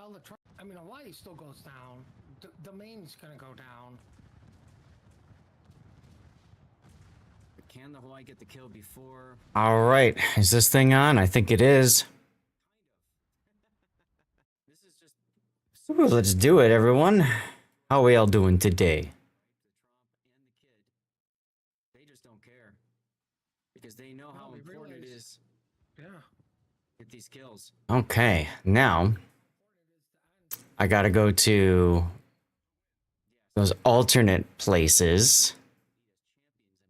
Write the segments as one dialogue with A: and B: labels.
A: Well, I mean, Hawaii still goes down. The main's gonna go down.
B: Can the Hawaii get the kill before?
C: All right, is this thing on? I think it is.
B: This is just
C: Ooh, let's do it, everyone. How are we all doing today?
B: They just don't care because they know how important it is.
A: Yeah.
B: Get these kills.
C: Okay, now I gotta go to those alternate places.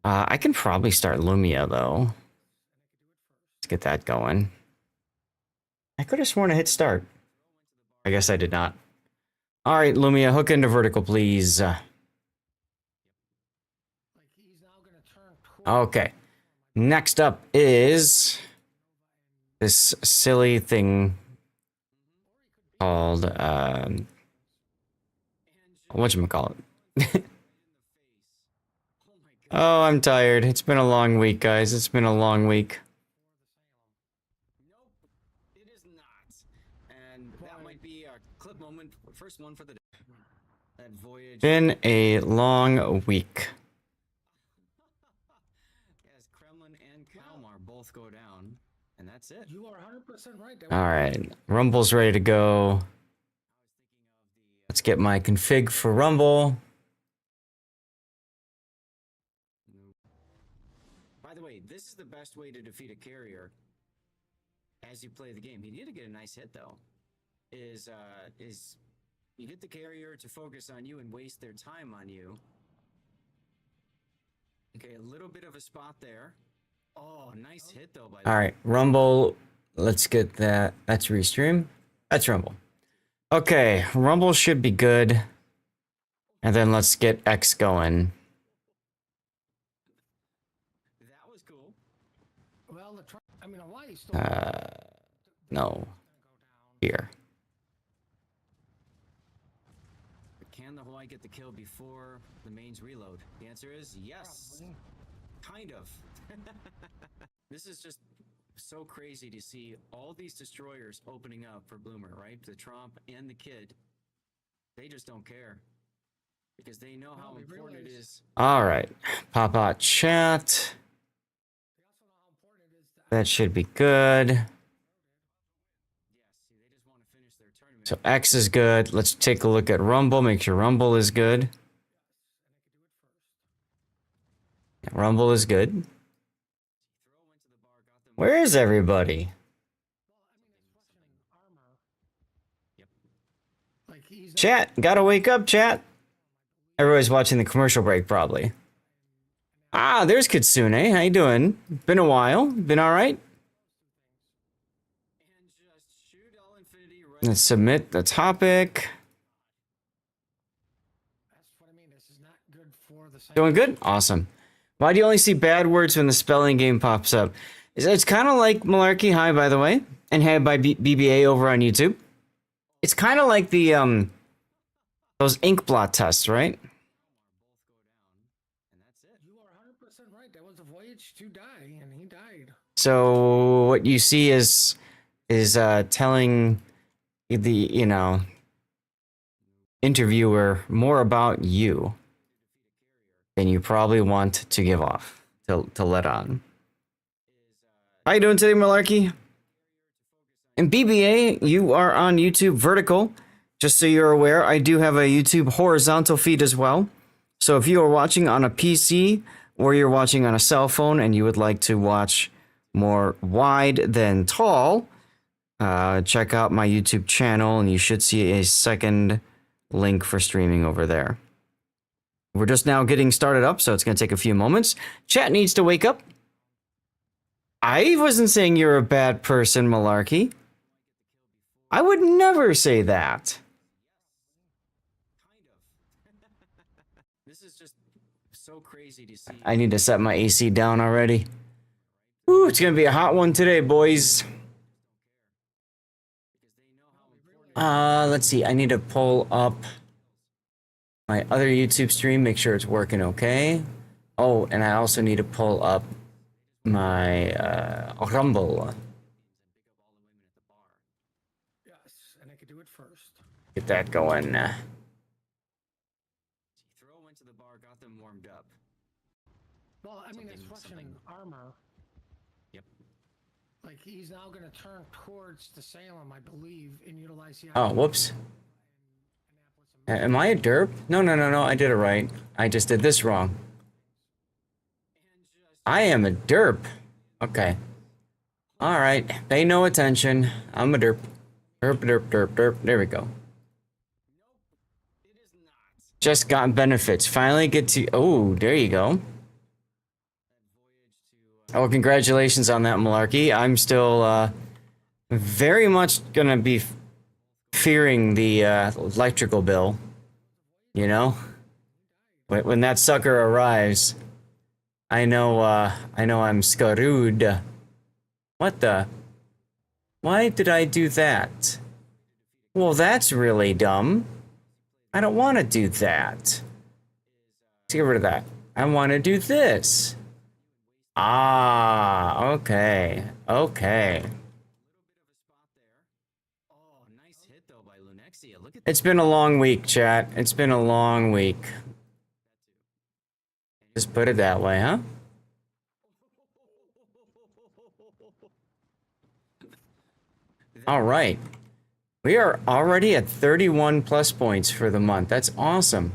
C: I can probably start Lumia though. Let's get that going. I could have sworn I hit start. I guess I did not. All right, Lumia, hook into vertical, please. Okay. Next up is this silly thing called whatchamacallit? Oh, I'm tired. It's been a long week, guys. It's been a long week.
B: Nope, it is not. And that might be our clip moment. First one for the day. That voyage.
C: Been a long week.
B: Yes, Kremlin and Kalmar both go down, and that's it.
A: You are 100% right.
C: All right, Rumble's ready to go. Let's get my config for Rumble.
B: By the way, this is the best way to defeat a carrier as you play the game. You need to get a nice hit though. Is you get the carrier to focus on you and waste their time on you. Okay, a little bit of a spot there. Oh, nice hit though. By the
C: All right, Rumble. Let's get that. That's restream. That's Rumble. Okay, Rumble should be good. And then let's get X going.
B: That was cool.
A: Well, I mean, Hawaii still.
C: No. Here.
B: Can the Hawaii get the kill before the mains reload? The answer is yes. Probably. Kind of. This is just so crazy to see all these destroyers opening up for Bloomer, right? The Trump and the Kid. They just don't care because they know how important it is.
C: All right, pop out chat. That should be good. So X is good. Let's take a look at Rumble. Make sure Rumble is good. Yeah, Rumble is good. Where is everybody? Chat, gotta wake up, chat. Everybody's watching the commercial break, probably. Ah, there's Kitsune. How you doing? Been a while. Been all right? Let's submit the topic. Doing good? Awesome. Why do you only see bad words when the spelling game pops up? It's kind of like Malarkey. Hi, by the way. And had by BBA over on YouTube. It's kind of like the, those ink blot tests, right?
A: You are 100% right. That was a voyage to die, and he died.
C: So what you see is telling the, interviewer more about you than you probably want to give off, to let on. How you doing today, Malarkey? And BBA, you are on YouTube vertical. Just so you're aware, I do have a YouTube horizontal feed as well. So if you are watching on a PC or you're watching on a cell phone and you would like to watch more wide than tall, check out my YouTube channel and you should see a second link for streaming over there. We're just now getting started up, so it's going to take a few moments. Chat needs to wake up. I wasn't saying you're a bad person, Malarkey. I would never say that.
B: This is just so crazy to see.
C: I need to set my AC down already. Ooh, it's going to be a hot one today, boys. Let's see. I need to pull up my other YouTube stream, make sure it's working okay. Oh, and I also need to pull up my Rumble.
A: and I could do it first.
C: Get that going.
B: Throw went to the bar, got them warmed up.
A: Well, I mean, it's
B: Something-
A: Russian armor.
B: Yep.
A: Like, he's now going to turn towards the Salem, I believe, and utilize the...
C: Oh, whoops. Am I a derp? No, no, no, no. I did it right. I just did this wrong. I am a derp. Okay. All right. Pay no attention. I'm a derp. Derp, derp, derp, derp. There we go. Just got benefits. Finally get to... Oh, there you go. Oh, congratulations on that, Malarkey. I'm still very much gonna be fearing the electrical bill. You know? When that sucker arrives, I know I'm screwed. What the? Why did I do that? Well, that's really dumb. I don't want to do that. Let's get rid of that. I want to do this. Ah, okay. Okay.
B: Oh, nice hit though by Lunexia. Look at
C: It's been a long week, chat. It's been a long week. Just put it that way, huh? All right. We are already at 31 plus points for the month. That's awesome.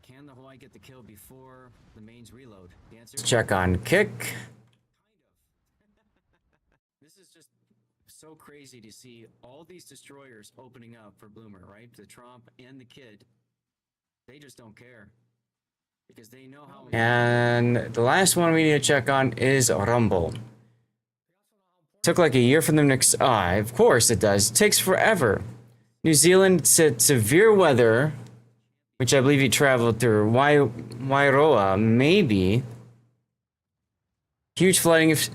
B: Can the Hawaii get the kill before the mains reload? The answer
C: Let's check on kick.
B: This is just so crazy to see all these destroyers opening up for Bloomer, right? The Trump and the Kid. They just don't care. Because they know how...
C: And the last one we need to check on is Rumble. Took like a year for them to... of course it does. It takes forever. New Zealand said severe weather, which I believe he traveled through. Wairoa, maybe. Huge flooding of...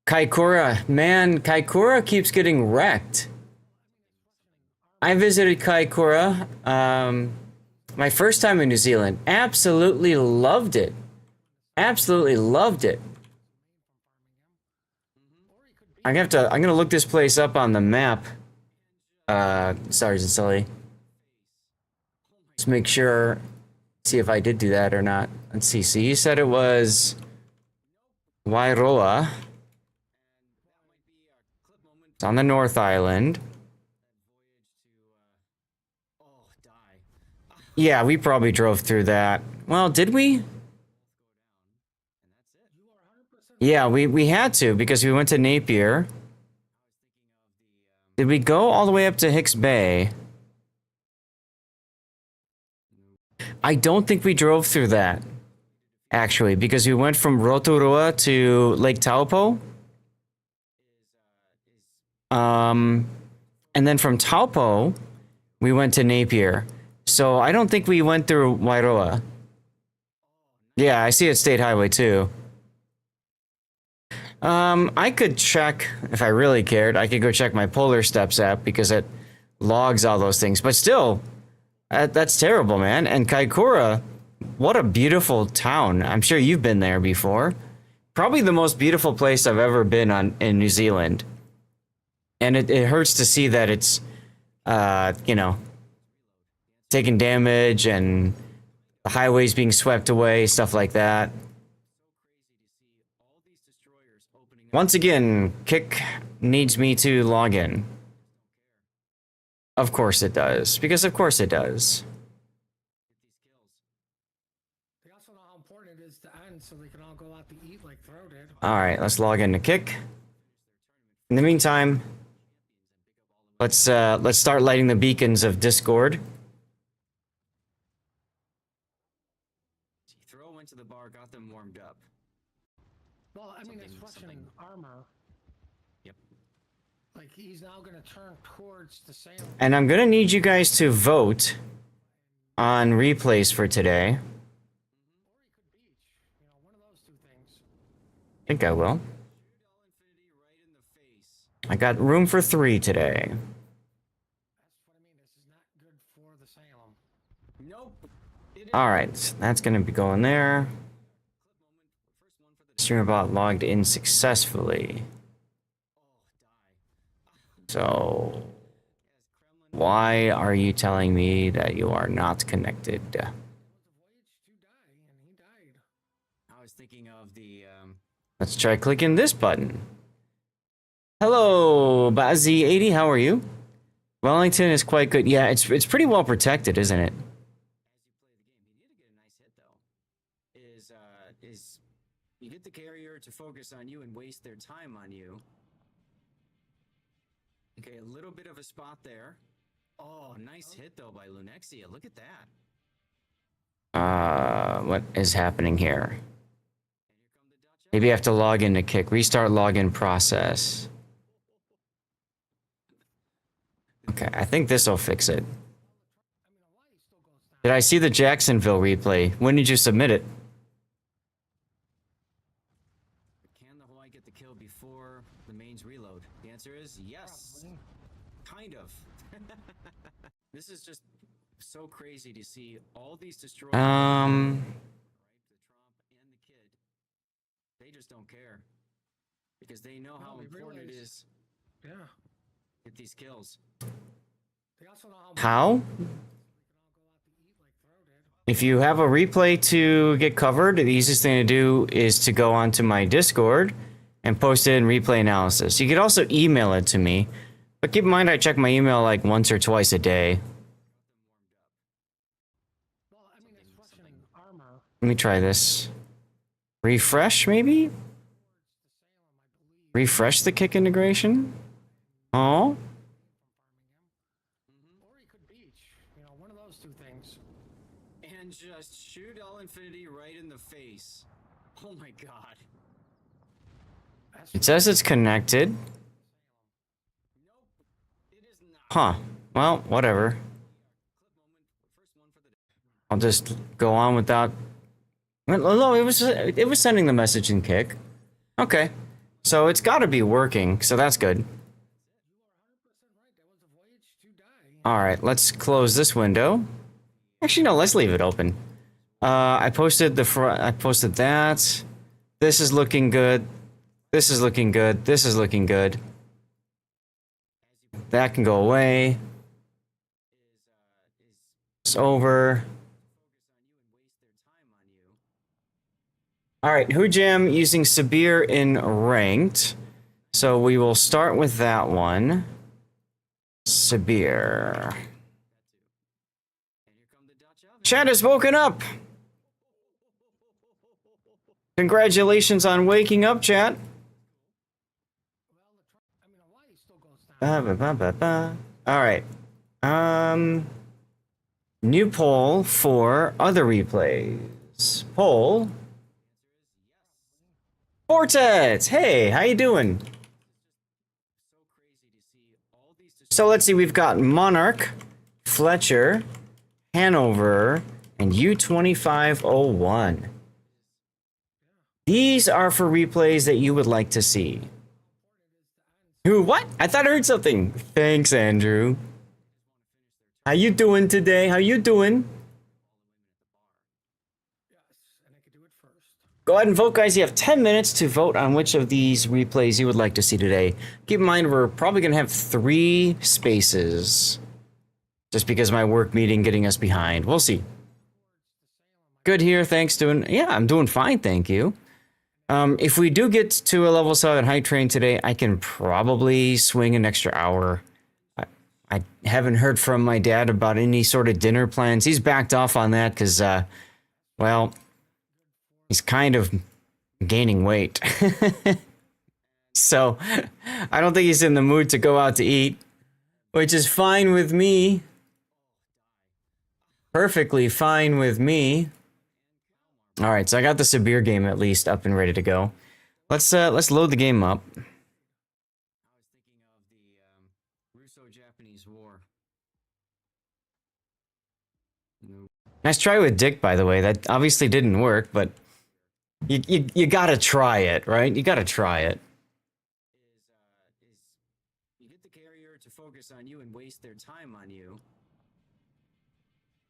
C: Kaikoura. Man, Kaikoura keeps getting wrecked. I visited Kaikoura, my first time in New Zealand. Absolutely loved it. Absolutely loved it. I'm gonna look this place up on the map. Sergeant Sully. Just make sure, see if I did do that or not. Let's see. So you said it was Wairoa. It's on the North Island. Yeah, we probably drove through that. Well, did we? Yeah, we had to because we went to Napier. Did we go all the way up to Hicks Bay? I don't think we drove through that, actually, because we went from Rotorua to Lake Taupo. And then from Taupo, we went to Napier. So I don't think we went through Wairoa. Yeah, I see it's State Highway too. I could check, if I really cared, I could go check my Polar Steps app because it logs all those things. But still, that's terrible, man. And Kaikoura, what a beautiful town. I'm sure you've been there before. Probably the most beautiful place I've ever been in New Zealand. And it hurts to see that it's, you know, taking damage and the highways being swept away, stuff like that. Once again, Kick needs me to log in. Of course it does, because of course it does.
A: They also know how important it is to end so they can all go out to eat like Throw did.
C: Alright, let's log into Kick. In the meantime, let's start lighting the beacons of Discord.
B: Throw went to the bar, got them warmed up.
A: Well, I mean, it's Russian armor.
B: Yep.
A: Like, he's now going to turn towards the Salem.
C: And I'm gonna need you guys to vote on replays for today.
A: Or he could beach. You know, one of those two things.
C: I think I will. I got room for 3 today.
A: That's what I mean. This is not good for the Salem.
B: Nope.
C: Alright, that's gonna be going there. Streamerbot logged in successfully. So, why are you telling me that you are not connected?
B: I was thinking of the
C: Let's try clicking this button. Hello, Bazzy80, how are you? Wellington is quite good. Yeah, it's pretty well protected, isn't it?
B: Is you get the carrier to focus on you and waste their time on you. Okay, a little bit of a spot there. Oh, nice hit though by Lunexia. Look at that.
C: What is happening here? Maybe I have to log in to kick. Restart login process. Okay, I think this will fix it. Did I see the Jacksonville replay? When did you submit it?
B: Can the Hawaii get the kill before the mains reload? The answer is yes. Kind of. This is just so crazy to see all these destroyed. The Trump and the kid. They just don't care. Because they know how important it is.
A: Yeah.
B: Get these kills.
A: They also know
C: How? If you have a replay to get covered, the easiest thing to do is to go onto my Discord and post it in replay analysis. You could also email it to me, but keep in mind I check my email like once or twice a day.
A: Well, I mean, it's Russian armor.
C: Let me try this. Refresh, maybe? Refresh the kick integration? Oh?
A: Or he could beach. You know, one of those two things.
B: And just shoot All Infinity right in the face. Oh my god.
C: It says it's connected.
B: Nope. It is not.
C: Huh. Well, whatever. I'll just go on without... Well, no, it was sending the message in kick. Okay. So it's got to be working, so that's good. Alright, let's close this window. Actually, no, let's leave it open. I posted that. This is looking good. This is looking good. This is looking good. That can go away. It's over. Alright, Hujam using Sabir in ranked. So we will start with that one. Sabir. Chat has woken up. Congratulations on waking up, chat. Alright. New poll for other replays. Poll. Fortet! Hey, how you doing? So let's see, we've got Monarch, Fletcher, Hanover, and U2501. These are for replays that you would like to see. Who? What? I thought I heard something. Thanks, Andrew. How you doing today? How you doing? Go ahead and vote, guys. You have 10 minutes to vote on which of these replays you would like to see today. Keep in mind, we're probably going to have 3 spaces. Just because my work meeting getting us behind. We'll see. Good here. Thanks. Yeah, I'm doing fine. Thank you. If we do get to a level 7 high train today, I can probably swing an extra hour. I haven't heard from my dad about any sort of dinner plans. He's backed off on that because, well, he's kind of gaining weight. So, I don't think he's in the mood to go out to eat, which is fine with me. Perfectly fine with me. All right, so I got the Sabir game at least up and ready to go. Let's load the game up.
B: I was thinking of the Russo-Japanese War.
C: Nice try with Dick, by the way. That obviously didn't work, but you gotta try it, right? You gotta try it.
B: You get the carrier to focus on you and waste their time on you.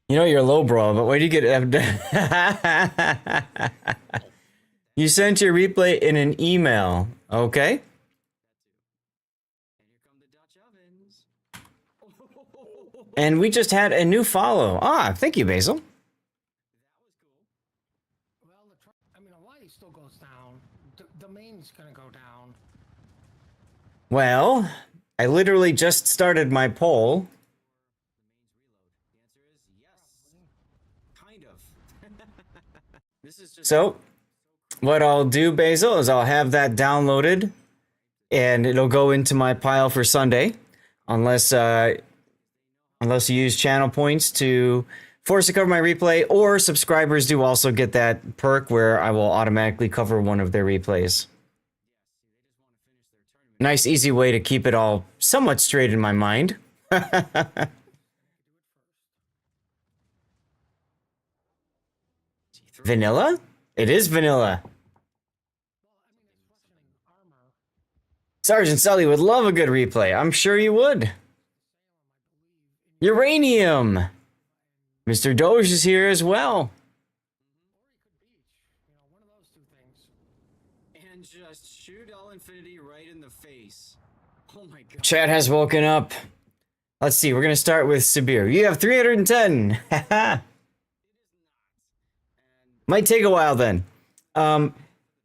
C: You know you're low, bro, but where do you get... You sent your replay in an email, okay? And we just had a new follow. Ah, thank you, Basil.
A: Well, I mean, Hawaii still goes down. The main's gonna go down.
C: Well, I literally just started my poll. So, what I'll do, Basil, is I'll have that downloaded, and it'll go into my pile for Sunday, unless unless you use channel points to force to cover my replay, or subscribers do also get that perk where I will automatically cover one of their replays. Nice, easy way to keep it all somewhat straight in my mind. Vanilla? It is vanilla. Sergeant Sully would love a good replay. I'm sure you would. Uranium! Mr. Doge is here as well.
B: And just shoot all infinity right in the face. Oh my god.
C: Chat has woken up. Let's see, we're gonna start with Sabir. You have 310. Haha. Might take a while then.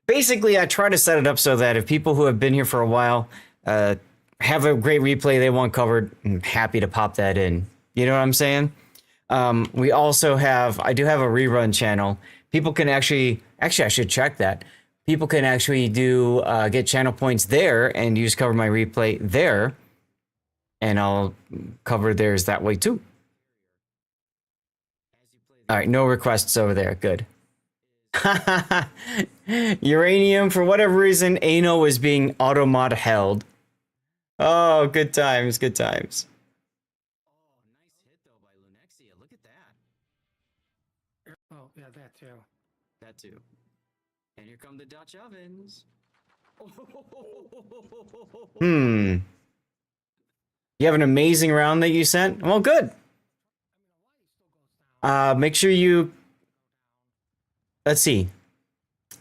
C: Basically, I try to set it up so that if people who have been here for a while have a great replay they want covered, I'm happy to pop that in. You know what I'm saying? We also have, I do have a rerun channel. People can actually I should check that. People can actually do, get channel points there and use cover my replay there. And I'll cover theirs that way too. All right, no requests over there. Good. Uranium, for whatever reason, Ano was being automod held. Oh, good times, good times.
B: Oh, nice hit though by Lunexia. Look at that.
A: Oh, yeah, that too.
B: That too. And here come the Dutch ovens.
C: You have an amazing round that you sent? Well, good. Make sure you... Let's see.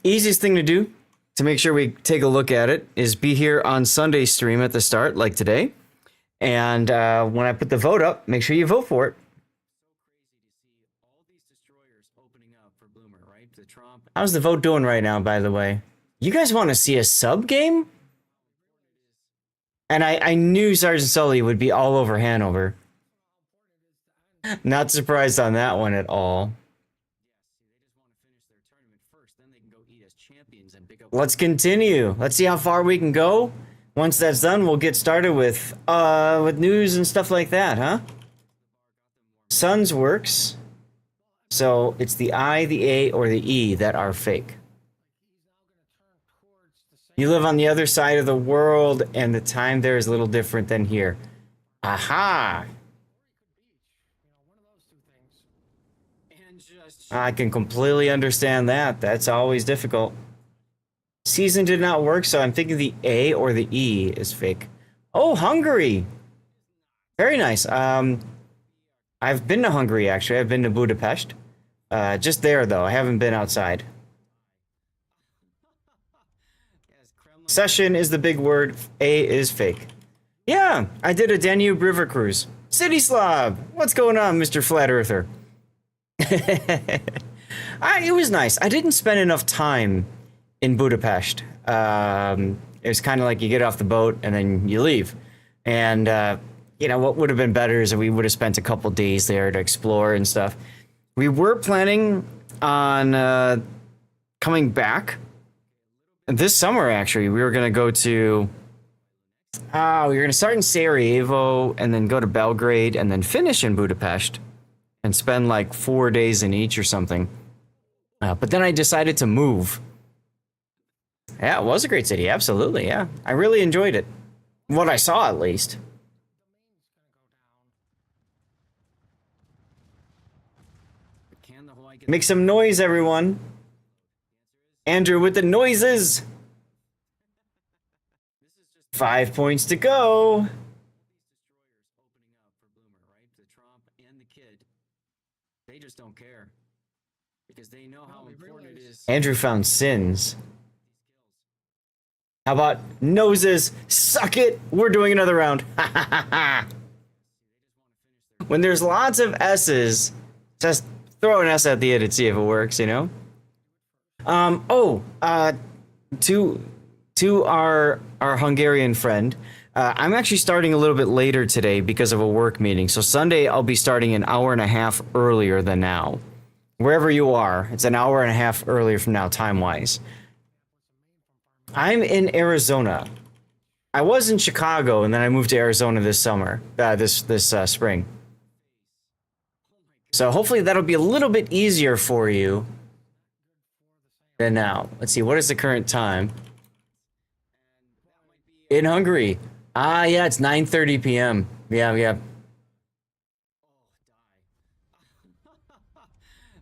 C: Easiest thing to do to make sure we take a look at it is be here on Sunday stream at the start, like today. And when I put the vote up, make sure you vote for it. How's the vote doing right now, by the way? You guys want to see a sub game? And I knew Sergeant Sully would be all over Hanover. Not surprised on that one at all. Let's continue. Let's see how far we can go. Once that's done, we'll get started with news and stuff like that, huh? Suns works. So it's the I, the A, or the E that are fake. You live on the other side of the world, and the time there is a little different than here. Aha! I can completely understand that. That's always difficult. Season did not work, so I'm thinking the A or the E is fake. Oh, Hungary! Very nice. I've been to Hungary, actually. I've been to Budapest. Just there, though. I haven't been outside. Session is the big word. A is fake. Yeah, I did a Danube River cruise. City Slob! What's going on, Mr. Flat Earther? It was nice. I didn't spend enough time in Budapest. It was kind of like you get off the boat and then you leave. And, you know, what would have been better is if we would have spent a couple days there to explore and stuff. We were planning on coming back this summer, actually. We were going to go to... we were going to start in Sarajevo and then go to Belgrade and then finish in Budapest and spend like 4 days in each or something. But then I decided to move. Yeah, it was a great city. Absolutely, yeah. I really enjoyed it. What I saw, at least. Make some noise, everyone. Andrew with the noises. 5 points to go.
B: They just don't care because they know how important it is.
C: Andrew found sins. How about noses? Suck it! We're doing another round. When there's lots of S's, just throw an S at the end and see if it works, you know? To our Hungarian friend, I'm actually starting a little bit later today because of a work meeting. So Sunday, I'll be starting an hour and a half earlier than now. Wherever you are, it's an hour and a half earlier from now, time-wise. I'm in Arizona. I was in Chicago, and then I moved to Arizona this summer, this spring. So hopefully that'll be a little bit easier for you than now. Let's see, what is the current time? In Hungary. Ah, yeah, it's 9:30 p.m. Yeah.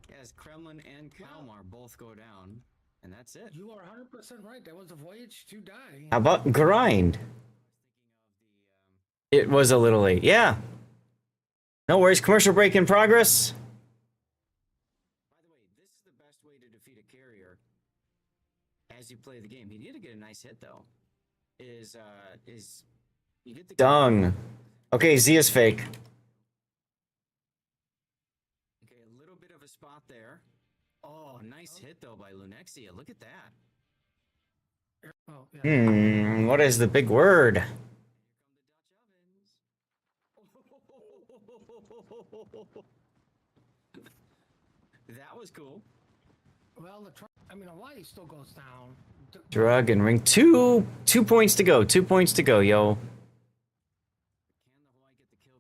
B: Yes, Kremlin and Kalmar both go down, and that's it.
A: You are 100% right. That was a voyage to die.
C: How about grind? It was a little late. Yeah. No worries. Commercial break in progress.
B: By the way, this is the best way to defeat a carrier as you play the game. You need to get a nice hit though. Is you get the
C: Dung. Okay, Z is fake.
B: Okay, a little bit of a spot there. Oh, nice hit though by Lunexia. Look at that.
A: Oh, yeah.
C: What is the big word?
B: That was cool.
A: Well, Hawaii still goes down.
C: Drug and ring. Two points to go. 2 points to go, yo.
B: Can the Hawaii get the kill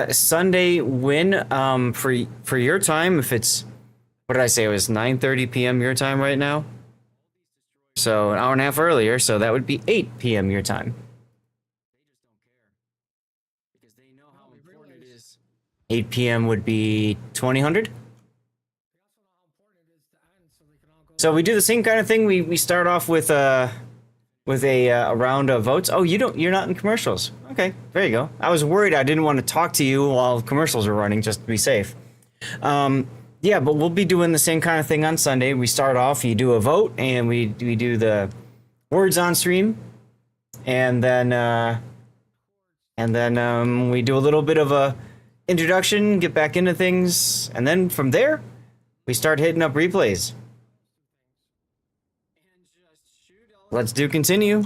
B: before?
C: Sunday win. For your time, if it's, what did I say? It was 9:30 p.m. your time right now. So an hour and a half earlier. So that would be 8 p.m. your time.
B: They just don't care because they know how important it is.
C: 8 p.m. would be 2000. So we do the same kind of thing. We start off with a round of votes. Oh, you're not in commercials. Okay, there you go. I was worried. I didn't want to talk to you while commercials are running, just to be safe. Yeah, but we'll be doing the same kind of thing on Sunday. We start off. You do a vote, and we do the words on stream, and then we do a little bit of a introduction, get back into things, and then from there, we start hitting up replays. Let's do continue.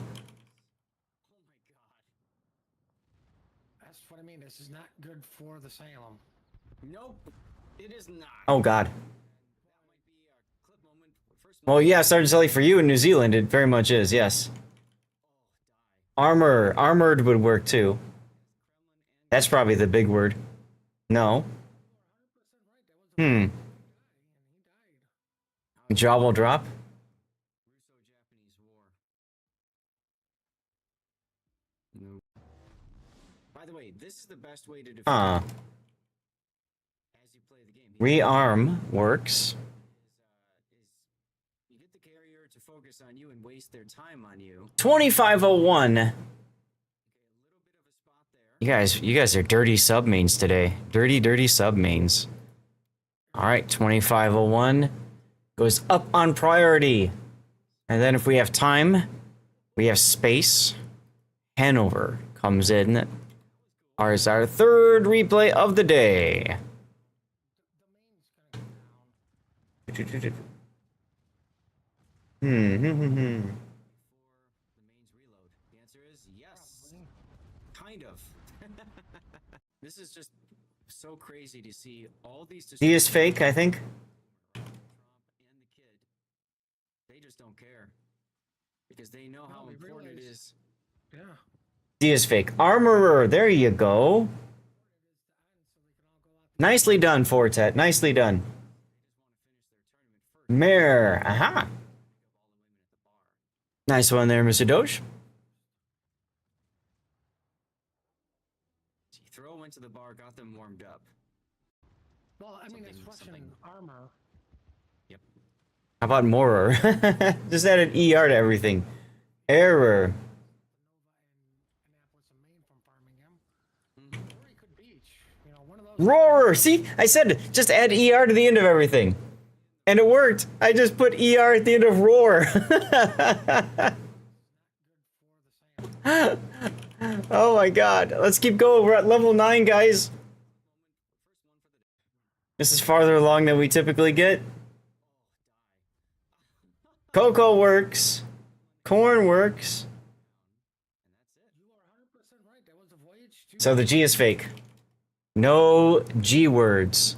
A: That's what I mean. This is not good for the Salem.
B: Nope, it is not.
C: Oh God.
B: That might be a clip moment. First
C: Well, yeah, Sergeant Sully, for you in New Zealand, it very much is. Yes. Armored would work too. That's probably the big word. No. Jaw will drop.
B: Russo-Japanese War. No. By the way, this is the best way to defeat as you play the game.
C: Rearm works.
B: You get the carrier to focus on you and waste their time on you.
C: 2501.
B: Okay, a little bit of a spot there.
C: You guys are dirty submains today. Dirty submains. All right, 2501 goes up on priority. And then if we have time, we have space. Hanover comes in. Ours our third replay of the day.
B: The mains reload. The answer is yes. Kind of. This is just so crazy to see all these.
C: He is fake, I think.
B: Trump and the kid. They just don't care because they know how
A: we
B: important it
A: realize-
B: is.
A: Yeah.
C: He is fake. Armorer, there you go. Nicely done, Fortet. Nicely done. Mare, aha. Nice one there, Mr. Doge.
B: Throw went to the bar, got them warmed up.
A: Well, I mean, it's
B: Something-
A: questioning armor.
B: Yep.
C: How about Morer? Just add an ER to everything. Error.
A: Annapolis and Maine from Farmingham. Or he could beach. You know, one of those.
C: Roarer. See, I said just add ER to the end of everything. And it worked. I just put ER at the end of roar. Oh my god. Let's keep going. We're at level 9, guys. This is farther along than we typically get. Cocoa works. Corn works. So the G is fake. No G words.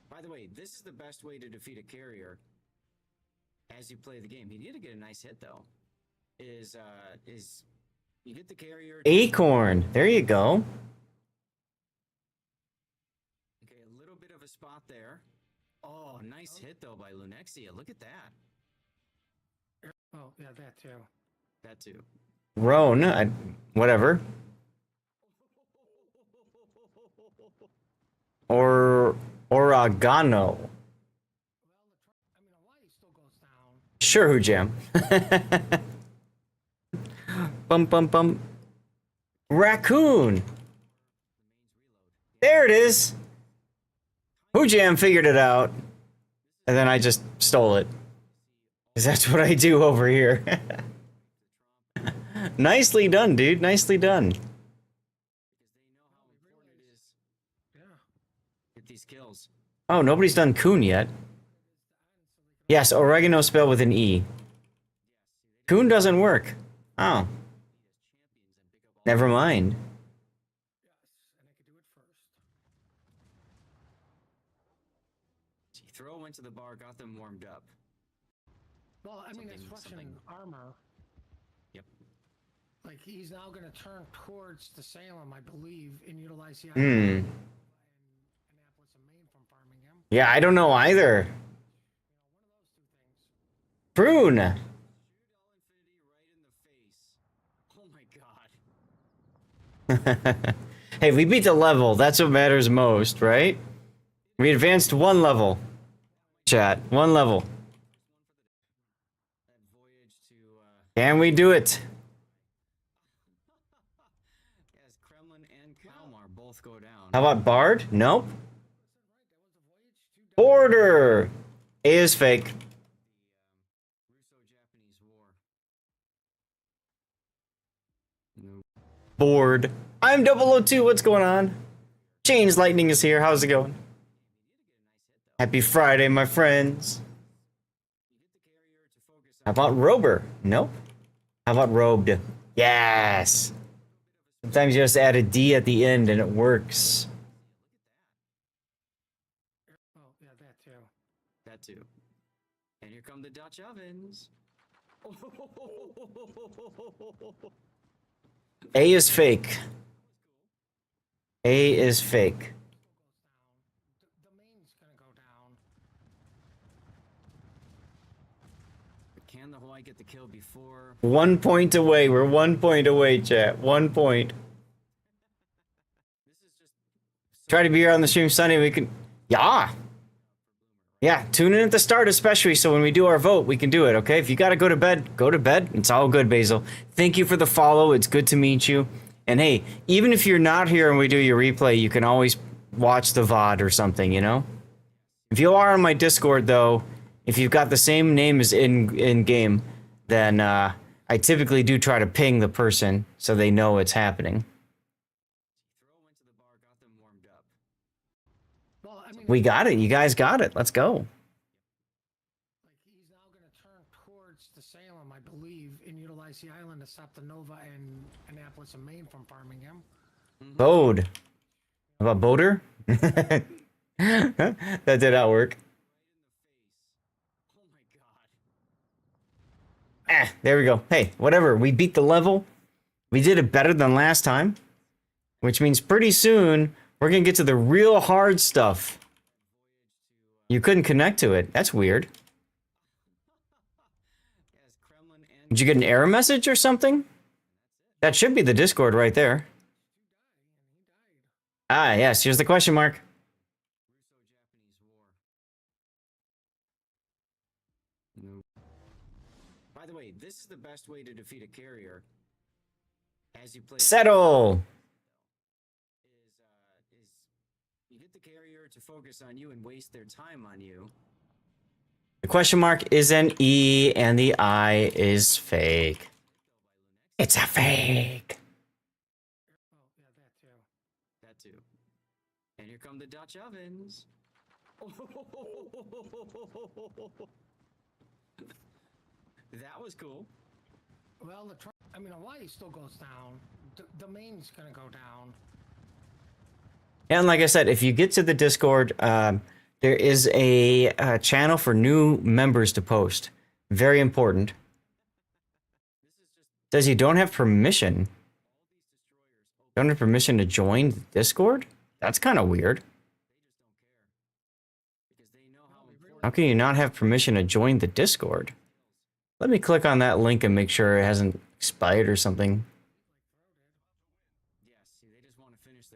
B: By the way, this is the best way to defeat a carrier as you play the game. You need to get a nice hit though. Is you get the carrier.
C: Acorn. There you go.
B: Okay, a little bit of a spot there. Oh, nice hit though by Lunexia. Look at that.
A: Oh, yeah, that too.
B: That too.
C: Roan. Whatever. Or oregano. Sure, who jam? Bum bum bum. Raccoon. There it is. Who jam figured it out, and then I just stole it. 'Cause that's what I do over here. Nicely done, dude. Nicely done.
B: Get these kills.
C: Oh, nobody's done coon yet. Yes, oregano spelled with an E. Coon doesn't work. Oh. Never mind.
B: Throw went to the bar, got them warmed up.
A: Well, I mean, it's Russian armor.
B: Yep.
A: Like, he's now going to turn towards the Salem, I believe, and utilize the
C: Hmm.
A: Annapolis and Maine from Farmingham.
C: Yeah, I don't know either. Prune.
B: Oh my god.
C: Hey, we beat the level. That's what matters most, right? We advanced one level. Chat, one level. Can we do it?
B: Yes, Kremlin and Kalmar both go down.
C: How about Bard? Nope. Border. A is fake.
B: Russo-Japanese War. Nope.
C: Bored. I'm 002. What's going on? Chains Lightning is here. How's it going? Happy Friday, my friends. How about Rober? Nope. How about Robed? Yes. Sometimes you just add a D at the end and it works.
A: Oh, yeah, that too.
B: That too. And here come the Dutch ovens.
C: A is fake. A is fake.
A: The Maine's going to go down.
B: But can the Hawaii get the kill before?
C: 1 point away. We're 1 point away, chat. 1 point.
B: This is just
C: Try to be here on the stream Sunday. We can. Yeah. Yeah. Tune in at the start, especially so when we do our vote, we can do it. Okay. If you got to go to bed, go to bed. It's all good, Basil. Thank you for the follow. It's good to meet you. And hey, even if you're not here and we do your replay, you can always watch the VOD or something, you know? If you are on my Discord, though, if you've got the same name as in game, then I typically do try to ping the person so they know it's happening.
B: Throw went to the bar, got them warmed up.
A: Well, I mean,
C: We got it. You guys got it. Let's go.
A: like, he's now going to turn towards the Salem, I believe, and utilize the island to stop the Nova and Annapolis and Maine from Farmingham.
C: Bode. How about Boder? That did not work.
B: Oh my god.
C: There we go. Hey, whatever. We beat the level. We did it better than last time. Which means pretty soon, we're going to get to the real hard stuff. You couldn't connect to it. That's weird.
B: Yes, Kremlin and
C: Did you get an error message or something? That should be the Discord right there. Ah, yes. Here's the question mark.
B: Russo-Japanese War. Nope. By the way, this is the best way to defeat a carrier as you play.
C: Settle.
B: Is you get the carrier to focus on you and waste their time on you.
C: The question mark is an E and the I is fake. It's a fake.
A: Oh, yeah, that too.
B: That too. And here come the Dutch ovens. That was cool.
A: Well, I mean, Hawaii still goes down. The main's gonna go down.
C: And like I said, if you get to the Discord, there is a channel for new members to post. Very important. Says you don't have permission. Don't have permission to join the Discord? That's kind of weird. How can you not have permission to join the Discord? Let me click on that link and make sure it hasn't expired or something.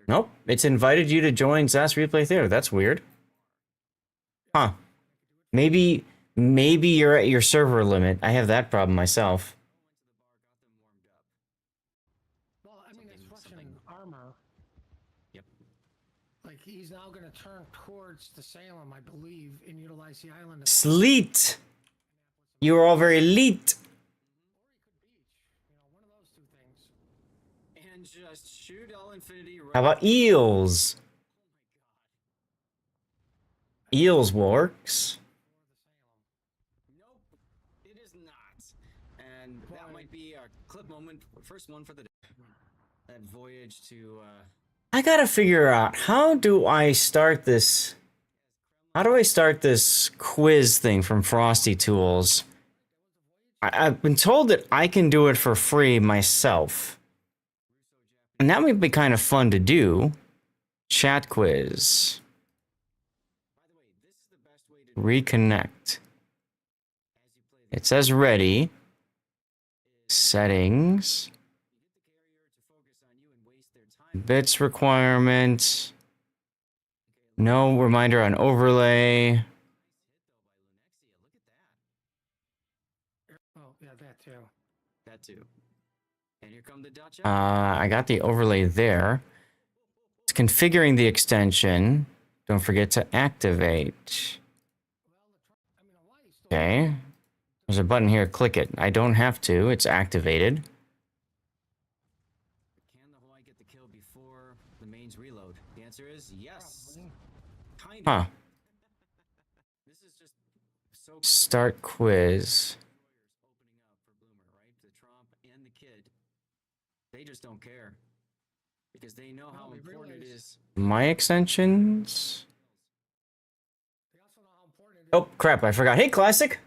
C: Nope, it's invited you to join SAS Replay Theater. That's weird. Huh. Maybe you're at your server limit. I have that problem myself.
A: Well, I mean, it's Russian armor.
B: Yep.
A: Like, he's now gonna turn towards the Salem, I believe, and utilize the island.
C: Sleet! You are all very leet.
A: One of those two things.
B: And just shoot all infinity right.
C: How about eels? Eels works.
B: Nope, it is not. And that might be our clip moment. First one for the day. That voyage to
C: I gotta figure out, how do I start this? How do I start this quiz thing from Frosty Tools? I've been told that I can do it for free myself. And that might be kind of fun to do. Chat quiz. Reconnect. It says ready. Settings. Bits requirement. No reminder on overlay.
A: Oh, yeah, that too.
B: that too. And here come the Dutch.
C: I got the overlay there. It's configuring the extension. Don't forget to activate. Okay. There's a button here. Click it. I don't have to. It's activated.
B: Can the Hawaii get the kill before the mains reload? The answer is yes. Kind
C: Huh.
B: of. This is just so
C: Start quiz.
B: opening up for Bloomer, right? The Trump and the kid. They just don't care. Because they know how
A: we
B: important it
A: realize-
B: is.
C: My extensions.
A: They also know how important it is.
C: Oh, crap. I forgot. Hey, Classic.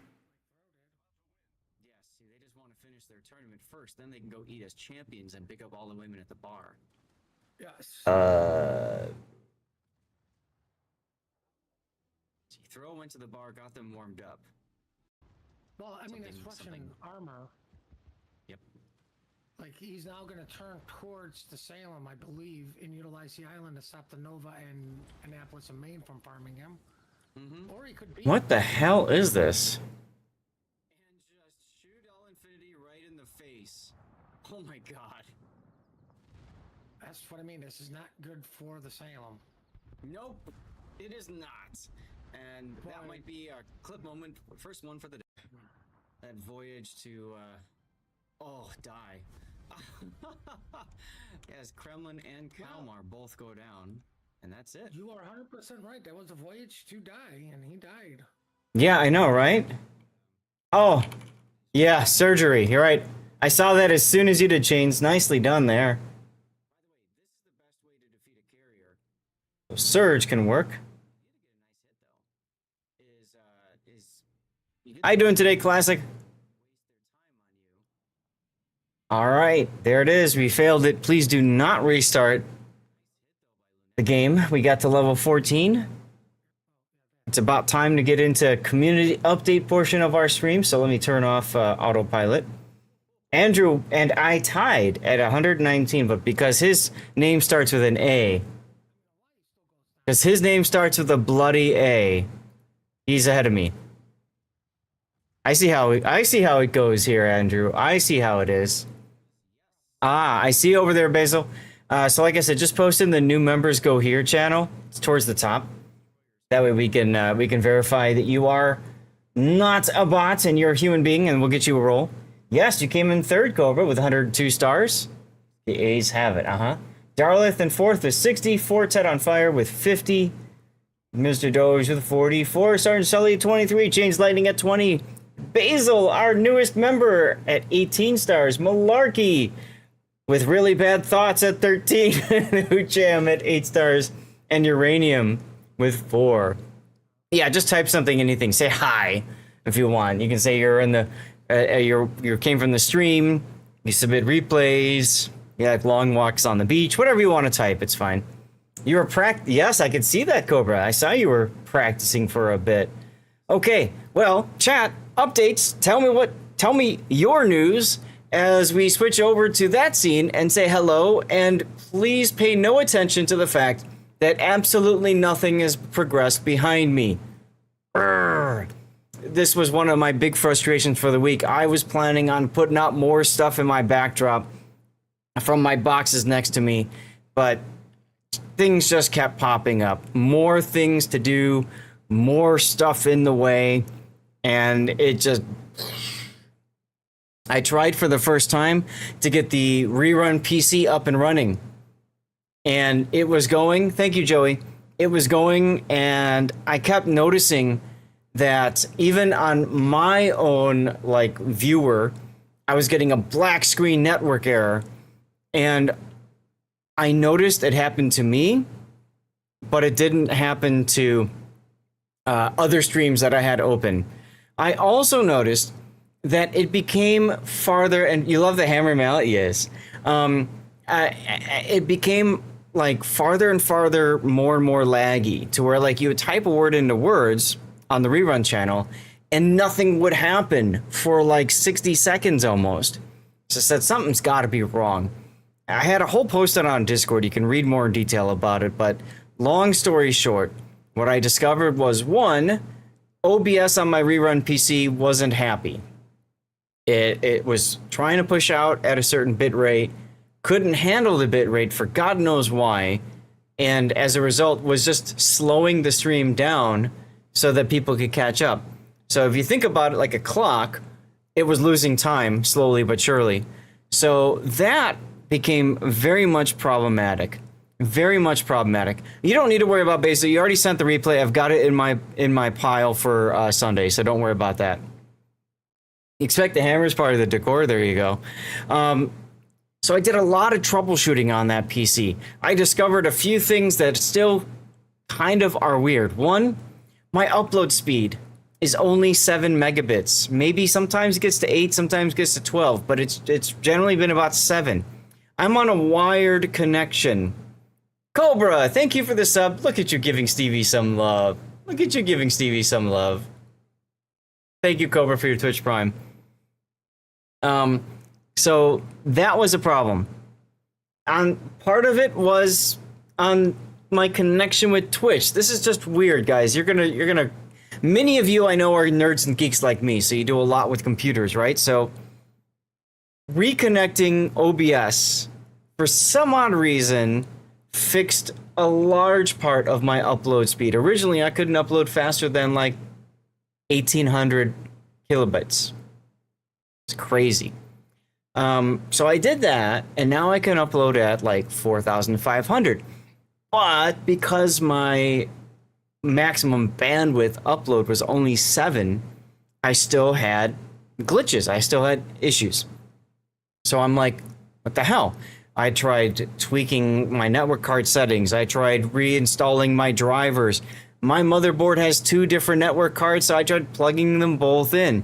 B: Yes, see, they just want to finish their tournament first. Then they can go eat as champions and pick up all the women at the bar.
A: Yes.
B: See, Throw went to the bar, got them warmed up.
A: Well, I mean, it's
B: something-
A: Russian armor.
B: Yep.
A: Like, he's now gonna turn towards the Salem, I believe, and utilize the island to stop the Nova and Annapolis and Maine from farming him.
B: Mm-hmm.
A: Or he could be.
C: What the hell is this?
B: And just shoot all infinity right in the face. Oh my god.
A: That's what I mean. This is not good for the Salem.
B: Nope, it is not. And that
A: Why?
B: might be our clip moment. First one for the day. That voyage to, oh, die. As Kremlin and Kalmar both go down. And that's it.
A: You are 100% right. That was a voyage to die, and he died.
C: Yeah, I know, right? Oh, yeah, surgery. You're right. I saw that as soon as you did, Chains. Nicely done there.
B: By the way, this is the best way to defeat a carrier.
C: Surge can work.
B: You did
C: How you doing today, Classic?
B: waste their time on you.
C: All right, there it is. We failed it. Please do not restart the game. We got to level 14. It's about time to get into community update portion of our stream, so let me turn off autopilot. Andrew and I tied at 119, but because his name starts with an A, because his name starts with a bloody A, he's ahead of me. I see how it goes here, Andrew. I see how it is. Ah, I see over there, Basil. So like I said, just post in the new members go here channel. It's towards the top. That way we can verify that you are not a bot and you're a human being and we'll get you a roll. Yes, you came in third, Cobra, with 102 stars. The A's have it, Darlith in fourth with 60. Fortet on fire with 50. Mr. Doge with 44. Sergeant Sully at 23. Chains Lightning at 20. Basil, our newest member, at 18 stars. Malarkey with really bad thoughts at 13. Ucham at 8 stars. And Uranium with 4. Yeah, just type something, anything. Say hi if you want. You can say you're in the you came from the stream. You submit replays. You like long walks on the beach. Whatever you want to type, it's fine. You were Yes, I could see that, Cobra. I saw you were practicing for a bit. Okay, well, chat updates. Tell me your news as we switch over to that scene and say hello. And please pay no attention to the fact that absolutely nothing has progressed behind me. Urgh. This was one of my big frustrations for the week. I was planning on putting out more stuff in my backdrop from my boxes next to me, but things just kept popping up. More things to do, more stuff in the way, and it just... I tried for the first time to get the rerun PC up and running. And it was going, thank you, Joey. It was going, and I kept noticing that even on my own, like, viewer, I was getting a black screen network error. And I noticed it happened to me, but it didn't happen to other streams that I had open. I also noticed that it became farther, and you love the hammer mallet, yes. It became like farther and farther, more and more laggy, to where like you would type a word into words on the rerun channel and nothing would happen for like 60 seconds almost. So I said, something's got to be wrong. I had a whole post on Discord. You can read more in detail about it, but long story short, what I discovered was, one, OBS on my rerun PC wasn't happy. It was trying to push out at a certain bit rate, couldn't handle the bit rate for God knows why, and as a result was just slowing the stream down so that people could catch up. So if you think about it like a clock, it was losing time slowly but surely. So that became very much problematic. Very much problematic. You don't need to worry about Basil. You already sent the replay. I've got it in my pile for Sunday, so don't worry about that. Expect the hammer as part of the decor. There you go. So I did a lot of troubleshooting on that PC. I discovered a few things that still kind of are weird. One, my upload speed is only 7 megabits. Maybe sometimes it gets to 8, sometimes it gets to 12, but it's generally been about 7. I'm on a wired connection. Cobra, thank you for the sub. Look at you giving Stevie some love. Look at you giving Stevie some love. Thank you, Cobra, for your Twitch Prime. So that was a problem. Part of it was on my connection with Twitch. This is just weird, guys. You're gonna. Many of you I know are nerds and geeks like me, so you do a lot with computers, right? So reconnecting OBS for some odd reason fixed a large part of my upload speed. Originally, I couldn't upload faster than like 1800 kilobytes. It's crazy. So I did that, and now I can upload at like 4,500. But because my maximum bandwidth upload was only 7, I still had glitches. I still had issues. So I'm like, what the hell? I tried tweaking my network card settings. I tried reinstalling my drivers. My motherboard has 2 different network cards, so I tried plugging them both in.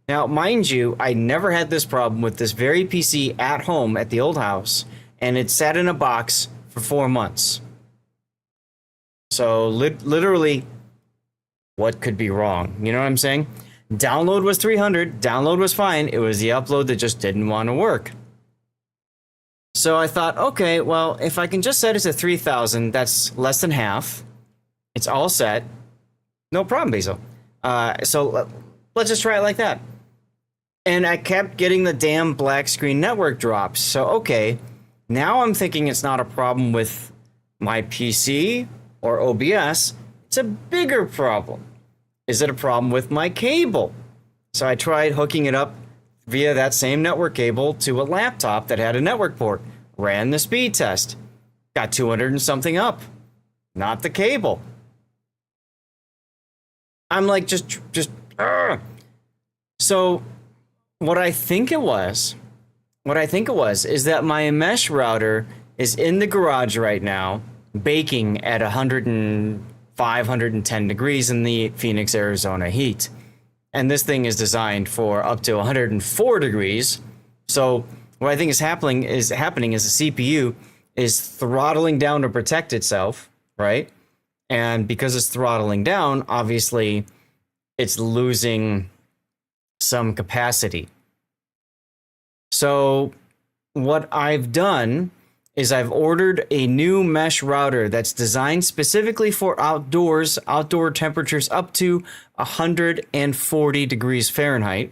C: Now, mind you, I never had this problem with this very PC at home at the old house, and it sat in a box for 4 months. So literally, what could be wrong? You know what I'm saying? Download was 300, download was fine, it was the upload that just didn't want to work. So I thought, okay, well, if I can just set it to 3,000, that's less than half. It's all set. No problem, Basil. So let's just try it like that. And I kept getting the damn black screen network drops. So, okay, now I'm thinking it's not a problem with my PC or OBS. It's a bigger problem. is it a problem with my cable? So I tried hooking it up via that same network cable to a laptop that had a network port. Ran the speed test. Got 200 and something up. Not the cable. I'm like, just. So what I think it was is that my mesh router is in the garage right now, baking at 105, 110 degrees in the Phoenix, Arizona heat. And this thing is designed for up to 104 degrees. So what I think is happening is the CPU is throttling down to protect itself, right? And because it's throttling down, obviously it's losing some capacity. So what I've done is I've ordered a new mesh router that's designed specifically for outdoor temperatures up to 140 degrees Fahrenheit.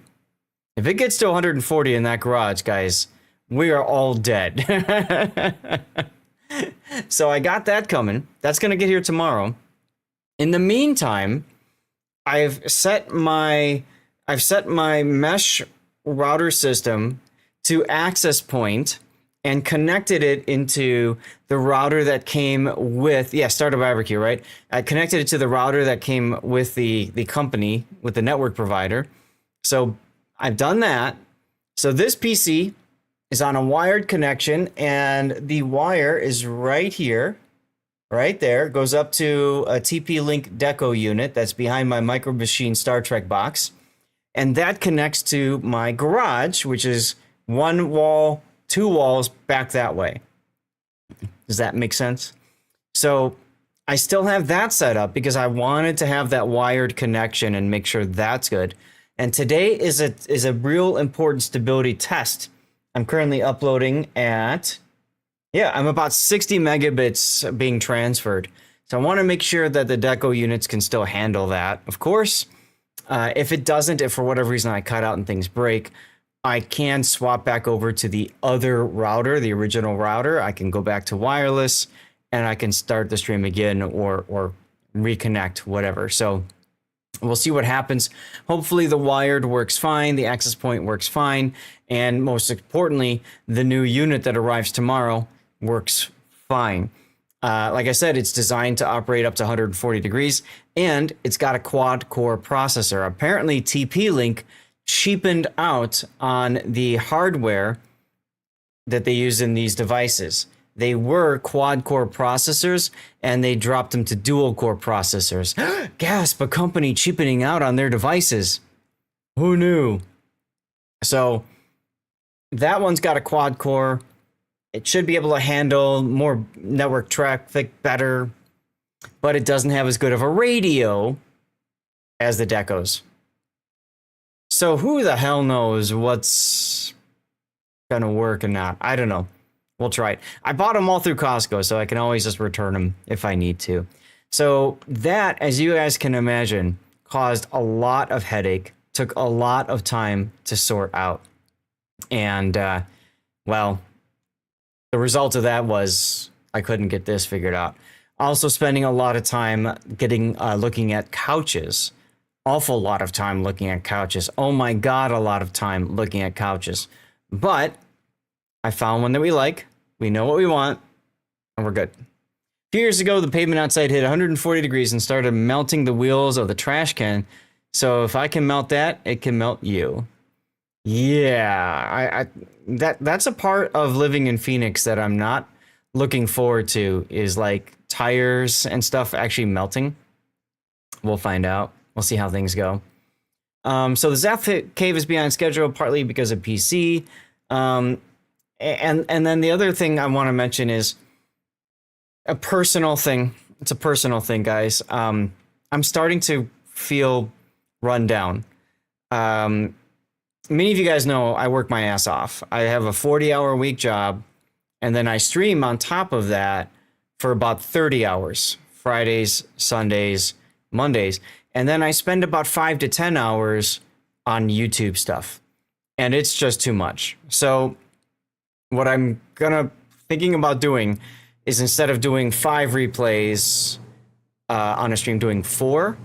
C: If it gets to 140 in that garage, guys, we are all dead. So I got that coming. That's going to get here tomorrow. In the meantime, I've set my mesh router system to access point and connected it into the router that came with, Starter Barbecue, right? I connected it to the router that came with the company, with the network provider. So I've done that. So this PC is on a wired connection, and the wire is right here, right there. It goes up to a TP-Link Deco unit that's behind my Micro Machine Star Trek box. And that connects to my garage, which is one wall, two walls back that way. Does that make sense? So I still have that set up because I wanted to have that wired connection and make sure that's good. And today is a real important stability test. I'm currently uploading at, I'm about 60 megabits being transferred. So I want to make sure that the Deco units can still handle that. Of course, if it doesn't, if for whatever reason I cut out and things break, I can swap back over to the other router, the original router. I can go back to wireless and I can start the stream again or reconnect, whatever. So we'll see what happens. Hopefully the wired works fine, the access point works fine, and most importantly, the new unit that arrives tomorrow works fine. Like I said, it's designed to operate up to 140 degrees, and it's got a quad-core processor. Apparently, TP-Link cheapened out on the hardware that they use in these devices. They were quad-core processors, and they dropped them to dual-core processors. Gasp, a company cheapening out on their devices. Who knew? So that one's got a quad-core. It should be able to handle more network traffic better, but it doesn't have as good of a radio as the Decos. So who the hell knows what's gonna work and not? I don't know. We'll try it. I bought them all through Costco, so I can always just return them if I need to. So that, as you guys can imagine, caused a lot of headache, took a lot of time to sort out. And, well, the result of that was I couldn't get this figured out. Also spending a lot of time looking at couches. Awful lot of time looking at couches. Oh my God, a lot of time looking at couches. But I found one that we like. We know what we want, and we're good. A few years ago, the pavement outside hit 140 degrees and started melting the wheels of the trash can. So if I can melt that, it can melt you. Yeah, that's a part of living in Phoenix that I'm not looking forward to, is like tires and stuff actually melting. We'll find out. We'll see how things go. So the Zaph cave is behind schedule, partly because of PC. And then the other thing I want to mention is a personal thing. It's a personal thing, guys. I'm starting to feel run down. Many of you guys know I work my ass off. I have a 40-hour-a-week job, and then I stream on top of that for about 30 hours, Fridays, Sundays, Mondays. And then I spend about 5 to 10 hours on YouTube stuff. And it's just too much. So what I'm thinking about doing is, instead of doing 5 replays on a stream, doing 4.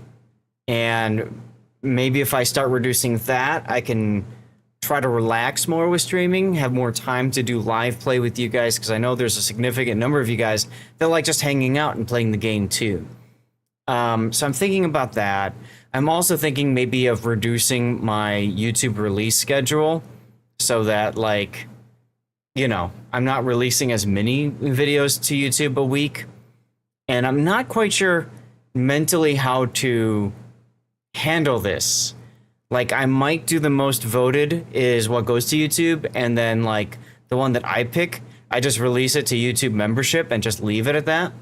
C: And maybe if I start reducing that, I can try to relax more with streaming, have more time to do live play with you guys, because I know there's a significant number of you guys that like just hanging out and playing the game too. So I'm thinking about that. I'm also thinking maybe of reducing my YouTube release schedule so that, like, you know, I'm not releasing as many videos to YouTube a week. And I'm not quite sure mentally how to handle this. Like, I might do the most voted is what goes to YouTube, and then, like, the one that I pick, I just release it to YouTube membership and just leave it at that.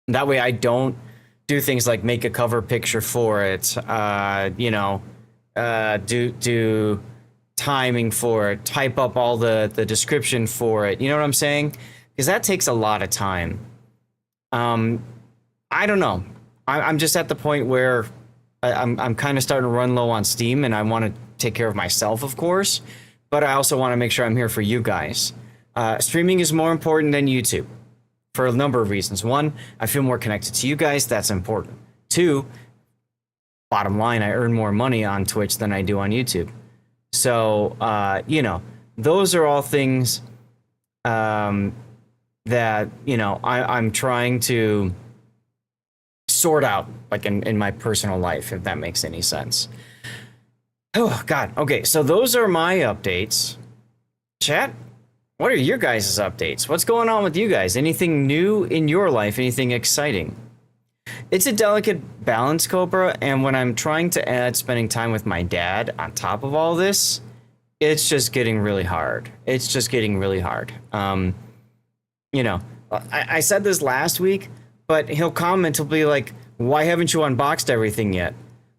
C: That way I don't do things like make a cover picture for it, you know, do timing for it, type up all the description for it. You know what I'm saying? Because that takes a lot of time. I don't know. I'm just at the point where I'm kind of starting to run low on steam, and I want to take care of myself, of course, but I also want to make sure I'm here for you guys. Streaming is more important than YouTube for a number of reasons. One, I feel more connected to you guys. That's important. Two, bottom line, I earn more money on Twitch than I do on YouTube. So, you know, those are all things that, you know, I'm trying to sort out, like in my personal life, if that makes any sense. Oh, God. Okay, so those are my updates. Chat, what are your guys' updates? What's going on with you guys? Anything new in your life? Anything exciting? It's a delicate balance, Cobra, and when I'm trying to add spending time with my dad on top of all this, it's just getting really hard. It's just getting really hard. You know, I said this last week, but he'll comment, he'll be like, why haven't you unboxed everything yet?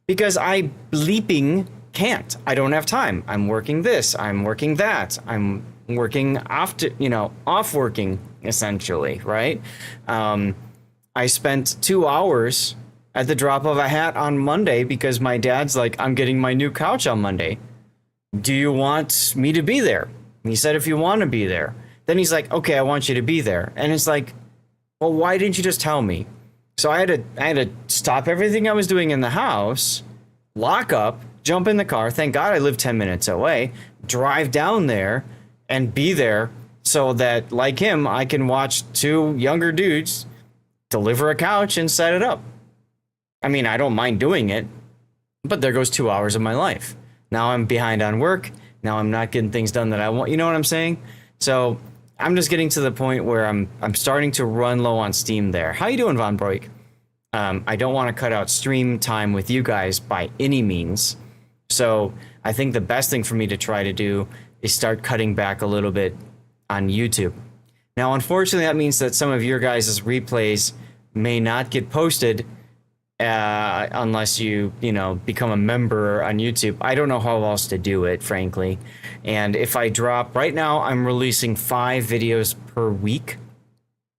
C: Because I bleeping can't. I don't have time. I'm working this, I'm working that, I'm working off to, you know, off working, essentially, right? I spent 2 hours at the drop of a hat on Monday because my dad's like, I'm getting my new couch on Monday. Do you want me to be there? And he said, if you want to be there. Then he's like, okay, I want you to be there. And it's like, well, why didn't you just tell me? So I had to stop everything I was doing in the house, lock up, jump in the car. Thank God I live 10 minutes away, drive down there and be there so that, like him, I can watch two younger dudes deliver a couch and set it up. I mean, I don't mind doing it, but there goes 2 hours of my life. Now I'm behind on work. Now I'm not getting things done that I want. You know what I'm saying? So I'm just getting to the point where I'm starting to run low on steam there. How you doing, Von Broik? I don't want to cut out stream time with you guys by any means. So I think the best thing for me to try to do is start cutting back a little bit on YouTube. Now, unfortunately, that means that some of your guys' replays may not get posted unless you know, become a member on YouTube. I don't know how else to do it, frankly. And if I drop, right now I'm releasing 5 videos per week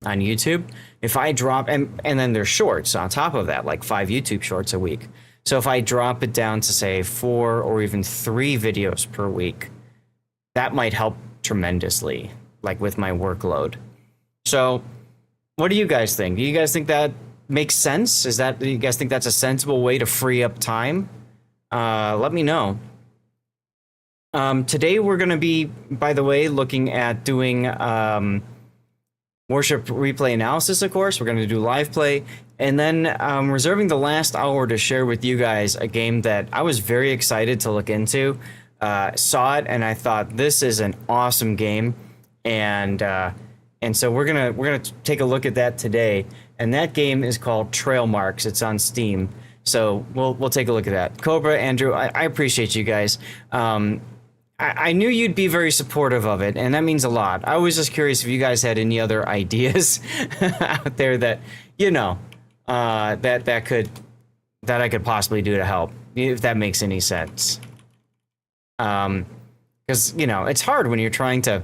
C: on YouTube. If I drop, and then there's shorts on top of that, like 5 YouTube shorts a week. So if I drop it down to, say, 4 or even 3 videos per week, that might help tremendously, like with my workload. So what do you guys think? Do you guys think that makes sense? Do you guys think that's a sensible way to free up time? Let me know. Today we're going to be, by the way, looking at doing Warship replay analysis, of course. We're going to do live play. And then reserving the last hour to share with you guys a game that I was very excited to look into. Saw it and I thought, this is an awesome game. And so we're gonna take a look at that today. And that game is called Trailmarks. It's on Steam. So we'll take a look at that. Cobra, Andrew, I appreciate you guys. I knew you'd be very supportive of it, and that means a lot. I was just curious if you guys had any other ideas out there that, you know, that I could possibly do to help, if that makes any sense. Because, you know, it's hard when you're trying to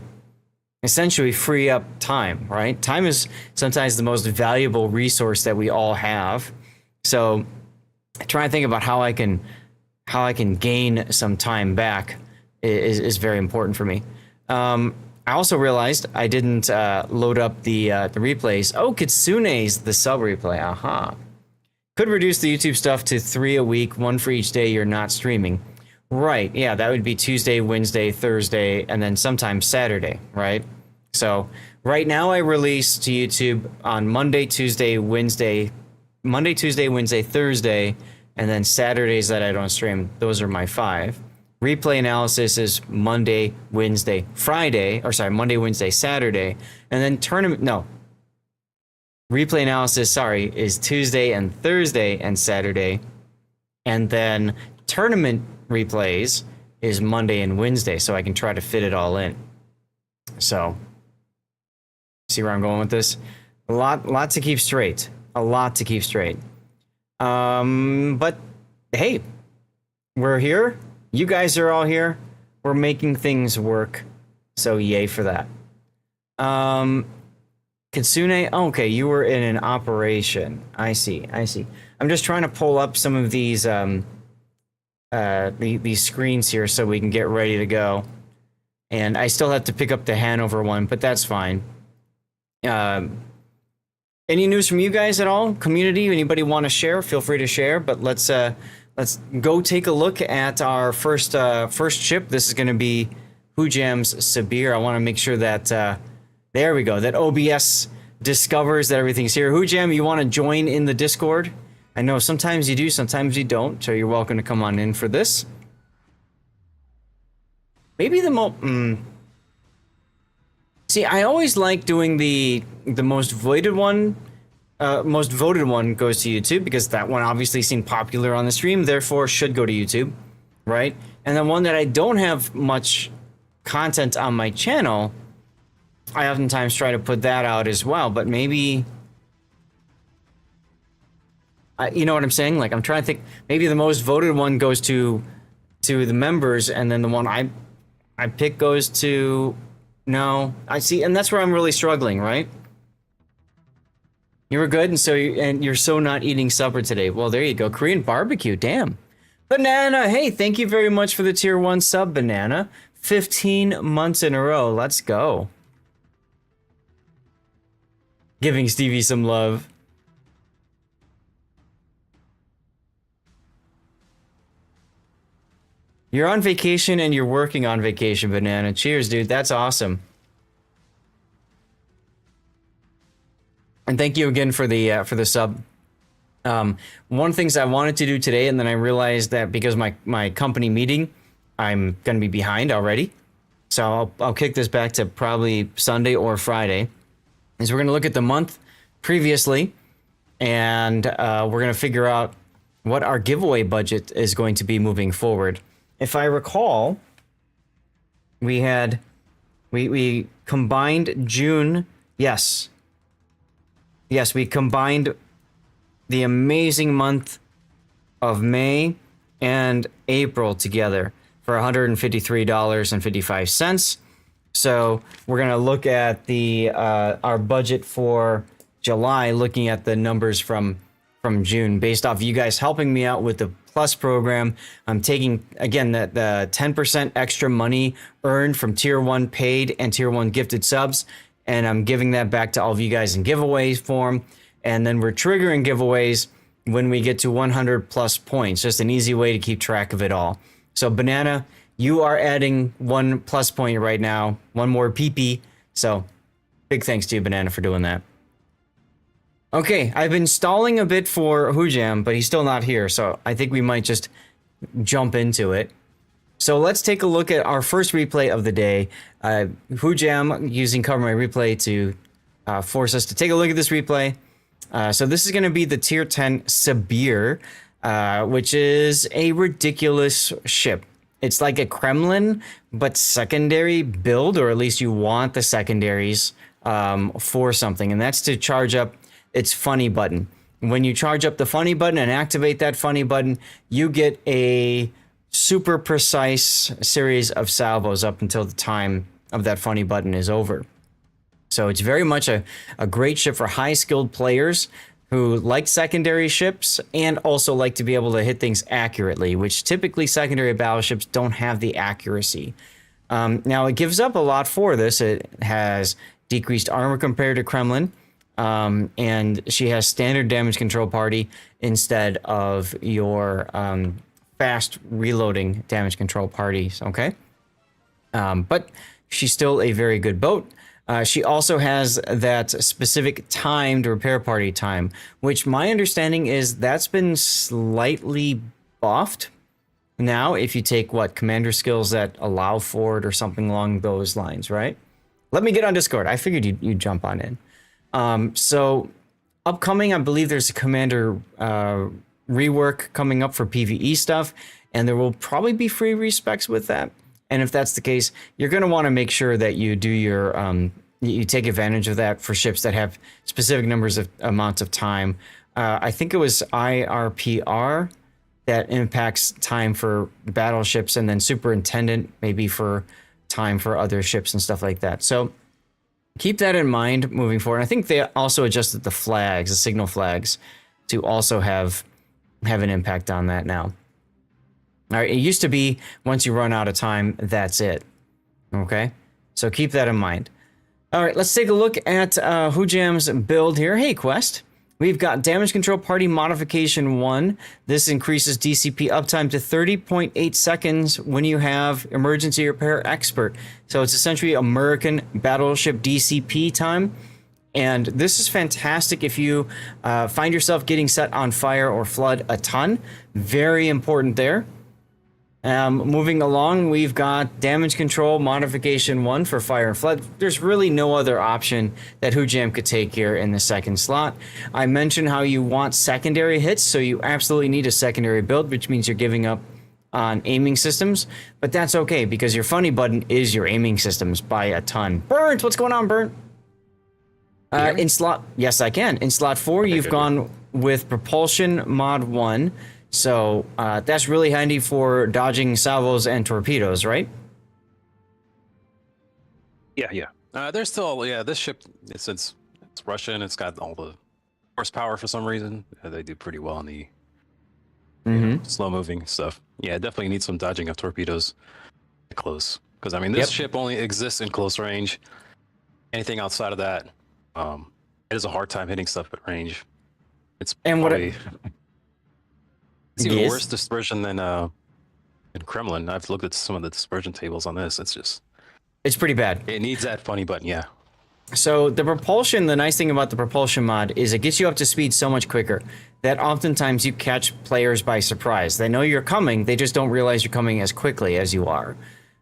C: essentially free up time, right? Time is sometimes the most valuable resource that we all have. So trying to think about how I can gain some time back is very important for me. I also realized I didn't load up the replays. Oh, Kitsune's the sub replay. Aha. Could reduce the YouTube stuff to 3 a week, 1 for each day you're not streaming. Right, yeah, that would be Tuesday, Wednesday, Thursday, and then sometimes Saturday, right? So right now I release to YouTube on Monday, Tuesday, Wednesday, Thursday, and then Saturdays that I don't stream. Those are my 5. Replay analysis is Monday, Wednesday, Saturday, and then replay analysis, is Tuesday and Thursday and Saturday, and then tournament replays is Monday and Wednesday, so I can try to fit it all in. So, see where I'm going with this? A lot to keep straight. But hey, we're here. You guys are all here. We're making things work. So yay for that. Kitsune, okay, you were in an operation. I see. I'm just trying to pull up some of these screens here so we can get ready to go. And I still have to pick up the Hanover one, but that's fine. Any news from you guys at all? Community, anybody want to share? Feel free to share, but let's go take a look at our first ship. This is going to be Hujam's Sabir. I want to make sure that there we go, that OBS discovers that everything's here. Hujam, you want to join in the Discord? I know sometimes you do, sometimes you don't, so you're welcome to come on in for this. Maybe the See, I always like doing the most voted one. Most voted one goes to YouTube because that one obviously seemed popular on the stream, therefore should go to YouTube, right? And the one that I don't have much content on my channel, I oftentimes try to put that out as well, but maybe... you know what I'm saying? Like, I'm trying to think, maybe the most voted one goes to the members, and then the one I pick goes to... No, I see, and that's where I'm really struggling, right? You were good, and you're so not eating supper today. Well, there you go. Korean barbecue, damn. Banana, hey, thank you very much for the tier 1 sub, Banana. 15 months in a row, let's go. Giving Stevie some love. You're on vacation and you're working on vacation, Banana. Cheers, dude. That's awesome. And thank you again for the sub. One of the things I wanted to do today, and then I realized that because my company meeting, I'm going to be behind already. So I'll kick this back to probably Sunday or Friday. Is we're going to look at the month previously, and we're going to figure out what our giveaway budget is going to be moving forward. If I recall, we combined June. Yes, we combined the amazing month of May and April together for $153.55. So we're gonna look at the our budget for July, looking at the numbers from June based off you guys helping me out with the Plus program. I'm taking, again, the 10% extra money earned from Tier 1 paid and Tier 1 gifted subs, and I'm giving that back to all of you guys in giveaways form. And then we're triggering giveaways when we get to 100 plus points. Just an easy way to keep track of it all. So Banana, you are adding 1 plus point right now, 1 more PP. So big thanks to you, Banana, for doing that. Okay, I've been stalling a bit for Hujam, but he's still not here, so I think we might just jump into it. So let's take a look at our first replay of the day. Hujam using Cover My Replay to force us to take a look at this replay. So this is going to be the Tier 10 Sabir, which is a ridiculous ship. It's like a Kremlin, but secondary build, or at least you want the secondaries for something, and that's to charge up its funny button. When you charge up the funny button and activate that funny button, you get a super precise series of salvos up until the time of that funny button is over. So it's very much a great ship for high skilled players who like secondary ships and also like to be able to hit things accurately, which typically secondary battleships don't have the accuracy. Now it gives up a lot for this. It has decreased armor compared to Kremlin. and she has standard damage control party instead of your fast reloading damage control parties. Okay, but she's still a very good boat. She also has that specific timed repair party time, which my understanding is that's been slightly buffed. Now, if you take commander skills that allow for it or something along those lines, right? Let me get on Discord. I figured you'd jump on in. So upcoming, I believe there's a commander rework coming up for PvE stuff, and there will probably be free respecs with that. And if that's the case, you're going to want to make sure that you do your you take advantage of that for ships that have specific amounts of time. I think it was IRPR that impacts time for battleships, and then superintendent maybe for time for other ships and stuff like that. So keep that in mind moving forward. I think they also adjusted the flags, the signal flags, to also have an impact on that now. All right, it used to be once you run out of time, that's it. Okay, so keep that in mind. All right, let's take a look at Hujam's build here. Hey, Quest. We've got Damage Control Party Modification 1. This increases DCP uptime to 30.8 seconds when you have Emergency Repair Expert. So it's essentially American Battleship DCP time. And this is fantastic if you find yourself getting set on fire or flood a ton. Very important there. Moving along, we've got Damage Control Modification 1 for Fire and Flood. There's really no other option that Hujam could take here in the second slot. I mentioned how you want secondary hits, so you absolutely need a secondary build, which means you're giving up on aiming systems. But that's okay, because your funny button is your aiming systems by a ton. Burnt, what's going on, Burnt? In slot, yes, I can. In slot 4, you've gone with Propulsion Mod 1. So that's really handy for dodging salvos and torpedoes, right?
D: Yeah. There's still, this ship, since it's Russian, it's got all the horsepower for some reason. They do pretty well on the slow-moving stuff. Yeah, definitely need some dodging of torpedoes close. Because, I mean, this ship only exists in close range. Anything outside of that, it is a hard time hitting stuff at range. It's probably... It's even worse dispersion than in Kremlin. I've looked at some of the dispersion tables on this. It's
C: pretty bad.
D: It needs that funny button, yeah.
C: So the propulsion, the nice thing about the propulsion mod is it gets you up to speed so much quicker that oftentimes you catch players by surprise. They know you're coming, they just don't realize you're coming as quickly as you are.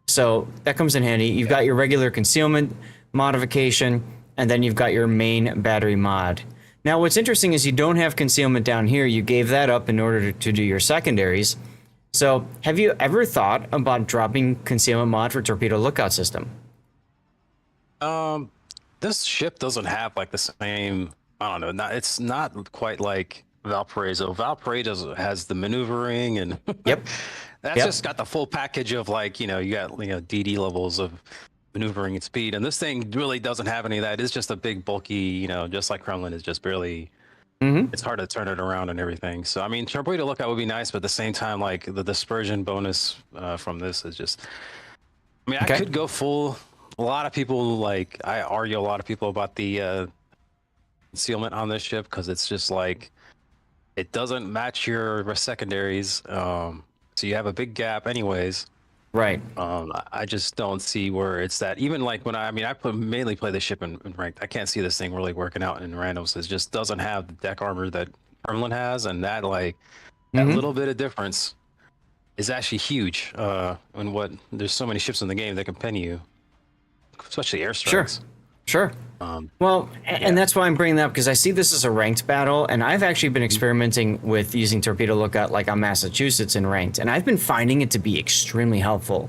C: So that comes in handy. You've got your regular concealment modification, and then you've got your main battery mod. Now, what's interesting is you don't have concealment down here. You gave that up in order to do your secondaries. So have you ever thought about dropping concealment mod for torpedo lookout system?
D: This ship doesn't have like the same, I don't know, it's not quite like Valparaiso. Valparaiso has the maneuvering and that's just got the full package of like, you got DD levels of maneuvering and speed, and this thing really doesn't have any of that. It's just a big bulky, just like Kremlin is just barely, it's hard to turn it around and everything. So I mean, torpedo lookout would be nice, but at the same time, like the dispersion bonus from this is just, I mean, I could go full. A lot of people, I argue a lot of people about the concealment on this ship, because it's just like it doesn't match your secondaries, so you have a big gap anyways.
C: Right.
D: I just don't see where it's that. Even like when I mainly play the ship in ranked. I can't see this thing really working out in randoms. It just doesn't have the deck armor that Kremlin has, and that that little bit of difference is actually huge. There's so many ships in the game that can pen you, especially airstrikes.
C: Sure. And that's why I'm bringing that up, because I see this as a ranked battle, and I've actually been experimenting with using torpedo lookout like on Massachusetts in ranked, and I've been finding it to be extremely helpful.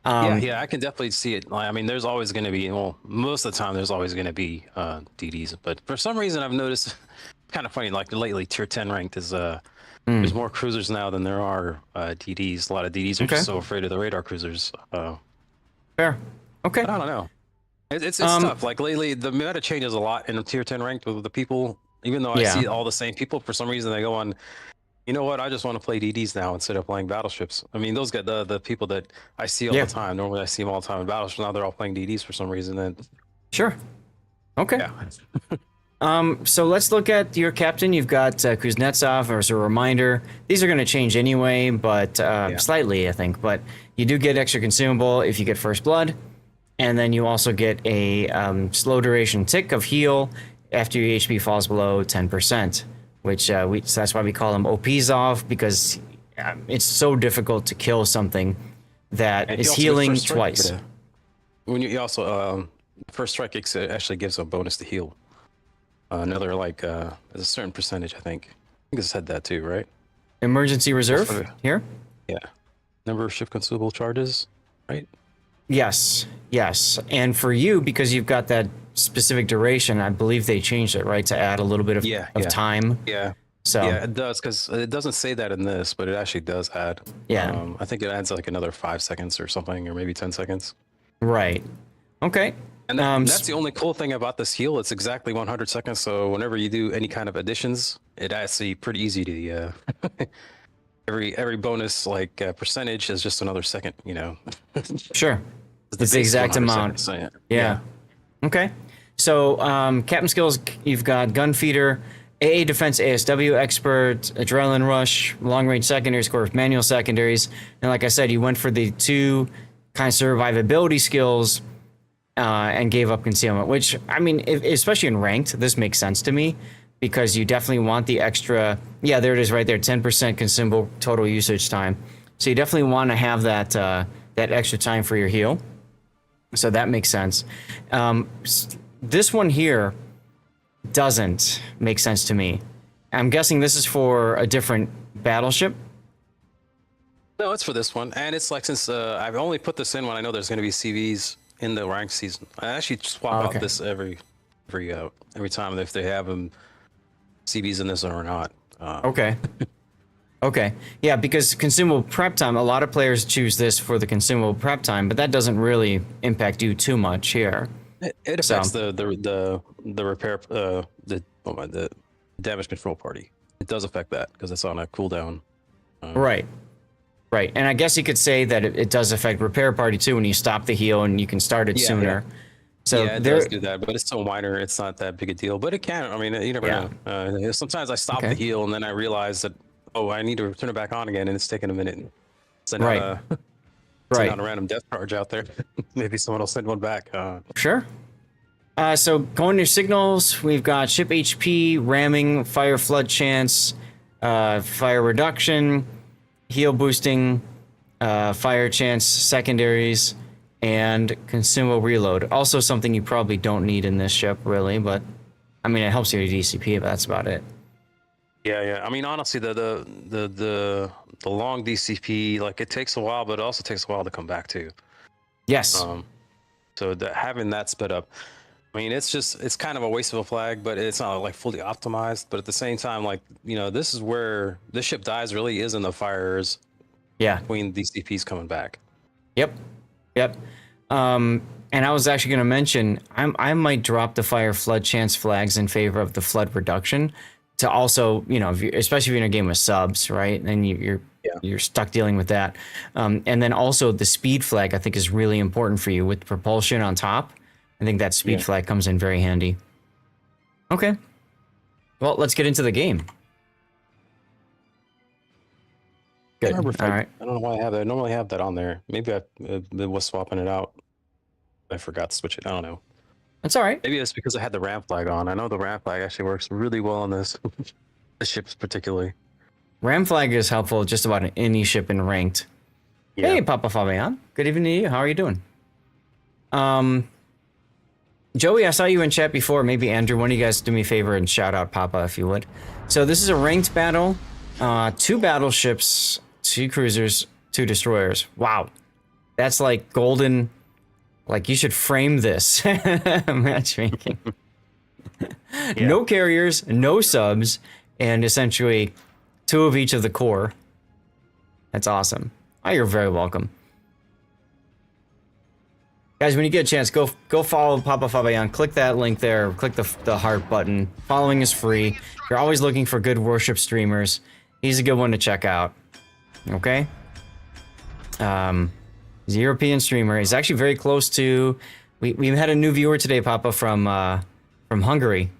D: Yeah, I can definitely see it. I mean, there's always going to be, most of the time there's always going to be DDs, but for some reason I've noticed, kind of funny, like lately tier 10 ranked is there's more cruisers now than there are DDs. A lot of DDs are just so afraid of the radar cruisers.
C: Fair. Okay.
D: But I don't know. It's tough. Like lately, the meta changes a lot in tier 10 ranked with the people. Even though I see all the same people, for some reason they go on. You know what? I just want to play DDs now instead of playing battleships. I mean, those get the people that I see all the time. Normally, I see them all the time in battleships. Now they're all playing DDs for some reason. And
C: sure. Okay.
D: Yeah.
C: So let's look at your captain. You've got Kuznetsov as a reminder. These are going to change anyway, but slightly, I think. But you do get extra consumable if you get first blood, and then you also get a slow duration tick of heal after your HP falls below 10%, which so that's why we call him OPzov, because it's so difficult to kill something that is healing twice.
D: When you also first strike actually gives a bonus to heal. Another there's a certain percentage, I think. I think it said that too, right?
C: Emergency reserve here?
D: Yeah. Number of ship consumable charges, right?
C: Yes. And for you, because you've got that specific duration, I believe they changed it, right? To add a little bit of time.
D: Yeah.
C: So
D: yeah, it does, because it doesn't say that in this, but it actually does add.
C: Yeah.
D: I think it adds like another 5 seconds or something, or maybe 10 seconds.
C: Right. Okay.
D: And that's the only cool thing about this heal. It's exactly 100 seconds. So whenever you do any kind of additions, it actually pretty easy to every bonus percentage is just another second.
C: Sure. It's the exact amount.
D: Seconds, so
C: yeah. Okay. So captain skills, you've got gun feeder, AA defense, ASW expert, adrenaline rush, long range secondaries, course manual secondaries, and like I said, you went for the 2 kind of survivability skills. And gave up concealment, which, I mean, especially in ranked, this makes sense to me, because you definitely want the extra, there it is right there, 10% consumable total usage time. So you definitely want to have that that extra time for your heal. So that makes sense. This one here doesn't make sense to me. I'm guessing this is for a different battleship.
D: No, it's for this one. And it's like, since I've only put this in when I know there's going to be CVs in the ranked season. I actually swap out this every time if they have them CVs in this or not.
C: Okay. Yeah, because consumable prep time, a lot of players choose this for the consumable prep time, but that doesn't really impact you too much here.
D: It affects the repair the damage control party. It does affect that because it's on a cooldown. Right, and I guess you could say that it does affect repair party too when you stop the heal and you can start it sooner. Yeah.
C: So
D: it does do that, but it's so minor, it's not that big a deal. But it can. I mean, you never know. Sometimes I stop the heal and then I realize that I need to turn it back on again, and it's taking a minute. Send out a random death charge out there. Maybe someone will send one back.
C: Sure. So going to signals, we've got ship HP, ramming, fire flood chance, fire reduction, heal boosting, fire chance, secondaries, and consumable reload. Also something you probably don't need in this ship, really, but I mean, it helps your DCP, but that's about it.
D: Yeah. I mean, honestly, the long DCP, like, it takes a while, but it also takes a while to come back too.
C: Yes.
D: So having that sped up, I mean, it's kind of a waste of a flag, but it's not like fully optimized. But at the same time, like, this is where this ship dies really is in the fires.
C: Yeah.
D: Between these DCPs coming back. Yep.
C: And I was actually going to mention, I might drop the fire flood chance flags in favor of the flood reduction to also, especially if you're in a game with subs, right? And you're stuck dealing with that. And then also the speed flag, I think, is really important for you with propulsion on top. I think that speed flag comes in very handy. Okay. Well, let's get into the game. Good. All right.
D: I don't know why I have that. I normally have that on there. Maybe I was swapping it out. I forgot to switch it. I don't know.
C: That's all right.
D: Maybe it's because I had the RAM flag on. I know the RAM flag actually works really well on this. The ships particularly.
C: RAM flag is helpful just about in any ship in ranked. Yeah. Hey, Papa Fabian. Good evening to you. How are you doing? Joey, I saw you in chat before. Maybe Andrew, one of you guys do me a favor and shout out Papa if you would. So this is a ranked battle. 2 battleships, 2 cruisers, 2 destroyers. Wow. That's like golden. Like, you should frame this matchmaking. No carriers, no subs, and essentially 2 of each of the core. That's awesome. Oh, you're very welcome. Guys, when you get a chance, go follow Papa Fabian. Click that link there. Click the heart button. Following is free. If you're always looking for good worship streamers, he's a good one to check out. Okay? He's a European streamer. He's actually very close to... We had a new viewer today, Papa, from Hungary.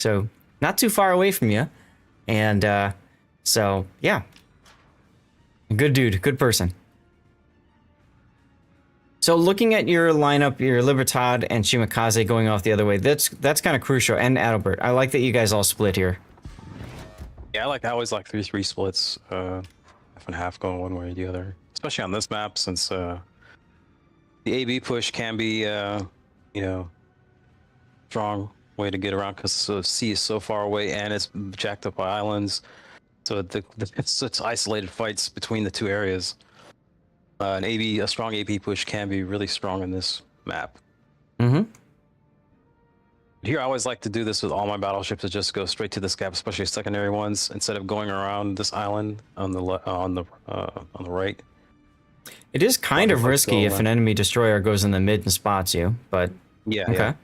C: so not too far away from you. And so yeah, good dude, good person. So looking at your lineup, your Libertad and Shimakaze going off the other way, that's kind of crucial. And Adalbert, I like that you guys all split here.
D: Yeah, I always like 3-3 splits, half and half going one way or the other. Especially on this map, since the AB push can be, you know, strong way to get around because the sea is so far away and it's jacked up by islands. So it's isolated fights between the two areas. A strong AP push can be really strong in this map.
C: Mm-hmm.
D: Here, I always like to do this with all my battleships, is just go straight to this gap, especially secondary ones, instead of going around this island on the right.
C: It is kind of risky if an enemy destroyer goes in the mid and spots you, but
D: yeah,
C: okay.
D: Yeah.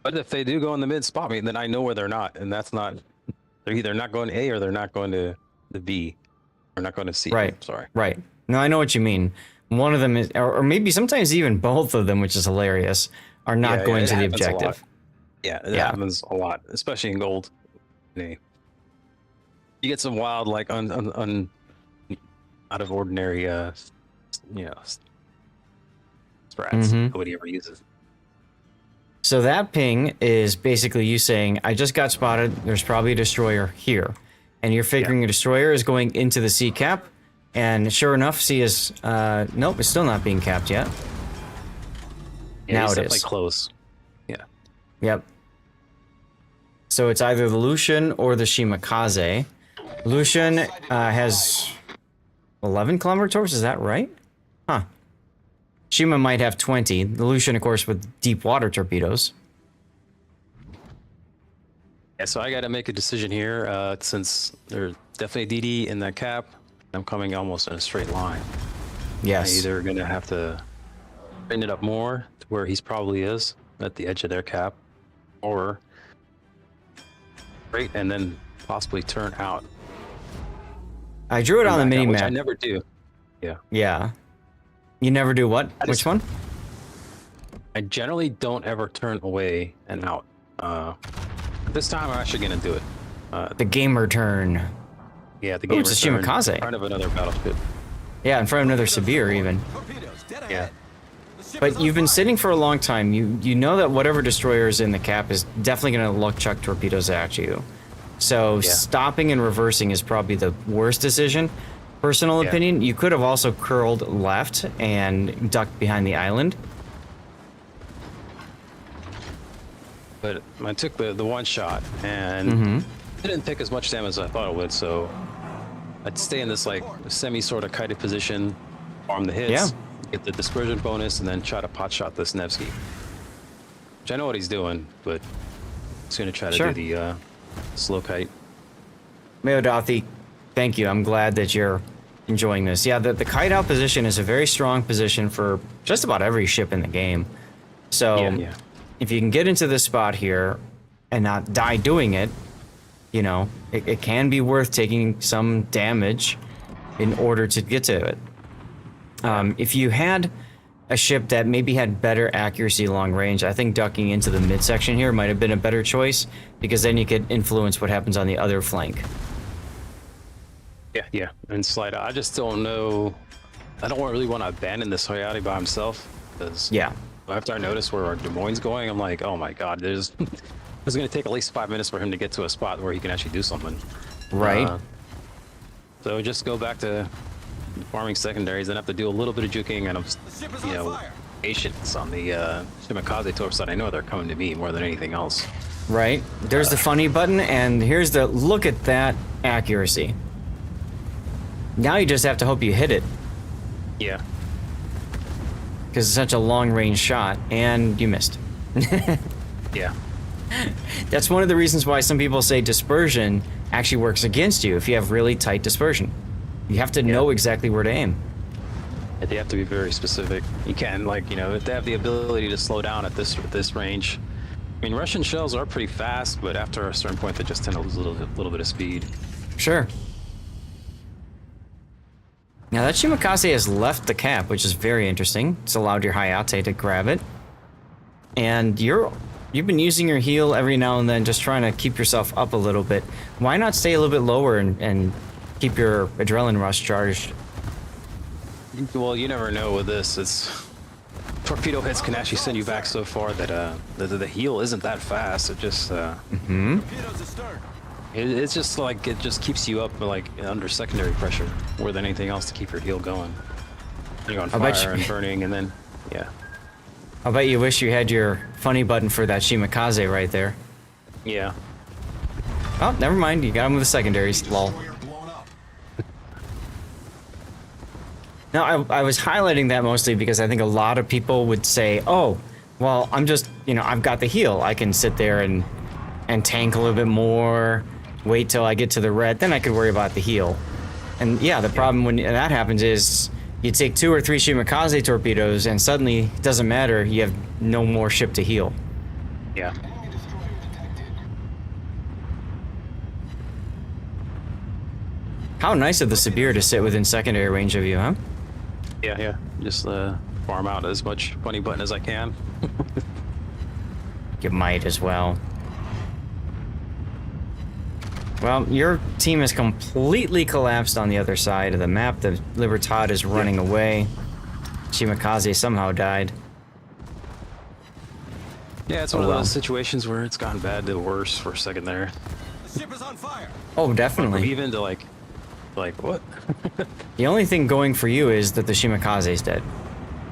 D: But if they do go in the mid, spot me, then I know where they're not, and that's not. They're either not going to A or they're not going to the B, or not going to C.
C: Right.
D: Sorry.
C: Right. No, I know what you mean. One of them is, or maybe sometimes even both of them, which is hilarious, are not going to the objective.
D: Yeah, it happens a lot, especially in gold. You get some wild, like out of ordinary, strats. Nobody ever uses.
C: So that ping is basically you saying, I just got spotted. There's probably a destroyer here, and you're figuring a destroyer is going into the sea cap. And sure enough, C is, nope, it's still not being capped yet.
D: Yeah,
C: now it
D: definitely
C: is.
D: Close. Yeah.
C: Yep. So it's either the Lucian or the Shimakaze. Lucian has 11 kilometer torps, is that right? Huh. Shima might have 20. The Lucian, of course, with deep water torpedoes.
D: Yeah, so I got to make a decision here, since there's definitely DD in that cap. I'm coming almost in a straight line.
C: Yes.
D: I'm either going to have to bring it up more to where he's probably is at the edge of their cap, or break and then possibly turn out.
C: I drew it on the mini map.
D: Which I never do. Yeah.
C: Yeah. You never do what? Which one?
D: I generally don't ever turn away and out. This time I'm actually going to do it.
C: The gamer turn.
D: Yeah, the gamer
C: it's a
D: turn
C: Shimakaze.
D: in front of another battleship.
C: Yeah, in front of another Sabir even.
D: Yeah.
C: But you've been sitting for a long time. You know that whatever destroyer is in the cap is definitely going to luck chuck torpedoes at you. So stopping and reversing is probably the worst decision. Personal opinion, you could have also curled left and ducked behind the island.
D: But I took the one shot and it didn't take as much damage as I thought it would, so I'd stay in this like semi sort of kited position, farm the hits, get the dispersion bonus, and then try to pot shot this Nevsky. Which I know what he's doing, but he's gonna try to do the slow kite.
C: Meodathi, thank you. I'm glad that you're enjoying this. Yeah, the kite out position is a very strong position for just about every ship in the game. So if you can get into this spot here and not die doing it, you know, it can be worth taking some damage in order to get to it. If you had a ship that maybe had better accuracy long range, I think ducking into the midsection here might have been a better choice, because then you could influence what happens on the other flank.
D: Yeah, and slide out. I just don't know. I don't really want to abandon this Hayate by himself, because after I noticed where our Des Moines going, I'm like, oh my god, it's going to take at least 5 minutes for him to get to a spot where he can actually do something.
C: Right.
D: So just go back to farming secondaries, then have to do a little bit of juking, and I'm, patience on the Shimakaze torps that I know they're coming to me more than anything else.
C: Right. There's the funny button, and here's the look at that accuracy. Now you just have to hope you hit it.
D: Yeah.
C: Because it's such a long-range shot, and you missed.
D: Yeah.
C: That's one of the reasons why some people say dispersion actually works against you if you have really tight dispersion. You have to know exactly where to aim.
D: They have to be very specific. You can, if they have the ability to slow down at this range. I mean, Russian shells are pretty fast, but after a certain point, they just tend to lose a little bit of speed.
C: Sure. Now that Shimakaze has left the cap, which is very interesting. It's allowed your Hayate to grab it. And you're you've been using your heal every now and then, just trying to keep yourself up a little bit. Why not stay a little bit lower and keep your adrenaline rush charged?
D: Well, you never know with this. It's torpedo hits can actually send you back so far that the heal isn't that fast. It just it's just like it just keeps you up like under secondary pressure more than anything else to keep your heal going. You're on fire and burning, and then yeah.
C: I'll bet you wish you had your funny button for that Shimakaze right there.
D: Yeah.
C: Oh, never mind. You got him with the secondaries. Lol. Now, I was highlighting that mostly because I think a lot of people would say, oh, well, I'm just, you know, I've got the heal. I can sit there and tank a little bit more, wait till I get to the red, then I could worry about the heal. And yeah, the problem when that happens is you take 2 or 3 Shimakaze torpedoes and suddenly it doesn't matter, you have no more ship to heal.
D: Yeah.
C: How nice of the Sabir to sit within secondary range of you, huh?
D: Yeah. Just farm out as much funny button as I can.
C: You might as well. Well, your team has completely collapsed on the other side of the map. The Libertad is running away. Shimakaze somehow died.
D: Yeah, it's one of those situations where it's gone bad to worse for a second there.
E: The ship is on fire.
C: Oh, definitely.
D: Even to like what?
C: The only thing going for you is that the Shimakaze is dead.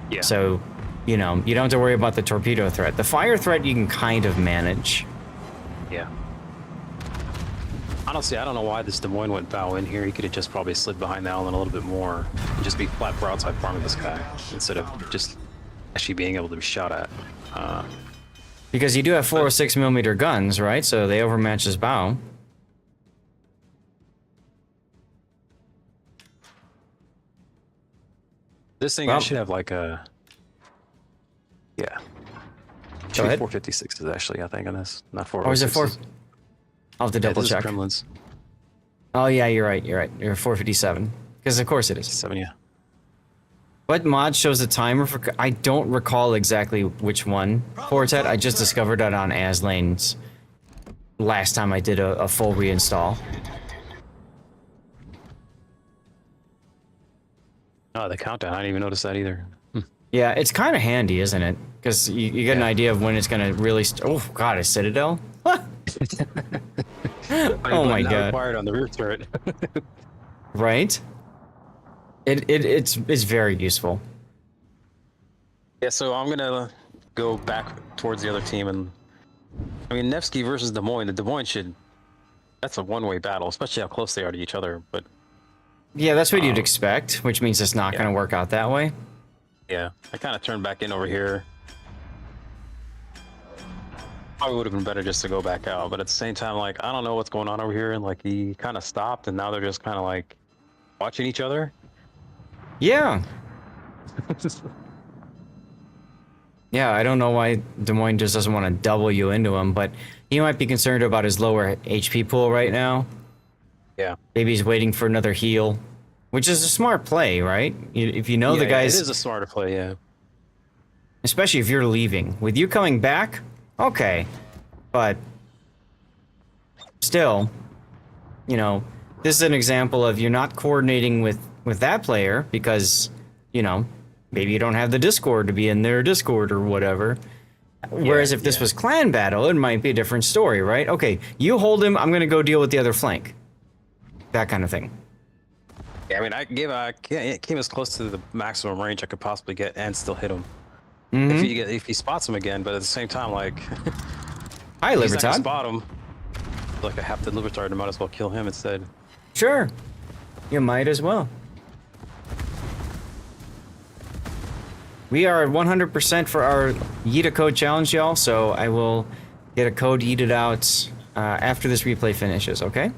D: Yeah.
C: So, you know, you don't have to worry about the torpedo threat. The fire threat you can kind of manage.
D: Yeah. Honestly, I don't know why this Des Moines went bow in here. He could have just probably slid behind the island a little bit more and just be flat broadside farming this guy instead of just actually being able to be shot at.
C: Because you do have 406mm guns, right? So they overmatch his bow.
D: This thing I should have like a... Yeah.
C: Go ahead.
D: 456s actually, I think, on this. Not 406s.
C: Or is it 4... I'll have to double check.
D: Kremlin's.
C: Oh yeah, you're right. You're 457. Because of course it is.
D: 7, yeah.
C: What mod shows the timer for... I don't recall exactly which one. Fortet, I just discovered that on Aslane's last time I did a full reinstall.
D: Oh, the countdown. I didn't even notice that either.
C: Yeah, it's kind of handy, isn't it? Because you get an idea of when it's going to really... Oh, God, a Citadel? Oh, my God.
D: Required on the rear turret.
C: Right? It's very useful.
D: Yeah, so I'm going to go back towards the other team. And I mean, Nevsky versus Des Moines. The Des Moines should... That's a one-way battle, especially how close they are to each other. But
C: yeah, that's what you'd expect, which means it's not going to work out that way.
D: yeah, I kind of turned back in over here. Probably would have been better just to go back out, but at the same time, like, I don't know what's going on over here, and like he kind of stopped, and now they're just kind of like watching each other.
C: Yeah. Yeah, I don't know why Des Moines just doesn't want to double you into him, but he might be concerned about his lower HP pool right now.
D: Yeah.
C: Maybe he's waiting for another heal, which is a smart play, right? If you know the guys...
D: It is a smarter play, yeah.
C: Especially if you're leaving. With you coming back, okay. But still, you know, this is an example of you're not coordinating with that player because, you know, maybe you don't have the Discord to be in their Discord or whatever. Whereas if this was clan battle, it might be a different story, right? Okay, you hold him, I'm going to go deal with the other flank. That kind of thing.
D: Yeah, I mean, I came as close to the maximum range I could possibly get and still hit him.
C: Mm-hmm.
D: If he spots him again, but at the same time, like,
C: Hi,
D: he's not gonna
C: Libertad.
D: spot him. Like, I have to Libertad, I might as well kill him instead.
C: Sure. You might as well. We are at 100% for our Yeet a code challenge, y'all, so I will get a code yeeted out after this replay finishes, okay?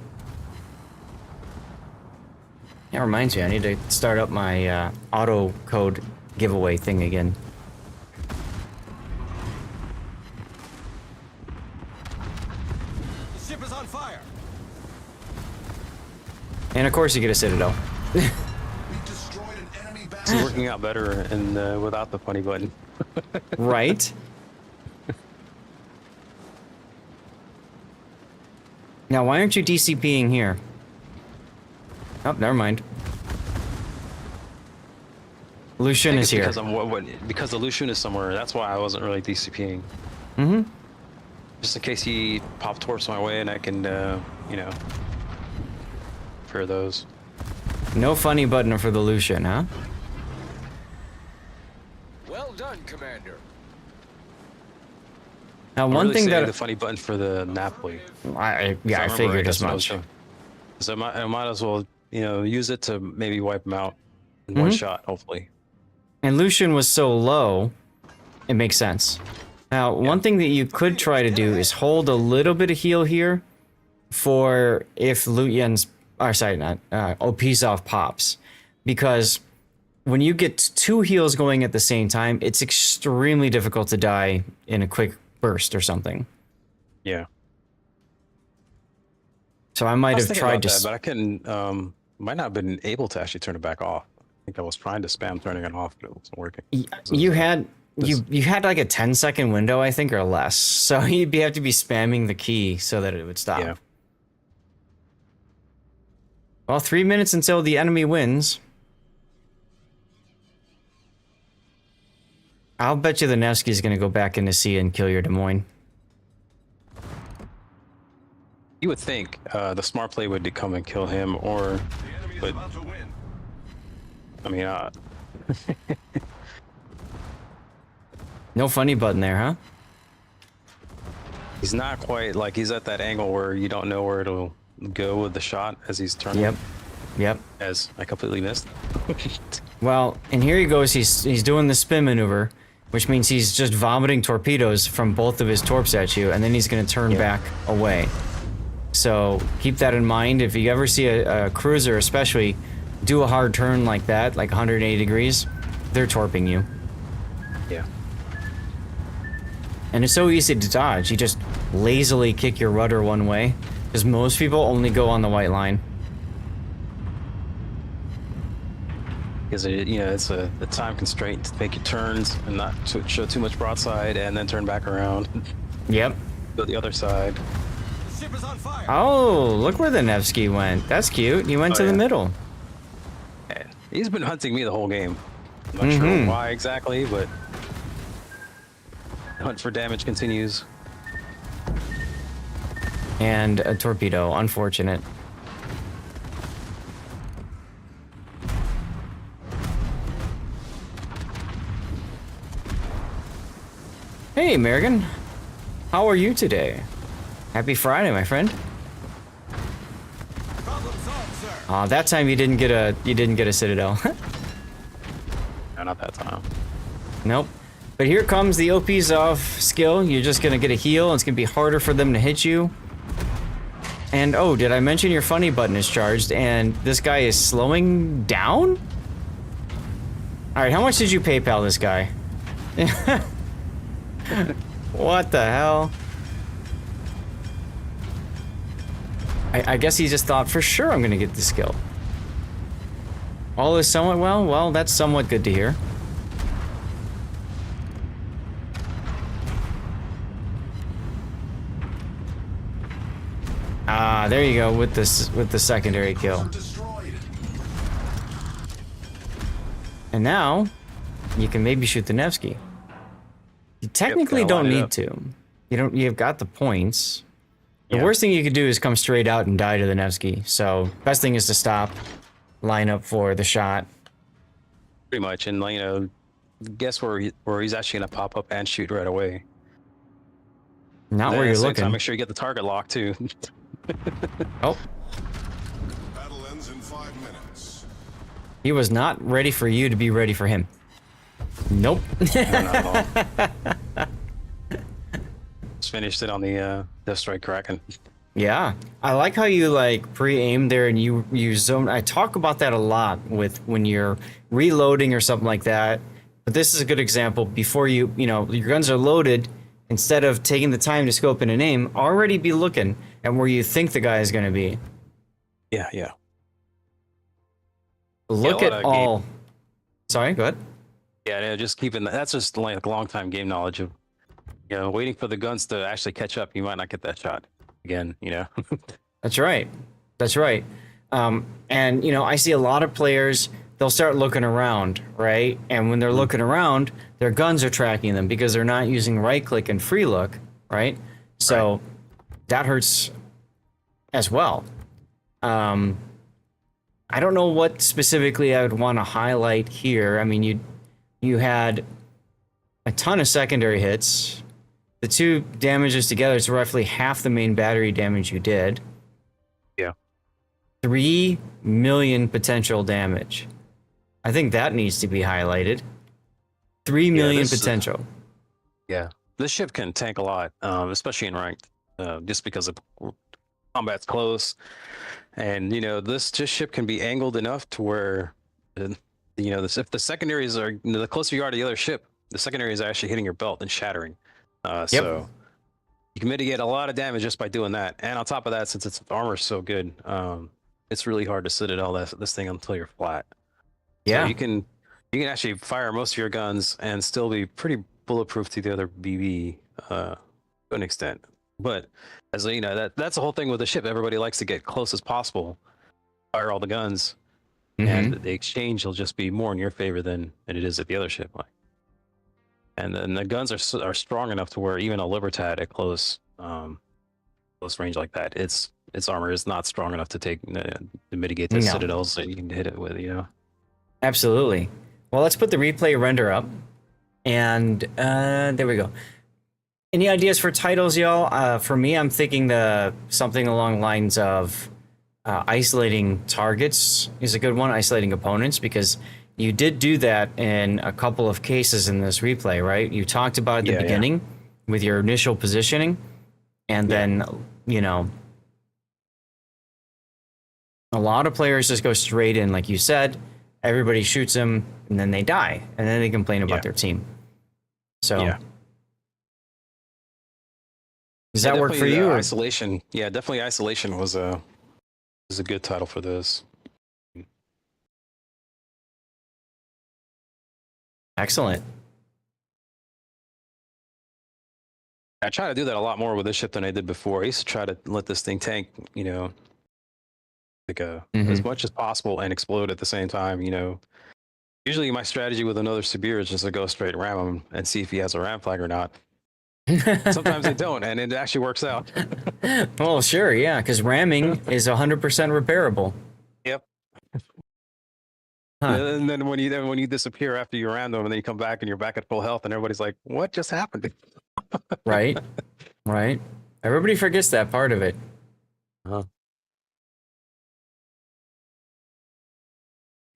C: That reminds me, I need to start up my auto code giveaway thing again.
E: The ship is on fire.
C: And of course you get a Citadel.
E: We destroyed an enemy
D: It's working out better and without the funny button.
C: Right? Now, why aren't you DCPing here? Oh, never mind. Lucian is here.
D: Because the Lucian is somewhere. That's why I wasn't really DCPing.
C: Mm-hmm.
D: Just in case he pop torps my way and I can, you know, clear those.
C: No funny button for the Lucian, huh?
F: Well done, Commander.
C: Now,
D: I'm
C: one
D: really
C: thing
D: saying
C: that
D: the funny button for the Napoli.
C: I
D: remember
C: figured as
D: that's what I
C: much.
D: was doing. So I might as well, you know, use it to maybe wipe him out in one shot, hopefully.
C: And Lucian was so low, it makes sense. Now, one thing that you could try to do is hold a little bit of heal here for if Lucian's, or sorry, not, Opizov pops. Because when you get 2 heals going at the same time, it's extremely difficult to die in a quick burst or something.
D: Yeah.
C: So I might have tried to...
D: that, but I couldn't, might not have been able to actually turn it back off. I think I was trying to spam turning it off, but it wasn't working.
C: You had like a 10-second window, I think, or less. So you'd have to be spamming the key so that it would stop.
D: Yeah.
C: Well, 3 minutes until the enemy wins. I'll bet you the Nevsky's gonna go back into sea and kill your Des Moines.
D: You would think the smart play would come and kill him, or, but I mean,
C: no funny button there, huh?
D: he's not quite like he's at that angle where you don't know where it'll go with the shot as he's turning.
C: Yep.
D: As I completely missed.
C: Well, and here he goes. He's doing the spin maneuver, which means he's just vomiting torpedoes from both of his torps at you, and then he's gonna turn back away. So keep that in mind. If you ever see a cruiser, especially, do a hard turn like that, like 180 degrees, they're torping you.
D: Yeah.
C: And it's so easy to dodge. You just lazily kick your rudder one way, because most people only go on the white line.
D: Because you know, it's a time constraint to make your turns and not show too much broadside and then turn back around.
C: Yep.
D: Go the other side.
E: The ship is on fire.
C: Oh, look where the Nevsky went. That's cute. He went to the middle.
D: And he's been hunting me the whole game. I'm not sure why exactly, but the hunt for damage continues.
C: And a torpedo. Unfortunate. Hey, American. How are you today? Happy Friday, my friend.
E: Problem solved, sir.
C: That time you didn't get a citadel.
D: No, not that time.
C: Nope. But here comes the Opizov skill. You're just gonna get a heal, and it's gonna be harder for them to hit you. And oh, did I mention your funny button is charged, and this guy is slowing down? Alright, how much did you PayPal this guy? What the hell? I guess he just thought, for sure I'm gonna get the skill. All is somewhat well? Well, that's somewhat good to hear. Ah, there you go, with the secondary kill.
E: Destroyed.
C: And now, you can maybe shoot the Nevsky. You technically
D: gotta
C: don't
D: line it
C: need
D: up.
C: to. You've got the points. The
D: Yeah.
C: worst thing you could do is come straight out and die to the Nevsky. So, best thing is to stop, line up for the shot.
D: Pretty much, and you know, guess where he's actually gonna pop up and shoot right away.
C: Not
D: Then
C: where
D: at
C: you're
D: the same
C: looking.
D: time, make sure you get the target lock too.
C: Oh,
E: Battle ends in 5 minutes.
C: he was not ready for you to be ready for him. Nope.
D: Not at all. Just finished it on the Death Strike Kraken.
C: Yeah, I like how you like pre-aim there and you zone. I talk about that a lot with when you're reloading or something like that. But this is a good example. Before you know your guns are loaded, instead of taking the time to scope in and aim, already be looking at where you think the guy is going to be.
D: Yeah, yeah.
C: Look
D: Yeah, a lot
C: at
D: of
C: all. Sorry, go ahead.
D: Yeah, just keeping that's just like long time game knowledge of, you know, waiting for the guns to actually catch up. You might not get that shot. again. You know.
C: That's right. That's right. And you know, I see a lot of players. They'll start looking around, right? And when they're looking around, their guns are tracking them because they're not using right click and free look, right? So that hurts as well. I don't know what specifically I would want to highlight here. I mean, you had a ton of secondary hits. The two damages together is roughly half the main battery damage you did.
D: Yeah.
C: 3 million potential damage. I think that needs to be highlighted. 3 million potential.
D: Yeah, this ship can tank a lot, especially in ranked, just because of combat's close, and you know this ship can be angled enough to where, you know, if the secondaries are, you know, the closer you are to the other ship, the secondaries are actually hitting your belt and shattering. So you can mitigate a lot of damage just by doing that, and on top of that, since its armor is so good, it's really hard to citadel this thing until you're flat.
C: Yeah,
D: so you can actually fire most of your guns and still be pretty bulletproof to the other BB to an extent. But as you know, that's the whole thing with the ship. Everybody likes to get close as possible, fire all the guns, and the exchange will just be more in your favor than it is at the other ship. And then the guns are strong enough to where even a Libertad at close range like that, its armor is not strong enough to mitigate the citadels that you can hit it with. You know.
C: Absolutely. Well, let's put the replay render up. And there we go. Any ideas for titles, y'all? For me, I'm thinking something along the lines of isolating targets is a good one. Isolating opponents, because you did do that in a couple of cases in this replay, right? You talked about it at the beginning with your initial positioning. And then, you know, a lot of players just go straight in, like you said. Everybody shoots them, and then they die, and then they complain about their team. So, does that work for you?
D: Isolation, definitely. Isolation was a good title for this.
C: Excellent.
D: I try to do that a lot more with this ship than I did before. I used to try to let this thing tank, you know, like as much as possible and explode at the same time. You know, usually my strategy with another Sibir is just to go straight ram him and see if he has a ram flag or not. Sometimes they don't, and it actually works out.
C: Well, sure, yeah, because ramming is 100% repairable.
D: Yep. And then when you disappear after you ram them, and then you come back and you're back at full health, and everybody's like, "What just happened?"
C: Right. Everybody forgets that part of it.
D: I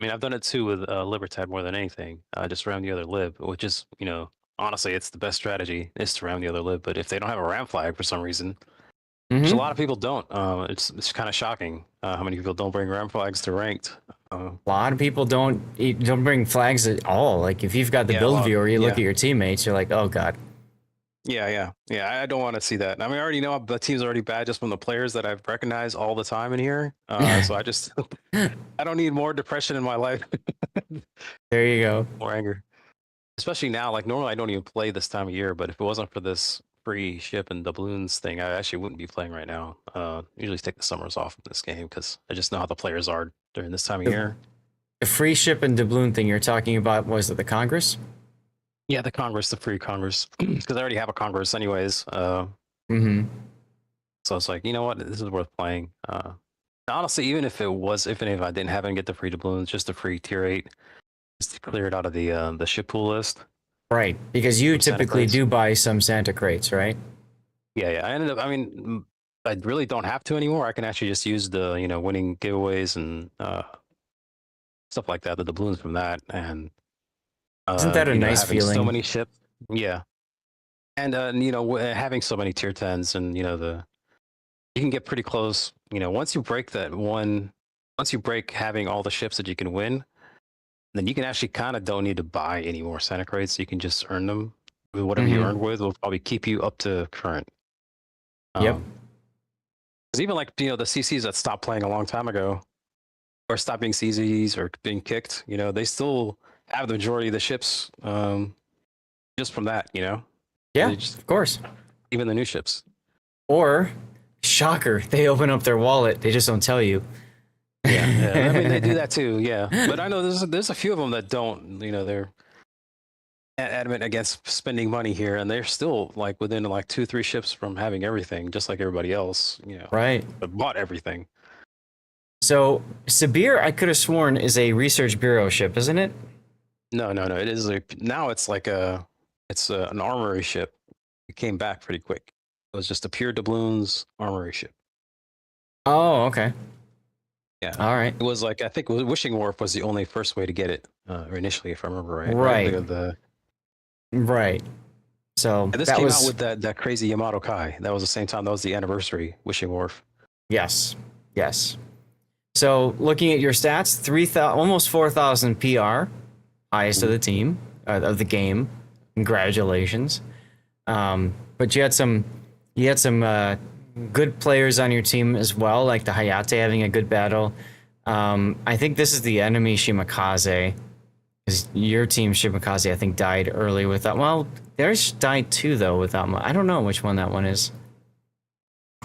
D: mean, I've done it too with Libertad more than anything. Just ram the other lib, which is, you know, honestly, it's the best strategy is to ram the other lib. But if they don't have a ram flag for some reason, which a lot of people don't, it's kind of shocking how many people don't bring ram flags to ranked.
C: A lot of people don't bring flags at all. Like if you've got the build view or you look at your teammates, you're like, oh god.
D: Yeah. I don't want to see that. I mean, I already know the team's already bad just from the players that I've recognized all the time in here. So I just, I don't need more depression in my life.
C: There you go.
D: More anger. Especially now, like normally I don't even play this time of year, but if it wasn't for this free ship and doubloons thing, I actually wouldn't be playing right now. Usually take the summers off in this game because I just know how the players are during this time of year.
C: The free ship and doubloon thing you're talking about, was it the Congress?
D: Yeah, the Congress, the free Congress, because I already have a Congress anyways. So it's like, you know what, this is worth playing. Honestly, even if I didn't have it and get the free doubloons, just the free tier 8, just to clear it out of the ship pool list.
C: Right, because you typically do buy some Santa crates, right?
D: Yeah. I mean, I really don't have to anymore. I can actually just use the, you know, winning giveaways and stuff like that, the doubloons from that, and
C: isn't that a nice feeling?
D: So many ships, and you know, having so many tier 10s, and you know, you can get pretty close. You know, once you break having all the ships that you can win, then you can actually kind of don't need to buy any more Santa crates. You can just earn them with whatever you earned with. Will probably keep you up to current.
C: Yep.
D: Because even like, you know, the CCs that stopped playing a long time ago, or stopped being CZs or being kicked, you know, they still have the majority of the ships just from that, you know?
C: Yeah, of course.
D: Even the new ships.
C: Or Shocker, they open up their wallet. They just don't tell you.
D: Yeah. I mean, they do that too. Yeah, but I know there's a few of them that don't. You know, they're adamant against spending money here, and they're still like within like 2-3 ships from having everything, just like everybody else. You know,
C: Right.
D: but bought everything.
C: So Sabir, I could have sworn, is a research bureau ship, isn't it?
D: No. It is now it's like an armory ship. It came back pretty quick. It was just a pure doubloons armory ship.
C: Oh, okay.
D: Yeah.
C: All right.
D: It was like, I think Wishing Wharf was the only first way to get it initially, if I remember right.
C: Right. Right. So
D: and this
C: that
D: came
C: was
D: out with that crazy Yamato Kai. That was the same time. That was the anniversary Wishing Wharf.
C: yes. So looking at your stats, 3,000, almost 4,000 PR, highest of the team of the game. Congratulations. But you had some good players on your team as well, like the Hayate having a good battle. I think this is the enemy Shimakaze. Because your team Shimakaze, I think, died early without. Well, theirs died too though without. I don't know which one that one is.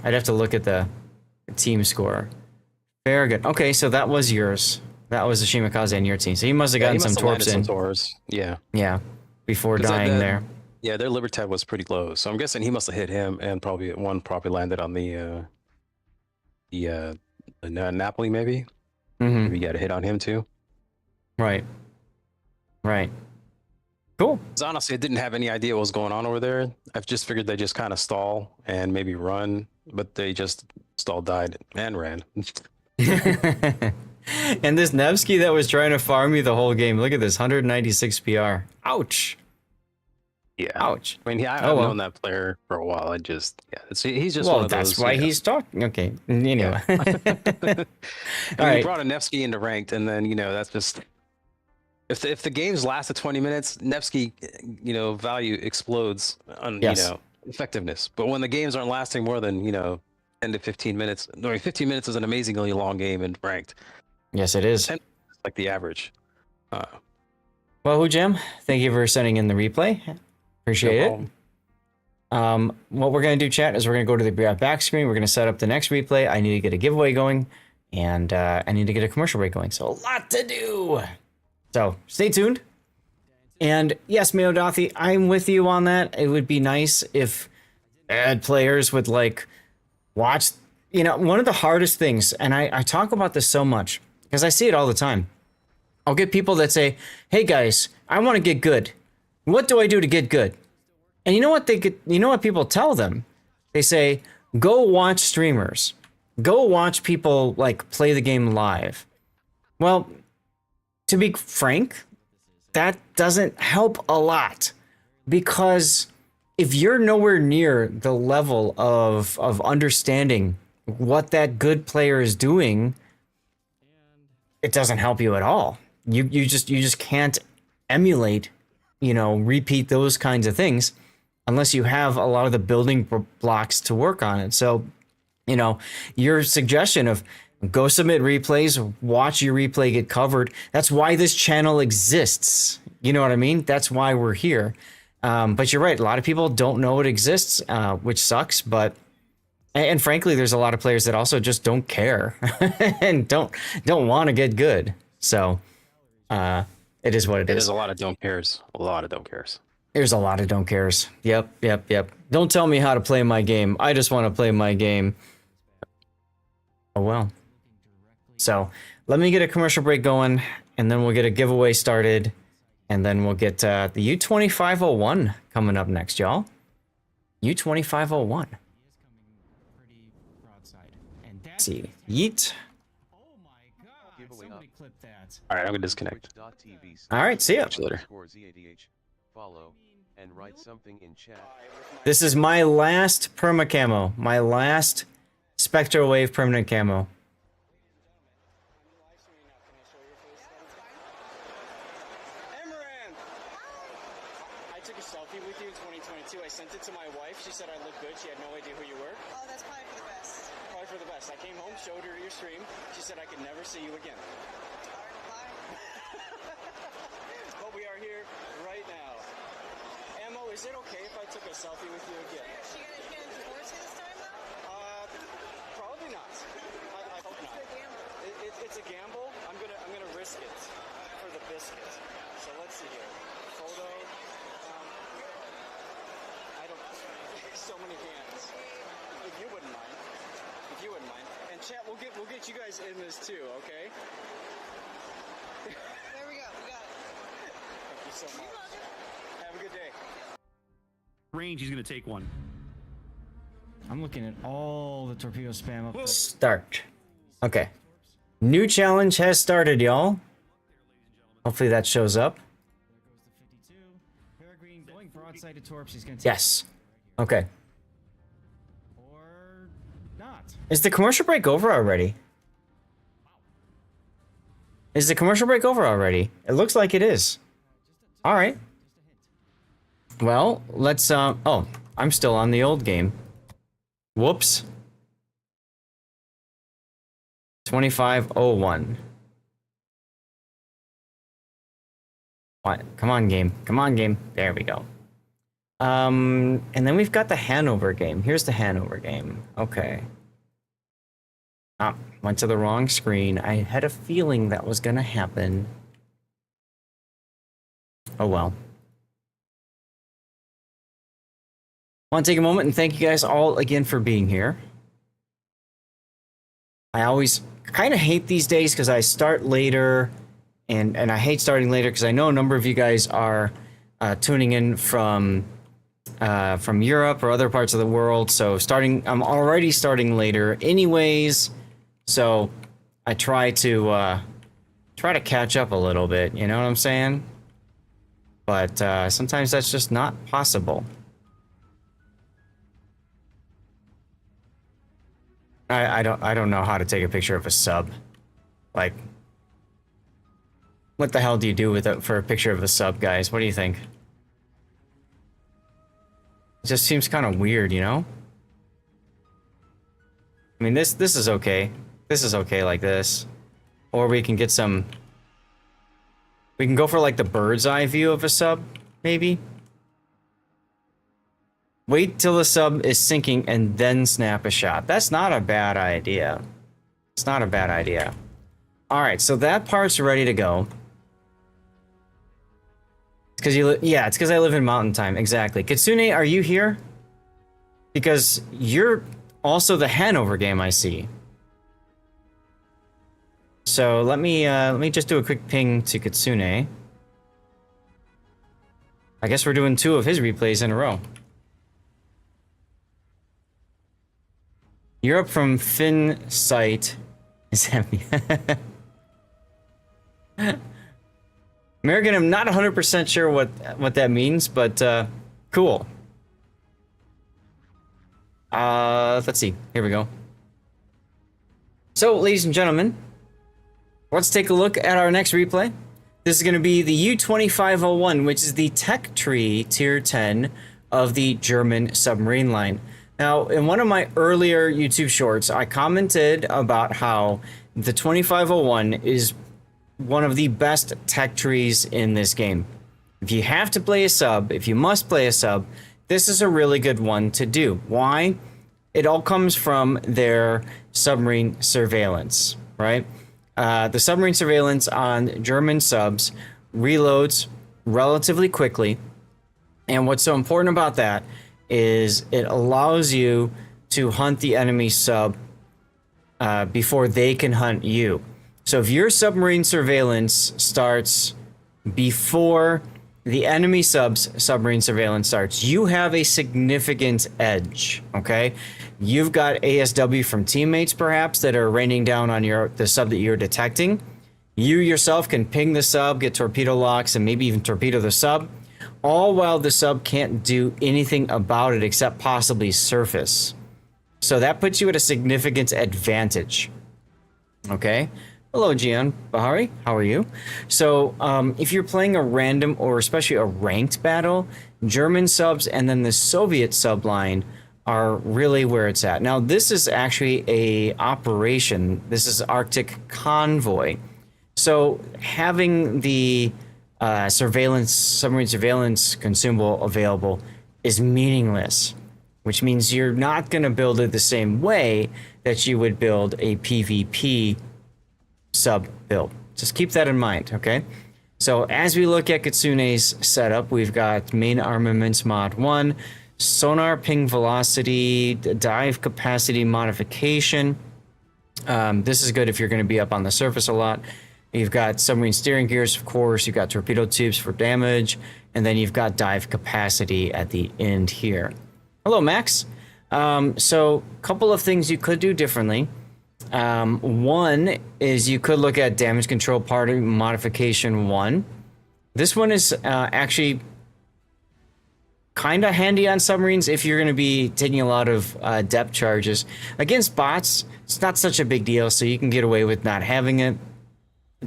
C: I'd have to look at the team score. Very good. Okay, so that was yours. That was the Shimakaze in your team. So you must have gotten some torps in.
D: Yeah.
C: Yeah. Before dying there.
D: Yeah, their Libertad was pretty low, so I'm guessing he must have hit him, and probably landed on the Napoli maybe.
C: Mm-hmm.
D: Maybe got a hit on him too.
C: Right. Cool.
D: Honestly, I didn't have any idea what was going on over there. I've just figured they just kind of stall and maybe run, but they just died and ran.
C: And this Nevsky that was trying to farm you the whole game. Look at this, 196 PR. Ouch.
D: Yeah.
C: Ouch.
D: I mean, I've known that player for a while. He's just one of those.
C: That's why he's talking. Okay. Anyway.
D: Yeah.
C: All right.
D: He brought a Nevsky into ranked, and then that's just if the games lasted 20 minutes, Nevsky value explodes on effectiveness. But when the games aren't lasting more than 10 to 15 minutes, 15 minutes is an amazingly long game in ranked.
C: Yes, it is.
D: 10 like the average.
C: Well, Hujam, thank you for sending in the replay. Appreciate it. What we're going to do, chat, is we're going to go to the back screen. We're going to set up the next replay. I need to get a giveaway going, and I need to get a commercial break going. So a lot to do. So stay tuned. And yes, Meodathi, I'm with you on that. It would be nice if bad players would watch. One of the hardest things, and I talk about this so much because I see it all the time. I'll get people that say, "Hey guys, I want to get good. What do I do to get good?" And you know what people tell them? They say, "Go watch streamers. Go watch people play the game live." Well, to be frank, that doesn't help a lot, because if you're nowhere near the level of understanding what that good player is doing, it doesn't help you at all. You just can't emulate, repeat those kinds of things unless you have a lot of the building blocks to work on it. So, your suggestion of go submit replays, watch your replay get covered. That's why this channel exists. You know what I mean? That's why we're here. But you're right. A lot of people don't know it exists, which sucks. And frankly, there's a lot of players that also just don't care and don't want to get good. So it is what it is.
D: There's a lot of don't cares.
C: There's a lot of don't cares. Yep. Don't tell me how to play my game. I just want to play my game. Oh, well. So let me get a commercial break going, and then we'll get a giveaway started, and then we'll get the U2501 coming up next, y'all. U2501. Let's see. Yeet.
D: All right, I'm gonna disconnect.
C: All right, see ya.
D: Later.
C: This is my last perma camo. My last Spectral Wave permanent camo.
G: I took a selfie with you in 2022. I sent it to my wife. She said I looked good. She had no idea who you were.
H: Oh, that's probably for the best.
G: Probably for the best. I came home, showed her your stream. She said I could never see you again. But we are here right now. Ammo, is it okay if I took a selfie with you again?
H: She gonna divorce you this time, though?
G: it's a gamble. I'm gonna risk it for the biscuit. So let's see here. Photo. I don't. So many hands. If you wouldn't mind. If you wouldn't mind. And chat, we'll get you guys in this too. Okay.
H: There we go. We got it.
G: Thank you so much. Have a good day.
I: Range, he's gonna take one.
C: I'm looking at all the torpedo spam up. Start. Okay. New challenge has started, y'all. Hopefully that shows up. Going broadside to torps. He's gonna take yes. Okay. Or not. Is the commercial break over already? Is the commercial break over already? It looks like it is. All right. Well, let's oh, I'm still on the old game. Whoops. 2501. What? Come on, game. Come on, game. There we go. And then we've got the Hanover game. Here's the Hanover game. Okay. Ah, went to the wrong screen. I had a feeling that was gonna happen. Oh well. I want to take a moment and thank you guys all again for being here. I always kind of hate these days because I start later, and I hate starting later because I know a number of you guys are tuning in from Europe or other parts of the world. So I'm already starting later, anyways. So I try to catch up a little bit. You know what I'm saying? But sometimes that's just not possible. I don't know how to take a picture of a sub. Like, what the hell do you do with it for a picture of a sub, guys? What do you think? It just seems kind of weird, you know? I mean, this is okay. This is okay like this. Or we can get some... We can go for like the bird's eye view of a sub, maybe? Wait till the sub is sinking and then snap a shot. That's not a bad idea. It's not a bad idea. Alright, so that part's ready to go. It's because it's because I live in Mountain Time. Exactly. Kitsune, are you here? Because you're also the Hanover game, I see. So let me just do a quick ping to Kitsune. I guess we're doing 2 of his replays in a row. Europe from Finn site is happy. American, I'm not 100% sure what that means, but cool. Let's see. Here we go. So, ladies and gentlemen, let's take a look at our next replay. This is going to be the U-2501, which is the tech tree tier 10 of the German submarine line. Now, in one of my earlier YouTube shorts, I commented about how the 2501 is one of the best tech trees in this game. If you have to play a sub, if you must play a sub, this is a really good one to do. Why? It all comes from their submarine surveillance, right? The submarine surveillance on German subs reloads relatively quickly. And what's so important about that is it allows you to hunt the enemy sub before they can hunt you. So if your submarine surveillance starts before the enemy sub's submarine surveillance starts, you have a significant edge, okay? You've got ASW from teammates, perhaps, that are raining down on the sub that you're detecting. You yourself can ping the sub, get torpedo locks, and maybe even torpedo the sub, all while the sub can't do anything about it except possibly surface. So that puts you at a significant advantage. Okay? Hello, Gian Bahari. How are you? So if you're playing a random or especially a ranked battle, German subs and then the Soviet subline are really where it's at. Now, this is actually a operation. This is Arctic Convoy. So having the submarine surveillance consumable available is meaningless, which means you're not going to build it the same way that you would build a PvP sub build. Just keep that in mind, okay? So as we look at Kitsune's setup, we've got main armaments mod 1, sonar ping velocity, dive capacity modification. This is good if you're going to be up on the surface a lot. You've got submarine steering gears, of course. You've got torpedo tubes for damage. And then you've got dive capacity at the end here. Hello, Max. So a couple of things you could do differently. One is you could look at damage control part modification 1. This one is actually kind of handy on submarines if you're going to be taking a lot of depth charges. Against bots, it's not such a big deal, so you can get away with not having it.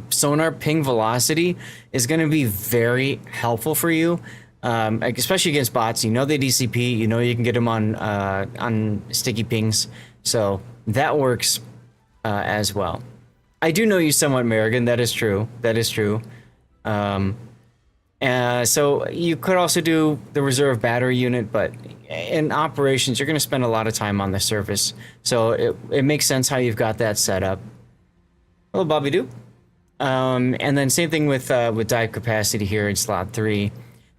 C: Sonar ping velocity is going to be very helpful for you, especially against bots. You know they DCP, you know you can get them on sticky pings, so that works as well. I do know you somewhat, Merrigan. That is true. That is true. So you could also do the reserve battery unit, but in operations, you're going to spend a lot of time on the surface. So it makes sense how you've got that set up. Hello, Bobby Doo. And then same thing with dive capacity here in slot 3.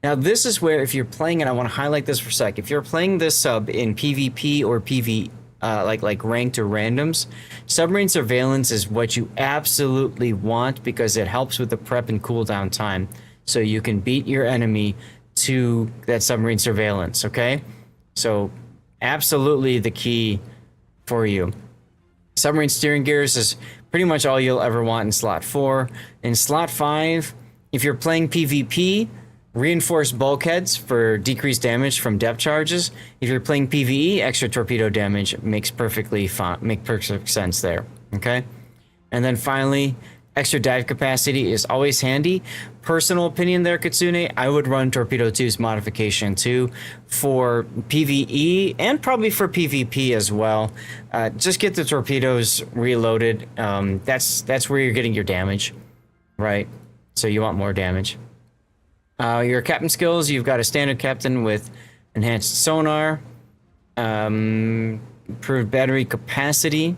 C: Now this is where, if you're playing, and I want to highlight this for a sec, if you're playing this sub in PvP or PV, like ranked or randoms, submarine surveillance is what you absolutely want because it helps with the prep and cooldown time. So you can beat your enemy to that submarine surveillance, okay? So absolutely the key for you. Submarine steering gears is pretty much all you'll ever want in slot 4. In slot 5, if you're playing PvP, reinforced bulkheads for decreased damage from depth charges. If you're playing PvE, extra torpedo damage makes perfect sense there, okay? And then finally, extra dive capacity is always handy. Personal opinion there, Kitsune, I would run torpedo tubes modification 2 for PvE and probably for PvP as well. Just get the torpedoes reloaded. That's where you're getting your damage, right? So you want more damage. Your captain skills, you've got a standard captain with enhanced sonar, improved battery capacity,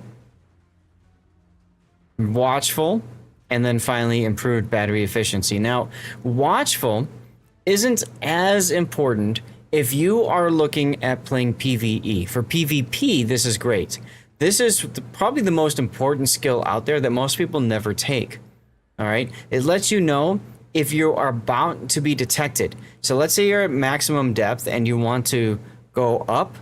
C: watchful, and then finally improved battery efficiency. Now, watchful isn't as important if you are looking at playing PvE. For PvP, this is great. This is probably the most important skill out there that most people never take. All right, it lets you know if you are about to be detected. So let's say you're at maximum depth and you want to go up,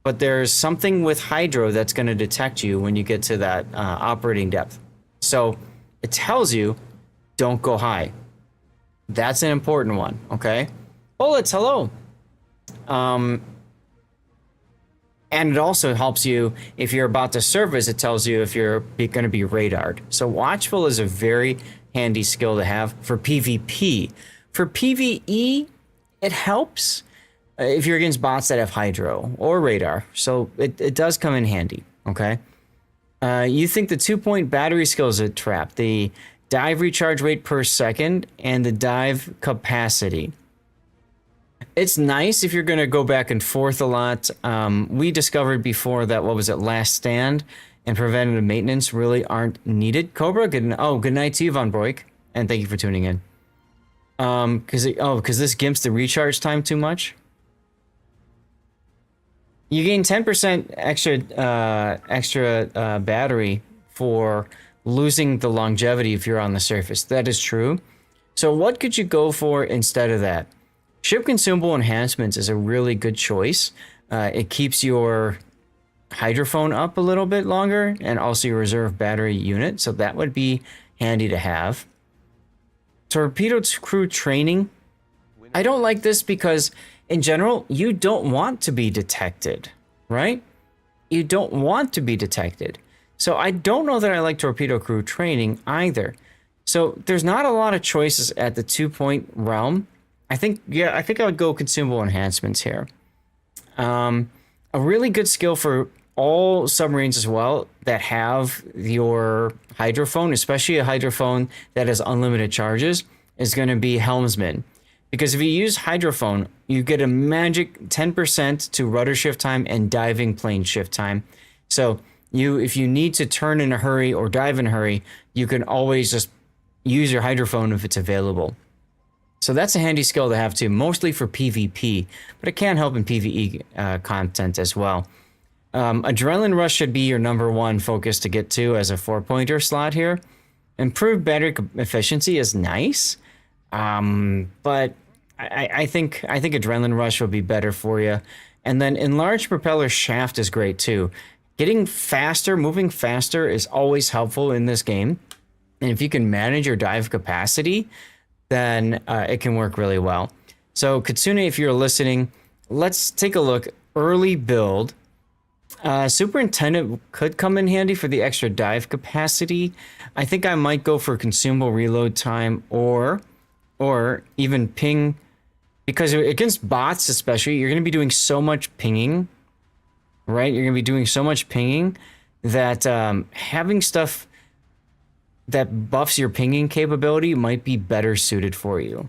C: but there's something with hydro that's going to detect you when you get to that operating depth. So it tells you, don't go high. That's an important one, okay? Bullets, hello. And it also helps you if you're about to surface. It tells you if you're going to be radared. So watchful is a very handy skill to have for PvP. For PvE, it helps if you're against bots that have hydro or radar. So it does come in handy, okay? You think the 2-point battery skill is a trap. The dive recharge rate per second and the dive capacity. It's nice if you're going to go back and forth a lot. We discovered before that, what was it, Last Stand and preventative maintenance really aren't needed. Cobra, good night to you, Von Broik, and thank you for tuning in. Because this gimps the recharge time too much. You gain 10% extra battery for losing the longevity if you're on the surface. That is true. So what could you go for instead of that? Ship consumable enhancements is a really good choice. It keeps your hydrophone up a little bit longer and also your reserve battery unit. So that would be handy to have. Torpedo crew training. I don't like this because in general, you don't want to be detected, right? You don't want to be detected. So I don't know that I like torpedo crew training either. So there's not a lot of choices at the 2-point realm. I think I would go consumable enhancements here. A really good skill for all submarines as well that have your hydrophone, especially a hydrophone that has unlimited charges, is going to be helmsman. Because if you use hydrophone, you get a magic 10% to rudder shift time and diving plane shift time. So if you need to turn in a hurry or dive in a hurry, you can always just use your hydrophone if it's available. So that's a handy skill to have too, mostly for PvP, but it can help in PvE content as well. Adrenaline Rush should be your #1 focus to get to as a 4-pointer slot here. Improved battery efficiency is nice, but I think Adrenaline Rush will be better for you. And then Enlarged Propeller Shaft is great too. Getting faster, moving faster is always helpful in this game. And if you can manage your dive capacity, then it can work really well. So Kitsune, if you're listening, let's take a look. Early build. Superintendent could come in handy for the extra dive capacity. I think I might go for consumable reload time or even ping, because against bots especially, you're going to be doing so much pinging, right? You're going to be doing so much pinging that having stuff that buffs your pinging capability might be better suited for you.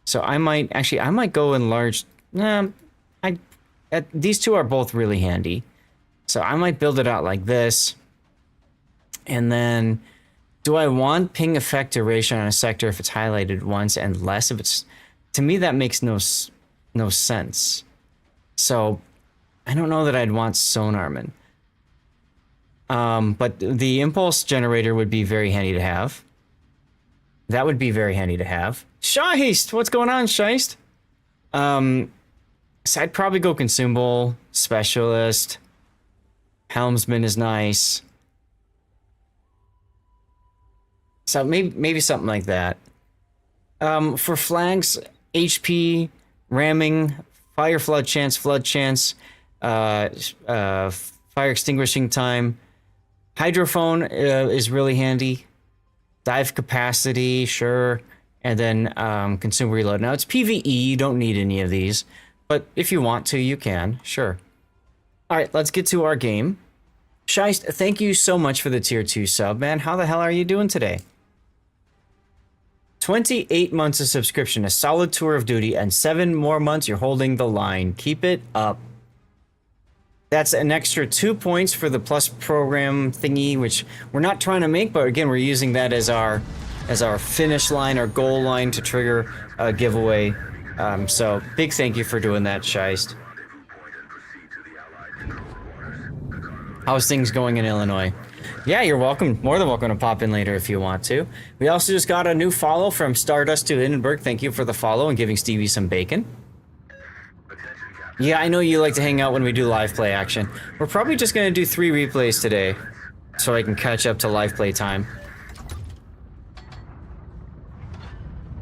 C: So I might go Enlarged. These two are both really handy. So I might build it out like this. And then, do I want ping effect duration on a sector if it's highlighted once and less if it's... To me, that makes no sense. So I don't know that I'd want Sonarman. But the impulse generator would be very handy to have. That would be very handy to have. Scheist! What's going on, Scheist? So I'd probably go consumable, specialist. Helmsman is nice. So maybe something like that. For flags, HP, ramming, fire flood chance, fire extinguishing time. Hydrophone is really handy. Dive capacity, sure. And then consume reload. Now it's PvE, you don't need any of these. But if you want to, you can, sure. All right, let's get to our game. Scheist, thank you so much for the tier 2 sub, man. How the hell are you doing today? 28 months of subscription, a solid tour of duty, and 7 more months you're holding the line. Keep it up. That's an extra 2 points for the plus program thingy, which we're not trying to make, but again, we're using that as our finish line, our goal line to trigger a giveaway. So big thank you for doing that, Scheist. How's things going in Illinois? Yeah, you're welcome. More than welcome to pop in later if you want to. We also just got a new follow from Stardust to Hindenburg. Thank you for the follow and giving Stevie some bacon. Yeah, I know you like to hang out when we do live play action. We're probably just going to do 3 replays today so I can catch up to live play time.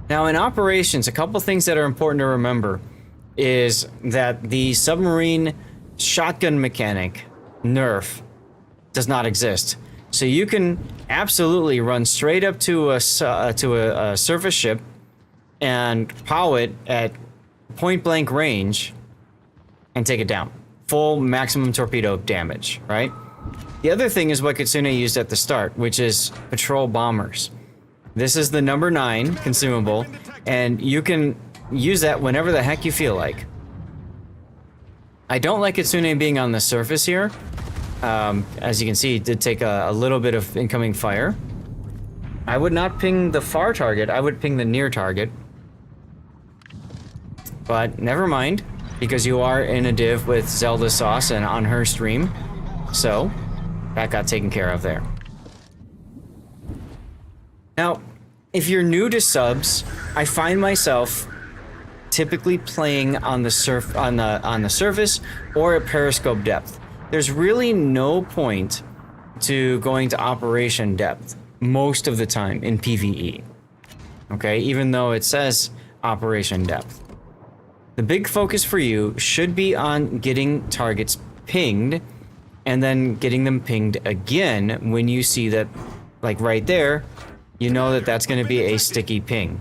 C: Now in operations, a couple things that are important to remember is that the submarine shotgun mechanic nerf does not exist. So you can absolutely run straight up to a surface ship and pow it at point blank range and take it down. Full maximum torpedo damage, right? The other thing is what Kitsune used at the start, which is patrol bombers. This is the number 9 consumable, and you can use that whenever the heck you feel like. I don't like Kitsune being on the surface here. As you can see, it did take a little bit of incoming fire. I would not ping the far target, I would ping the near target. But never mind, because you are in a div with Zelda Sauce and on her stream. So, that got taken care of there. Now, if you're new to subs, I find myself typically playing on the surface or at periscope depth. There's really no point to going to operation depth most of the time in PvE. Okay, even though it says operation depth. The big focus for you should be on getting targets pinged and then getting them pinged again when you see that, like right there, you know that that's going to be a sticky ping.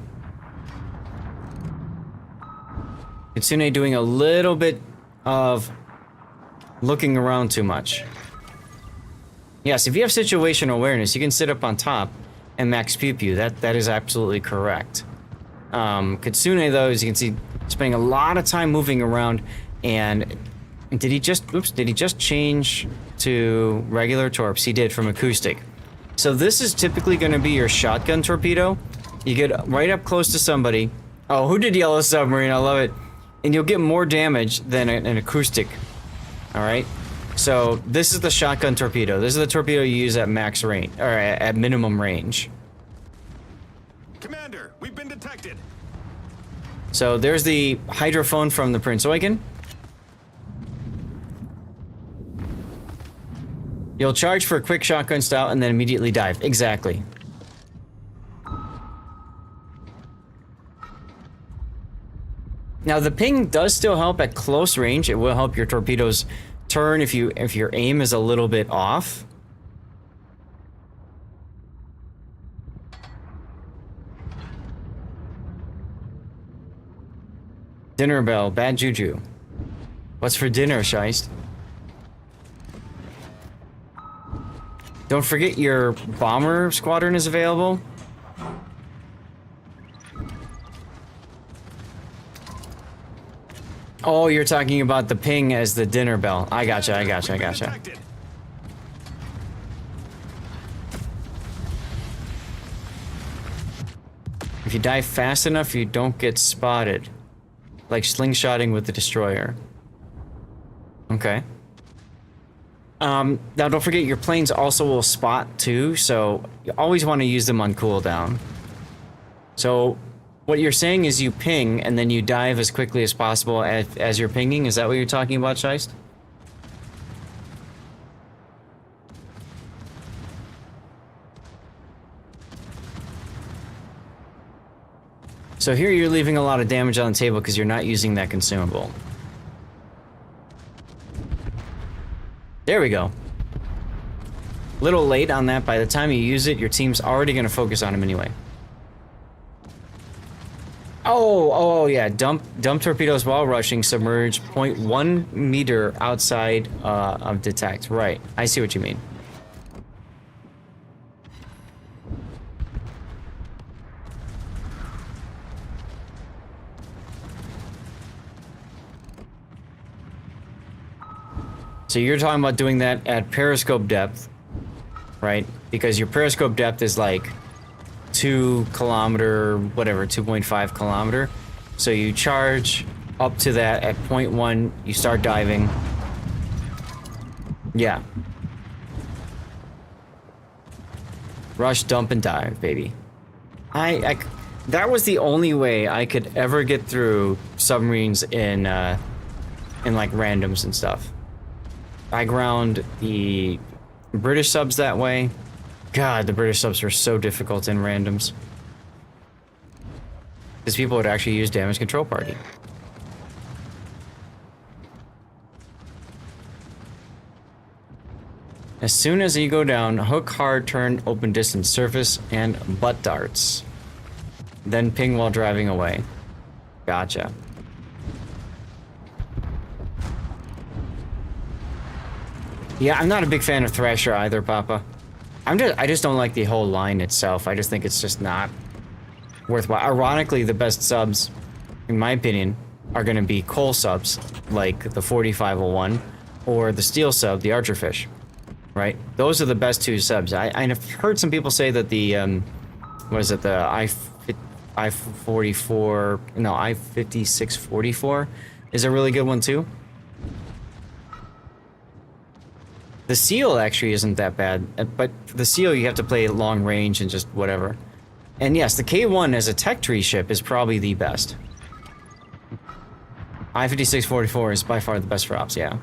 C: Kitsune doing a little bit of looking around too much. Yes, if you have situational awareness, you can sit up on top and max pew pew. That is absolutely correct. Kitsune, though, as you can see, spending a lot of time moving around. And did he just change to regular torps? He did, from acoustic. So this is typically going to be your shotgun torpedo. You get right up close to somebody. Oh, who did Yellow Submarine? I love it. And you'll get more damage than an acoustic. All right. So this is the shotgun torpedo. This is the torpedo you use at max range, or at minimum range.
E: Commander, we've been detected.
C: So there's the hydrophone from the Prince Eugen. You'll charge for a quick shotgun style and then immediately dive. Exactly. Now the ping does still help at close range. It will help your torpedoes turn if your aim is a little bit off. Dinner bell, bad juju. What's for dinner, Scheist? Don't forget your bomber squadron is available. Oh, you're talking about the ping as the dinner bell. I gotcha, I gotcha, I gotcha. If you dive fast enough, you don't get spotted. Like slingshotting with the destroyer. Okay. Now don't forget your planes also will spot too, so you always want to use them on cooldown. So what you're saying is you ping and then you dive as quickly as possible as you're pinging. Is that what you're talking about, Scheist? So here you're leaving a lot of damage on the table because you're not using that consumable. There we go. Little late on that. By the time you use it, your team's already going to focus on him anyway. Oh yeah. Dump torpedoes while rushing. Submerge 0.1 meter outside of detect. Right. I see what you mean. So you're talking about doing that at periscope depth, right? Because your periscope depth is like 2 kilometer, whatever, 2.5 kilometer. So you charge up to that at 0.1, you start diving. Yeah. Rush, dump, and dive, baby. That was the only way I could ever get through submarines in like randoms and stuff. I ground the British subs that way. God, the British subs were so difficult in randoms. Because people would actually use damage control party. As soon as you go down, hook hard, turn, open distance, surface, and butt darts. Then ping while driving away. Gotcha. Yeah, I'm not a big fan of Thrasher either, Papa. I just don't like the whole line itself. I just think it's just not worthwhile. Ironically, the best subs, in my opinion, are going to be coal subs, like the 4501, or the steel sub, the Archerfish. Right? Those are the best 2 subs. I've heard some people say that the, what is it, the I-44, no, I-5644 is a really good one too. The Seal actually isn't that bad, but the Seal you have to play long range and just whatever. And yes, the K1 as a tech tree ship is probably the best. I-5644 is by far the best for ops, yeah.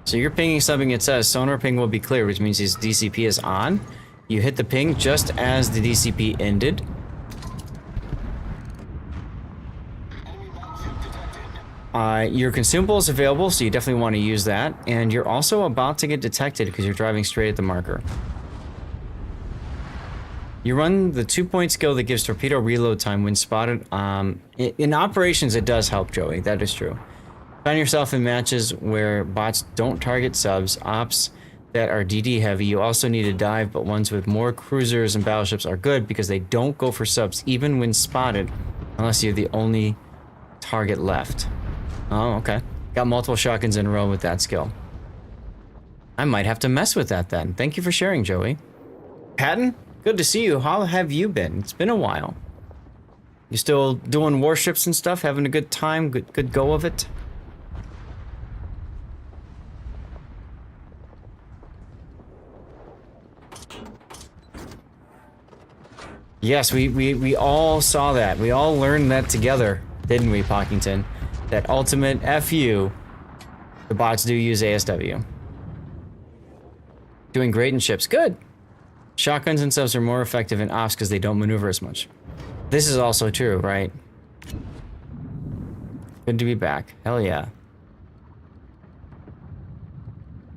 C: So you're pinging something, it says sonar ping will be clear, which means his DCP is on. You hit the ping just as the DCP ended. Your consumable is available, so you definitely want to use that. And you're also about to get detected because you're driving straight at the marker. You run the 2-point skill that gives torpedo reload time when spotted. In operations, it does help, Joey. That is true. Find yourself in matches where bots don't target subs, ops that are DD heavy. You also need to dive, but ones with more cruisers and battleships are good because they don't go for subs, even when spotted, unless you're the only target left. Oh, okay. Got multiple shotguns in a row with that skill. I might have to mess with that then. Thank you for sharing, Joey. Patton, good to see you. How have you been? It's been a while. You still doing warships and stuff? Having a good time? Good go of it? Yes, we all saw that. We all learned that together, didn't we, Pockington? That ultimate FU, the bots do use ASW. Doing great in ships. Good. Shotguns and subs are more effective in ops because they don't maneuver as much. This is also true, right? Good to be back. Hell yeah.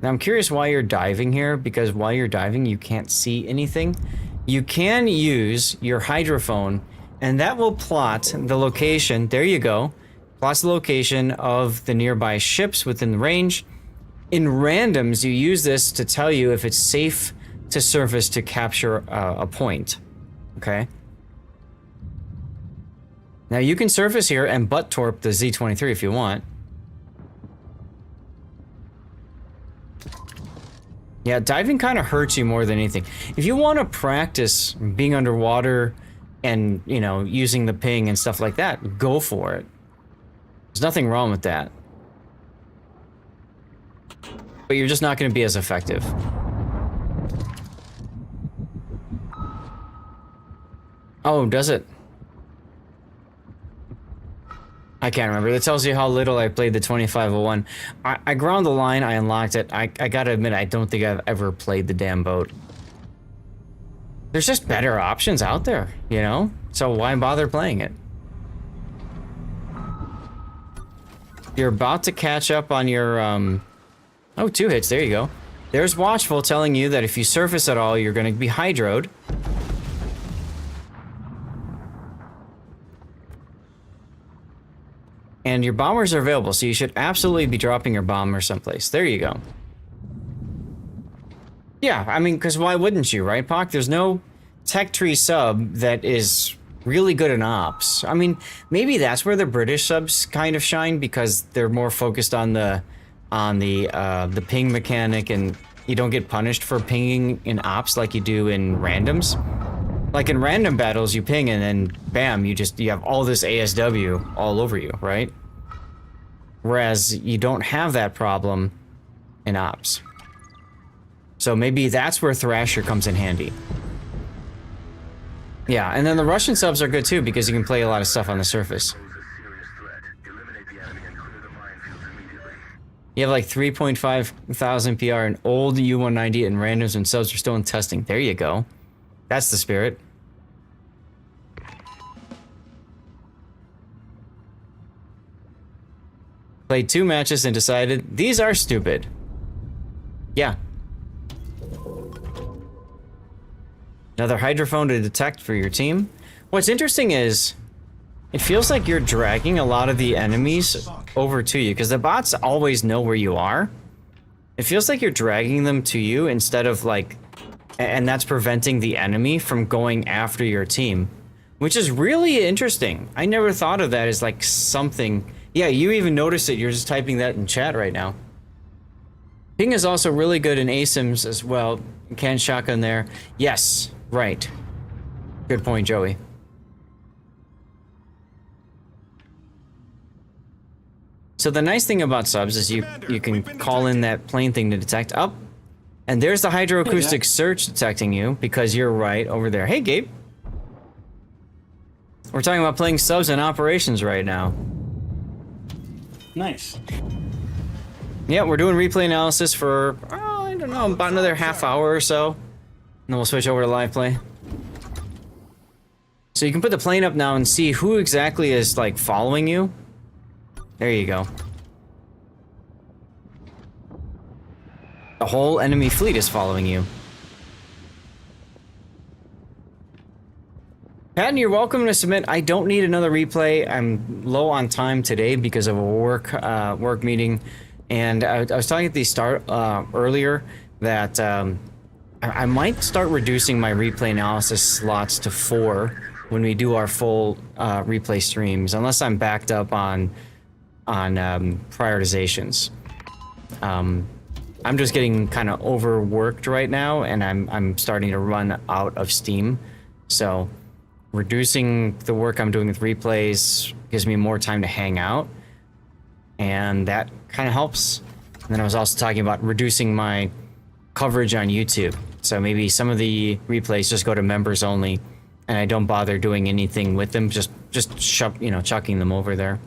C: Now I'm curious why you're diving here, because while you're diving you can't see anything. You can use your hydrophone and that will plot the location. There you go. Plots the location of the nearby ships within the range. In randoms, you use this to tell you if it's safe to surface to capture a point. Okay. Now you can surface here and butt torp the Z-23 if you want. Yeah, diving kind of hurts you more than anything. If you want to practice being underwater and, you know, using the ping and stuff like that, go for it. There's nothing wrong with that. But you're just not going to be as effective. Oh, does it? I can't remember. That tells you how little I played the 2501. I ground the line, I unlocked it. I gotta admit, I don't think I've ever played the damn boat. There's just better options out there, you know? So why bother playing it? You're about to catch up on your, Oh, 2 hits, there you go. There's Watchful telling you that if you surface at all, you're gonna be hydroed. And your bombers are available, so you should absolutely be dropping your bomber someplace. There you go. Yeah, I mean, because why wouldn't you, right, Pock? There's no tech tree sub that is really good in ops. I mean, maybe that's where the British subs kind of shine, because they're more focused on the ping mechanic, and you don't get punished for pinging in ops like you do in randoms. Like in random battles, you ping and then bam, you have all this ASW all over you, right? Whereas you don't have that problem in ops. So maybe that's where Thrasher comes in handy. Yeah, and then the Russian subs are good too, because you can play a lot of stuff on the surface. You have like 3.5 thousand PR and old U-190 and randoms and subs are still in testing. There you go. That's the spirit. Played 2 matches and decided these are stupid. Yeah. Another hydrophone to detect for your team. What's interesting is it feels like you're dragging a lot of the enemies over to you, because the bots always know where you are. It feels like you're dragging them to you instead of like, and that's preventing the enemy from going after your team, which is really interesting. I never thought of that as like something. Yeah, you even noticed it. You're just typing that in chat right now. Ping is also really good in ASIMs as well. Can shotgun there. Yes, right. Good point, Joey. So the nice thing about subs is you can call in that plane thing to detect up. And there's the hydroacoustic search detecting you, because you're right over there. Hey, Gabe. We're talking about playing subs and operations right now.
H: Nice.
C: Yeah, we're doing replay analysis for, I don't know, about another half hour or so. And then we'll switch over to live play. So you can put the plane up now and see who exactly is, like, following you. There you go. The whole enemy fleet is following you. Patton, you're welcome to submit. I don't need another replay. I'm low on time today because of a work meeting. And I was talking at the start earlier that I might start reducing my replay analysis slots to 4 when we do our full replay streams, unless I'm backed up on prioritizations. I'm just getting kind of overworked right now, and I'm starting to run out of steam. So reducing the work I'm doing with replays gives me more time to hang out, and that kind of helps. And then I was also talking about reducing my coverage on YouTube. So maybe some of the replays just go to members only, and I don't bother doing anything with them. Just chucking them over there.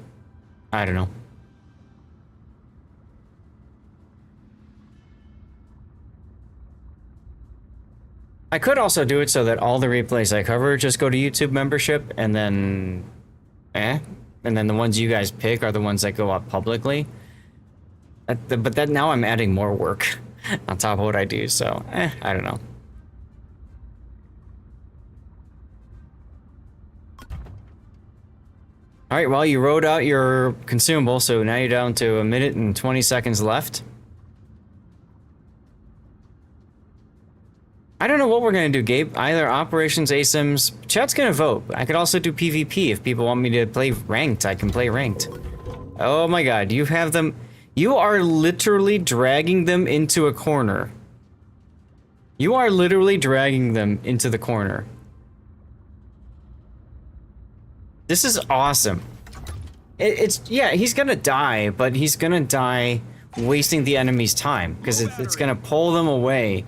C: I don't know. I could also do it so that all the replays I cover just go to YouTube membership, and then, and then the ones you guys pick are the ones that go up publicly. But then now I'm adding more work on top of what I do, so, I don't know. All right, well, you wrote out your consumable, so now you're down to 1 minute and 20 seconds left. I don't know what we're gonna do, Gabe. Either operations, ASIMs. Chat's gonna vote. I could also do PvP if people want me to play ranked. I can play ranked. Oh my god, you have them. You are literally dragging them into a corner. You are literally dragging them into the corner. This is awesome. Yeah, he's gonna die, but he's gonna die wasting the enemy's time, because it's gonna pull them away.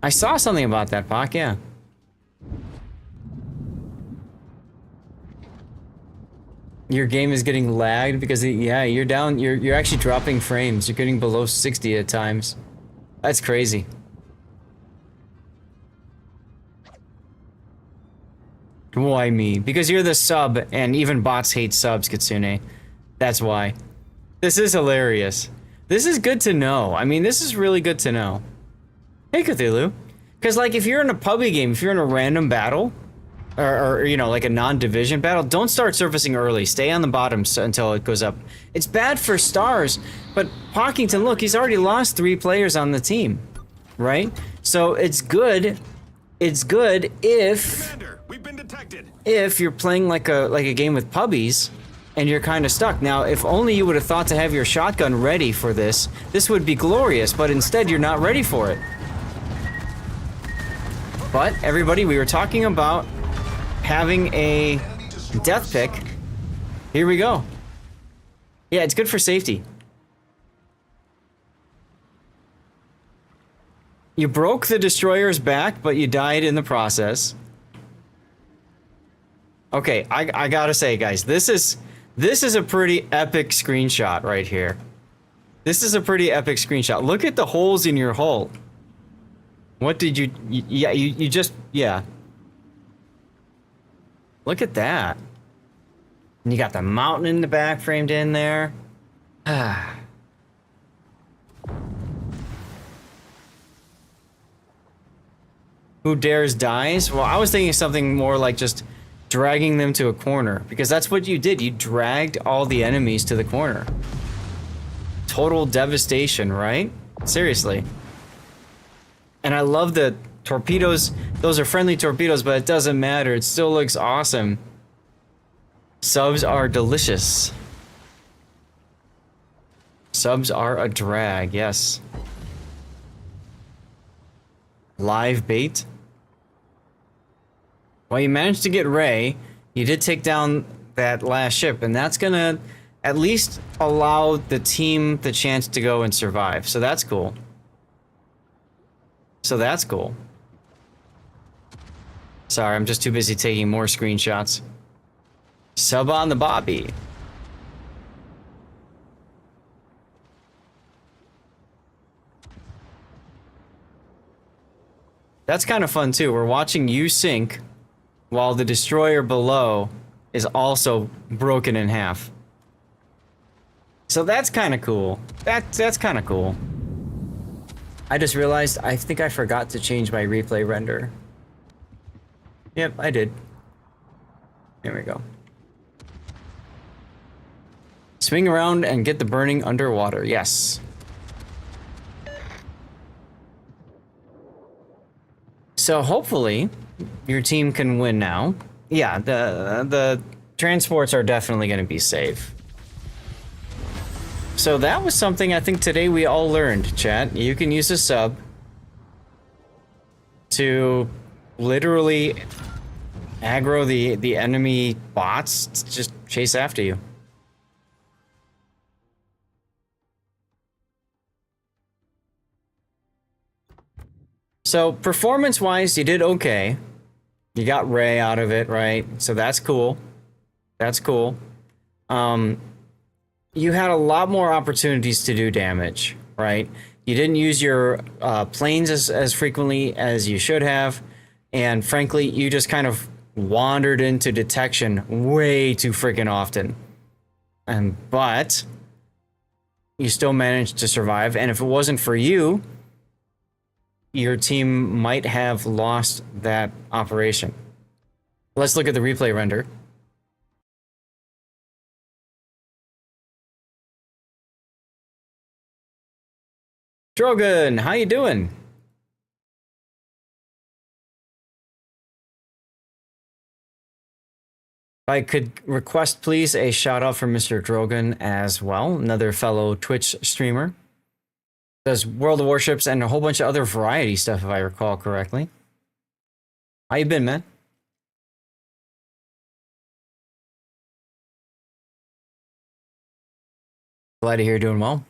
C: I saw something about that, Pac, yeah. Your game is getting lagged because, yeah, you're down, you're actually dropping frames. You're getting below 60 at times. That's crazy. Why me? Because you're the sub, and even bots hate subs, Kitsune. That's why. This is hilarious. This is good to know. I mean, this is really good to know. Hey, Cthulhu. Because, like, if you're in a PUBG game, if you're in a random battle, or you know, like a non-division battle, don't start surfacing early. Stay on the bottom until it goes up. It's bad for stars, but Pockington, look, he's already lost 3 players on the team, right? So it's good. It's good if...
E: Commander, we've been detected.
C: If you're playing like a game with puppies, and you're kind of stuck. Now, if only you would have thought to have your shotgun ready for this, this would be glorious, but instead you're not ready for it. But, everybody, we were talking about having a death pick. Here we go. Yeah, it's good for safety. You broke the destroyer's back, but you died in the process. Okay, I gotta say, guys, this is a pretty epic screenshot right here. This is a pretty epic screenshot. Look at the holes in your hull. What did you... Yeah, you just... Yeah. Look at that. And you got the mountain in the back framed in there. Ah. Who dares dies? Well, I was thinking something more like just dragging them to a corner, because that's what you did. You dragged all the enemies to the corner. Total devastation, right? Seriously. And I love the torpedoes. Those are friendly torpedoes, but it doesn't matter. It still looks awesome. Subs are delicious. Subs are a drag, yes. Live bait. Well, you managed to get Ray. You did take down that last ship, and that's gonna at least allow the team the chance to go and survive. So that's cool. So that's cool. Sorry, I'm just too busy taking more screenshots. Sub on the Bobby. That's kind of fun too. We're watching you sink while the destroyer below is also broken in half. So that's kind of cool. That's kind of cool. I just realized I think I forgot to change my replay render. Yep, I did. There we go. Swing around and get the burning underwater. So hopefully your team can win now. Yeah, the transports are definitely going to be safe. So that was something I think today we all learned, chat. You can use a sub to literally aggro the enemy bots to just chase after you. So performance-wise, you did okay. You got Ray out of it, right? So that's cool. That's cool. You had a lot more opportunities to do damage, right? You didn't use your planes as frequently as you should have. And frankly, you just kind of wandered into detection way too freaking often. But you still managed to survive. And if it wasn't for you, your team might have lost that operation. Let's look at the replay render. Drogon, how you doing? If I could request, please, a shout out from Mr. Drogon as well, another fellow Twitch streamer. Does World of Warships and a whole bunch of other variety stuff, if I recall correctly. How you been, man? Glad to hear you're doing well.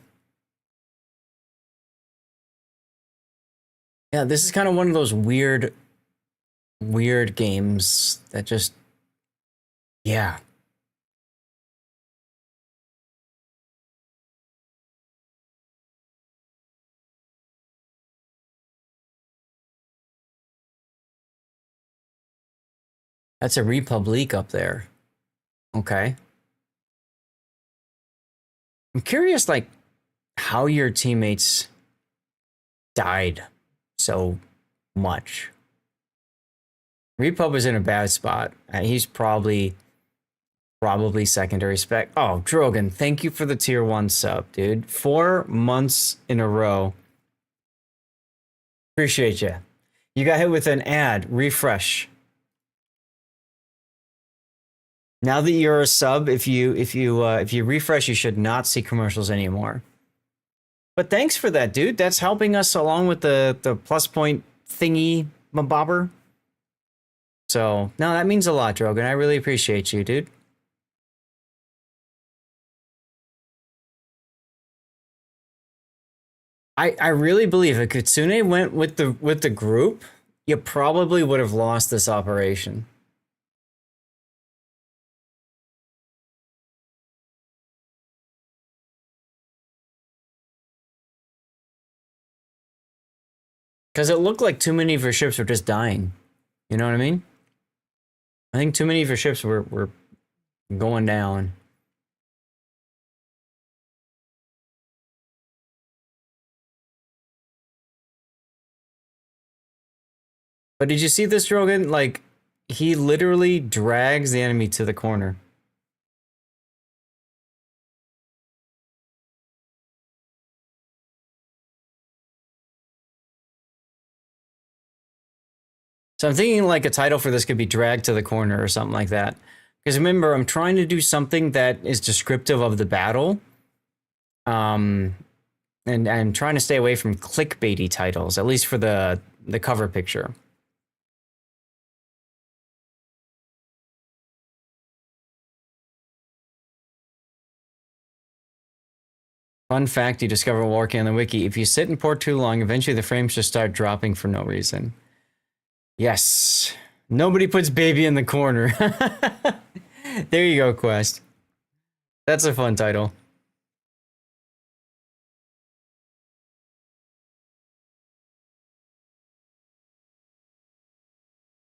C: Yeah, this is kind of one of those weird games that just, yeah. That's a Republic up there. Okay. I'm curious, like, how your teammates died so much. Repub is in a bad spot. He's probably secondary spec. Oh, Drogon, thank you for the tier 1 sub, dude. 4 months in a row. Appreciate you. You got hit with an ad. Refresh. Now that you're a sub, if you refresh, you should not see commercials anymore. But thanks for that, dude. That's helping us along with the plus point thingy bobber. So no, that means a lot, Drogon. I really appreciate you, dude. I really believe if Kitsune went with the group, you probably would have lost this operation. Because it looked like too many of your ships were just dying. You know what I mean? I think too many of your ships were going down. But did you see this, Drogon? Like, he literally drags the enemy to the corner. So I'm thinking like a title for this could be Dragged to the Corner or something like that. Because remember, I'm trying to do something that is descriptive of the battle. And I'm trying to stay away from clickbaity titles, at least for the cover picture. Fun fact you discover while working on the wiki. If you sit in port too long, eventually the frames just start dropping for no reason. Yes. Nobody puts baby in the corner. There you go, Quest. That's a fun title.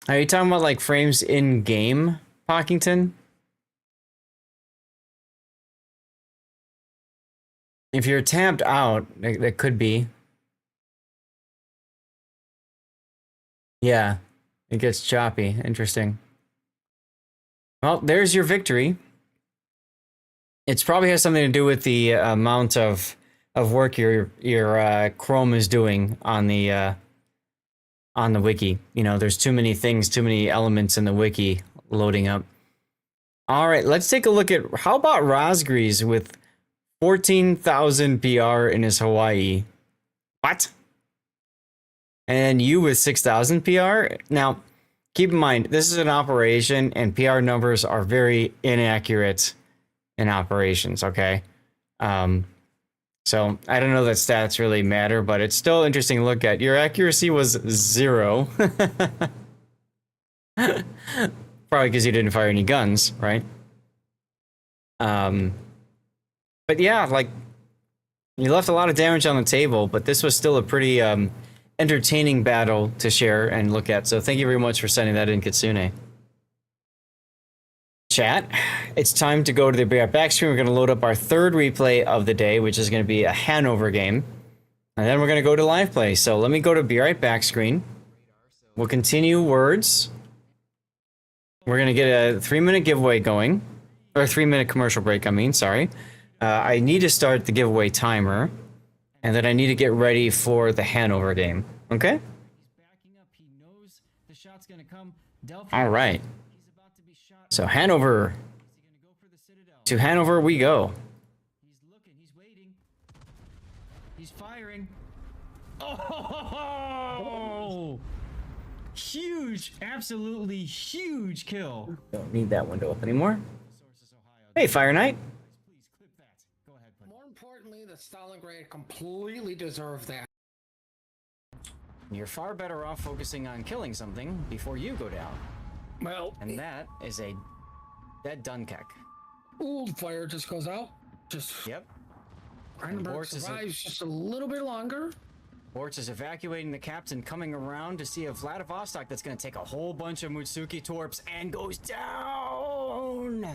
C: Are you talking about like frames in game, Pockington? If you're tabbed out, that could be. Yeah, it gets choppy. Interesting. Well, there's your victory. It's probably has something to do with the amount of work your Chrome is doing on the on the wiki. You know, there's too many things, too many elements in the wiki loading up. All right, let's take a look at how about Rosgrees with 14,000 PR in his Hawaii. What? And you with 6,000 PR? Now, keep in mind, this is an operation and PR numbers are very inaccurate in operations, okay? So I don't know that stats really matter, but it's still interesting to look at. Your accuracy was 0. Probably because you didn't fire any guns, right? But yeah, like, you left a lot of damage on the table, but this was still a pretty entertaining battle to share and look at. So thank you very much for sending that in, Kitsune. Chat, it's time to go to the back screen. We're going to load up our third replay of the day, which is going to be a Hanover game. And then we're going to go to live play. So let me go to be right back screen. We'll continue words. We're going to get a 3-minute giveaway going. Or a 3-minute commercial break, I mean, sorry. I need to start the giveaway timer. And then I need to get ready for the Hanover game. Okay? He's backing up. He knows the shot's going to come. All right. So Hanover. To Hanover we go. He's looking. He's waiting. He's firing. Oh! Huge, absolutely huge kill. Don't need that window up anymore. Hey, Fire Knight.
A: More importantly, the Stalingrad completely deserved that.
C: You're far better off focusing on killing something before you go down.
A: Well,
C: And that is a dead Dunkek.
A: ooh, the fire just goes out. Just
C: Yep.
A: Brandenburg survives just a little bit longer.
C: Bortz is evacuating the captain, coming around to see a Vladivostok that's going to take a whole bunch of Mutsuki torps and goes down.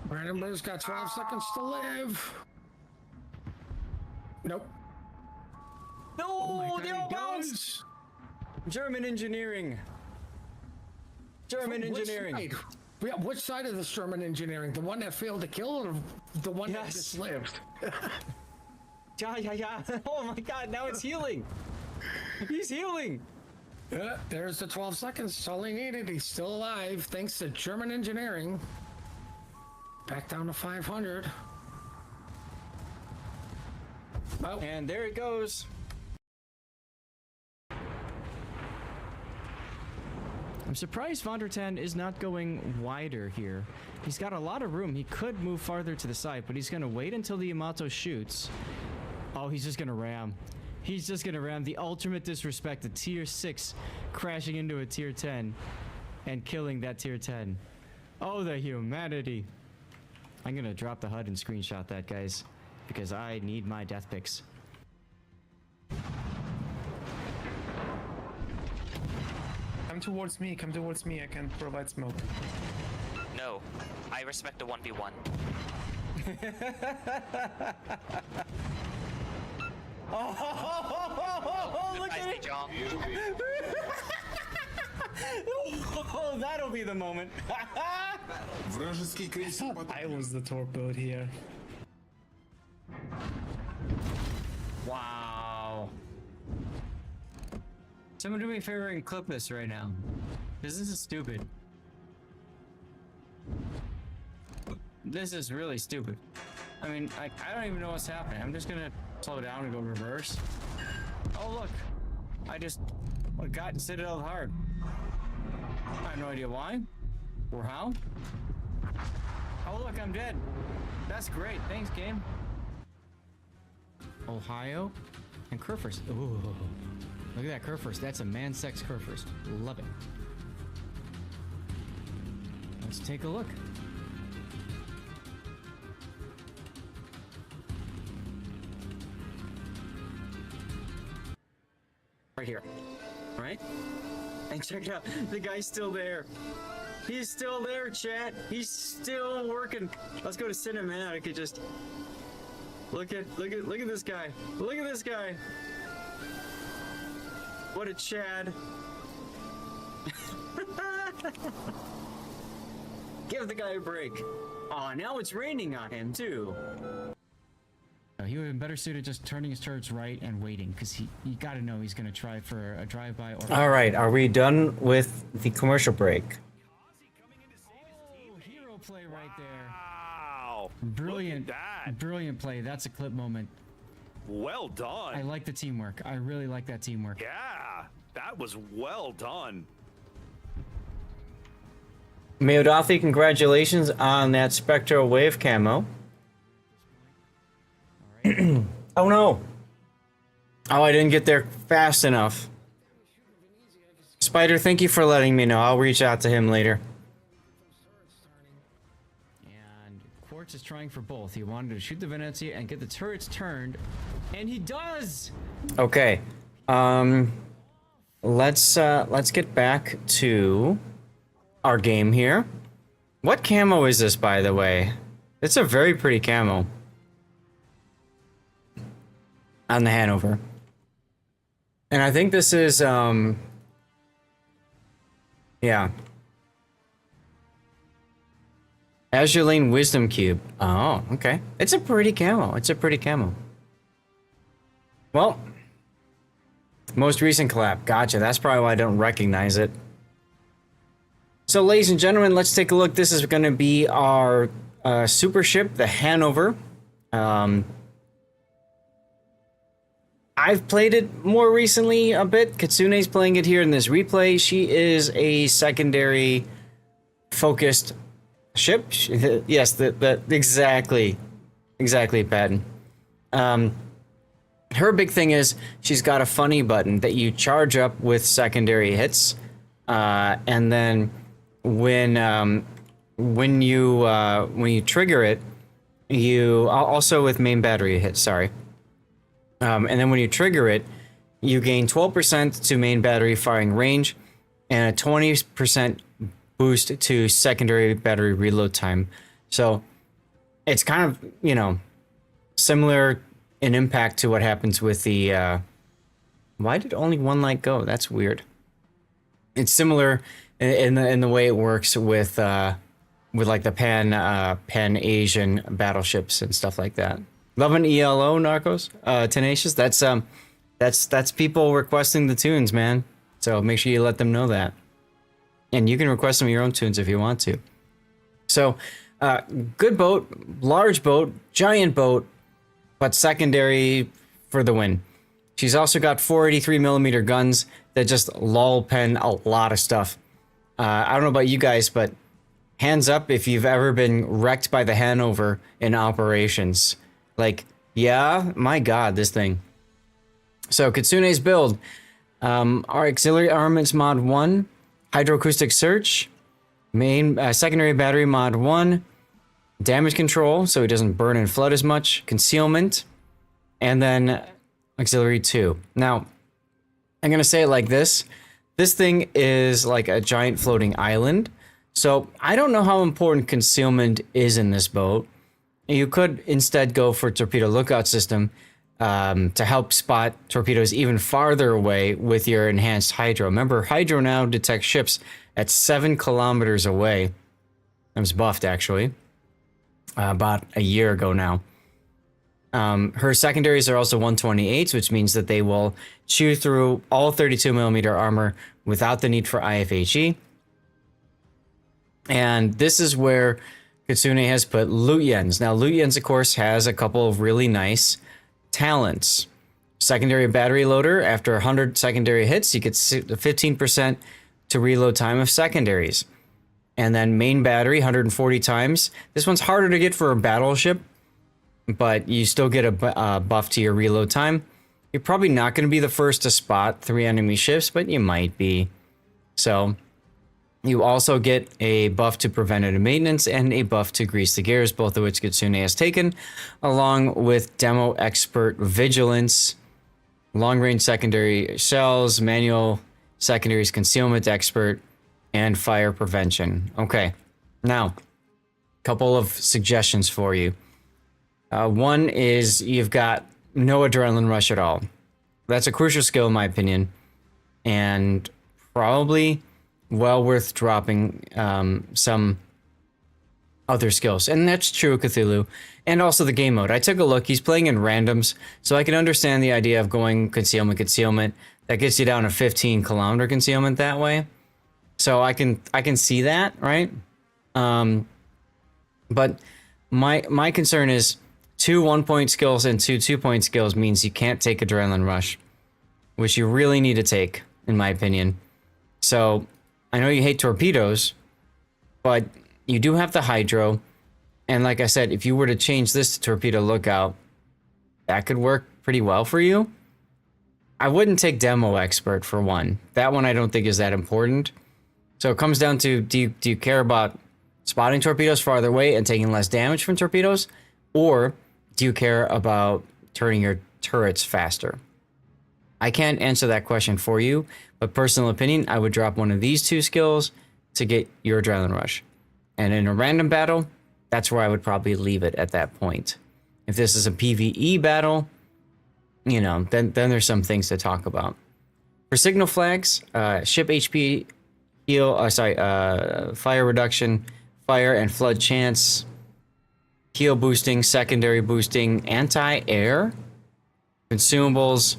A: Brandenburg's got 12 seconds to live. Nope.
C: No,
A: God,
C: they
A: he
C: all bounced.
A: does.
C: German engineering. German engineering.
A: Which side? Yeah, which side of this German engineering? The one that failed to kill or the one that just lived?
C: Yeah. Oh my god, now it's healing. He's healing.
A: Yeah, there's the 12 seconds. That's all he needed. He's still alive thanks to German engineering. Back down to 500. Oh.
C: And there it goes. I'm surprised Von der Ten is not going wider here. He's got a lot of room. He could move farther to the side, but he's going to wait until the Yamato shoots. Oh, he's just going to ram. He's just going to ram. The ultimate disrespect. A tier 6 crashing into a tier 10 and killing that tier 10. Oh, the humanity. I'm going to drop the HUD and screenshot that, guys, because I need my death picks.
H: Come towards me, I can provide smoke.
J: No, I respect a 1v1.
C: Oh, look at it! Oh, that'll be the moment.
H: I was the torpedo here.
C: Wow. Someone do me a favor and clip this right now. Because this is stupid. This is really stupid. I mean, I don't even know what's happening. I'm just gonna slow down and go reverse. Oh, look. I just got Citadel hard. I have no idea why or how. Oh, look, I'm dead. That's great. Thanks, game. Ohio and Kurfürst. Ooh. Look at that Kurfürst. That's a man-sex Kurfürst. Love it. Let's take a look. Right here. Right? And check it out. The guy's still there. He's still there, chat. He's still working. Let's go to cinematic and just look at this guy. Look at this guy. What a Chad. Give the guy a break. Aw, now it's raining on him, too. He would have been better suited just turning his turrets right and waiting, because you got to know he's going to try for a drive-by or... All right, are we done with the commercial break?
A: Oh, hero play right there.
I: Wow.
C: Brilliant.
I: Look at that.
C: Brilliant play. That's a clip moment.
I: Well done.
C: I like the teamwork. I really like that teamwork.
I: Yeah, that was well done.
C: Meodathi, congratulations on that Spectral Wave camo. Oh no! Oh, I didn't get there fast enough. Spider, thank you for letting me know. I'll reach out to him later. And Quartz is trying for both. He wanted to shoot the Venezia and get the turrets turned, and he does! Okay. Let's get back to our game here. What camo is this, by the way? It's a very pretty camo. On the Hanover. And I think this is, yeah. Azure Lane Wisdom Cube. Oh, okay. It's a pretty camo. It's a pretty camo. Well, most recent collab. Gotcha. That's probably why I don't recognize it. So, ladies and gentlemen, let's take a look. This is going to be our super ship, the Hanover. I've played it more recently a bit. Kitsune's playing it here in this replay. She is a secondary focused ship. Yes, exactly, Patton. Her big thing is she's got a funny button that you charge up with secondary hits, and then when you trigger it, you also with main battery hits. Sorry. And then when you trigger it, you gain 12% to main battery firing range and a 20% boost to secondary battery reload time. So it's kind of, you know, similar in impact to what happens with the... why did only one light go? That's weird. It's similar in the way it works with like the Pan Asian battleships and stuff like that. Loving ELO, Narcos, Tenacious. That's people requesting the tunes, man. So make sure you let them know that. And you can request some of your own tunes if you want to. So, good boat, large boat, giant boat, but secondary for the win. She's also got 483mm guns that just lull pen a lot of stuff. I don't know about you guys, but hands up if you've ever been wrecked by the Hanover in operations. Like, yeah, my God, this thing. So, Kitsune's build. Our auxiliary armaments mod 1, hydroacoustic search, main secondary battery mod 1, damage control, so he doesn't burn and flood as much, concealment, and then auxiliary 2. Now, I'm going to say it like this. This thing is like a giant floating island. So, I don't know how important concealment is in this boat. You could instead go for torpedo lookout system to help spot torpedoes even farther away with your enhanced hydro. Remember, hydro now detects ships at 7 kilometers away. It was buffed, actually, about a year ago now. Her secondaries are also 128s, which means that they will chew through all 32mm armor without the need for IFHE. And this is where Kitsune has put Lutjens. Now, Lutjens, of course, has a couple of really nice talents. Secondary battery loader. After 100 secondary hits, you get 15% to reload time of secondaries. And then main battery, 140 times. This one's harder to get for a battleship, but you still get a buff to your reload time. You're probably not going to be the first to spot 3 enemy ships, but you might be. So... you also get a buff to preventative maintenance and a buff to grease the gears, both of which Kitsune has taken, along with Demo Expert Vigilance, long-range secondary shells, manual secondaries concealment expert, and fire prevention. Okay, now, a couple of suggestions for you. One is you've got no adrenaline rush at all. That's a crucial skill in my opinion, and probably... well worth dropping some other skills. And that's true of Cthulhu. And also the game mode. I took a look. He's playing in randoms, so I can understand the idea of going concealment, concealment. That gets you down to 15-kilometer concealment that way. So I can see that, right? But my concern is 2 1-point skills and 2 2-point skills means you can't take Adrenaline Rush, which you really need to take, in my opinion. So I know you hate torpedoes, but you do have the Hydro. And like I said, if you were to change this to Torpedo Lookout, that could work pretty well for you. I wouldn't take Demo Expert for one. That one I don't think is that important. So it comes down to, do you care about spotting torpedoes farther away and taking less damage from torpedoes? Or do you care about turning your turrets faster? I can't answer that question for you, but personal opinion, I would drop one of these 2 skills to get your Adrenaline Rush. And in a random battle, that's where I would probably leave it at that point. If this is a PvE battle, you know, then there's some things to talk about. For signal flags, ship HP heal, fire reduction, fire and flood chance, heal boosting, secondary boosting, anti-air, consumables,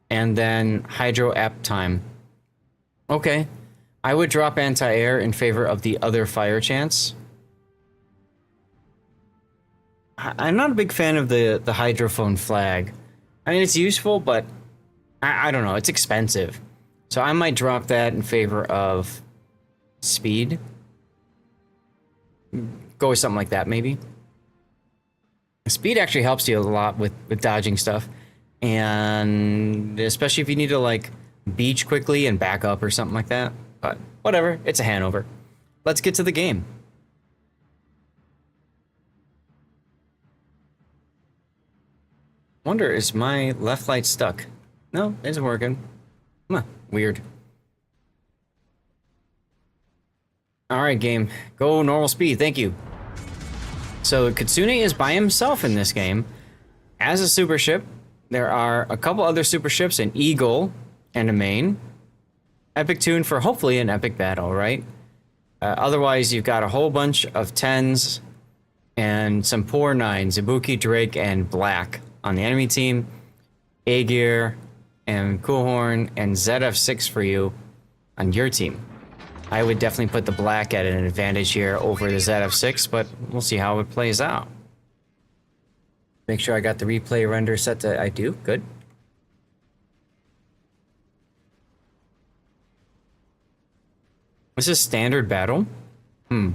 C: and then hydro app time. Okay, I would drop anti-air in favor of the other fire chance. I'm not a big fan of the hydrophone flag. I mean, it's useful, but I don't know, it's expensive. So I might drop that in favor of speed. Go with something like that, maybe. Speed actually helps you a lot with dodging stuff. And especially if you need to, like, beach quickly and back up or something like that. But whatever, it's a Hanover. Let's get to the game. Wonder, is my left light stuck? No, it's working. Huh, weird. Alright, game. Go normal speed, thank you. So Kitsune is by himself in this game as a super ship. There are a couple other super ships, an Eagle and a Main. Epic tune for hopefully an epic battle, right? Otherwise, you've got a whole bunch of 10s and some poor 9s, Ibuki, Drake, and Black on the enemy team. Aegir and Coolhorn and ZF6 for you on your team. I would definitely put the Black at an advantage here over the ZF6, but we'll see how it plays out. Make sure I got the replay render set to I do. Good. This is standard battle.
E: Enemy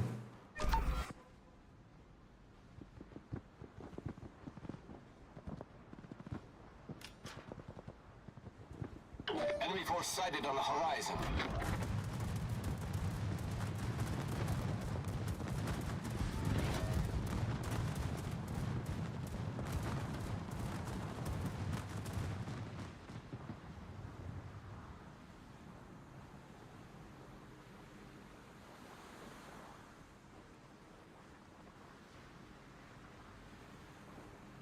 E: force sighted on the horizon.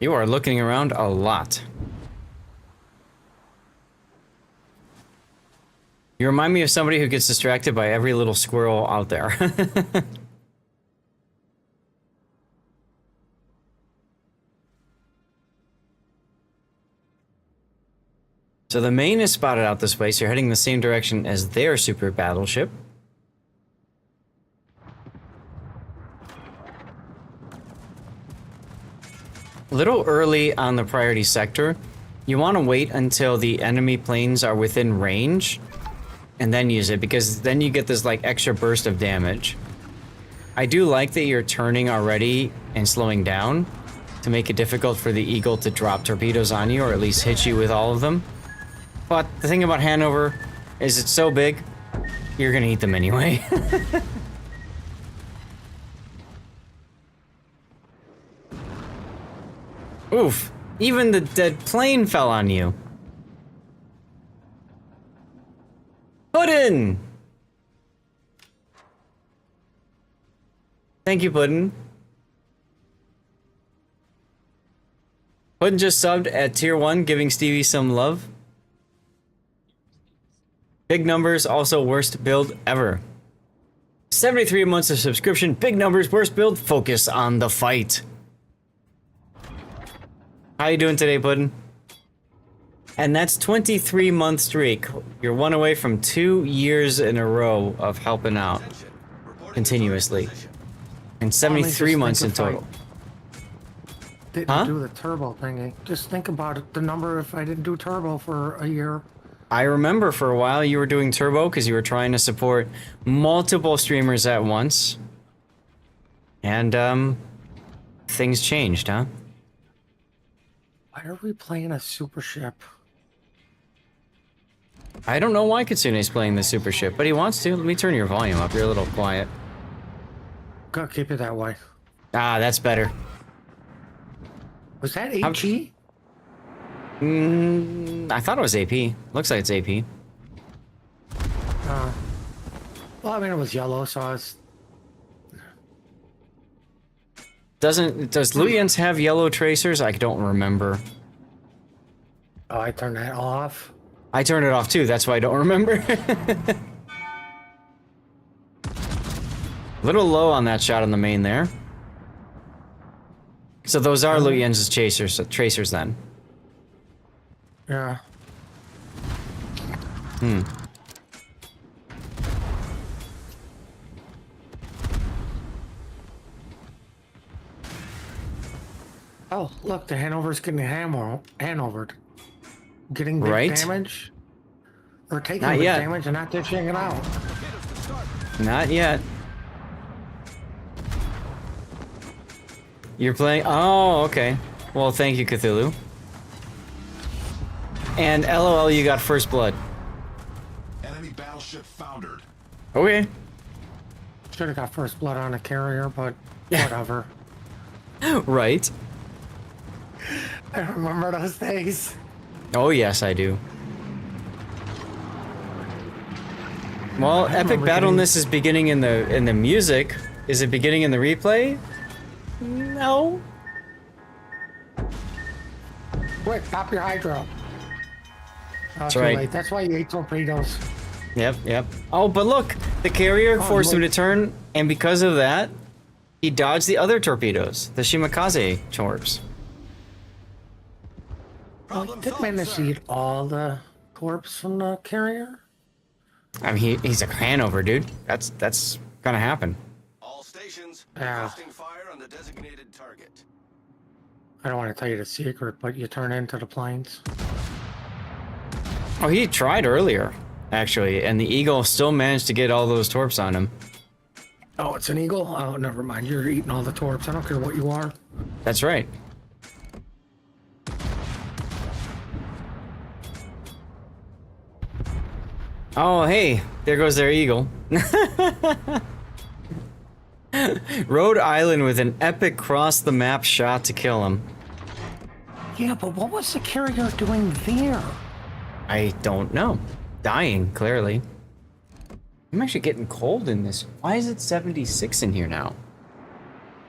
C: You are looking around a lot. You remind me of somebody who gets distracted by every little squirrel out there. So the Main is spotted out this way, so you're heading the same direction as their super battleship. A little early on the priority sector. You want to wait until the enemy planes are within range and then use it, because then you get this like extra burst of damage. I do like that you're turning already and slowing down to make it difficult for the Eagle to drop torpedoes on you, or at least hit you with all of them. But the thing about Hanover is it's so big, you're gonna eat them anyway. Oof, even the dead plane fell on you. Puddin'! Thank you, Puddin'. Puddin' just subbed at tier 1, giving Stevie some love. Big numbers, also worst build ever. 73 months of subscription, big numbers, worst build, focus on the fight. How you doing today, Puddin'? And that's 23-month streak. You're one away from 2 years in a row of helping out continuously. And 73 months in total.
A: Didn't do the turbo thingy. Just think about it, the number if I didn't do turbo for a year.
C: I remember for a while you were doing turbo because you were trying to support multiple streamers at once. And, things changed, huh?
A: Why are we playing a super ship?
C: I don't know why Kitsune's playing the super ship, but he wants to. Let me turn your volume up. You're a little quiet.
A: Go keep it that way.
C: Ah, that's better.
A: Was that HE?
C: I thought it was AP. Looks like it's AP.
A: Well, I mean, it was yellow, so I was...
C: Does Luyens have yellow tracers? I don't remember.
A: Oh, I turned that off.
C: I turned it off too, that's why I don't remember. Little low on that shot on the main there. So those are Luyens' tracers then.
A: Yeah. Oh, look, the Hanover's getting Hanovered. Getting big damage? Or taking big damage and not dishing it out.
C: Not yet. You're playing... Oh, okay. Well, thank you, Cthulhu. And LOL, you got first blood.
E: Enemy battleship foundered.
C: Okay.
A: Should have got first blood on a carrier, but whatever.
C: Right.
A: I remember those days.
C: Oh, yes, I do. Well, epic battleness is beginning in the music. Is it beginning in the replay? No.
A: Quick, pop your hydro.
C: That's right.
A: Late. That's why you ate torpedoes.
C: Yep. Oh, but look, the carrier forced him to turn, and because of that, he dodged the other torpedoes, the Shimakaze torps.
A: Oh, he did manage to eat all the corpse from the carrier.
C: I mean, he's a Hanover, dude. That's gonna happen.
E: All stations
A: Yeah.
E: requesting fire on the designated target.
A: I don't want to tell you the secret, but you turn into the planes.
C: Oh, he tried earlier, actually, and the Eagle still managed to get all those torps on him.
A: Oh, it's an eagle? Oh, never mind. You're eating all the torps. I don't care what you are.
C: That's right. Oh, hey, there goes their Eagle. Rhode Island with an epic cross-the-map shot to kill him.
A: Yeah, but what was the carrier doing there?
C: I don't know. Dying, clearly. I'm actually getting cold in this. Why is it 76 in here now?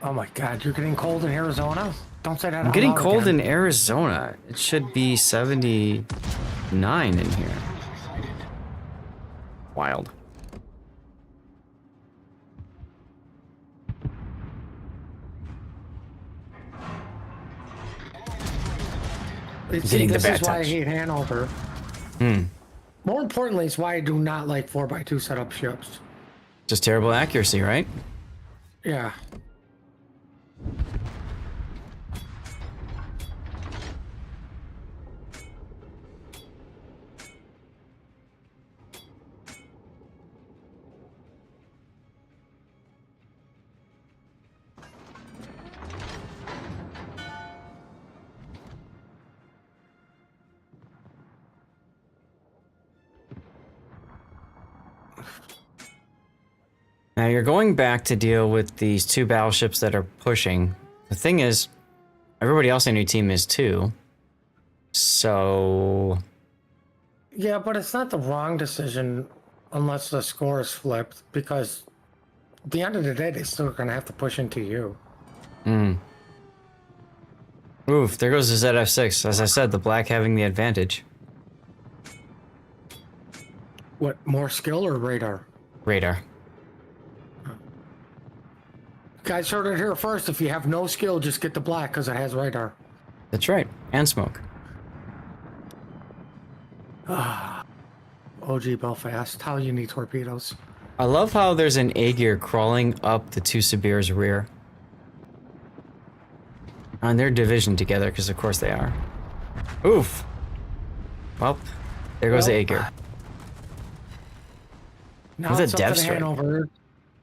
A: Oh my god, you're getting cold in Arizona? Don't say that.
C: I'm getting cold in Arizona. It should be 79 in here. Wild.
A: See, this is why I hate Hanover. More importantly, it's why I do not like 4x2 setup ships.
C: Just terrible accuracy, right?
A: Yeah.
C: Now you're going back to deal with these two battleships that are pushing. The thing is, everybody else on your team is too. So...
A: Yeah, but it's not the wrong decision unless the score is flipped, because at the end of the day, they're still going to have to push into you.
C: Oof, there goes the ZF6. As I said, the black having the advantage.
A: What, more skill or radar?
C: Radar.
A: guys heard it here first. If you have no skill, just get the black because it has radar.
C: That's right. And smoke.
A: OG Belfast, how you need torpedoes.
C: I love how there's an Aegir crawling up the two Sabir's rear. And they're divisioned together, because of course they are. Oof. Well, there goes the Aegir.
A: Now
C: With
A: it's
C: a
A: up
C: dev
A: to
C: strike.
A: Hanover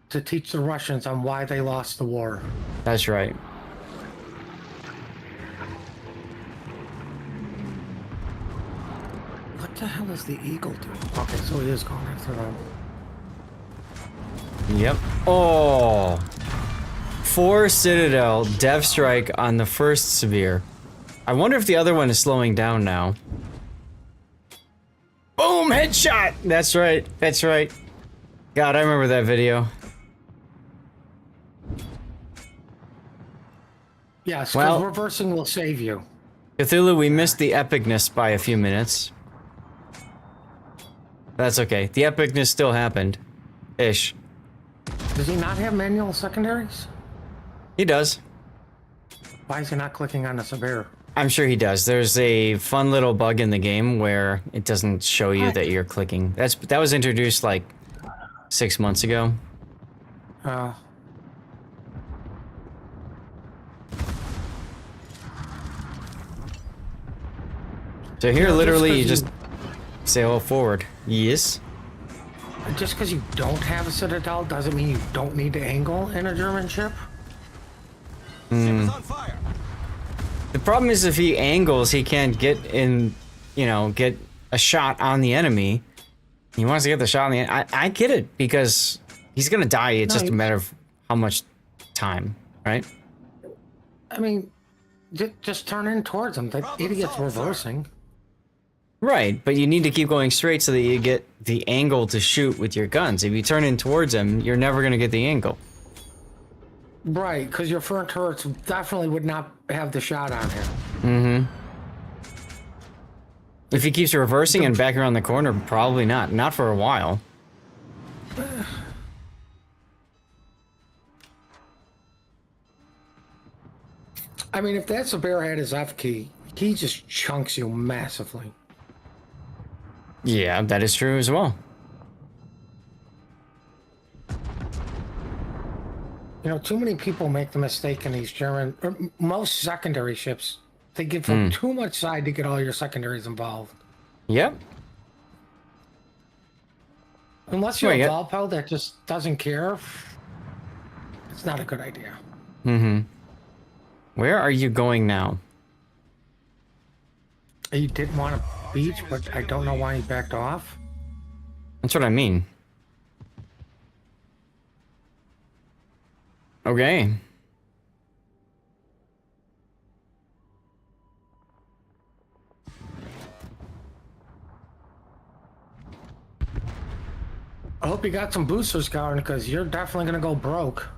A: to teach the Russians on why they lost the war.
C: That's right.
A: What the hell is the Eagle doing? Okay, so he is going after them.
C: Yep. Oh. 4 Citadel dev strike on the first Sabir. I wonder if the other one is slowing down now. Boom! Headshot! That's right. That's right. God, I remember that video.
A: Yes, because
C: Well-
A: reversing will save you.
C: Cthulhu, we missed the epicness by a few minutes. That's okay. The epicness still happened. Ish.
A: Does he not have manual secondaries?
C: He does.
A: Why is he not clicking on the Sabir?
C: I'm sure he does. There's a fun little bug in the game where it doesn't show you that you're clicking. That was introduced like 6 months ago. So here, literally, you just sail forward. Yes.
A: Just because you don't have a Citadel doesn't mean you don't need to angle in a German ship.
E: Ship is on fire.
C: The problem is if he angles, he can't get in, get a shot on the enemy. He wants to get the shot on the enemy. I get it, because he's gonna die. It's just a matter of how much time, right?
A: I mean, just turn in towards him. That idiot's reversing.
C: Right, but you need to keep going straight so that you get the angle to shoot with your guns. If you turn in towards him, you're never gonna get the angle.
A: Right, because your front turrets definitely would not have the shot on him.
C: Mm-hmm. If he keeps reversing and back around the corner, probably not. Not for a while.
A: I mean, if that's a bear had his F key, he just chunks you massively.
C: Yeah, that is true as well.
A: You know, too many people make the mistake in these German, or most secondary ships. They give them too much side to get all your secondaries involved.
C: Yep.
A: Unless you're a Valpo that just doesn't care, it's not a good idea.
C: Mm-hmm. Where are you going now?
A: He didn't want a beach, but I don't know why he backed off.
C: That's what I mean. Okay.
A: I hope you got some boosters going, because you're definitely going to go broke.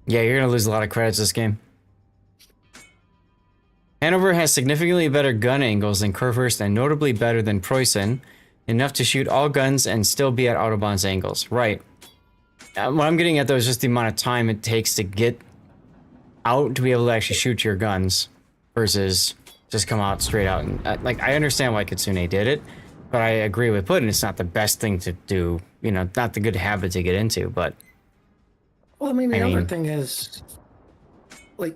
C: Yeah, you're gonna lose a lot of credits this game. Hanover has significantly better gun angles than Kurfürst and notably better than Preußen, enough to shoot all guns and still be at Autobahn's angles. Right. What I'm getting at though is just the amount of time it takes to get out to be able to actually shoot your guns versus just come out straight out. And like, I understand why Kitsune did it, but I agree with Puddin'. It's not the best thing to do, not the good habit to get into, but...
A: Well, I mean, the other thing is, like,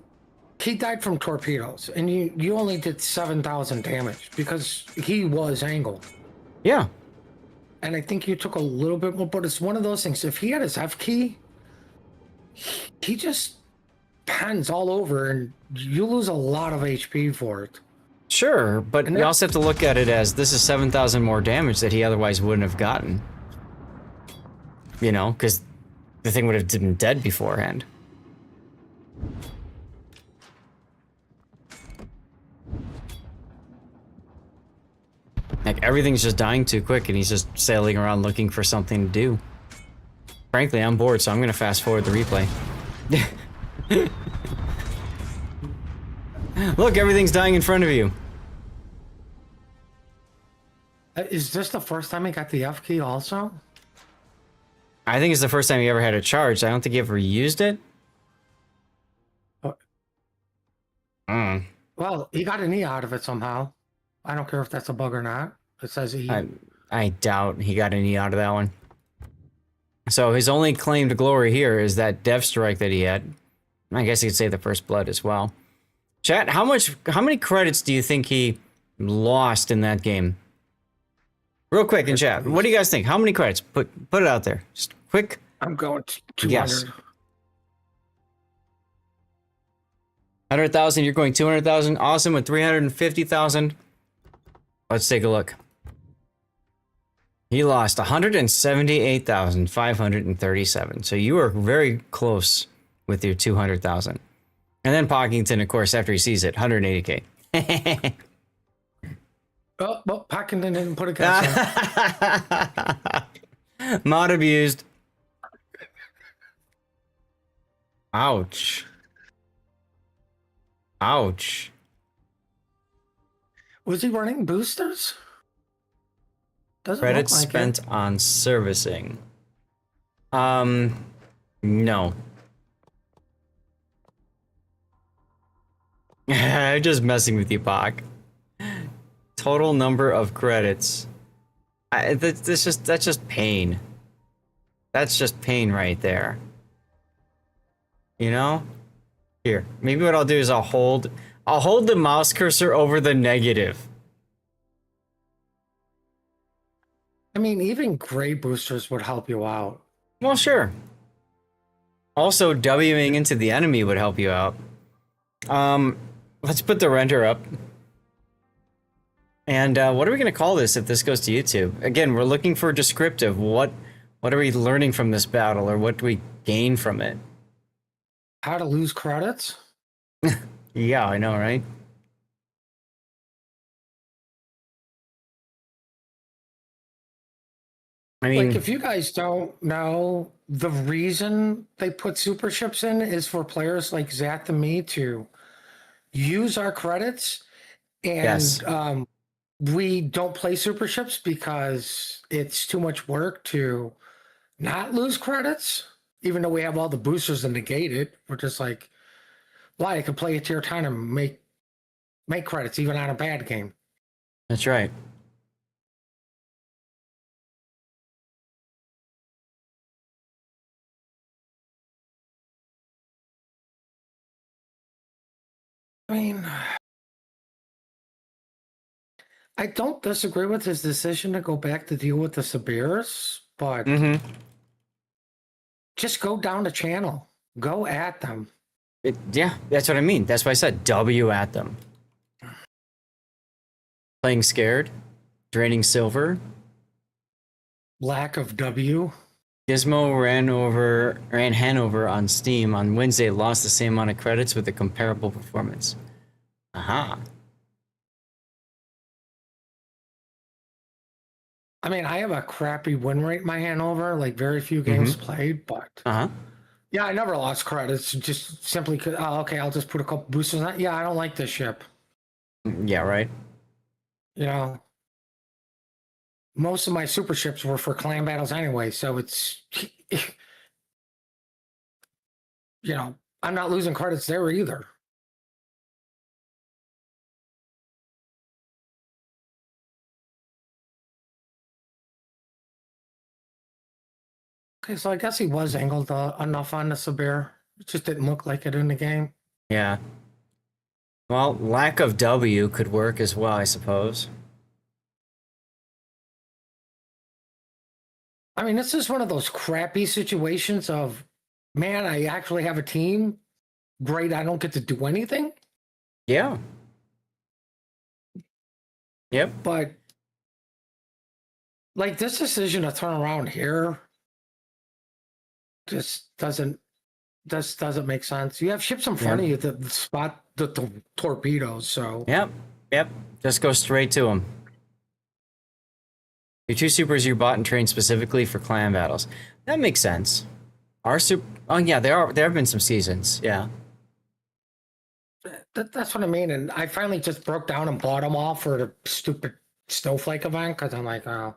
A: he died from torpedoes, and you only did 7,000 damage because he was angled.
C: Yeah.
A: And I think you took a little bit more, but it's one of those things. If he had his F key, he just pans all over, and you lose a lot of HP for it.
C: Sure, but you also have to look at it as this is 7,000 more damage that he otherwise wouldn't have gotten. Because the thing would have been dead beforehand. Like, everything's just dying too quick, and he's just sailing around looking for something to do. Frankly, I'm bored, so I'm gonna fast forward the replay. Look, everything's dying in front of you.
A: Is this the first time he got the F key also?
C: I think it's the first time he ever had it charged. I don't think he ever used it. Mm.
A: Well, he got an E out of it somehow. I don't care if that's a bug or not. It says E.
C: I doubt he got any out of that one. So his only claim to glory here is that Death Strike that he had. I guess you could say the First Blood as well. Chat, how many credits do you think he lost in that game? Real quick in chat, what do you guys think? How many credits? Put it out there. Just quick.
A: I'm going to 200.
C: Yes. 100,000, you're going 200,000. Awesome with 350,000. Let's take a look. He lost 178,537. So you are very close with your 200,000. And then Pockington, of course, after he sees it, 180K.
A: Oh, well, Pockington didn't put a gas in.
C: Mod abused. Ouch. Ouch.
A: Was he running boosters? Doesn't
C: Credits
A: look like
C: spent
A: it.
C: on servicing. No. I'm just messing with you, Pac. Total number of credits. That's just pain. That's just pain right there. You know? Here, maybe what I'll do is I'll hold the mouse cursor over the negative.
A: I mean, even gray boosters would help you out.
C: Well, sure. Also, Wing into the enemy would help you out. Let's put the render up. And what are we going to call this if this goes to YouTube? Again, we're looking for descriptive. What are we learning from this battle, or what do we gain from it?
A: How to lose credits?
C: Yeah, I know, right? I mean,
A: Like, if you guys don't know, the reason they put super ships in is for players like Zath and me to use our credits. And
C: yes.
A: We don't play super ships because it's too much work to not lose credits. Even though we have all the boosters to negate it, we're just like, well, I can play a tier 10 and make credits even on a bad game.
C: That's right.
A: I mean, I don't disagree with his decision to go back to deal with the Sabirs, but just go down the channel. Go at them.
C: Yeah, that's what I mean. That's why I said W at them. Playing scared, draining silver.
A: Lack of W.
C: Gizmo ran Hanover on Steam on Wednesday, lost the same amount of credits with a comparable performance. Aha.
A: I mean, I have a crappy win rate in my Hanover, like very few games played, but yeah, I never lost credits. Just simply because, okay, I'll just put a couple boosters on. Yeah, I don't like this ship.
C: Yeah, right.
A: You know, most of my super ships were for clan battles anyway, so it's, you know, I'm not losing credits there either. Okay, so I guess he was angled enough on the Sabir. It just didn't look like it in the game.
C: Yeah. Well, lack of W could work as well, I suppose.
A: I mean, this is one of those crappy situations of, man, I actually have a team. Great, I don't get to do anything.
C: Yeah. Yep.
A: But like this decision to turn around here just doesn't make sense. You have ships in front of you that spot the torpedoes, so
C: Yep. Just go straight to them. Your two supers you bought and trained specifically for clan battles. That makes sense. Our super. Oh yeah, there have been some seasons. Yeah.
A: That's what I mean. And I finally just broke down and bought them all for the stupid snowflake event because I'm like, oh,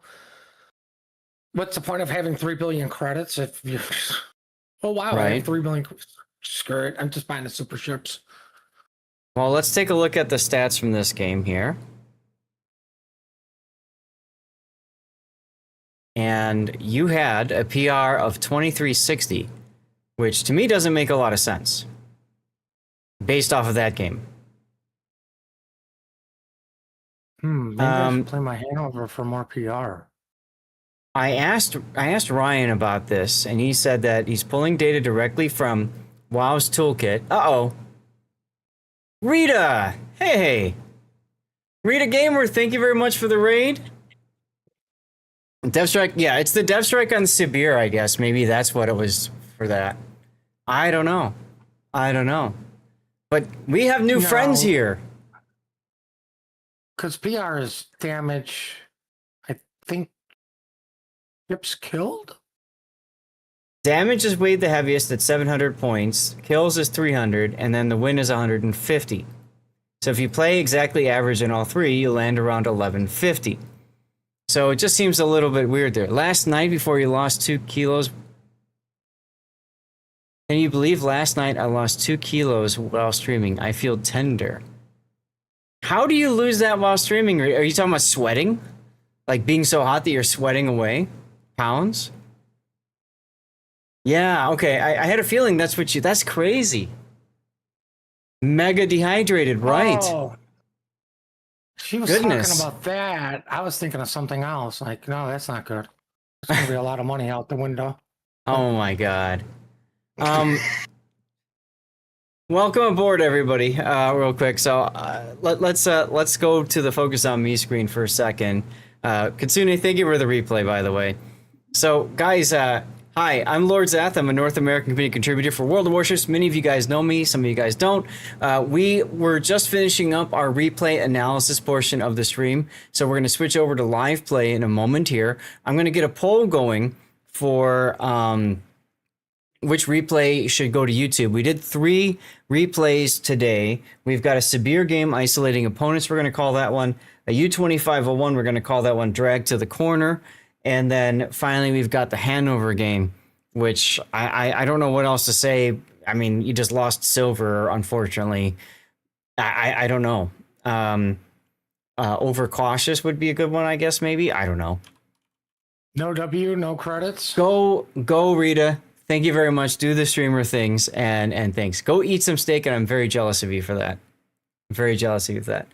A: what's the point of having 3 billion credits if you? Oh wow, I have 3 billion. Screw it. I'm just buying the super ships.
C: Well, let's take a look at the stats from this game here. And you had a PR of 2360, which to me doesn't make a lot of sense based off of that game.
A: Maybe I should play my hand over for more PR.
C: I asked Ryan about this, and he said that he's pulling data directly from WoW's toolkit. Uh-oh. Rita! Hey! Rita Gamer, thank you very much for the raid. Dev Strike, yeah, it's the Dev Strike on Sibir, I guess. Maybe that's what it was for that. I don't know. But we have new friends here.
A: Because PR is damage, I think, ships killed?
C: Damage is weighed the heaviest at 700 points, kills is 300, and then the win is 150. So if you play exactly average in all three, you land around 1150. So it just seems a little bit weird there. Last night before you lost 2 kilos... Can you believe last night I lost 2 kilos while streaming? I feel tender. How do you lose that while streaming? Are you talking about sweating? Like being so hot that you're sweating away pounds? Yeah, okay. I had a feeling that's what you... That's crazy. Mega dehydrated, right.
A: Oh, she was talking about that. I was thinking of something else. Like, no, that's not good. It's going to be a lot of money out the window.
C: Oh my god. Welcome aboard, everybody. Real quick, so let's go to the focus on me screen for a second. Katsune, thank you for the replay, by the way. So, guys, hi, I'm Lord Zath. I'm a North American community contributor for World of Warships. Many of you guys know me, some of you guys don't. We were just finishing up our replay analysis portion of the stream, so we're going to switch over to live play in a moment here. I'm going to get a poll going for which replay should go to YouTube. We did 3 replays today. We've got a Sibir game isolating opponents, we're going to call that one. A U-2501, we're going to call that one Drag to the Corner. And then finally, we've got the Hanover game, which I don't know what else to say. I mean, you just lost silver, unfortunately. I don't know. Overcautious would be a good one, I guess, maybe. I don't know.
A: No W, no credits.
C: Go, Rita. Thank you very much. Do the streamer things, and thanks. Go eat some steak, and I'm very jealous of you for that. I'm very jealous of you for that.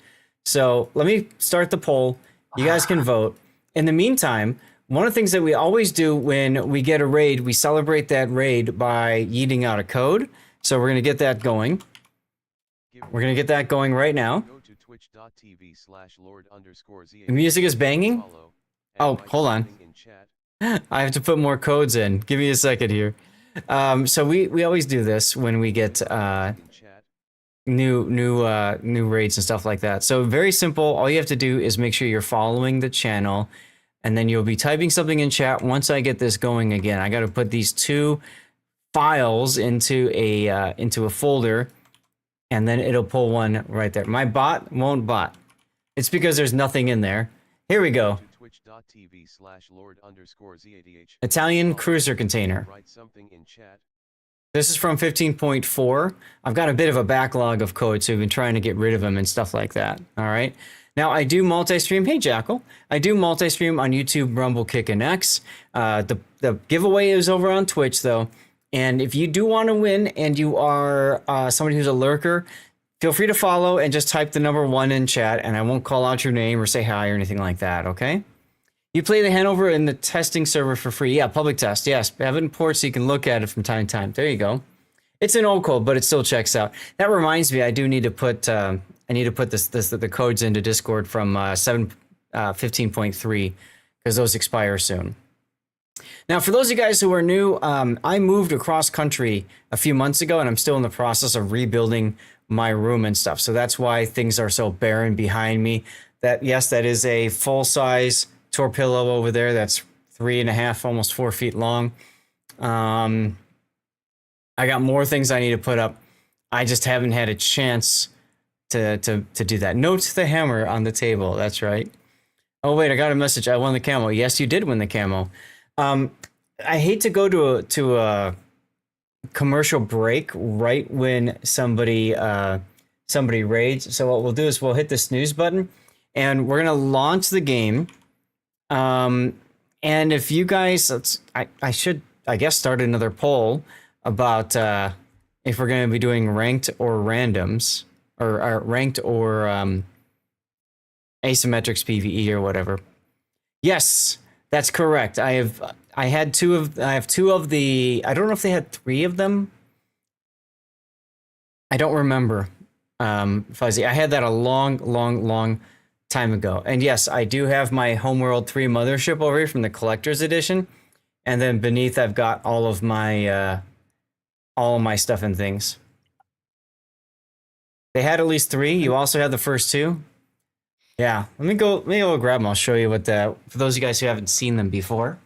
C: So let me start the poll. You guys can vote. In the meantime, one of the things that we always do when we get a raid, we celebrate that raid by yeeting out a code. So we're going to get that going. We're going to get that going right now. The music is banging. Oh, hold on. I have to put more codes in. Give me a second here. So we always do this when we get new raids and stuff like that. So very simple. All you have to do is make sure you're following the channel, and then you'll be typing something in chat. Once I get this going again, I got to put these 2 files into a folder, and then it'll pull one right there. My bot won't bot. It's because there's nothing in there. Here we go. Italian cruiser container. This is from 15.4. I've got a bit of a backlog of code, so we've been trying to get rid of them and stuff like that. All right. Now, I do multi-stream. Hey, Jackal. I do multi-stream on YouTube, Rumble, Kick, and X. The giveaway is over on Twitch, though. And if you do want to win and you are somebody who's a lurker, feel free to follow and just type the number 1 in chat, and I won't call out your name or say hi or anything like that, okay? You play the Hanover in the testing server for free. Yeah, public test. Yes, have it in port so you can look at it from time to time. There you go. It's an old code, but it still checks out. That reminds me, I do need to put the codes into Discord from 15.3 because those expire soon. Now, for those of you guys who are new, I moved across country a few months ago, and I'm still in the process of rebuilding my room and stuff. So that's why things are so barren behind me. That is a full-size torpillo over there. That's 3.5, almost 4 feet long. I got more things I need to put up. I just haven't had a chance to do that. Note the hammer on the table. That's right. Oh wait, I got a message. I won the camo. Yes, you did win the camo. I hate to go to a commercial break right when somebody somebody raids. So what we'll do is we'll hit the snooze button, and we're gonna launch the game. And if you guys, I should, I guess, start another poll about if we're gonna be doing ranked or randoms, or ranked or asymmetrics PvE or whatever. Yes, that's correct. I have two of the, I don't know if they had 3 of them. I don't remember. Fuzzy. I had that a long time ago. And yes, I do have my Homeworld 3 mothership over here from the collector's edition. And then beneath I've got all of my stuff and things. They had at least 3. You also had the first 2. Yeah, let me go grab them. I'll show you what for those of you guys who haven't seen them before.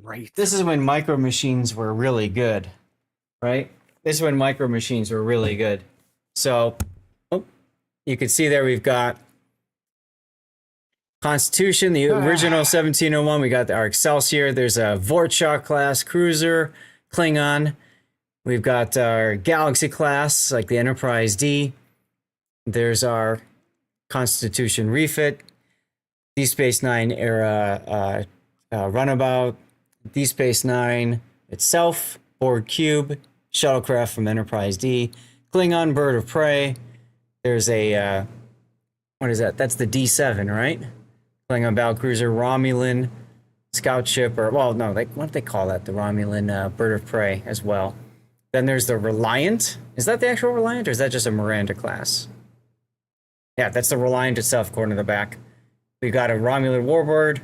A: Right.
C: This is when micro machines were really good, right? This is when micro machines were really good. So, you can see there we've got Constitution, the original 1701. We got our Excelsior. There's a Vortschach class cruiser, Klingon. We've got our Galaxy class, like the Enterprise D. There's our Constitution refit, Deep Space Nine era runabout, Deep Space Nine itself, Borg Cube, shuttlecraft from Enterprise D, Klingon Bird of Prey. There's a what is that? That's the D7, right? Klingon battlecruiser, Romulan scout ship, or well, no, like what do they call that? The Romulan Bird of Prey as well. Then there's the Reliant. Is that the actual Reliant, or is that just a Miranda class? Yeah, that's the Reliant itself, according to the back. We got a Romulan Warbird,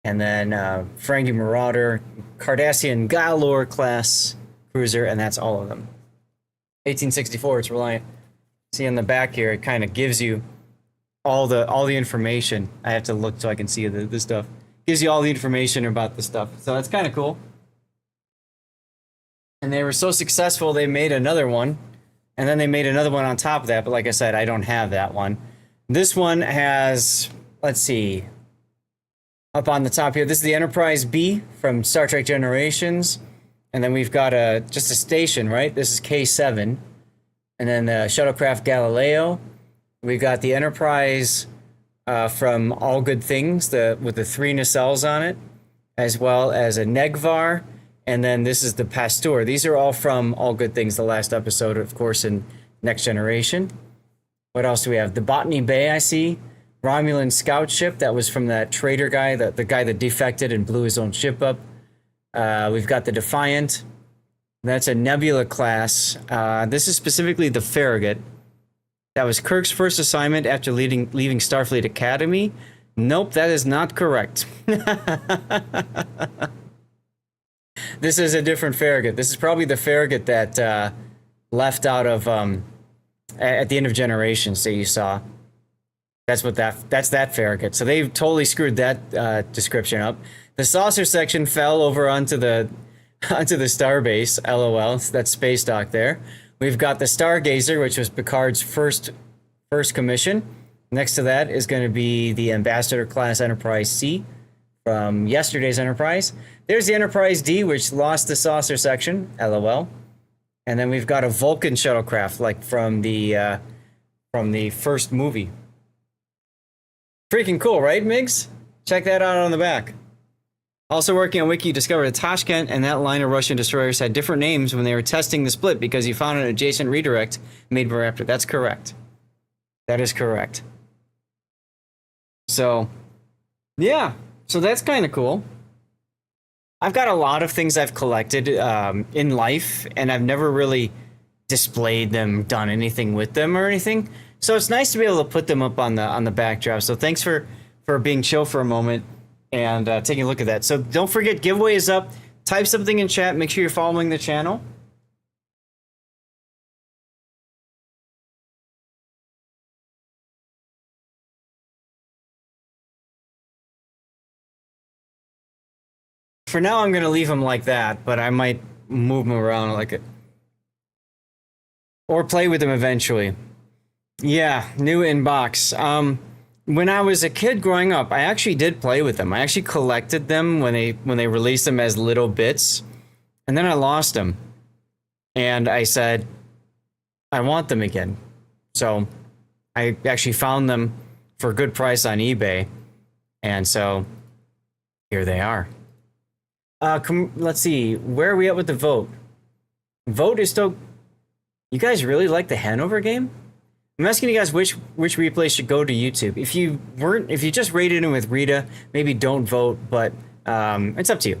C: and then Ferengi Marauder, Cardassian Galor class cruiser, and that's all of them. 1864, it's Reliant. See on the back here, it kind of gives you all the information. I have to look so I can see the stuff. Gives you all the information about the stuff. So that's kind of cool. And they were so successful, they made another one. And then they made another one on top of that. But like I said, I don't have that one. This one has, let's see, up on the top here, this is the Enterprise B from Star Trek Generations. And then we've got just a station, right? This is K7. And then the shuttlecraft Galileo. We've got the Enterprise from All Good Things, with the 3 nacelles on it, as well as a Negvar. And then this is the Pasteur. These are all from All Good Things, the last episode, of course, in Next Generation. What else do we have? The Botany Bay, I see. Romulan scout ship. That was from that traitor guy, the guy that defected and blew his own ship up. We've got the Defiant. That's a Nebula class. This is specifically the Farragut. That was Kirk's first assignment after leaving Starfleet Academy. Nope, that is not correct. This is a different Farragut. This is probably the Farragut that left out of at the end of Generations that you saw. That's that Farragut. So they totally screwed that description up. The saucer section fell over onto the starbase. LOL. That's space dock there. We've got the Stargazer, which was Picard's first commission. Next to that is going to be the Ambassador class Enterprise C from yesterday's Enterprise. There's the Enterprise D, which lost the saucer section. LOL. And then we've got a Vulcan shuttlecraft, like from the first movie. Freaking cool, right, Migs? Check that out on the back. Also working on Wiki, you discovered that Tashkent and that line of Russian destroyers had different names when they were testing the split because you found an adjacent redirect made by Raptor. That's correct. That is correct. So, yeah. So that's kind of cool. I've got a lot of things I've collected in life, and I've never really displayed them, done anything with them or anything. So it's nice to be able to put them up on the backdrop. So thanks for being chill for a moment and taking a look at that. So don't forget, giveaway is up. Type something in chat. Make sure you're following the channel. For now, I'm going to leave them like that, but I might move them around like it. Or play with them eventually. Yeah, new inbox. when I was a kid growing up, I actually did play with them. I actually collected them when they released them as little bits, and then I lost them. And I said, I want them again. So I actually found them for a good price on eBay, and so here they are. Let's see, where are we at with the vote? Vote is still. You guys really like the Hanover game? I'm asking you guys which replay should go to YouTube. If you just rated in with Rita, maybe don't vote, but it's up to you.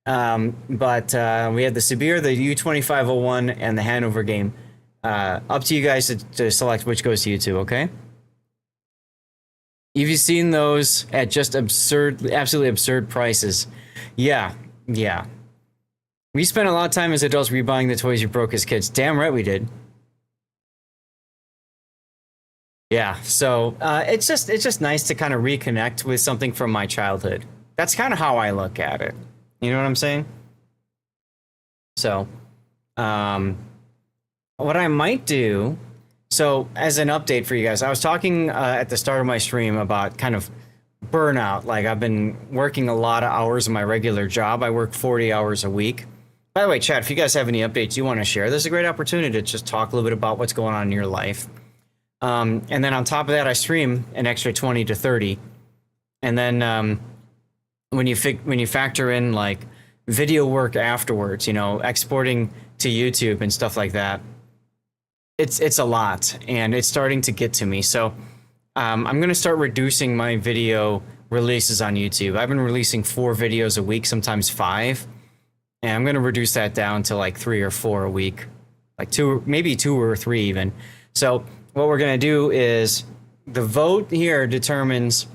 C: But we had the Sibir, the U2501, and the Hanover game. Up to you guys to select which goes to YouTube, okay? Have you seen those at just absolutely absurd prices? Yeah. We spent a lot of time as adults rebuying the toys you broke as kids. Damn right we did. Yeah, so it's just nice to kind of reconnect with something from my childhood. That's kind of how I look at it. You know what I'm saying? So, what I might do, so as an update for you guys, I was talking at the start of my stream about kind of burnout. Like, I've been working a lot of hours in my regular job. I work 40 hours a week. By the way, chat, if you guys have any updates you want to share, this is a great opportunity to just talk a little bit about what's going on in your life. And then on top of that, I stream an extra 20 to 30. And then when you factor in like video work afterwards, you know, exporting to YouTube and stuff like that, it's a lot, and it's starting to get to me. So I'm going to start reducing my video releases on YouTube. I've been releasing 4 videos a week, sometimes 5. And I'm going to reduce that down to like 3 or 4 a week, like 2, maybe 2 or 3 even. So what we're going to do is the vote here determines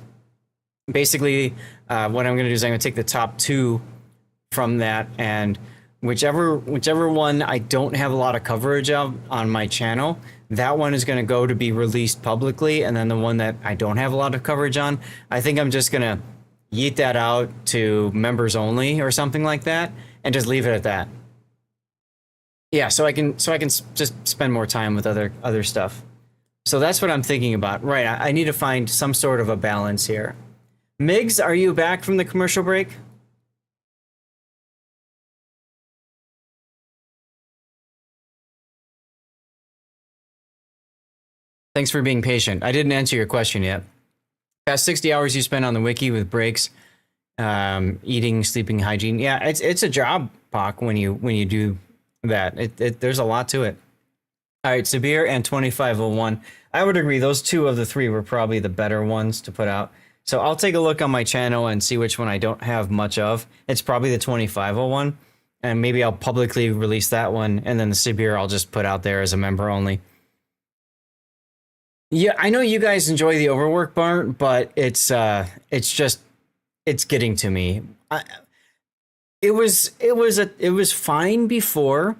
C: basically what I'm going to do is I'm going to take the top 2 from that, and whichever one I don't have a lot of coverage of on my channel, that one is going to go to be released publicly. And then the one that I don't have a lot of coverage on, I think I'm just going to yeet that out to members only or something like that, and just leave it at that. Yeah, so I can just spend more time with other stuff. So that's what I'm thinking about. Right, I need to find some sort of a balance here. Migs, are you back from the commercial break? Thanks for being patient. I didn't answer your question yet. Past 60 hours you spend on the wiki with breaks, eating, sleeping, hygiene. Yeah, it's a job, Pac, when you do that. There's a lot to it. All right, Sabir and 2501. I would agree. Those 2 of the 3 were probably the better ones to put out. So I'll take a look on my channel and see which one I don't have much of. It's probably the 2501, and maybe I'll publicly release that one, and then the Sabir I'll just put out there as a member only. Yeah, I know you guys enjoy the overwork part, but it's getting to me. It was fine before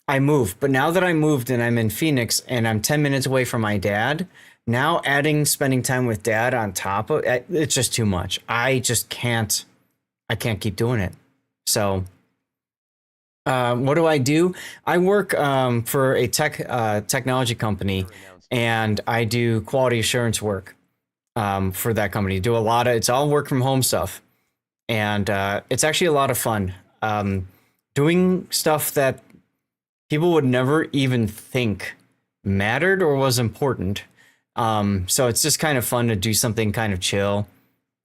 C: I moved, but now that I moved and I'm in Phoenix and I'm 10 minutes away from my dad, now spending time with dad on top of it, it's just too much. I can't keep doing it. So what do? I work for a technology company, and I do quality assurance work for that company. It's all work from home stuff. And it's actually a lot of fun doing stuff that people would never even think mattered or was important. So it's just kind of fun to do something kind of chill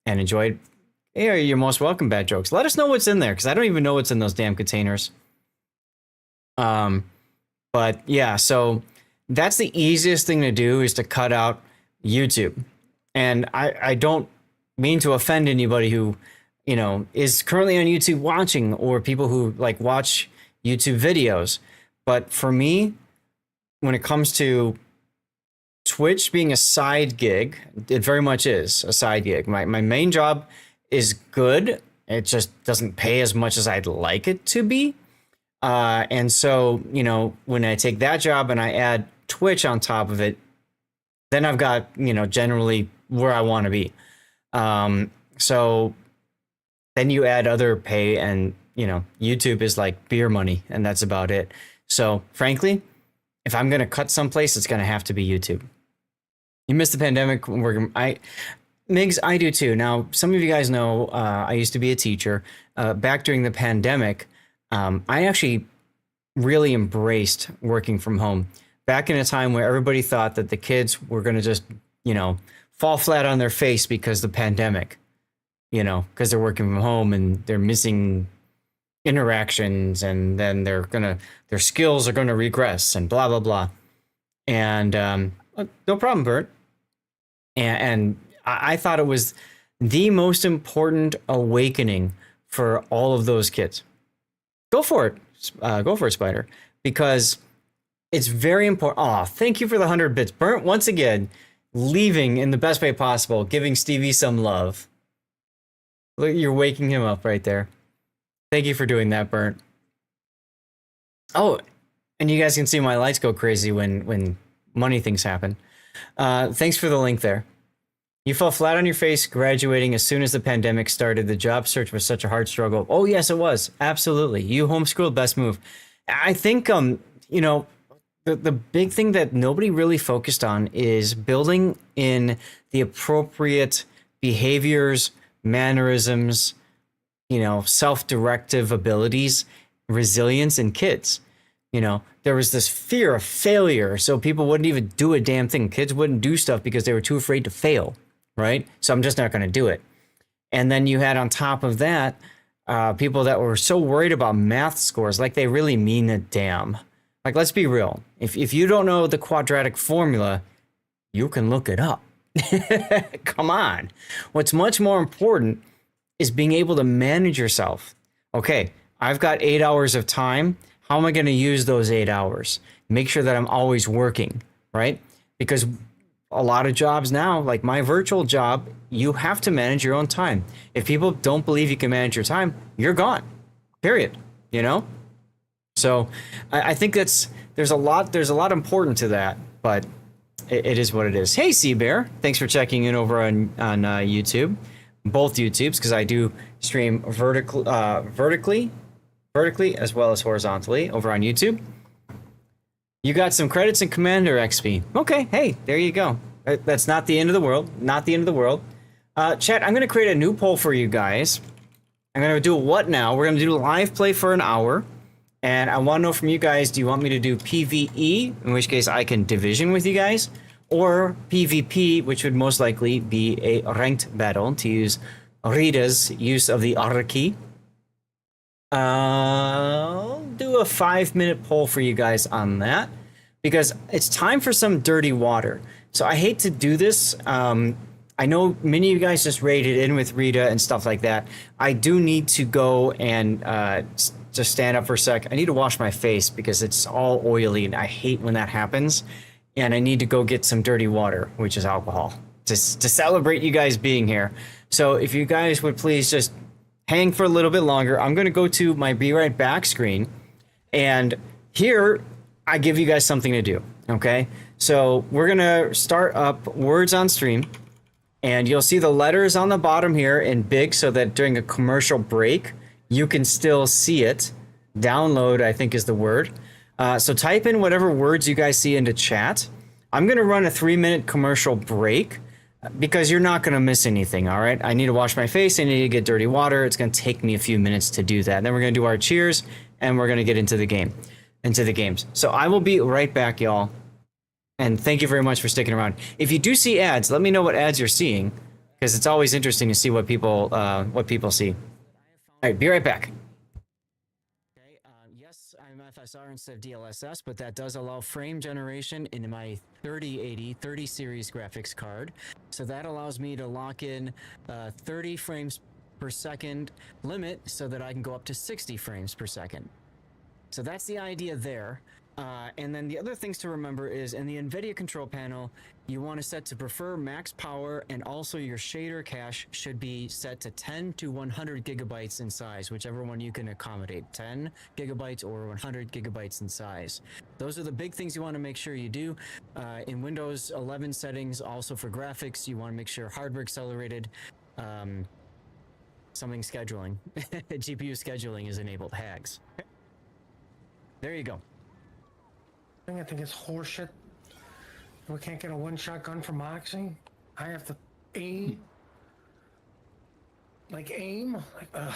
C: and enjoy it. Yeah, you're most welcome, Bad Jokes. Let us know what's in there, because I don't even know what's in those damn containers. But yeah, so that's the easiest thing to do, is to cut out YouTube. And I don't mean to offend anybody who, you know, is currently on YouTube watching, or people who like watch YouTube videos. But for me, when it comes to Twitch being a side gig, it very much is a side gig. My main job is good. It just doesn't pay as much as I'd like it to be. And so, you know, when I take that job and I add Twitch on top of it, then I've got, you know, generally where I want to be. So then you add other pay, and, you know, YouTube is like beer money, and that's about it. So frankly, if I'm going to cut someplace, it's going to have to be YouTube. You missed the pandemic. Migs, I do too. Now, some of you guys know I used to be a teacher. Back during the pandemic, I actually really embraced working from home. Back in a time where everybody thought that the kids were going to just, fall flat on their face because the pandemic, because they're working from home and they're missing interactions, and then their skills are going to regress and blah, blah, blah. And no problem, Bert. And I thought it was the most important awakening for all of those kids. Go for it. Go for it, Spider. Because it's very important. Oh, thank you for the 100 bits. Burnt once again, leaving in the best way possible, giving Stevie some love. Look, you're waking him up right there. Thank you for doing that, Burnt. Oh, and you guys can see my lights go crazy when money things happen. Thanks for the link there. You fell flat on your face graduating as soon as the pandemic started. The job search was such a hard struggle. Oh, yes, it was. Absolutely. You homeschooled, best move. I think, the big thing that nobody really focused on is building in the appropriate behaviors, mannerisms, self-directive abilities, resilience in kids. There was this fear of failure, so people wouldn't even do a damn thing. Kids wouldn't do stuff because they were too afraid to fail, right? So I'm just not going to do it. And then you had on top of that, people that were so worried about math scores, like they really mean a damn. Like, let's be real. If you don't know the quadratic formula, you can look it up. Come on. What's much more important is being able to manage yourself. Okay, I've got 8 hours of time. How am I going to use those 8 hours? Make sure that I'm always working, right? Because a lot of jobs now, like my virtual job, you have to manage your own time. If people don't believe you can manage your time, you're gone, period, So I think there's a lot important to that, but it is what it is. Hey, Sea Bear, thanks for checking in over on YouTube, both YouTubes, because I do stream vertically as well as horizontally over on YouTube. You got some credits in Commander XP. Okay, hey, there you go. That's not the end of the world. Not the end of the world. Chat, I'm going to create a new poll for you guys. I'm going to do a what now? We're going to do live play for an hour. And I want to know from you guys, do you want me to do PvE, in which case I can division with you guys, or PvP, which would most likely be a ranked battle, to use Rita's use of the R key. I'll do a 5-minute poll for you guys on that, because it's time for some dirty water. So I hate to do this. I know many of you guys just raided in with Rita and stuff like that. I do need to go and just stand up for a sec. I need to wash my face because it's all oily and I hate when that happens. And I need to go get some dirty water, which is alcohol, to celebrate you guys being here. So if you guys would please just hang for a little bit longer. I'm going to go to my Be Right Back screen. And here I give you guys something to do. Okay. So we're going to start up Words on Stream. And you'll see the letters on the bottom here in big so that during a commercial break, you can still see it. Download, I think, is the word. So type in whatever words you guys see into chat. I'm going to run a 3-minute commercial break because you're not going to miss anything, all right? I need to wash my face. I need to get dirty water. It's going to take me a few minutes to do that. And then we're going to do our cheers, and we're going to get into the games. So I will be right back, y'all. And thank you very much for sticking around. If you do see ads, let me know what ads you're seeing, because it's always interesting to see what people see. All right, be right back.
B: Okay, yes, I'm FSR instead of DLSS, but that does allow frame generation in my 3080 30 series graphics card. So that allows me to lock in 30 frames per second limit so that I can go up to 60 frames per second. So that's the idea there. And then the other things to remember is in the NVIDIA control panel, you want to set to prefer max power, and also your shader cache should be set to 10 to 100 gigabytes in size, whichever one you can accommodate, 10 gigabytes or 100 gigabytes in size. Those are the big things you want to make sure you do. In Windows 11 settings, also for graphics, you want to make sure hardware accelerated, something scheduling, GPU scheduling is enabled, HAGs. There you go.
A: I think it's horseshit. we can't get a one-shot gun from Moxie. I have to aim. Like aim. Like no.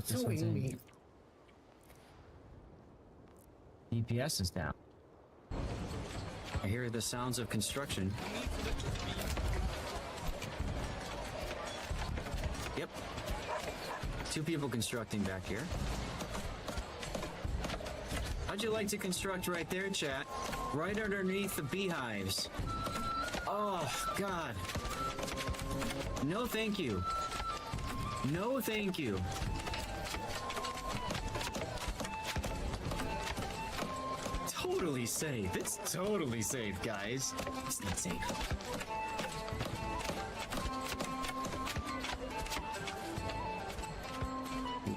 A: So aimy.
B: DPS is down. I hear the sounds of construction. Yep. 2 people constructing back here. How'd you like to construct right there, chat? Right underneath the beehives. Oh, God. No, thank you. No, thank you. Totally safe. It's totally safe, guys. It's not safe.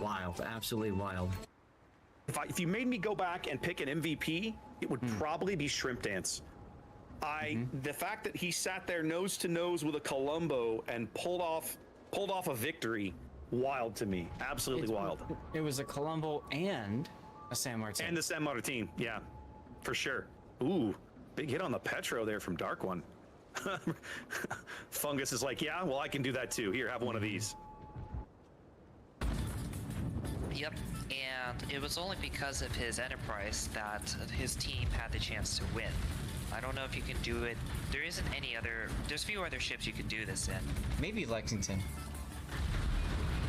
B: Wild. Absolutely wild.
I: If you made me go back and pick an MVP, it would probably be Shrimp Dance. The fact that he sat there nose to nose with a Columbo and pulled off a victory, wild to me. Absolutely wild.
B: It was a Columbo and a San Martin.
I: And the San Martin, yeah, for sure. Ooh, big hit on the Petro there from Dark One. Fungus is like, yeah, well, I can do that too. Here, have one of these.
J: Yep, and it was only because of his enterprise that his team had the chance to win. I don't know if you can do it. There isn't any other. There's few other ships you can do this in.
C: Maybe Lexington.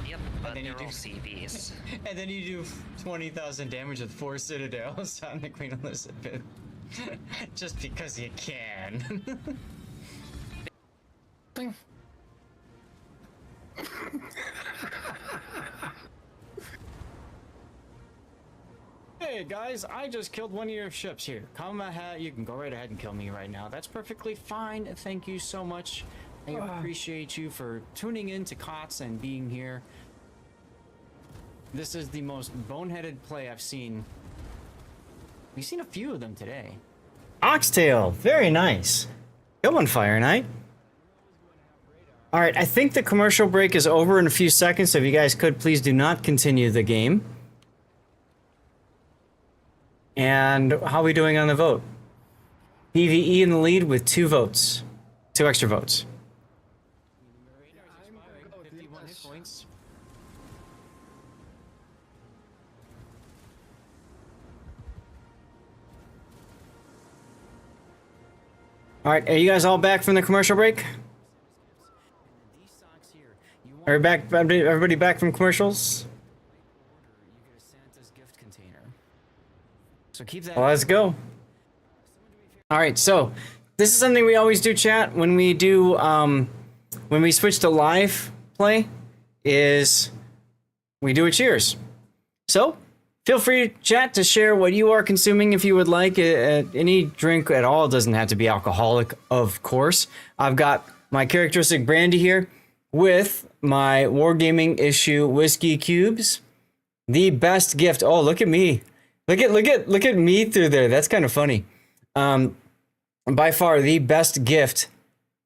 J: Yep, but
C: then you
J: they're all
C: do-
J: CVs.
C: And then you do 20,000 damage with 4 citadels on the Queen Elizabeth. Just because you can.
A: Ding.
B: Hey guys, I just killed one of your ships here. Come ahead, you can go right ahead and kill me right now. That's perfectly fine. Thank you so much. I appreciate you for tuning in to COTS and being here. This is the most boneheaded play I've seen. We've seen a few of them today.
C: Oxtail, very nice. Good one, Fire Knight. All right, I think the commercial break is over in a few seconds, so if you guys could, please do not continue the game. And how are we doing on the vote? PvE in the lead with 2 votes. 2 extra votes.
B: 51 hit points.
C: All right, are you guys all back from the commercial break?
B: These socks here, you want
C: Are we back? Everybody back from commercials?
B: you get a Santa's gift container. So keep that.
C: Well, let's go. All right, so this is something we always do, chat, when we do when we switch to live play, is we do a cheers. So feel free, chat, to share what you are consuming if you would like. Any drink at all. It doesn't have to be alcoholic, of course. I've got my characteristic brandy here with my Wargaming issue whiskey cubes. The best gift. Oh, look at me. Look at me through there. That's kind of funny. By far the best gift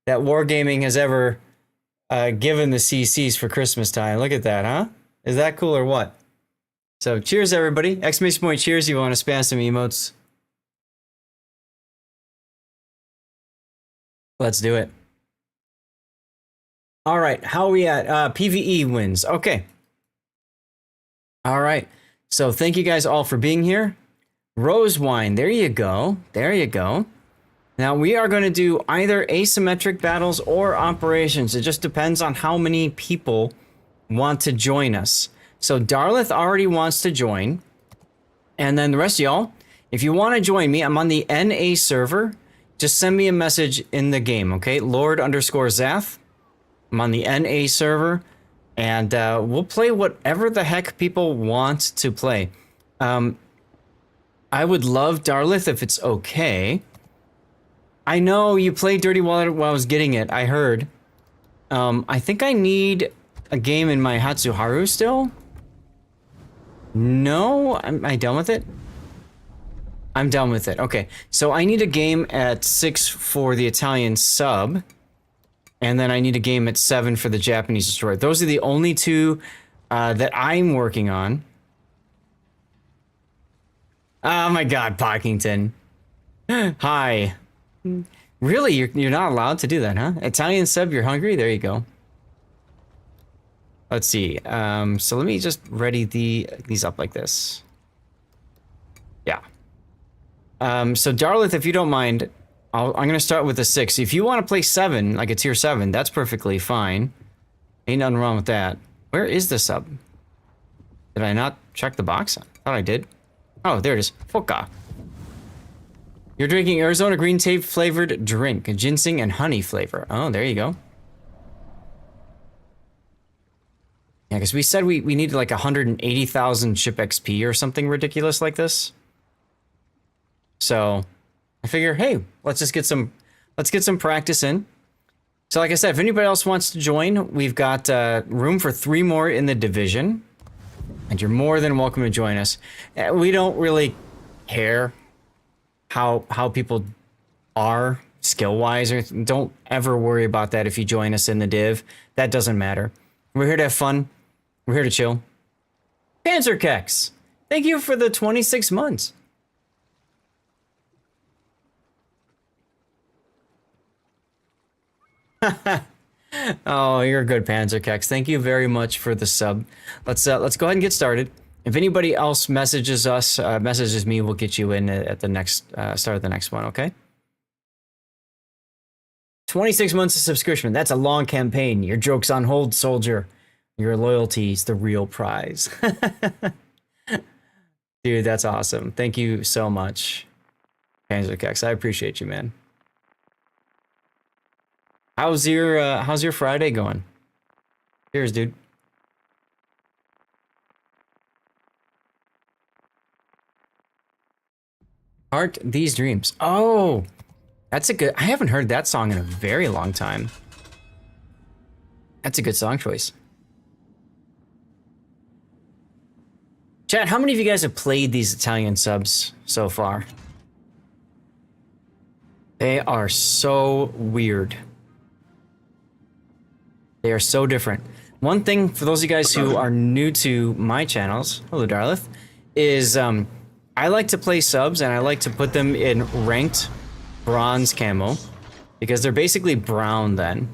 C: that Wargaming has ever given the CCs for Christmas time. Look at that, huh? Is that cool or what? So cheers, everybody. Exclamation point cheers if you want to spam some emotes. Let's do it. All right, how are we at? PvE wins. Okay. All right. So thank you guys all for being here. Rose wine. There you go. There you go. Now we are going to do either asymmetric battles or operations. It just depends on how many people want to join us. So Darlith already wants to join. And then the rest of y'all, if you want to join me, I'm on the NA server. Just send me a message in the game, okay? Lord_Zath. I'm on the NA server. And we'll play whatever the heck people want to play. I would love Darlith if it's okay. I know you played Dirty Water while I was getting it. I heard. I think I need a game in my Hatsuharu still. No? Am I done with it? I'm done with it. Okay. So I need a game at 6 for the Italian sub. And then I need a game at 7 for the Japanese destroyer. Those are the only 2 that I'm working on. Oh my god, Pockington. Hi. Really, you're not allowed to do that, huh? Italian sub, you're hungry? There you go. Let's see. So let me just ready these up like this. Yeah. So Darlith, if you don't mind, I'm gonna start with a 6. If you want to play 7, like a tier 7, that's perfectly fine. Ain't nothing wrong with that. Where is the sub? Did I not check the box? I thought I did. Oh, there it is. Foca. You're drinking Arizona green tea flavored drink, ginseng and honey flavor. Oh, there you go. Yeah, because we said we needed like 180,000 ship XP or something ridiculous like this. So I figure, hey, let's get some practice in. So like I said, if anybody else wants to join, we've got room for 3 more in the division. And you're more than welcome to join us. We don't really care how people are skill-wise, or don't ever worry about that if you join us in the div. That doesn't matter. We're here to have fun. We're here to chill. Panzerkex, thank you for the 26 months. Oh, you're a good Panzerkex. Thank you very much for the sub. Let's go ahead and get started. If anybody else messages us, messages me, we'll get you in at the next start of the next one, okay? 26 months of subscription. That's a long campaign. Your joke's on hold, soldier. Your loyalty's the real prize. Dude, that's awesome. Thank you so much, Panzerkex. I appreciate you, man. How's your Friday going? Cheers, dude. Heart These Dreams. Oh, that's a good. I haven't heard that song in a very long time. That's a good song choice. Chat, how many of you guys have played these Italian subs so far? They are so weird. They are so different. One thing for those of you guys who are new to my channels, hello Darlith, is I like to play subs and I like to put them in ranked bronze camo because they're basically brown then.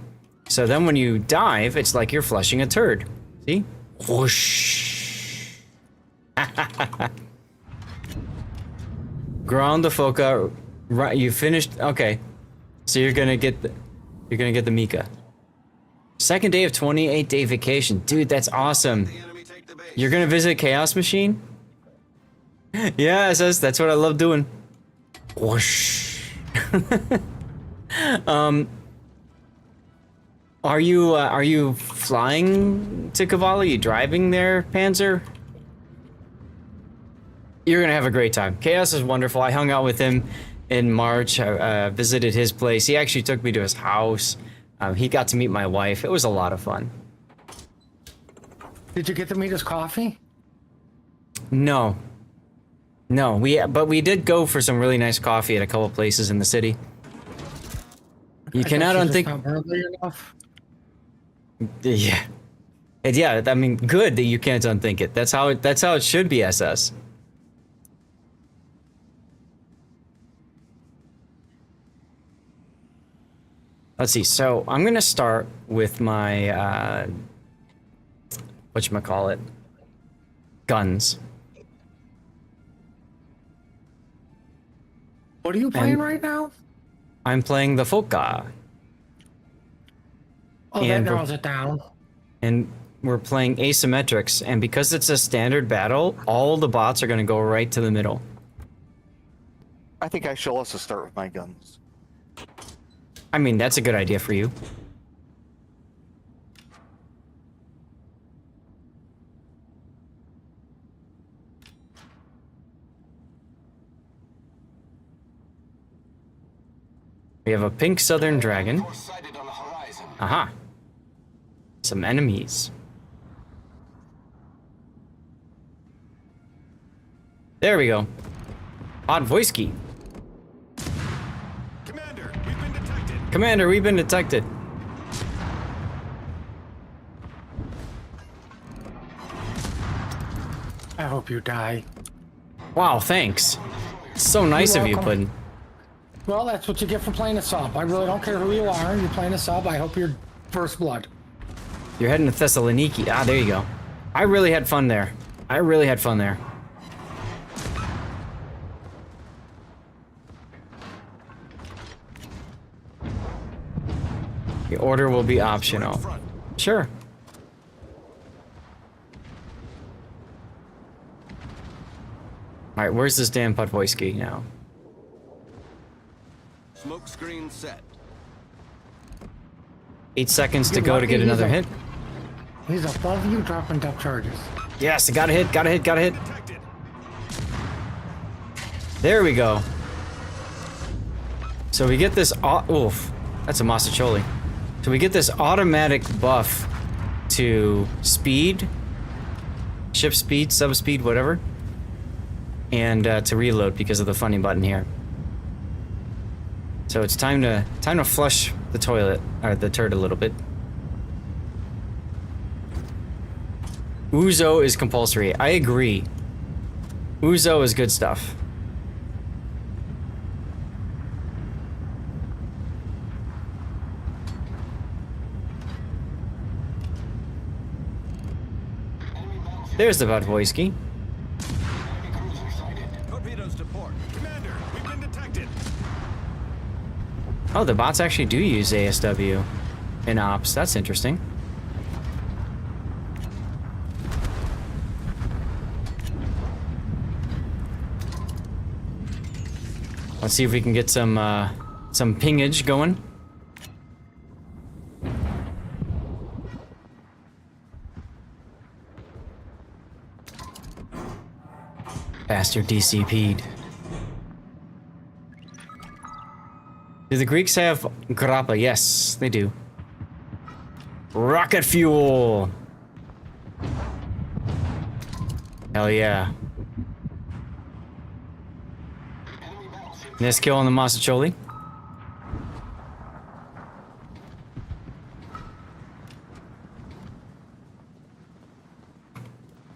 C: So then when you dive, it's like you're flushing a turd. See? Whoosh. Ground the Foca. Right, you finished. Okay. So you're gonna get the Mika. Second day of 28-day vacation. Dude, that's awesome. You're gonna visit Chaos Machine? Yeah, that's what I love doing. Whoosh. Are you flying to Cavalli? Are you driving there, Panzer? You're gonna have a great time. Chaos is wonderful. I hung out with him in March. I visited his place. He actually took me to his house. He got to meet my wife. It was a lot of fun.
A: Did you get to meet his coffee?
C: No. No, but we did go for some really nice coffee at a couple places in the city. You cannot unthink.
A: Not early enough.
C: Yeah. Yeah, I mean, good that you can't unthink it. That's how it should be, SS. Let's see. So I'm gonna start with my whatchamacallit, guns.
A: What are you playing right now?
C: I'm playing the Foca.
A: Oh, that narrows it down.
C: And we're playing asymmetrics, and because it's a standard battle, all the bots are gonna go right to the middle.
K: I think I should also start with my guns.
C: I mean, that's a good idea for you. We have a pink southern dragon. Aha. Some enemies. There we go. Odd voice key. Commander, we've been detected.
A: I hope you die.
C: Wow, thanks. So nice of you, Puddin.
A: Well, that's what you get for playing a sub. I really don't care who you are. You're playing a sub. I hope you're first blood.
C: You're heading to Thessaloniki. Ah, there you go. I really had fun there. I really had fun there. The order will be optional. Sure. Alright, where's this damn Podvoisky now?
E: Smoke screen set.
C: 8 seconds to go to get another hit.
A: He's above you dropping depth charges.
C: Yes, got a hit, got a hit, got a hit. There we go. So we get this, oof, that's a Masacholi. So we get this automatic buff to speed, ship speed, sub speed, whatever, and to reload because of the funding button here. So it's time to flush the toilet, or the turd a little bit. Uzo is compulsory. I agree. Uzo is good stuff. There's the Podvoisky.
E: Torpedoes to port. Commander, we've been detected.
C: Oh, the bots actually do use ASW in ops. That's interesting. Let's see if we can get some pingage going. Bastard DCP'd. Do the Greeks have grappa? Yes, they do. Rocket fuel! Hell yeah. Nice kill on the Masacholi.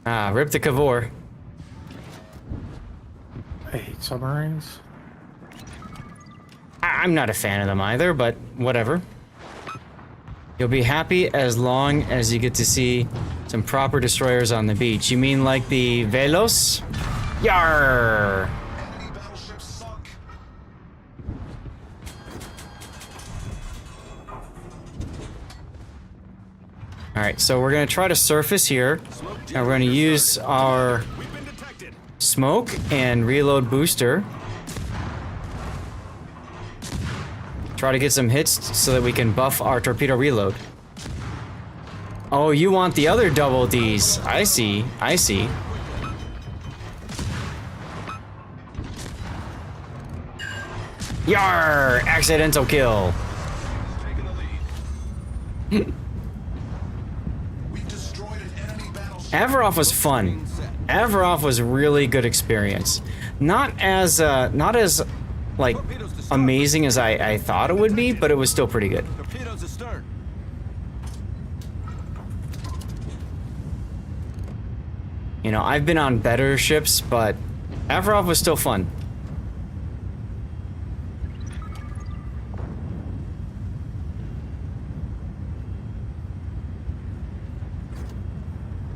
C: Ah, rip the Cavor.
A: I hate submarines.
C: I'm not a fan of them either, but whatever. You'll be happy as long as you get to see some proper destroyers on the beach. You mean like the Velos? Yarr!
E: Enemy battleship sunk.
C: Alright, so we're gonna try to surface here. And we're gonna use our smoke and reload booster. Try to get some hits so that we can buff our torpedo reload. Oh, you want the other double Ds. I see, I see. Yarr! Accidental kill. Avarov was fun. Avarov was really good experience. Not as like amazing as I thought it would be, but it was still pretty good. You know, I've been on better ships, but Avarov was still fun.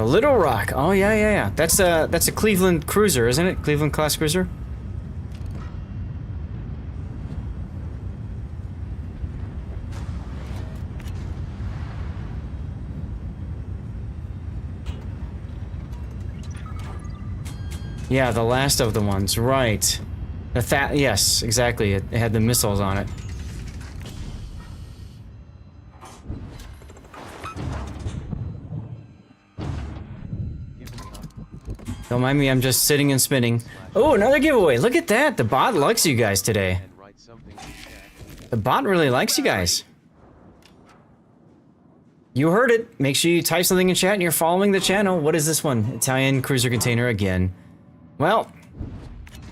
C: A Little Rock. Oh yeah. That's a Cleveland cruiser, isn't it? Cleveland class cruiser. Yeah, the last of the ones, right? Yes, exactly. It had the missiles on it. Don't mind me, I'm just sitting and spinning. Oh, another giveaway. Look at that. The bot likes you guys today. The bot really likes you guys. You heard it. Make sure you type something in chat and you're following the channel. What is this one? Italian cruiser container again. Well,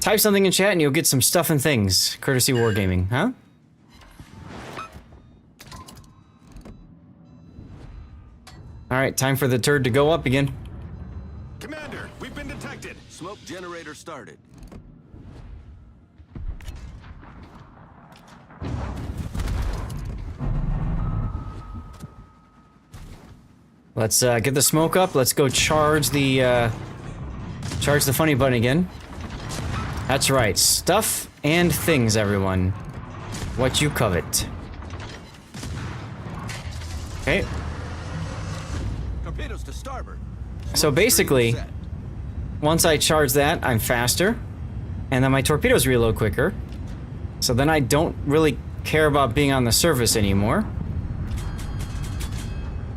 C: type something in chat and you'll get some stuff and things. Courtesy Wargaming, huh? Alright, time for the turd to go up again.
E: Commander, we've been detected. Smoke generator started.
C: Let's get the smoke up. Let's go charge the funny button again. That's right. Stuff and things, everyone. What you covet. Okay.
F: Torpedoes to starboard.
C: So basically, once I charge that, I'm faster. And then my torpedoes reload quicker. So then I don't really care about being on the surface anymore.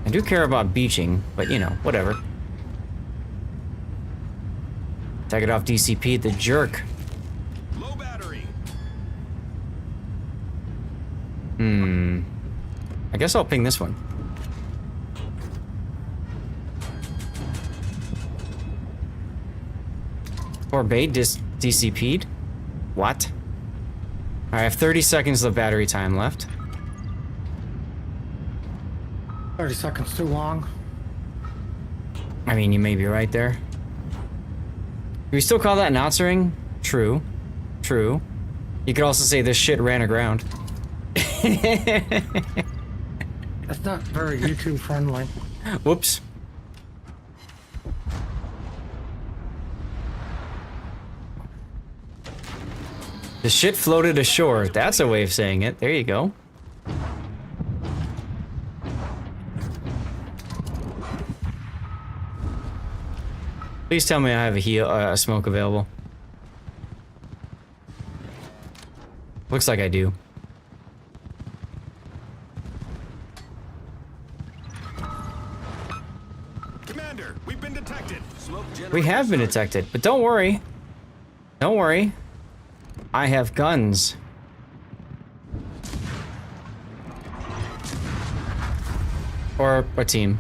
C: I do care about beaching, but you know, whatever. Take it off DCP, the jerk.
F: Low battery.
C: I guess I'll ping this one. Or bait DCP'd? What? I have 30 seconds of battery time left.
A: 30 seconds too long.
C: I mean, you may be right there. Do we still call that announcering? True. True. You could also say this shit ran aground.
A: That's not very YouTube friendly.
C: Whoops. The shit floated ashore. That's a way of saying it. There you go. Please tell me I have a smoke available. Looks like I do.
F: Commander, we've been detected. Smoke
C: We have been detected, but don't worry. Don't worry. I have guns. Or a team.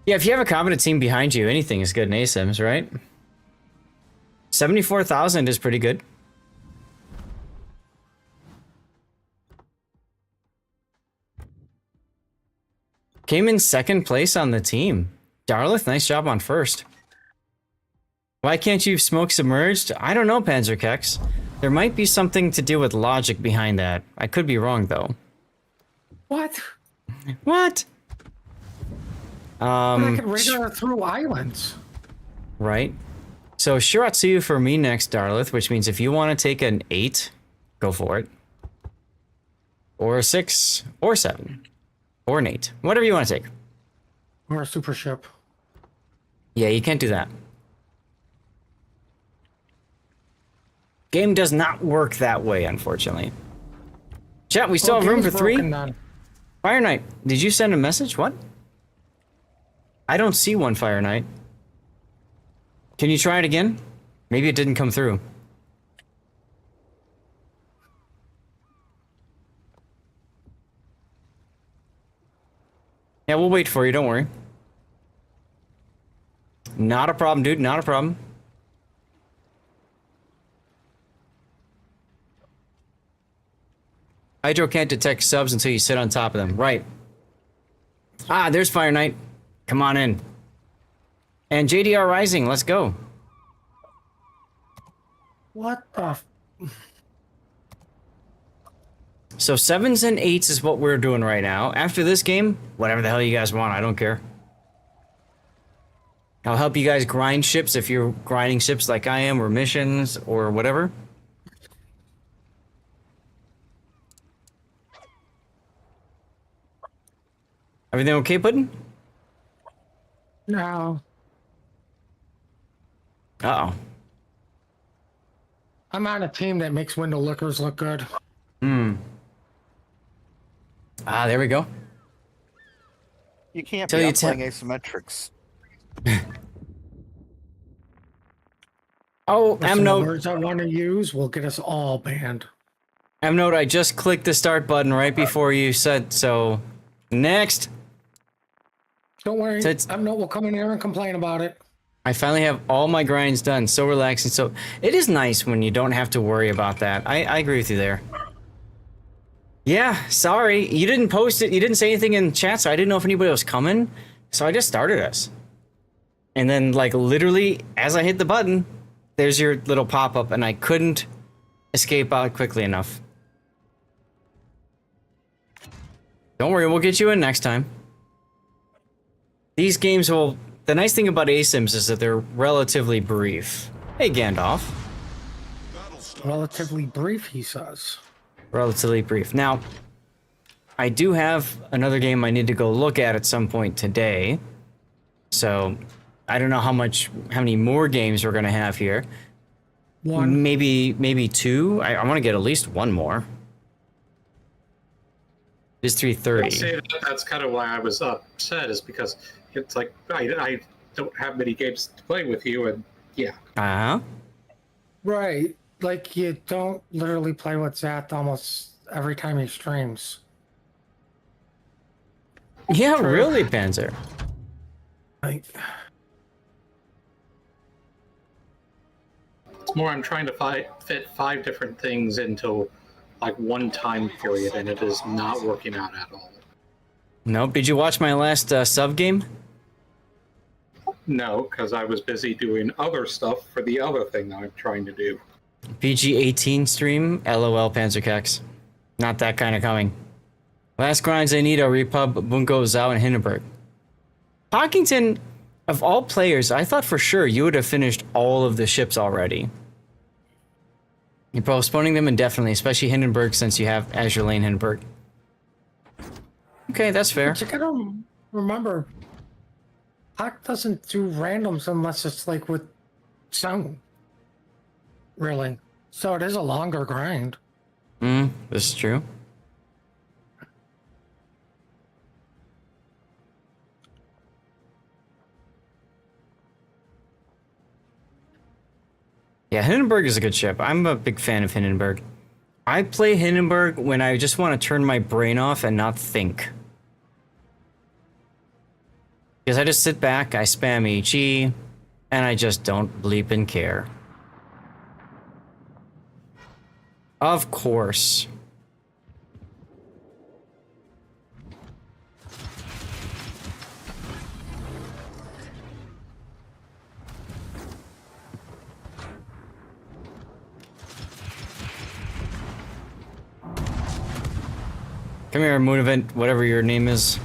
C: Yeah, if you have a competent team behind you, anything is good in ASIMs, right? 74,000 is pretty good. Came in second place on the team. Darlith, nice job on first. Why can't you smoke submerged? I don't know, Panzerkex. There might be something to do with logic behind that. I could be wrong, though.
A: What?
C: What?
A: I can radar through islands.
C: Right. So Shiratsu for me next, Darlith, which means if you want to take an 8, go for it. Or a 6, or 7, or an 8. Whatever you want to take.
A: Or a super ship.
C: Yeah, you can't do that. Game does not work that way, unfortunately. Chat, we still have room for 3? Fire Knight, did you send a message? What? I don't see one, Fire Knight. Can you try it again? Maybe it didn't come through. Yeah, we'll wait for you, don't worry. Not a problem, dude, not a problem. Hydro can't detect subs until you sit on top of them. Right. Ah, there's Fire Knight. Come on in. And JDR Rising, let's go.
A: What the?
C: So 7s and 8s is what we're doing right now. After this game, whatever the hell you guys want, I don't care. I'll help you guys grind ships if you're grinding ships like I am, or missions, or whatever. Everything okay, Puddin'?
A: No.
C: Uh-oh.
A: I'm on a team that makes window lickers look good.
C: Ah, there we go.
K: You can't
C: Till
K: be
C: you
K: out playing asymmetrics.
C: Oh,
A: Some
C: M-Note.
A: words I want to use will get us all banned.
C: M-Note, I just clicked the start button right before you said so. Next.
A: Don't worry.
C: So it's-
A: M-Note will come in here and complain about it.
C: I finally have all my grinds done. So relaxing. So it is nice when you don't have to worry about that. I agree with you there. Yeah, sorry. You didn't post it. You didn't say anything in chat, so I didn't know if anybody was coming. So I just started us. And then, like, literally, as I hit the button, there's your little pop-up, and I couldn't escape out quickly enough. Don't worry, we'll get you in next time. These games will... The nice thing about ASIMs is that they're relatively brief. Hey, Gandalf.
A: Relatively brief, he says.
C: Relatively brief. Now, I do have another game I need to go look at some point today. So, I don't know how many more games we're gonna have here.
A: One.
C: Maybe two. I want to get at least one more. It's 3:30.
L: I'll say that's kind of why I was upset, is because it's like I don't have many games to play with you, and yeah.
C: Uh-huh.
A: Right. Like, you don't literally play with Zath almost every time he streams.
C: Yeah, really, Panzer.
A: Like,
L: it's more I'm trying to fit 5 different things into like one time period, and it is not working out at all.
C: Nope. Did you watch my last sub game?
L: No, because I was busy doing other stuff for the other thing that I'm trying to do.
C: PG-18 stream? LOL, Panzerkex. Not that kind of coming. Last grinds I need are Repub, Bunko, Zhao, and Hindenburg. Pockington, of all players, I thought for sure you would have finished all of the ships already. You're postponing them indefinitely, especially Hindenburg, since you have Azure Lane Hindenburg. Okay, that's fair.
A: but you gotta remember, Hawk doesn't do randoms unless it's like with Zone. Really. So it is a longer grind.
C: This is true. Yeah, Hindenburg is a good ship. I'm a big fan of Hindenburg. I play Hindenburg when I just want to turn my brain off and not think. Because I just sit back, I spam HE, and I just don't bleep and care. Of course. Come here, Moon Event, whatever your name is.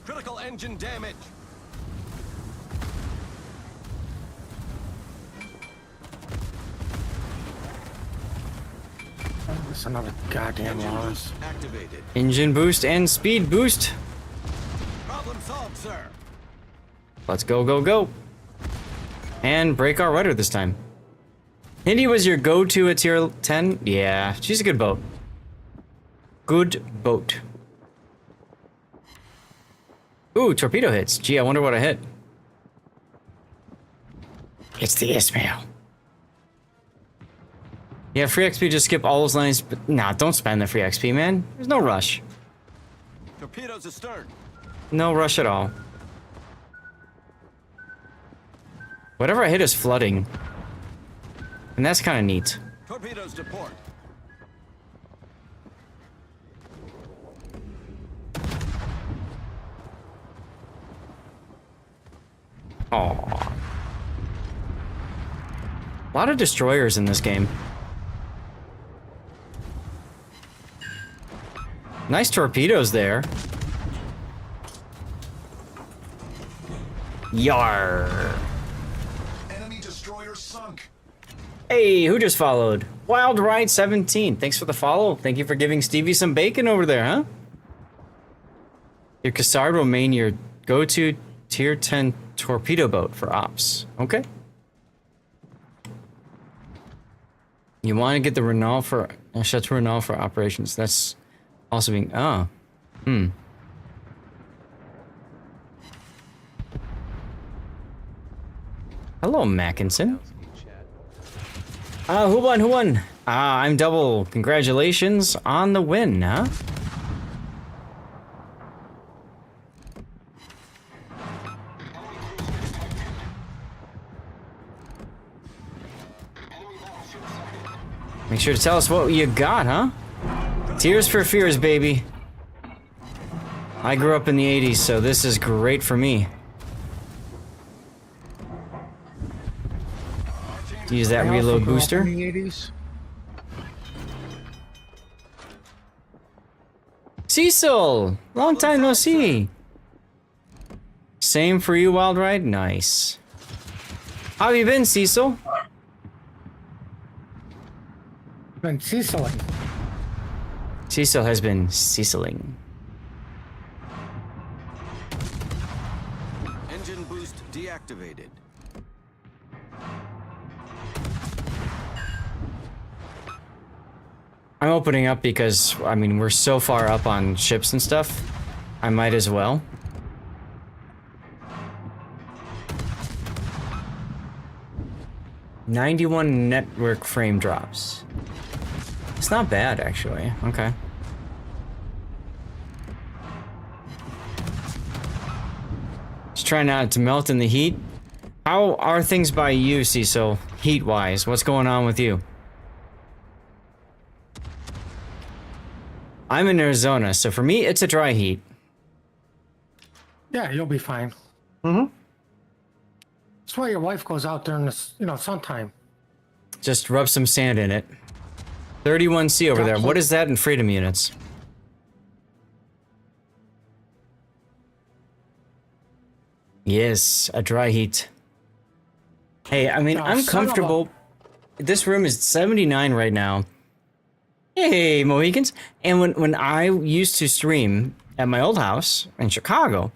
F: Critical engine damage.
A: That's another goddamn loss.
F: Activated.
C: Engine boost and speed boost.
F: Problem solved, sir.
C: Let's go, go, go. And break our rudder this time. Hindi was your go-to at tier 10? Yeah, she's a good boat. Good boat. Ooh, torpedo hits. Gee, I wonder what I hit. It's the Ismail. Yeah, free XP, just skip all those lines, but nah, don't spend the free XP, man. There's no rush.
F: Torpedoes astern.
C: No rush at all. Whatever I hit is flooding. And that's kind of neat.
F: Torpedoes to port.
C: Aww. A lot of destroyers in this game. Nice torpedoes there. Yar.
E: Enemy destroyer sunk.
C: Hey, who just followed? Wild Ride 17. Thanks for the follow. Thank you for giving Stevie some bacon over there, huh? Your Cassard will remain your go-to tier 10 torpedo boat for ops. Okay. You want to get the Renault for Chateau Renault for operations. That's also being Hello, Mackinson. Who won? Who won? I'm double. Congratulations on the win, huh? Make sure to tell us what you got, huh? Tears for Fears, baby. I grew up in the 80s, so this is great for me. Use that reload booster.
A: In the 80s.
C: Cecil! Long time no see. Same for you, Wild Ride? Nice. How have you been, Cecil?
A: Been Ceciling.
C: Cecil has been Ceciling.
F: Engine boost deactivated.
C: I'm opening up because, I mean, we're so far up on ships and stuff. I might as well. "91 network frame drops." It's not bad, actually. Okay. Just trying not to melt in the heat. How are things by you, Cecil? Heat-wise, what's going on with you? I'm in Arizona, so for me, it's a dry heat.
A: Yeah, you'll be fine. Mm-hmm. That's why your wife goes out there in the, sometime.
C: Just rub some sand in it. 31C over there. What is that in freedom units? Yes, a dry heat. Hey, I mean, I'm comfortable. This room is 79 right now. Hey, Mohicans. And when I used to stream at my old house in Chicago,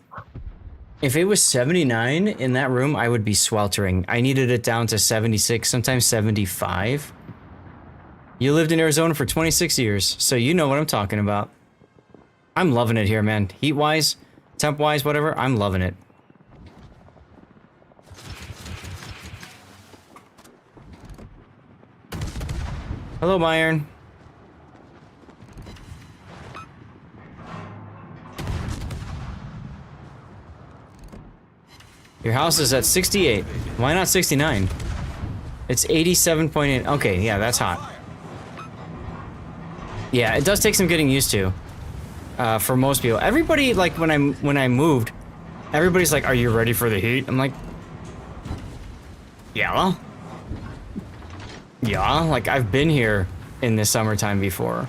C: if it was 79 in that room, I would be sweltering. I needed it down to 76, sometimes 75. You lived in Arizona for 26 years, so you know what I'm talking about. I'm loving it here, man. Heat-wise, temp-wise, whatever, I'm loving it. Hello, Myron. Your house is at 68. Why not 69? It's 87.8. Okay, yeah, that's hot. Yeah, it does take some getting used to. For most people. Everybody, like, when I moved, everybody's like, "Are you ready for the heat?" I'm like, yeah. Yeah, like, I've been here in the summertime before.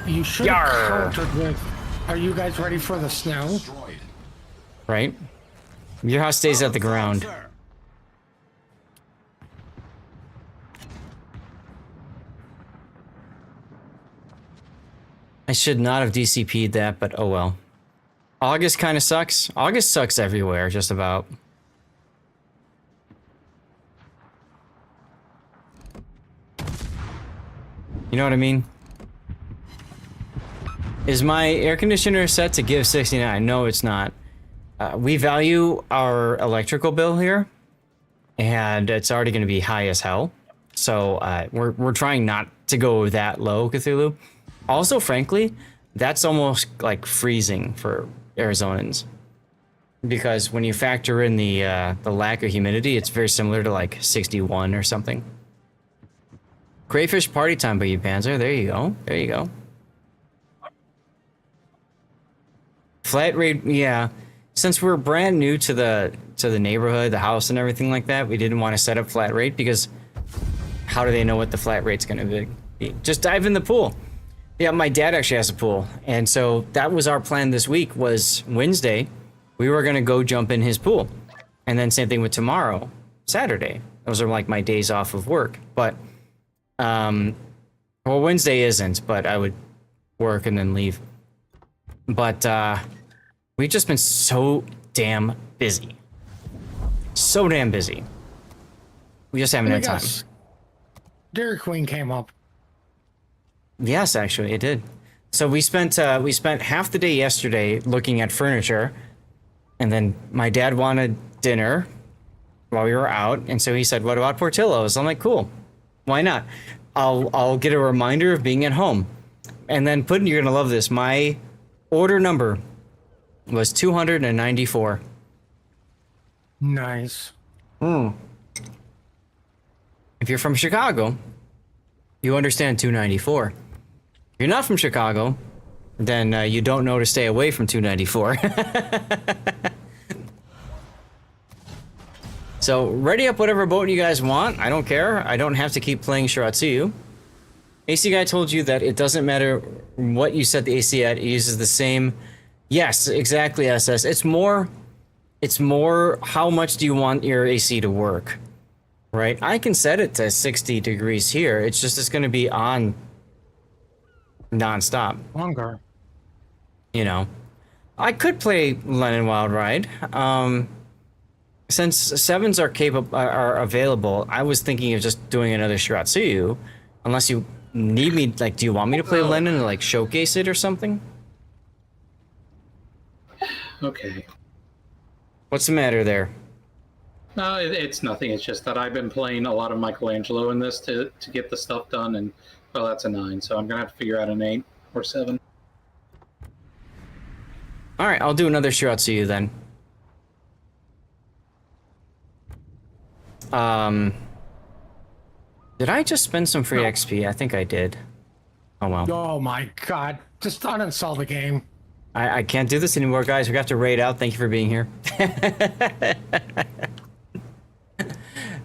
A: You should have countered with, "Are you guys ready for the snow?"
C: Right? Your house stays at the ground. I should not have DCP'd that, but oh well. August kind of sucks. August sucks everywhere, just about. You know what I mean? Is my air conditioner set to give 69? No, it's not. We value our electrical bill here, and it's already going to be high as hell. So we're trying not to go that low, Cthulhu. Also, frankly, that's almost like freezing for Arizonans, because when you factor in the lack of humidity, it's very similar to like 61 or something. Crayfish party time by you, Panzer. There you go. There you go. Flat rate, yeah. Since we're brand new to the neighborhood, the house, and everything like that, we didn't want to set up flat rate because how do they know what the flat rate's going to be? Just dive in the pool. Yeah, my dad actually has a pool, and so that was our plan this week. Was Wednesday, we were going to go jump in his pool, and then same thing with tomorrow, Saturday. Those are like my days off of work, but well, Wednesday isn't, but I would work and then leave. But we've just been so damn busy. So damn busy. We just haven't had time.
A: Dairy Queen came up.
C: Yes, actually, it did. So we spent half the day yesterday looking at furniture, and then my dad wanted dinner while we were out, and so he said, "What about Portillo's?" I'm like, "Cool, why not? I'll get a reminder of being at home." And then Puddin', you're gonna love this. My order number was 294.
A: Nice.
C: If you're from Chicago, you understand 294. If you're not from Chicago, then you don't know to stay away from 294. So ready up whatever boat you guys want. I don't care. I don't have to keep playing Shiratsuyu. AC guy told you that it doesn't matter what you set the AC at, it uses the same. Yes, exactly, SS. It's more how much do you want your AC to work, right? I can set it to 60 degrees here. It's just it's going to be on non-stop.
A: Longer.
C: You know, I could play Lennon Wild Ride. Since 7s are available, I was thinking of just doing another Shiratsuyu, unless you need me. Like, do you want me to play Lennon and like showcase it or something?
L: Okay.
C: What's the matter there?
L: No, it's nothing. It's just that I've been playing a lot of Michelangelo in this to get the stuff done, and well, that's a 9, so I'm gonna have to figure out an 8 or 7.
C: All right, I'll do another Shiratsuyu then. Did I just spend some free XP? I think I did. Oh well.
A: Oh my god. Just uninstall the game.
C: I can't do this anymore, guys. We have to raid out. Thank you for being here.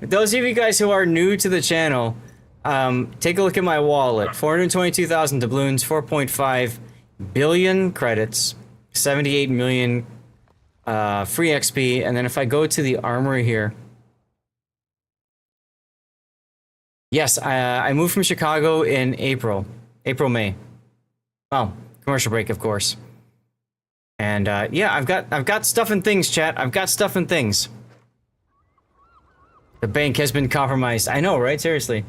C: Those of you guys who are new to the channel, take a look at my wallet. 422,000 doubloons, 4.5 billion credits, 78 million free XP, and then if I go to the armory here, yes, I moved from Chicago in April, May. Oh, commercial break, of course. And yeah, I've got stuff and things, chat. I've got stuff and things. The bank has been compromised. I know, right? Seriously.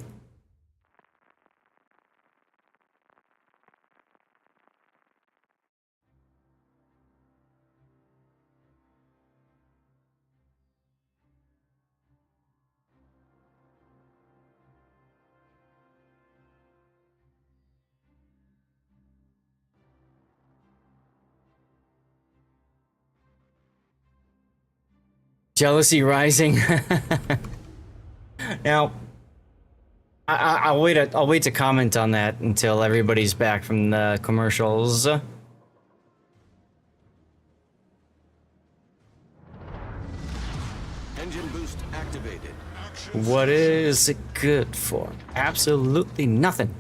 C: Jealousy rising. Now, I'll wait to comment on that until everybody's back from the commercials.
F: Engine boost activated.
C: What is it good for? Absolutely nothing.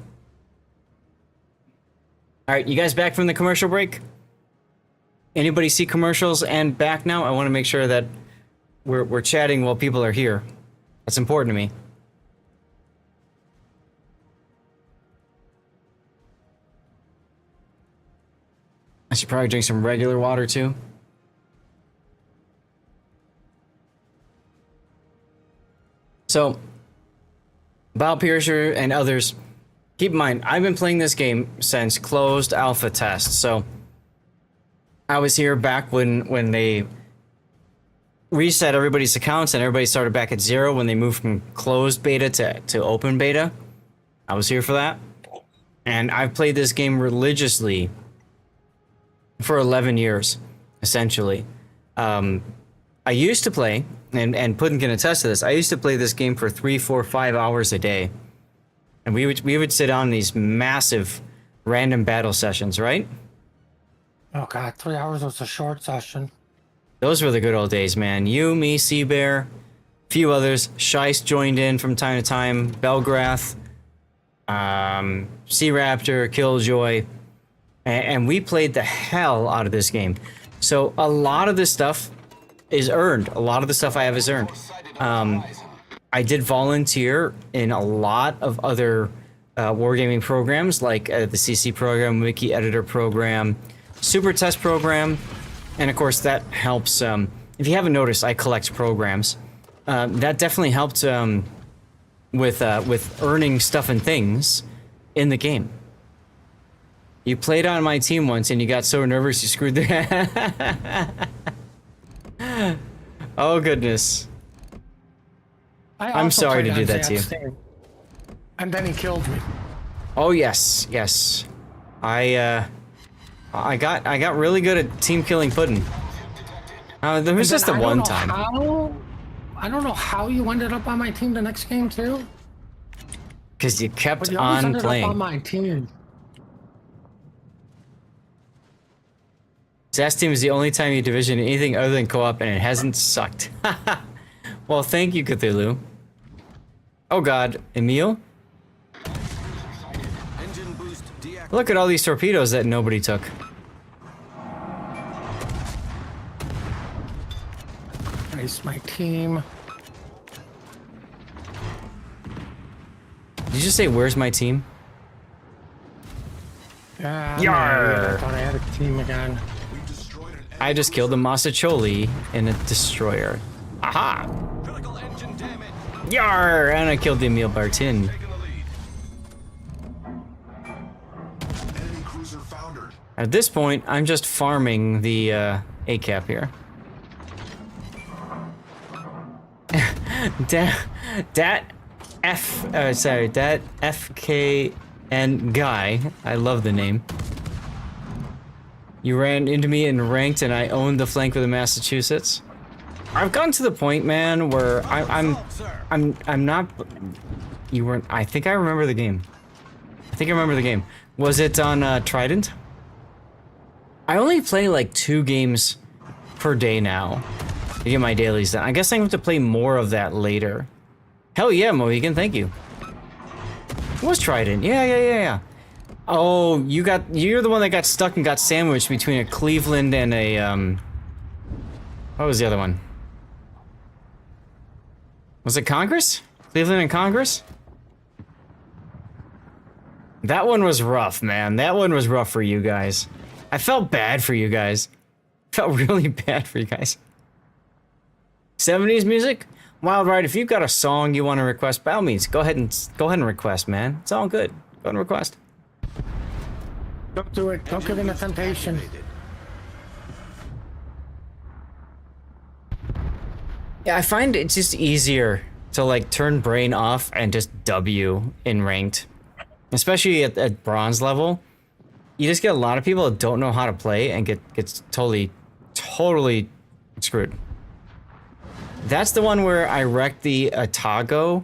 C: All right, you guys back from the commercial break? Anybody see commercials and back now? I want to make sure that we're chatting while people are here. That's important to me. I should probably drink some regular water too. So, Bob Piercer and others, keep in mind, I've been playing this game since closed alpha test. So, I was here back when they reset everybody's accounts and everybody started back at 0 when they moved from closed beta to open beta. I was here for that. And I've played this game religiously for 11 years, essentially. I used to play, and Puddin can attest to this, I used to play this game for 3, 4, 5 hours a day. And we would sit on these massive random battle sessions, right?
A: Oh god, 3 hours was a short session.
C: Those were the good old days, man. You, me, Seabear, a few others. Shice joined in from time to time. Belgrath, Sea Raptor, Killjoy. And we played the hell out of this game. So a lot of this stuff is earned. A lot of the stuff I have is earned. I did volunteer in a lot of other wargaming programs, like the CC program, Wiki Editor program, Super Test program. And of course, that helps. If you haven't noticed, I collect programs. That definitely helped with earning stuff and things in the game. You played on my team once, and you got so nervous you screwed the. Oh goodness! I'm sorry to do that to you.
A: And then he killed me.
C: Oh yes, yes. I got really good at team killing Puddin. There was just the one time.
A: I don't know how you ended up on my team the next game too.
C: Because you kept
A: you always
C: on
A: ended
C: playing.
A: Up on my team.
C: SAS team is the only time you division anything other than co-op, and it hasn't sucked. Well, thank you, Cthulhu. Oh God, Emil. Look at all these torpedoes that nobody took.
A: Nice, my team.
C: Did you just say, where's my team?
A: Yeah,
C: Yarr!
A: I thought I had a team again.
C: I just killed the Masacholi in a destroyer. Aha! Yar! And I killed the Emil Bartin. At this point, I'm just farming the ACAP here. that FKN guy. I love the name. You ran into me in ranked, and I owned the flank with the Massachusetts. I've gotten to the point, man, where I'm not. You weren't. I think I remember the game. Was it on Trident? I only play like 2 games per day now to get my dailies done. I guess I have to play more of that later. Hell yeah, Mohegan, thank you. It was Trident. Yeah. Oh, you're the one that got stuck and got sandwiched between a Cleveland and a what was the other one? Was it Congress? Cleveland and Congress? That one was rough, man. That one was rough for you guys. I felt bad for you guys. Felt really bad for you guys. 70s music? Wild Ride, if you've got a song you want to request, by all means, go ahead and request, man. It's all good. Go ahead and request.
A: Don't do it. Don't give in to temptation.
C: Yeah, I find it's just easier to like turn brain off and just W in ranked. Especially at bronze level. You just get a lot of people that don't know how to play and gets totally screwed. That's the one where I wrecked the Atago,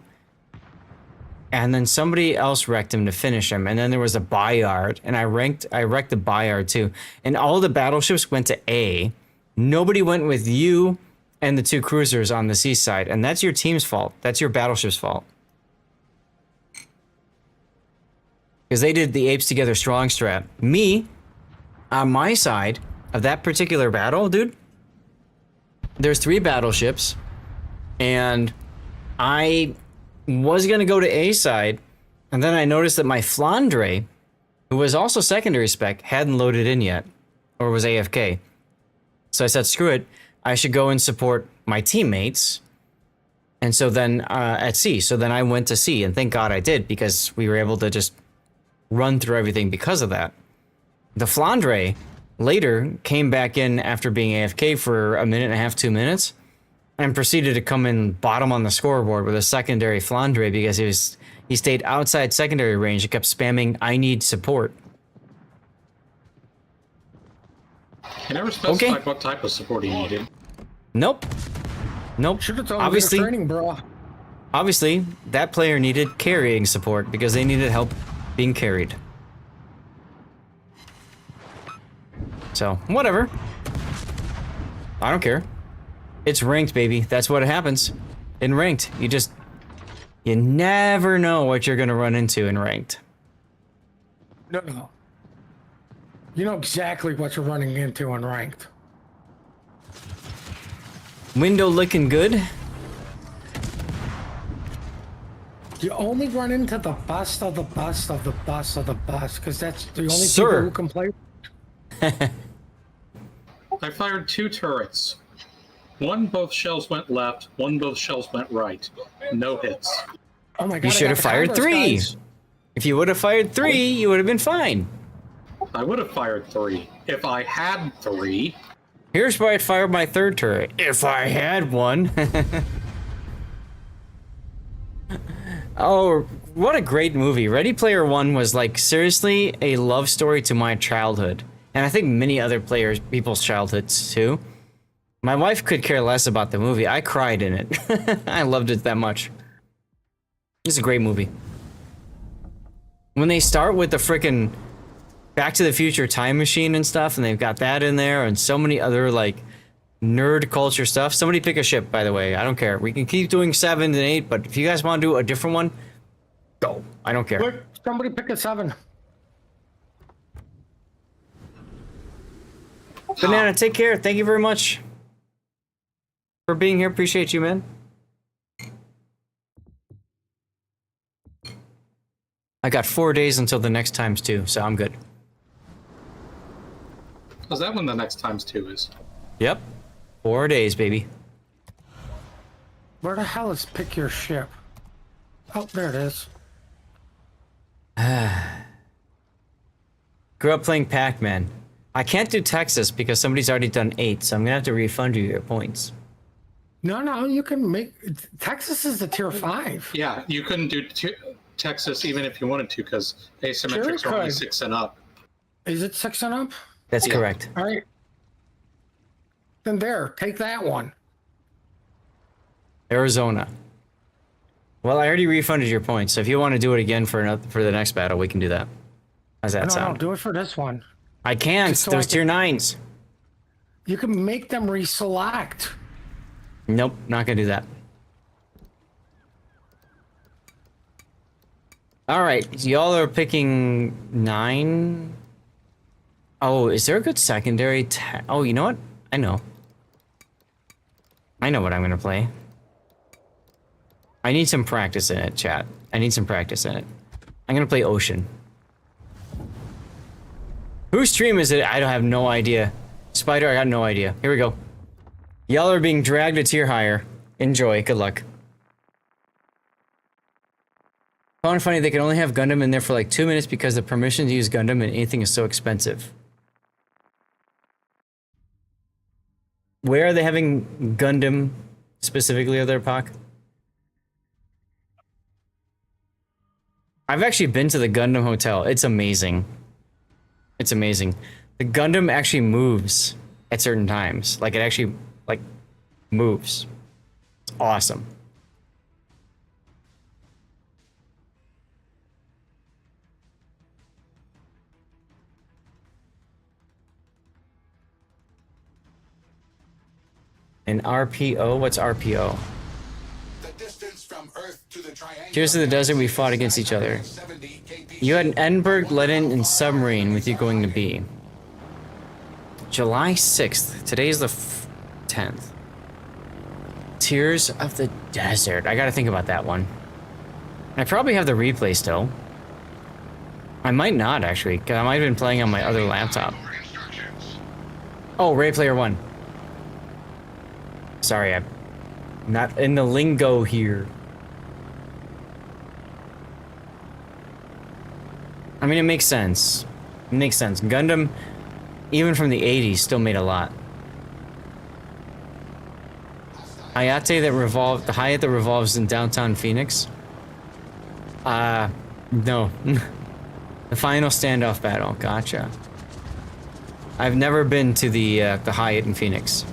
C: and then somebody else wrecked him to finish him, and then there was a Bayard, and I wrecked the Bayard too. And all the battleships went to A. Nobody went with you and the 2 cruisers on the seaside, and that's your team's fault. That's your battleship's fault. Because they did the apes together strong strat. Me, on my side of that particular battle, dude, there's 3 battleships, and I was gonna go to A side, and then I noticed that my Flandre, who was also secondary spec, hadn't loaded in yet, or was AFK. So I said, screw it, I should go and support my teammates. And so then at C, so then I went to C, and thank God I did, because we were able to just run through everything because of that. The Flandre later came back in after being AFK for a minute and a half, 2 minutes, and proceeded to come in bottom on the scoreboard with a secondary Flandre because he stayed outside secondary range and kept spamming, I need support.
L: You never specified what type of support he needed.
C: Nope. Obviously,
A: training, bro.
C: Obviously, that player needed carrying support because they needed help being carried. So, whatever. I don't care. It's ranked, baby. That's what happens. In ranked, you never know what you're gonna run into in ranked.
A: No. You know exactly what you're running into in ranked.
C: Window looking good.
A: You only run into the best of the best of the best of the best, because that's the only
C: Sir.
A: people who can play.
L: I fired 2 turrets. One, both shells went left. One, both shells went right. No hits.
A: Oh my God!
C: You should have fired 3.
A: Guys.
C: If you would have fired 3, you would have been fine.
L: I would have fired 3 if I had 3.
C: Here's where I'd fire my 3rd turret. If I had one. Oh, what a great movie. Ready Player One was like seriously a love story to my childhood. And I think many other people's childhoods too. My wife could care less about the movie. I cried in it. I loved it that much. It's a great movie. When they start with the frickin' Back to the Future time machine and stuff, and they've got that in there, and so many other like nerd culture stuff. Somebody pick a ship, by the way. I don't care. We can keep doing 7 and 8, but if you guys want to do a different one, go. I don't care.
A: Quick, somebody pick a 7.
C: Banana, take care. Thank you very much for being here. Appreciate you, man. I got 4 days until the next times 2, so I'm good.
L: Is that when the next times 2 is?
C: Yep. 4 days, baby.
A: Where the hell is pick your ship? Oh, there it is.
C: Grew up playing Pac-Man. I can't do Texas because somebody's already done 8, so I'm gonna have to refund you your points.
A: No, you can make... Texas is the tier 5.
L: Yeah, you couldn't do Texas even if you wanted to because asymmetrics are only 6 and up.
A: Is it 6 and up?
C: That's correct.
A: All right. Then there, take that one.
C: Arizona. Well, I already refunded your points, so if you want to do it again for the next battle, we can do that. How's that sound?
A: No, do it for this one.
C: I can't.
A: So
C: Those tier 9s.
A: You can make them reselect.
C: Nope, not gonna do that. All right, y'all are picking 9. Oh, is there a good secondary? Oh, you know what? I know what I'm gonna play. I need some practice in it, chat. I need some practice in it. I'm gonna play Ocean. Whose stream is it? I don't have no idea. Spider, I got no idea. Here we go. Y'all are being dragged a tier higher. Enjoy. Good luck. Found it funny they can only have Gundam in there for like 2 minutes because the permission to use Gundam and anything is so expensive. Where are they having Gundam specifically of their POC? I've actually been to the Gundam Hotel. It's amazing. It's amazing. The Gundam actually moves at certain times. Like, it actually, like, moves. It's awesome. An RPO? What's RPO? Cheers to the desert, we fought against each other. You had an Edinburgh, Lenin, and submarine with you going to B. July 6th. Today's the 10th. Tears of the Desert. I gotta think about that one. I probably have the replay still. I might not, actually, because I might have been playing on my other laptop. Oh, Ray Player 1. Sorry, I'm not in the lingo here. I mean, it makes sense. It makes sense. Gundam, even from the 80s, still made a lot. Hayate that revolved, the Hayate that revolves in downtown Phoenix? No. The final standoff battle, gotcha. I've never been to the Hyatt in Phoenix.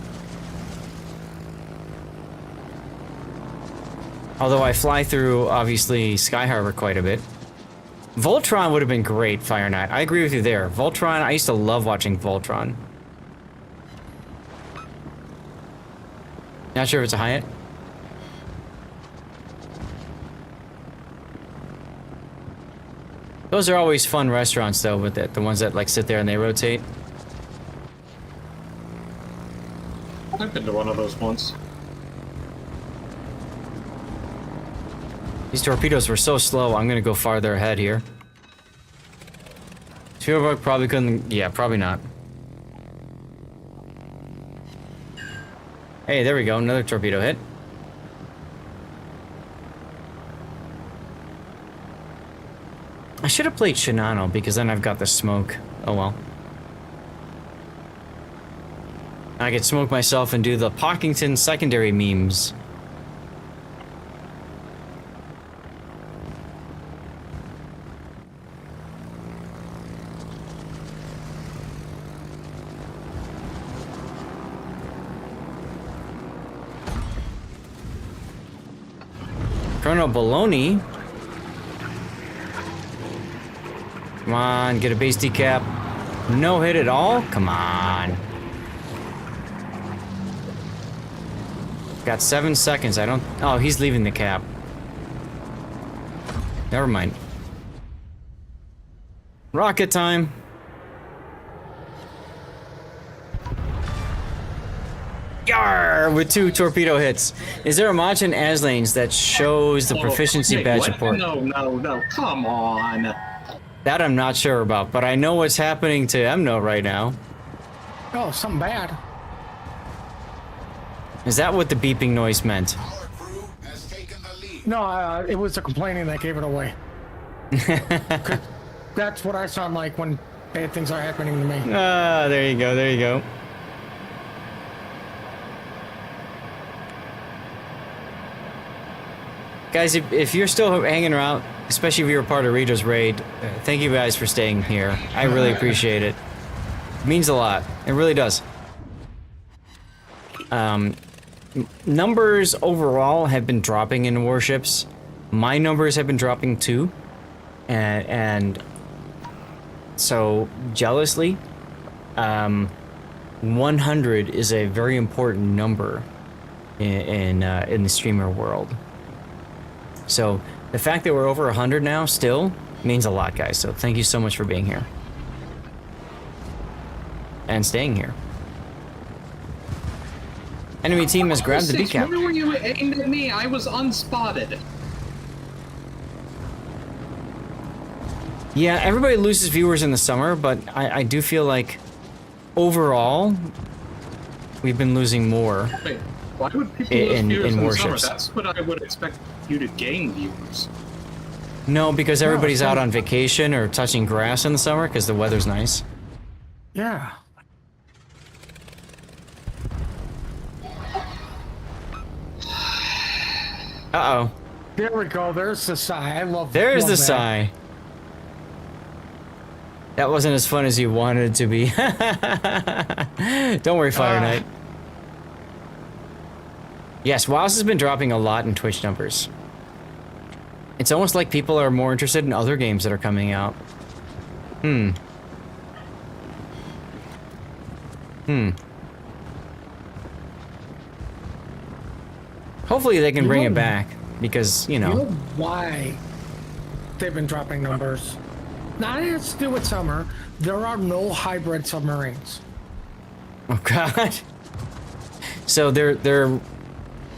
C: Although I fly through, obviously, Sky Harbor quite a bit. Voltron would have been great, Fire Knight. I agree with you there. Voltron, I used to love watching Voltron. Not sure if it's a Hyatt. Those are always fun restaurants, though, with the ones that, like, sit there and they rotate.
L: I've been to one of those once.
C: These torpedoes were so slow, I'm gonna go farther ahead here. Spielberg probably couldn't... Yeah, probably not. Hey, there we go, another torpedo hit. I should have played Shinano, because then I've got the smoke. Oh well. I could smoke myself and do the Pockington secondary memes. Colonel Baloney. Come on, get a base decap. No hit at all? Come on. Got 7 seconds. I don't... Oh, he's leaving the cap. Never mind. Rocket time. Yarr! With 2 torpedo hits. Is there a mod in Aslanes that shows the proficiency badge report?
L: No, come on.
C: That I'm not sure about, but I know what's happening to Emno right now.
A: Oh, something bad.
C: Is that what the beeping noise meant?
A: No, it was the complaining that gave it away. That's what I sound like when bad things are happening to me.
C: Ah, there you go, there you go. Guys, if you're still hanging around, especially if you're a part of Reader's Raid, thank you guys for staying here. I really appreciate it. It means a lot. It really does. Numbers overall have been dropping in warships. My numbers have been dropping too. And so, jealously, 100 is a very important number in the streamer world. So the fact that we're over 100 now still means a lot, guys. So thank you so much for being here and staying here. Enemy team has grabbed the B cap.
L: Why were you aimed at me? I was unspotted.
C: Yeah, everybody loses viewers in the summer, but I do feel like overall we've been losing more.
L: Wait, why would people lose viewers in the summer?
C: warships.
L: That's what I would expect you to gain viewers.
C: No, because everybody's out on vacation or touching grass in the summer because the weather's nice.
A: Yeah.
C: Uh-oh.
A: There we go. There's the sigh. I love
C: There's
A: love
C: the
A: that.
C: sigh. That wasn't as fun as you wanted it to be. Don't worry, Fire Knight. Yes, WoW has been dropping a lot in Twitch numbers. It's almost like people are more interested in other games that are coming out. Hopefully they can bring it back, because, you know...
A: You know why they've been dropping numbers? Not has to do with summer. There are no hybrid submarines.
C: Oh, God. So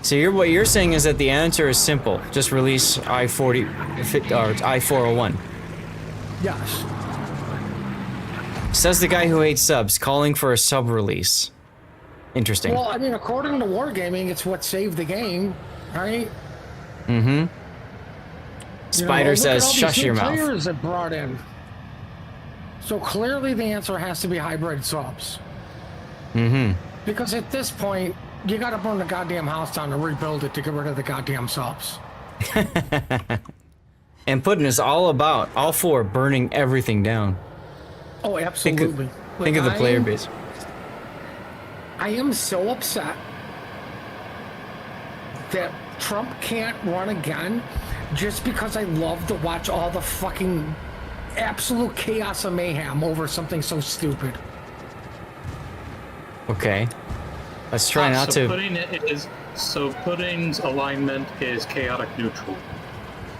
C: So what you're saying is that the answer is simple. Just release I-40 or I-401.
A: Yes.
C: Says the guy who hates subs, calling for a sub release. Interesting.
A: Well, I mean, according to Wargaming, it's what saved the game, right?
C: Mm-hmm. Spider says, "Shush your mouth."
A: Players that brought in. So clearly, the answer has to be hybrid subs.
C: Mm-hmm.
A: Because at this point, you got to burn the goddamn house down to rebuild it to get rid of the goddamn subs.
C: And Puddin is all for burning everything down.
A: Oh, absolutely.
C: Think of the player base.
A: I am so upset that Trump can't run again just because I love to watch all the fucking absolute chaos and mayhem over something so stupid.
C: Okay. Let's try not to...
L: Pudding's alignment is chaotic neutral.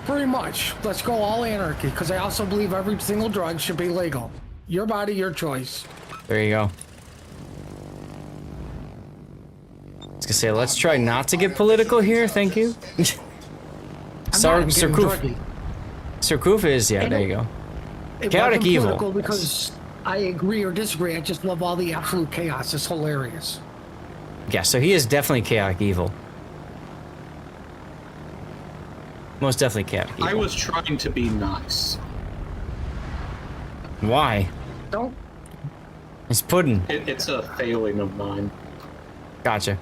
A: Pretty much. Let's go all anarchy, because I also believe every single drug should be legal. Your body, your choice.
C: There you go. I was gonna say, let's try not to get political here, thank you. Surkoof. Surkoof is, yeah, there you go. Chaotic evil.
A: Because I agree or disagree, I just love all the absolute chaos. It's hilarious.
C: Yeah, so he is definitely chaotic evil. Most definitely chaotic evil.
L: I was trying to be nice.
C: Why?
A: Don't.
C: It's Puddin.
L: It's a failing of mine.
C: Gotcha.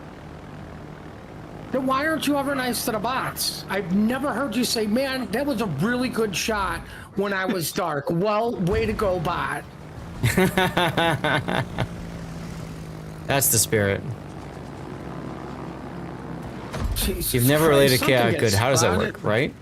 A: Then why aren't you ever nice to the bots? I've never heard you say, man, that was a really good shot when I was dark. Well, way to go, bot.
C: That's the spirit.
A: Jesus
C: You've never
A: Christ,
C: related
A: something
C: chaotic
A: gets
C: good. How does that
A: spotted.
C: work, right?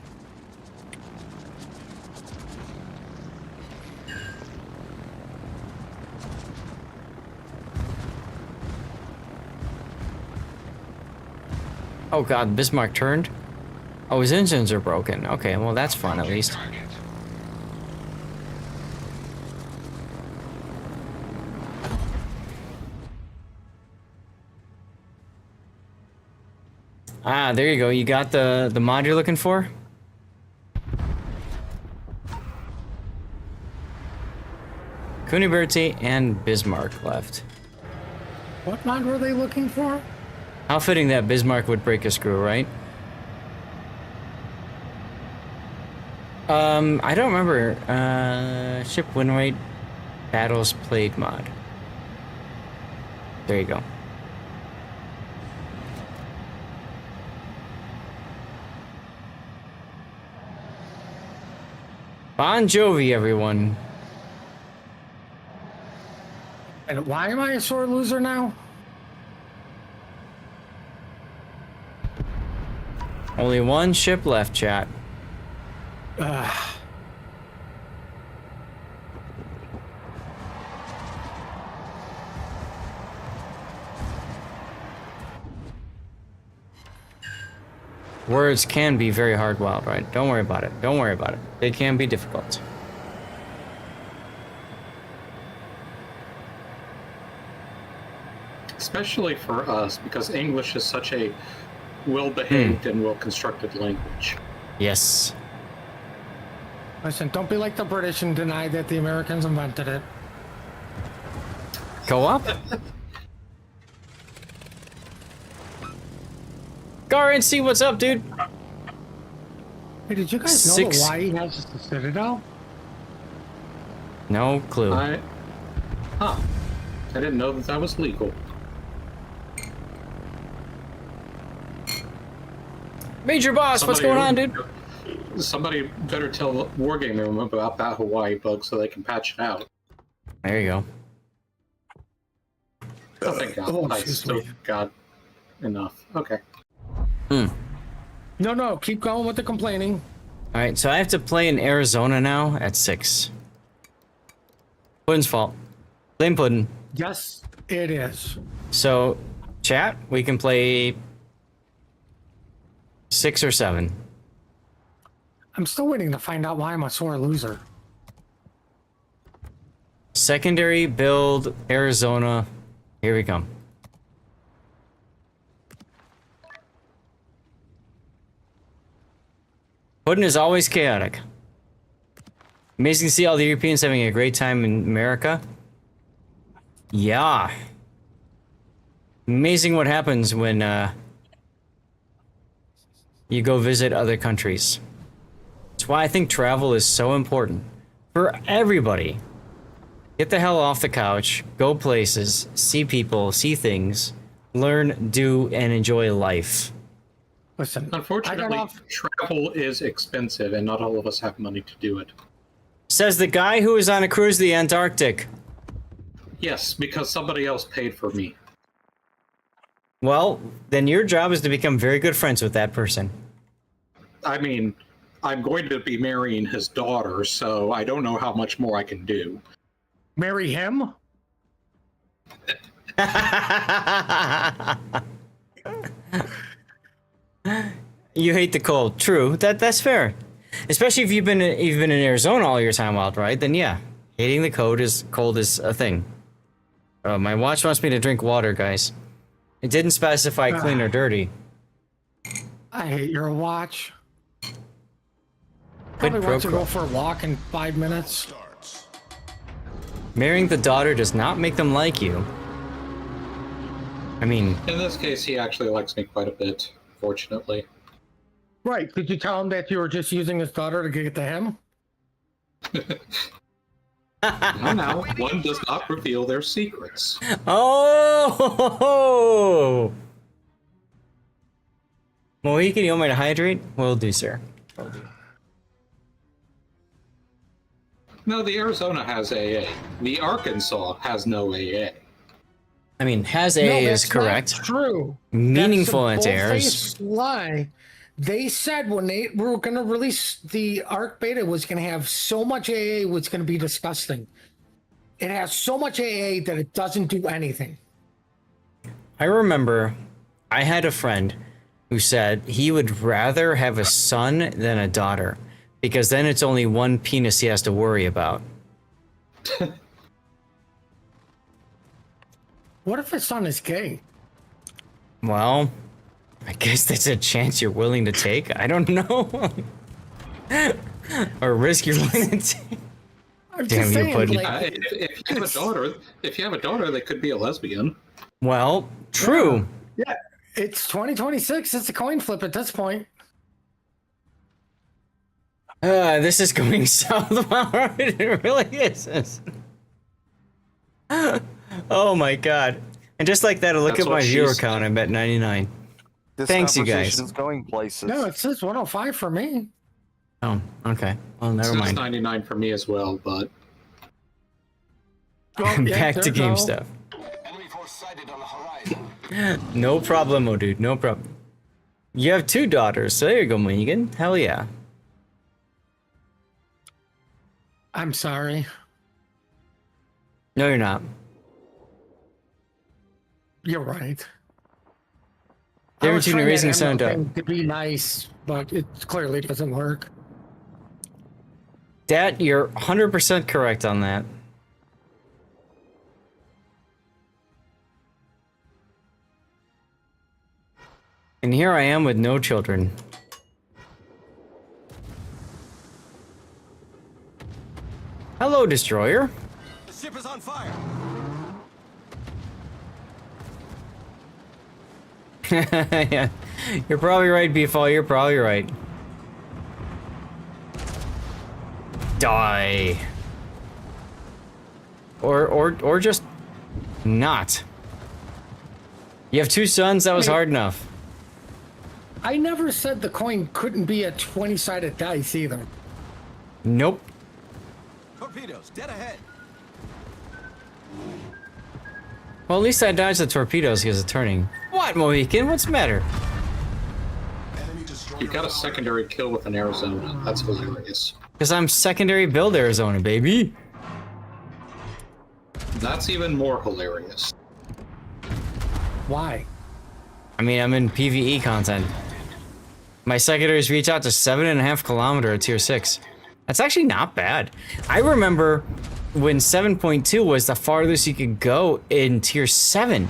C: Oh god, Bismarck turned? Oh, his engines are broken. Okay, well that's fun at least. Ah, there you go. You got the mod you're looking for? Kuniberti and Bismarck left.
A: What mod were they looking for?
C: How fitting that Bismarck would break a screw, right? I don't remember. Ship win rate, battles played mod. There you go. Bon Jovi, everyone.
A: And why am I a sore loser now?
C: Only one ship left, chat. Words can be very hard wild, right? Don't worry about it. Don't worry about it. They can be difficult.
L: Especially for us, because English is such a well-behaved and well-constructed language.
C: Yes.
A: Listen, don't be like the British and deny that the Americans invented it.
C: Co-op? Go and see what's up, dude.
A: Hey, did you guys know that Hawaii has a citadel?
C: No clue.
L: I didn't know that was legal.
C: Major boss, what's going on, dude?
L: Somebody better tell Wargaming about that Hawaii bug so they can patch it out.
C: There you go.
L: Oh, thank God.
A: Oh,
L: I
A: excuse
L: still
A: me.
L: got enough. Okay.
A: No, keep going with the complaining.
C: Alright, so I have to play in Arizona now at 6. Puddin's fault. Blame Puddin.
A: Yes, it is.
C: So, chat, we can play 6 or 7.
A: I'm still waiting to find out why I'm a sore loser.
C: Secondary build, Arizona. Here we come. Puddin is always chaotic. Amazing to see all the Europeans having a great time in America. Yeah. Amazing what happens when you go visit other countries. That's why I think travel is so important for everybody. Get the hell off the couch, go places, see people, see things, learn, do, and enjoy life.
A: Listen,
L: unfortunately, travel is expensive, and not all of us have money to do it.
C: Says the guy who is on a cruise to the Antarctic.
L: Yes, because somebody else paid for me.
C: Well, then your job is to become very good friends with that person.
L: I mean, I'm going to be marrying his daughter, so I don't know how much more I can do.
A: Marry him?
C: You hate the cold. True. That's fair. Especially if you've been in Arizona all your time out, right? Then yeah, hating the cold is a thing. My watch wants me to drink water, guys. It didn't specify clean or dirty.
A: I hate your watch. Probably wants to go for a walk in 5 minutes.
C: Marrying the daughter does not make them like you. I mean,
L: in this case, he actually likes me quite a bit, fortunately.
A: Right. Did you tell him that you were just using his daughter to get to him?
L: No, one does not reveal their secrets.
C: Oh! Mohican, you want me to hydrate? Will do, sir. Will do.
L: No, the Arizona has AA. The Arkansas has no AA.
C: I mean, has AA is correct.
A: Not true.
C: Meaningful
A: That's a
C: anti-airs.
A: bullface lie. They said when they were going to release the ARC beta was going to have so much AA was going to be disgusting. It has so much AA that it doesn't do anything.
C: I remember I had a friend who said he would rather have a son than a daughter because then it's only one penis he has to worry about.
A: What if his son is gay?
C: Well, I guess that's a chance you're willing to take. I don't know. Or a risk you're willing to take.
A: I'm
C: Damn
A: just
C: you,
A: saying,
C: Puddin'.
A: like,
L: If you have a daughter, they could be a lesbian.
C: Well, true.
A: Yeah, it's 2026. It's a coin flip at this point.
C: This is going south. It really is. Oh my god. And just like that, I look
K: That's
C: at my
K: what
C: viewer
K: she's
C: count. I'm at 99.
K: This
C: Thanks, you guys.
K: conversation's going places.
A: No, it says 105 for me.
C: Oh, okay. Well, never
L: It's
C: mind.
L: 99 for me as well, but
C: Back to game stuff.
E: Enemy force sighted on the horizon.
C: No problemo, dude. No problem. You have 2 daughters, so there you go, Megan. Hell yeah.
A: I'm sorry.
C: No, you're not.
A: You're right.
C: Guaranteed raising sound up.
A: to be nice, but it clearly doesn't work.
C: Dad, you're 100% correct on that. And here I am with no children. Hello, Destroyer.
F: The ship is on fire.
C: Yeah, you're probably right, Beefall. You're probably right. Die. Or just not. You have 2 sons. That was hard enough.
A: I never said the coin couldn't be a 20-sided dice either.
C: Nope.
F: Torpedoes, dead ahead.
C: Well, at least I dodged the torpedoes because of turning. What, Mohican? What's the matter?
L: you got a secondary kill with an Arizona. That's hilarious.
C: Because I'm secondary build Arizona, baby.
L: That's even more hilarious.
A: Why?
C: I mean, I'm in PvE content. My secondaries reach out to 7.5 kilometer at tier 6. That's actually not bad. I remember when 7.2 was the farthest you could go in tier 7.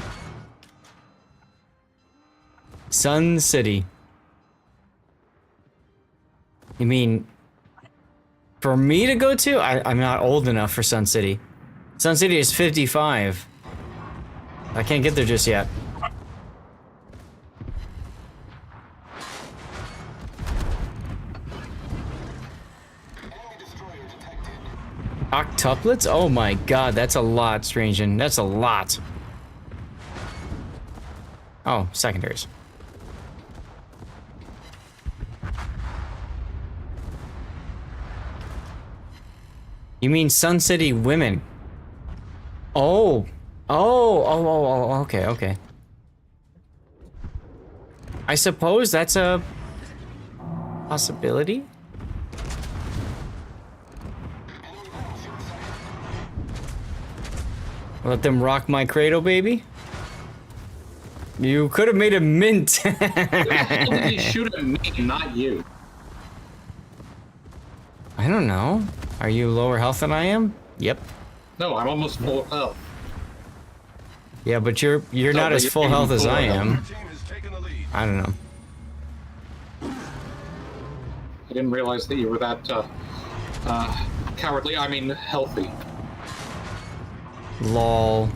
C: Sun City. You mean, for me to go to? I'm not old enough for Sun City. Sun City is 55. I can't get there just yet. Octuplets? Oh my god, that's a lot, Strangen. That's a lot. Oh, secondaries. You mean Sun City women? Oh. Oh, okay, okay. I suppose that's a possibility? Let them rock my cradle, baby. You could have made a mint.
L: Why did they shoot at me, not you?
C: I don't know. Are you lower health than I am? Yep.
L: No, I'm almost full of health.
C: Yeah, but you're
L: No,
C: not
L: but
C: as
L: you're
C: full
L: even
C: health as
L: fuller
C: I
L: health.
C: am. I don't know.
L: I didn't realize that you were that cowardly. I mean, healthy.
C: Lol.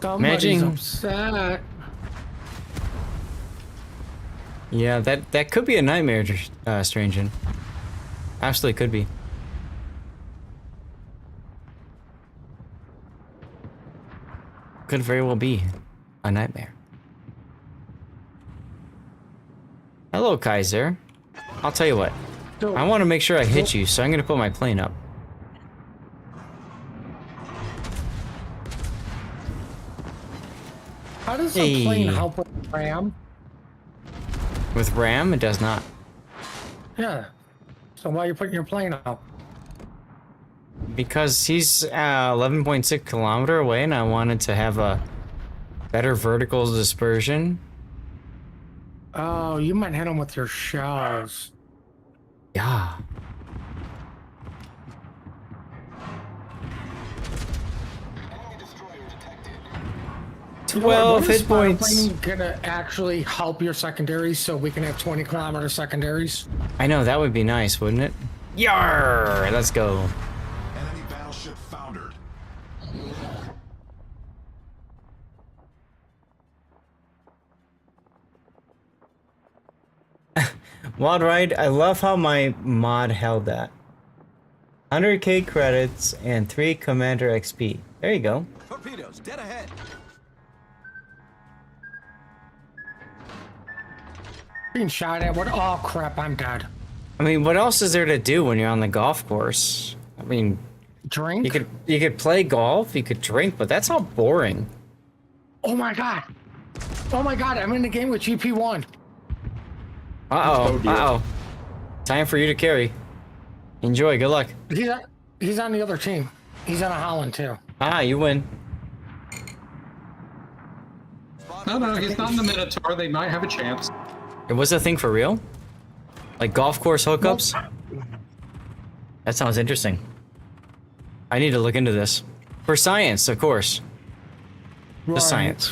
A: Somebody's
C: Imagine-
A: upset.
C: Yeah, that could be a nightmare, Strangen. Absolutely could be. Could very well be a nightmare. Hello, Kaiser. I'll tell you what. I want to make sure I hit you, so I'm going to put my plane up.
A: How does
C: Hey.
A: the plane help with RAM?
C: With RAM, it does not.
A: Yeah. So why are you putting your plane up?
C: Because he's 11.6 kilometer away, and I wanted to have a better vertical dispersion.
A: Oh, you might hit him with your shells.
C: Yeah. 12
A: When is
C: hit points.
A: firefighting gonna actually help your secondaries so we can have 20-kilometer secondaries?
C: I know, that would be nice, wouldn't it? Yar! Let's go.
E: Enemy battleship foundered.
C: Mod Ride, I love how my mod held that. 100k credits and 3 Commander XP. There you go.
F: Torpedoes, dead ahead.
A: Being shot at. What? Oh crap! I'm dead.
C: I mean, what else is there to do when you're on the golf course? I mean,
A: Drink.
C: you could play golf, you could drink, but that's all boring.
A: Oh my god! Oh my god! I'm in the game with GP1.
C: Uh-oh. Time for you to carry. Enjoy, good luck.
A: He's on the other team. He's on a Holland too.
C: Ah, you win.
L: No, he's not in the Minotaur. They might have a chance.
C: It was a thing for real? Like golf course hookups? That sounds interesting. I need to look into this. For science, of course. Just science.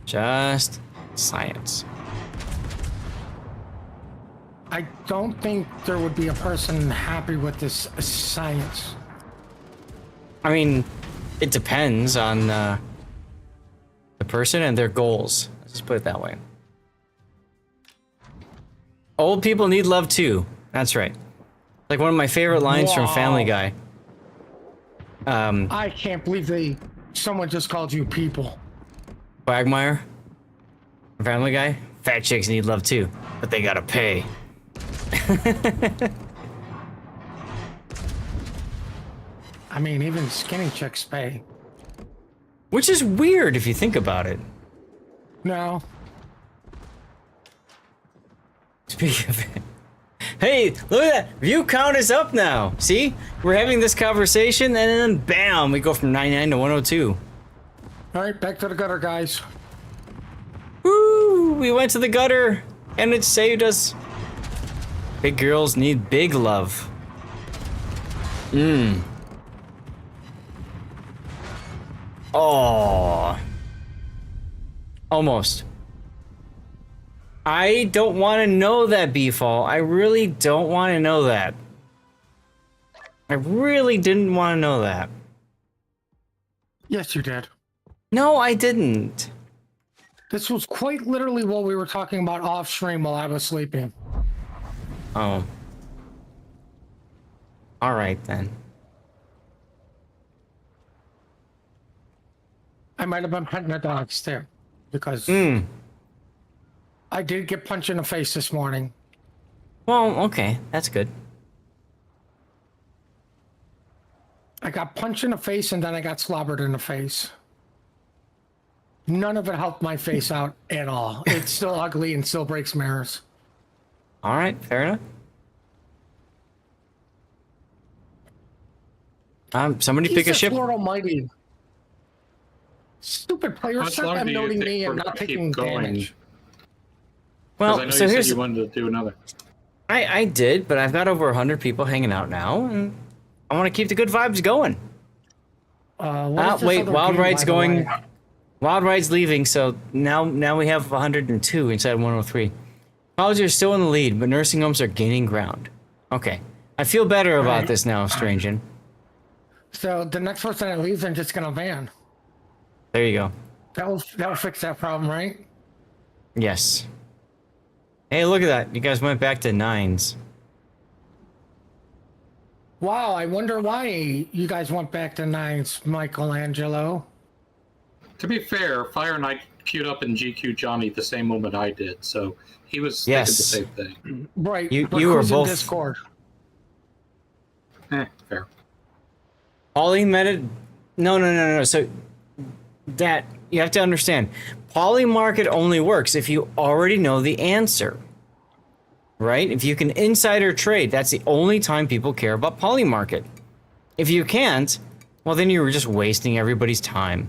C: Just science.
A: I don't think there would be a person happy with this science.
C: I mean, it depends on the person and their goals. Let's just put it that way. Old people need love too. That's right. Like one of my favorite lines from Family Guy.
A: I can't believe someone just called you people.
C: Quagmire? Family Guy? Fat chicks need love too, but they gotta pay.
A: I mean, even skinny chicks pay.
C: Which is weird if you think about it.
A: No.
C: Speaking of it. Hey, look at that! View count is up now! See? We're having this conversation and then bam! We go from 99 to 102.
A: Alright, back to the gutter, guys.
C: Woo! We went to the gutter and it saved us. Big girls need big love. Oh. Almost. I don't want to know that, Beefall. I really don't want to know that. I really didn't want to know that.
A: Yes, you did.
C: No, I didn't.
A: This was quite literally what we were talking about off stream while I was sleeping.
C: Oh. All right, then.
A: I might have been petting the dogs too, because I did get punched in the face this morning.
C: Well, okay, that's good.
A: I got punched in the face and then I got slobbered in the face. None of it helped my face out at all. It's still ugly and still breaks mirrors.
C: All right, fair enough. Somebody pick a ship.
A: Lord Almighty. Stupid players start noting me and not taking damage.
C: Well,
L: I know
C: so
L: you
C: here's
L: said you wanted to do another.
C: I did, but I've got over 100 people hanging out now, and I want to keep the good vibes going. Wait, Wild Ride's going. Wild Ride's leaving, so now we have 102 inside 103. Colleges are still in the lead, but nursing homes are gaining ground. Okay, I feel better about this now, Strangen.
A: So the next person that leaves, I'm just gonna van.
C: There you go.
A: That'll fix that problem, right?
C: Yes. Hey, look at that. You guys went back to 9s.
A: Wow, I wonder why you guys went back to 9s, Michelangelo.
L: To be fair, Fire Knight queued up in GQ Johnny the same moment I did, so he was thinking the same thing.
A: Right.
C: You were both.
A: Discord.
L: Fair.
C: Poly meta. No. So that you have to understand. Poly market only works if you already know the answer. Right? If you can insider trade, that's the only time people care about poly market. If you can't, well then you were just wasting everybody's time.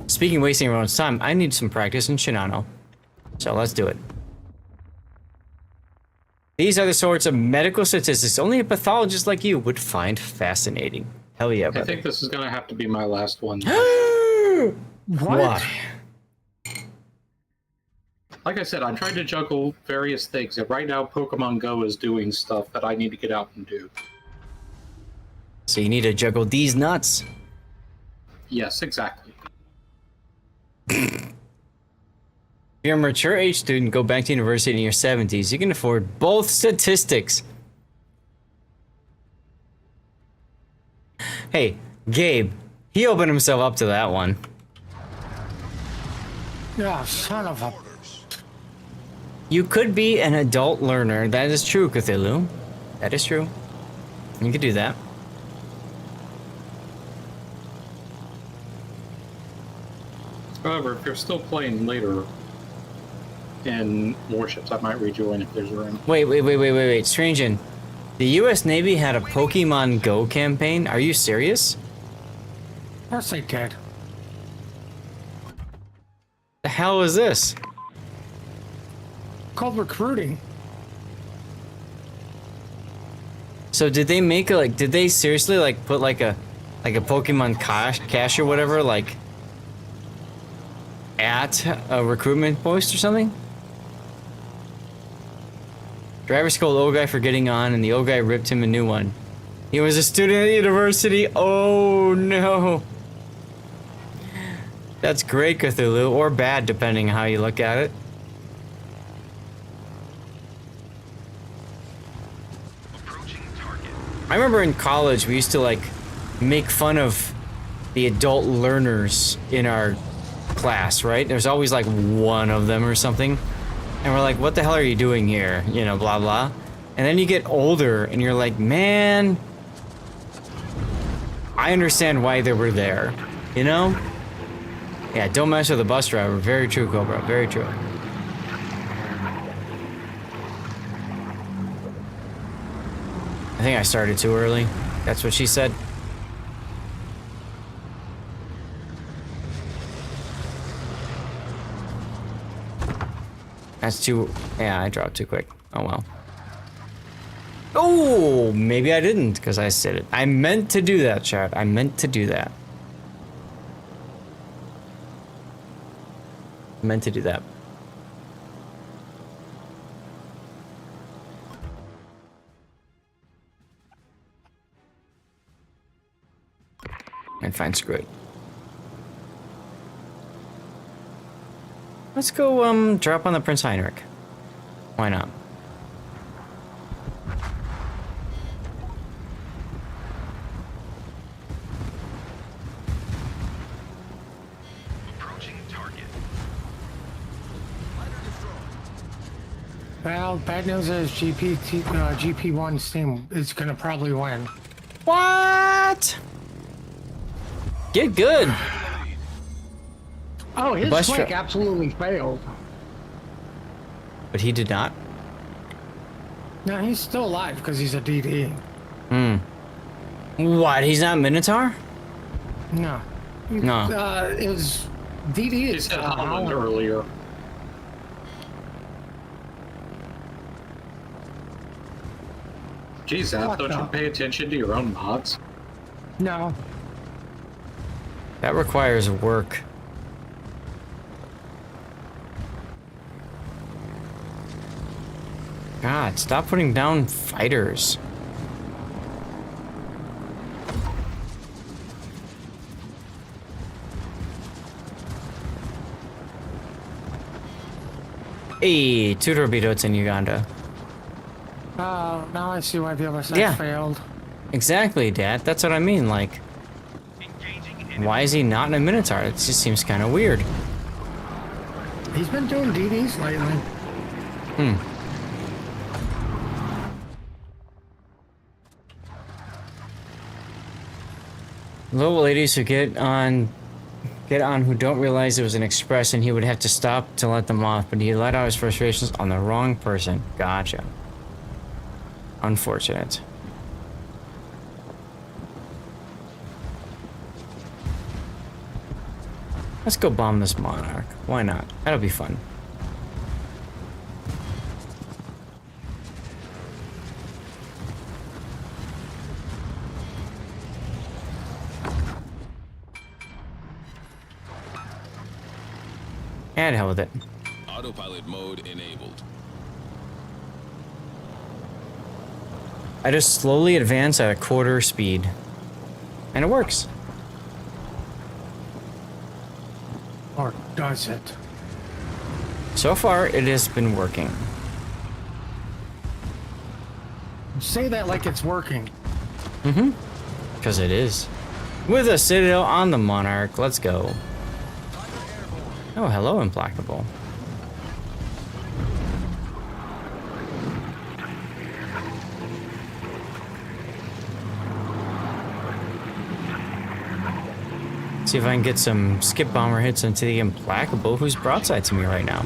C: Speaking of wasting everyone's time, I need some practice in Shinano. So let's do it. These are the sorts of medical statistics only a pathologist like you would find fascinating. Hell yeah, brother.
L: I think this is going to have to be my last one.
A: What?
C: Why?
L: Like I said, I'm trying to juggle various things, and right now Pokemon Go is doing stuff that I need to get out and do.
C: So you need to juggle these nuts.
L: Yes, exactly.
C: If you're a mature age student, go back to university in your 70s. You can afford both statistics. Hey, Gabe, he opened himself up to that one.
A: Yeah, son of a...
C: You could be an adult learner. That is true, Cthulhu. That is true. You could do that.
L: However, if you're still playing later in Warships, I might rejoin if there's room.
C: Wait. Strangein, the U.S. Navy had a Pokemon Go campaign. Are you serious?
A: Of course they did.
C: The hell is this?
A: Called recruiting.
C: So did they make a, like, did they seriously like put like a Pokemon cache or whatever, like at a recruitment post or something? Driver scolded old guy for getting on, and the old guy ripped him a new one. He was a student at university. Oh no. That's great, Cthulhu, or bad depending on how you look at it. I remember in college we used to like make fun of the adult learners in our class, right? There's always like one of them or something. And we're like, what the hell are you doing here? You know, blah, blah. And then you get older and you're like, man, I understand why they were there, you know? Yeah, don't mess with the bus driver. Very true, Cobra. Very true. I think I started too early. That's what she said. That's too... Yeah, I dropped too quick. Oh, well. Oh, maybe I didn't, because I said it. I meant to do that, chat. I meant to do that. I meant to do that. And fine, screw it. Let's go, drop on the Prince Heinrich. Why not?
E: Approaching target.
A: Well, bad news is GP1's team is gonna probably win.
C: What? Get good.
A: Oh, his
C: bus
A: flick absolutely failed.
C: But he did not.
A: No, he's still alive because he's a DD.
C: Hmm. What? He's not Minotaur?
A: No.
C: No.
A: It was DD.
L: He said Holland earlier. Geez, Zap, don't you pay attention to your own mods?
A: No.
C: That requires work. God, stop putting down fighters. Hey, 2 torpedoes in Uganda.
A: Oh, now I see why the other side failed.
C: Exactly, Dad. That's what I mean. Like, why is he not in a Minotaur? It just seems kind of weird.
A: He's been doing DDs lately.
C: Hmm. Little ladies who get on who don't realize it was an express, and he would have to stop to let them off, but he let out his frustrations on the wrong person. Gotcha. Unfortunate. Let's go bomb this monarch. Why not? That'll be fun. And hell with it.
E: Autopilot mode enabled.
C: I just slowly advance at a quarter speed. And it works.
A: Or does it?
C: So far, it has been working.
A: Say that like it's working.
C: Mm-hmm. Because it is. With a Citadel on the Monarch, let's go. Oh, hello, Implacable. See if I can get some skip bomber hits into the Implacable, who's broadside to me right now.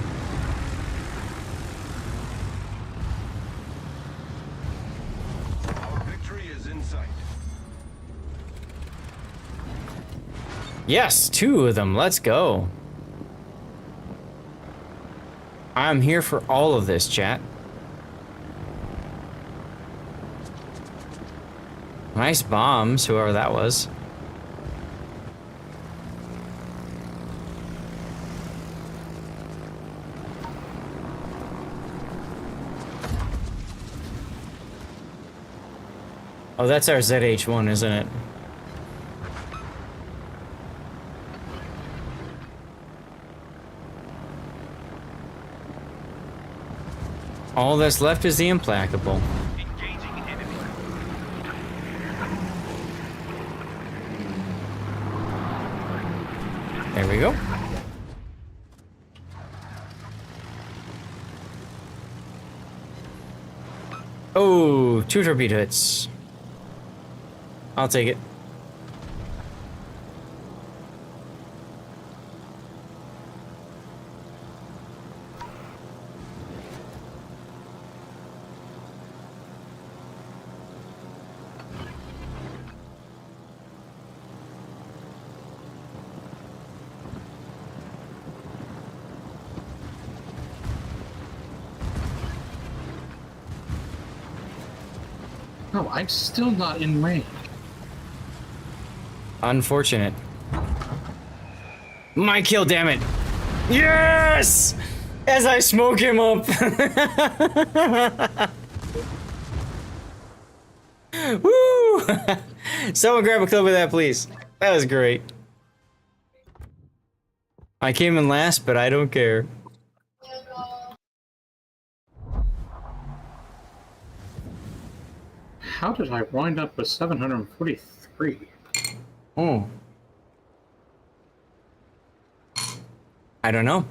E: Our victory is in sight.
C: Yes, 2 of them. Let's go. I'm here for all of this, chat. Nice bombs, whoever that was. Oh, that's our ZH-1, isn't it? All that's left is the Implacable. There we go. Oh, 2 torpedo hits. I'll take it.
L: No, I'm still not in range.
C: Unfortunate. My kill, damn it. Yes! As I smoke him up. Woo! Someone grab a clip of that, please. That was great. I came in last, but I don't care.
L: How did I wind up with 743?
C: Oh. I don't know.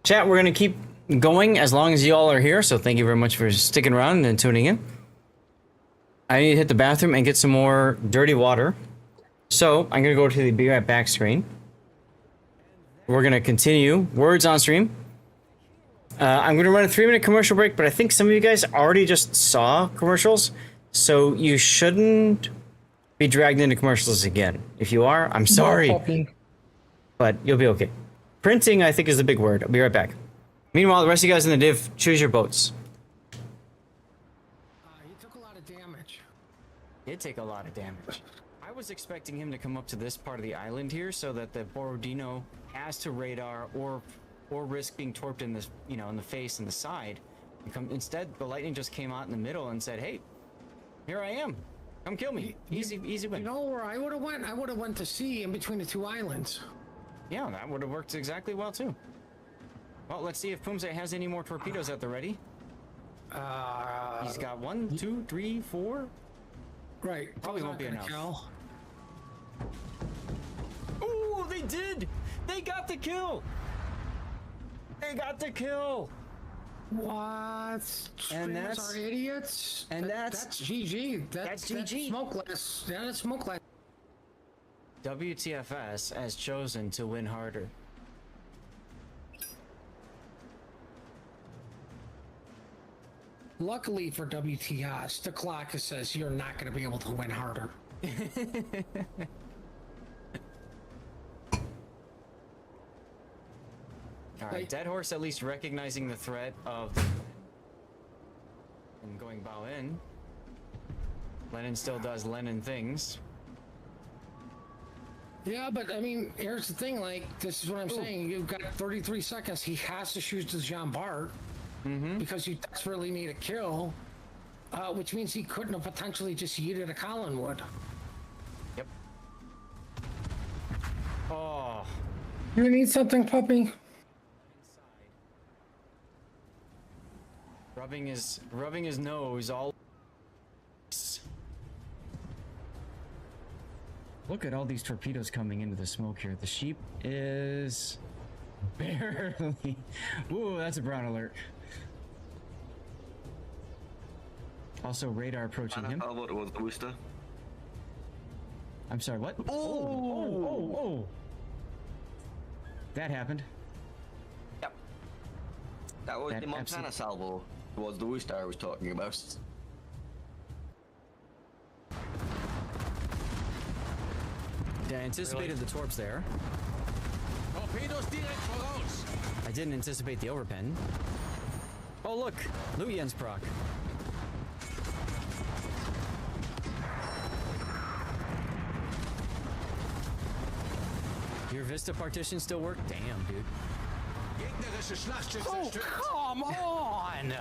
C: Chat, we're gonna keep going as long as you all are here, so thank you very much for sticking around and tuning in. I need to hit the bathroom and get some more dirty water. So, I'm gonna go to the Be Right Back screen. We're gonna continue words on stream. I'm gonna run a 3-minute commercial break, but I think some of you guys already just saw commercials, so you shouldn't be dragged into commercials again. If you are, I'm sorry, but you'll be okay. Printing, I think, is the big word. I'll be right back. Meanwhile, the rest of you guys in the div, choose your boats.
A: He took a lot of damage.
C: Did take a lot of damage. I was expecting him to come up to this part of the island here so that the Borodino has to radar or risk being torped in this, you know, in the face and the side. Instead, the lightning just came out in the middle and said, "Hey, here I am. Come kill me. Easy win."
A: You know where I would have went? I would have went to sea in between the 2 islands.
C: Yeah, that would have worked exactly well too. Well, let's see if Pumze has any more torpedoes at the ready. He's got 1, 2, 3, 4.
A: Right.
C: Probably won't be enough. Oh, they did! They got the kill! They got the kill!
A: What?
C: And
A: Streamers
C: that's
A: are idiots.
C: And that's
A: GG.
C: That's GG.
A: That's smokeless. Yeah, that's smokeless.
C: WTFS has chosen to win harder.
A: Luckily for WTS, the clock says you're not going to be able to win harder.
C: Alright, Dead Horse at least recognizing the threat of and going bow in. Lennon still does Lennon things.
A: Yeah, but I mean, here's the thing. Like, this is what I'm saying. You've got 33 seconds. He has to shoot the Jean Bart because you desperately need a kill, which means he couldn't have potentially just yeeted a Collinwood.
C: Yep. Oh.
A: You need something, puppy?
C: Rubbing his nose all. Look at all these torpedoes coming into the smoke here. The sheep is barely. Ooh, that's a brown alert. Also, radar approaching him.
M: I thought it was the Worcester.
C: I'm sorry, what? Oh! That happened.
M: Yep. That was
C: That
M: the Montana salvo. It was the Worcester I was talking about.
B: Yeah, I anticipated the torps there. I didn't anticipate the overpen. Oh look, Luyen's proc. Your Vista partition still work? Damn, dude. Oh, come on!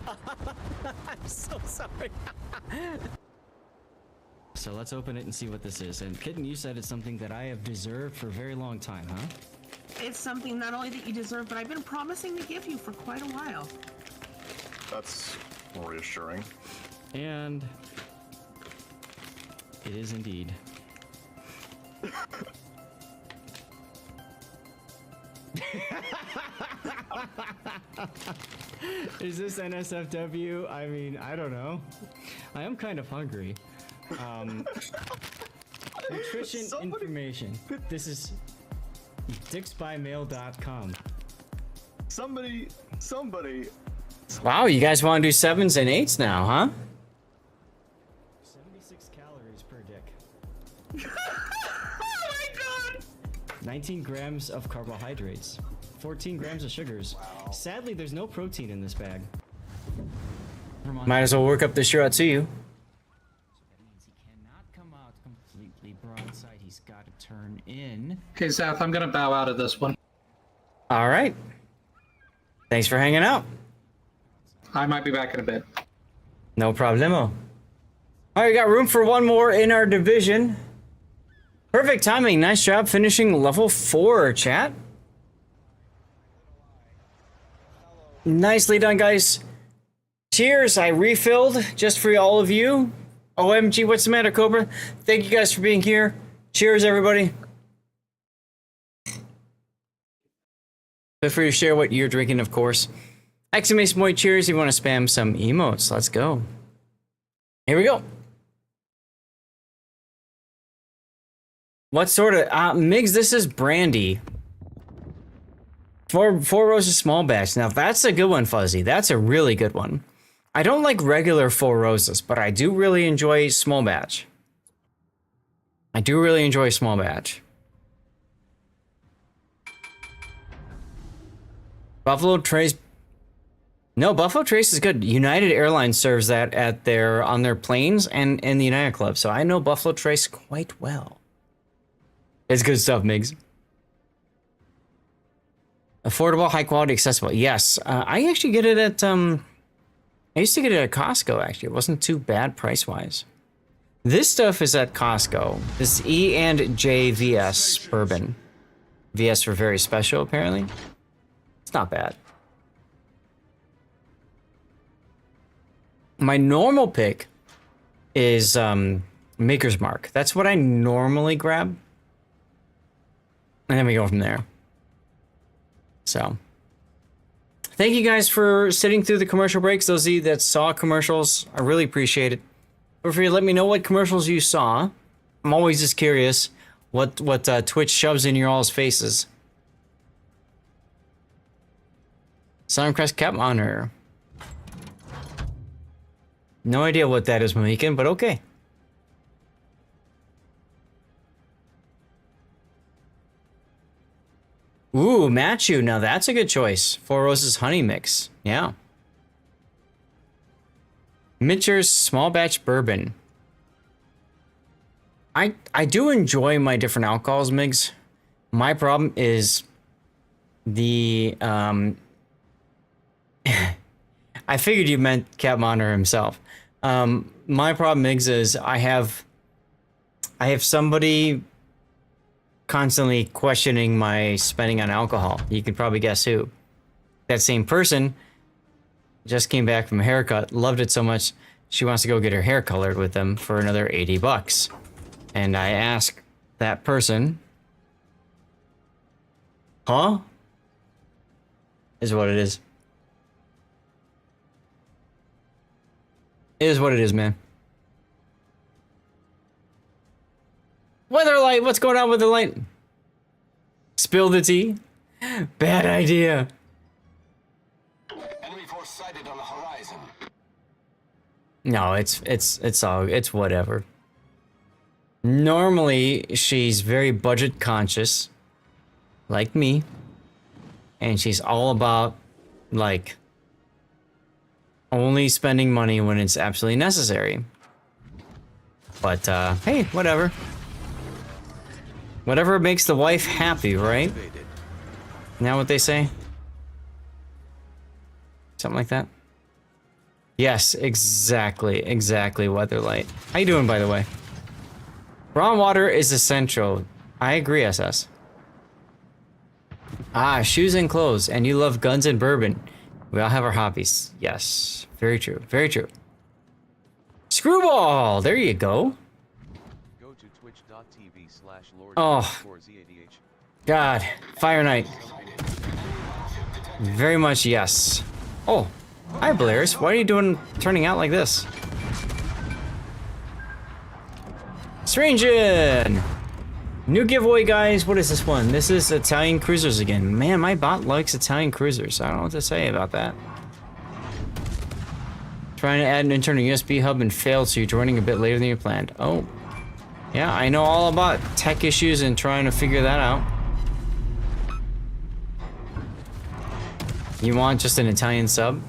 B: I'm so sorry. So let's open it and see what this is. And Kitten, you said it's something that I have deserved for a very long time, huh?
N: It's something not only that you deserve, but I've been promising to give you for quite a while.
O: That's reassuring.
B: And it is indeed. Is this NSFW? I mean, I don't know. I am kind of hungry. Nutrition information. This is dicksbymail.com.
O: Somebody.
C: Wow, you guys want to do 7s and 8s now, huh?
B: 76 calories per dick.
N: Oh my god!
B: 19 grams of carbohydrates. 14 grams of sugars. Wow. Sadly, there's no protein in this bag.
C: Might as well work up the shot to you.
B: That means he cannot come out completely broadside. He's got to turn in.
L: Okay, Seth, I'm gonna bow out of this one.
C: All right. Thanks for hanging out.
L: I might be back in a bit.
C: No problemo. All right, we got room for one more in our division. Perfect timing. Nice job finishing level 4, chat. Nicely done, guys. Cheers. I refilled just for all of you. OMG, what's the matter, Cobra? Thank you guys for being here. Cheers, everybody. Feel free to share what you're drinking, of course. Exclamation point cheers if you want to spam some emotes. Let's go. Here we go. What sort of... Migs, this is brandy. Four Roses small batch. Now, that's a good one, Fuzzy. That's a really good one. I don't like regular Four Roses, but I do really enjoy small batch. I do really enjoy small batch. Buffalo Trace... No, Buffalo Trace is good. United Airlines serves that at on their planes and in the United Club, so I know Buffalo Trace quite well. It's good stuff, Migs. Affordable, high quality, accessible. Yes, I actually get it at I used to get it at Costco. Actually, it wasn't too bad price wise. This stuff is at Costco. This E&J VS bourbon. VS for very special, apparently. It's not bad. My normal pick is Maker's Mark. That's what I normally grab. And then we go from there. So, thank you guys for sitting through the commercial breaks. Those of you that saw commercials, I really appreciate it. Feel free to let me know what commercials you saw. I'm always just curious what Twitch shoves in your all's faces. Suncrest Cap Honor. No idea what that is, Mohican, but okay. Ooh, Machu. Now that's a good choice. Four Roses Honey Mix. Yeah. Mitcher's Small Batch Bourbon. I do enjoy my different alcohols, Migs. My problem is the I figured you meant Cap Monitor himself. My problem, Migs, is I have somebody constantly questioning my spending on alcohol. You can probably guess who. That same person just came back from a haircut, loved it so much, she wants to go get her hair colored with them for another $80. And I ask that person, huh? Is what it is. It is what it is, man. Weatherlight, what's going on with the light? Spill the tea? Bad idea.
F: Enemy force sighted on the horizon.
C: No, it's whatever. Normally, she's very budget conscious, like me, and she's all about, like, only spending money when it's absolutely necessary. But, hey, whatever. Whatever makes the wife happy, right? Isn't that what they say? Something like that? Yes, exactly, Weatherlight. How you doing, by the way? Raw water is essential. I agree, SS. Ah, shoes and clothes, and you love guns and bourbon. We all have our hobbies. Yes, very true, very true. Screwball, there you go.
P: Go to twitch.tv/lord.
C: Oh, God, Fire Knight. Very much yes. Oh, hi Blairs. Why are you turning out like this? Strangin! New giveaway, guys. What is this one? This is Italian cruisers again. Man, my bot likes Italian cruisers. I don't know what to say about that. Trying to add an internal USB hub and failed, so you're joining a bit later than you planned. Oh. Yeah, I know all about tech issues and trying to figure that out. You want just an Italian sub?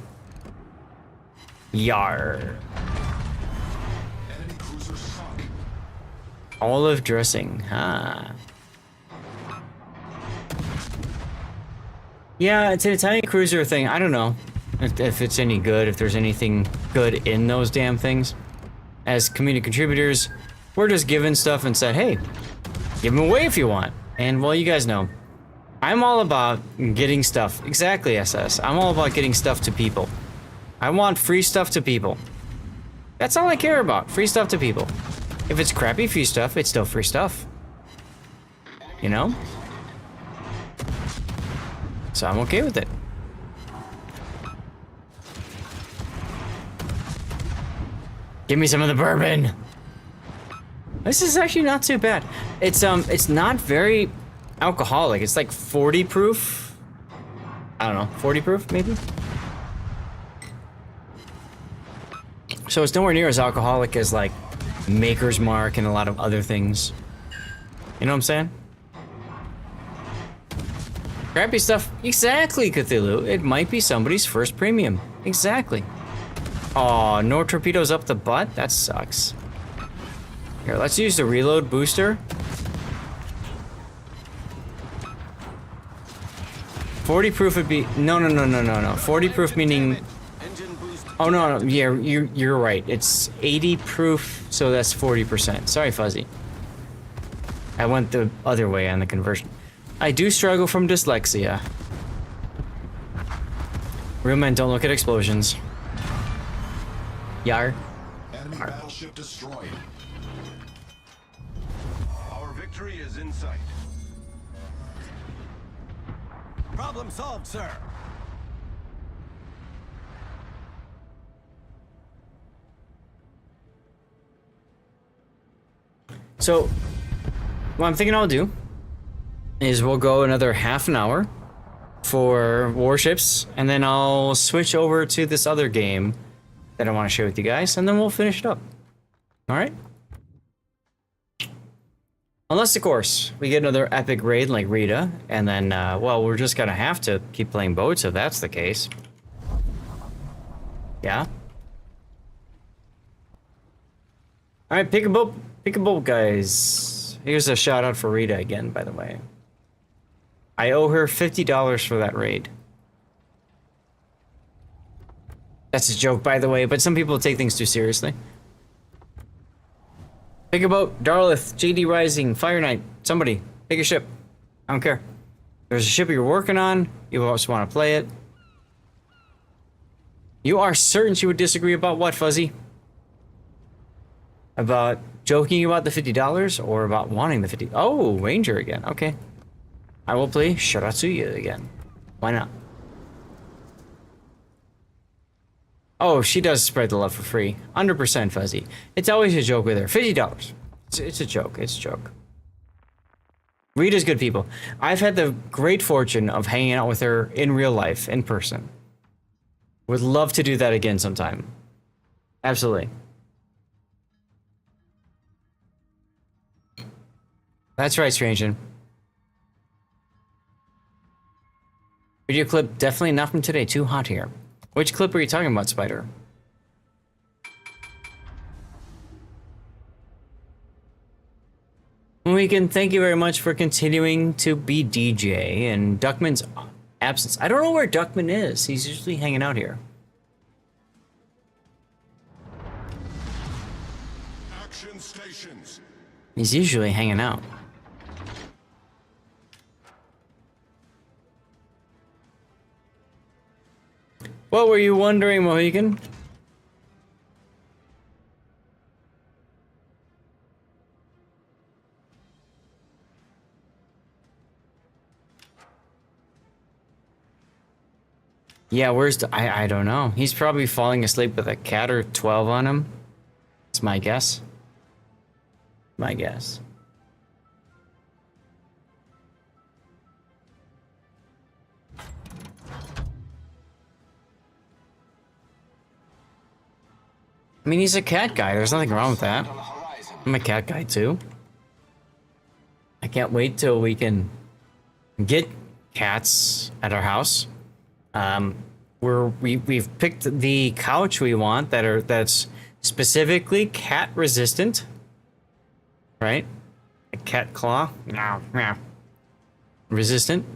C: Yar. Olive dressing, huh? Yeah, it's an Italian cruiser thing. I don't know if it's any good, if there's anything good in those damn things. As community contributors, we're just given stuff and said, hey, give them away if you want. And well, you guys know, I'm all about getting stuff. Exactly, SS. I'm all about getting stuff to people. I want free stuff to people. That's all I care about, free stuff to people. If it's crappy free stuff, it's still free stuff. You know? So I'm okay with it. Give me some of the bourbon. This is actually not too bad. It's not very alcoholic. It's like 40 proof. I don't know, 40 proof maybe? So it's nowhere near as alcoholic as like Maker's Mark and a lot of other things. You know what I'm saying? Crappy stuff. Exactly, Cthulhu. It might be somebody's first premium. Exactly. Aw, no torpedoes up the butt? That sucks. Here, let's use the reload booster. 40 proof would be... No. 40 proof meaning... Oh, no, yeah, you're right. It's 80 proof, so that's 40%. Sorry, Fuzzy. I went the other way on the conversion. I do struggle from dyslexia. Real men don't look at explosions. Yar.
E: Enemy battleship destroyed. Our victory is in sight.
F: Problem solved, sir.
C: So, what I'm thinking I'll do is we'll go another half an hour for warships, and then I'll switch over to this other game that I want to share with you guys, and then we'll finish it up. All right? Unless, of course, we get another epic raid like Rita, and then, well, we're just gonna have to keep playing boats if that's the case. Yeah? All right, pick a boat. Pickable guys. Here's a shout out for Rita again, by the way. I owe her $50 for that raid. That's a joke, by the way, but some people take things too seriously. Pick a boat, Darlith, JD Rising, Fire Knight, somebody, pick a ship. I don't care. There's a ship you're working on, you also want to play it. You are certain she would disagree about what, Fuzzy? About joking about the $50 or about wanting the 50? Oh, Ranger again, okay. I will play Shiratsuya again. Why not? Oh, she does spread the love for free. 100% Fuzzy. It's always a joke with her. $50. It's a joke. It's a joke. Rita's good people. I've had the great fortune of hanging out with her in real life, in person. Would love to do that again sometime. Absolutely. That's right, Strangen. Video clip definitely not from today. Too hot here. Which clip are you talking about, Spider? Weekend, thank you very much for continuing to be DJ and Duckman's absence. I don't know where Duckman is. He's usually hanging out here.
E: Action stations.
C: He's usually hanging out. What were you wondering, Mohican? Yeah, where's the... I don't know. He's probably falling asleep with a cat or 12 on him. It's my guess. My guess. I mean, he's a cat guy. There's nothing wrong with that. I'm a cat guy, too. I can't wait till we can get cats at our house. We've picked the couch we want that's specifically cat resistant. Right? A cat claw. Resistant.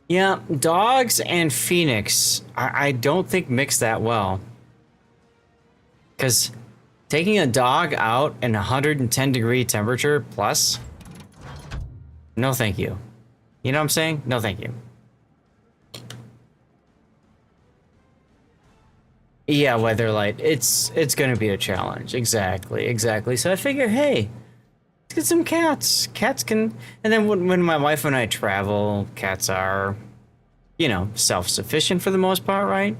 C: Yeah, dogs and Phoenix, I don't think mix that well. Because taking a dog out in 110-degree temperature plus, no thank you. You know what I'm saying? No thank you. Yeah, Weatherlight, it's gonna be a challenge. Exactly. So I figure, hey, let's get some cats. Cats can, and then when my wife and I travel, cats are, you know, self-sufficient for the most part, right?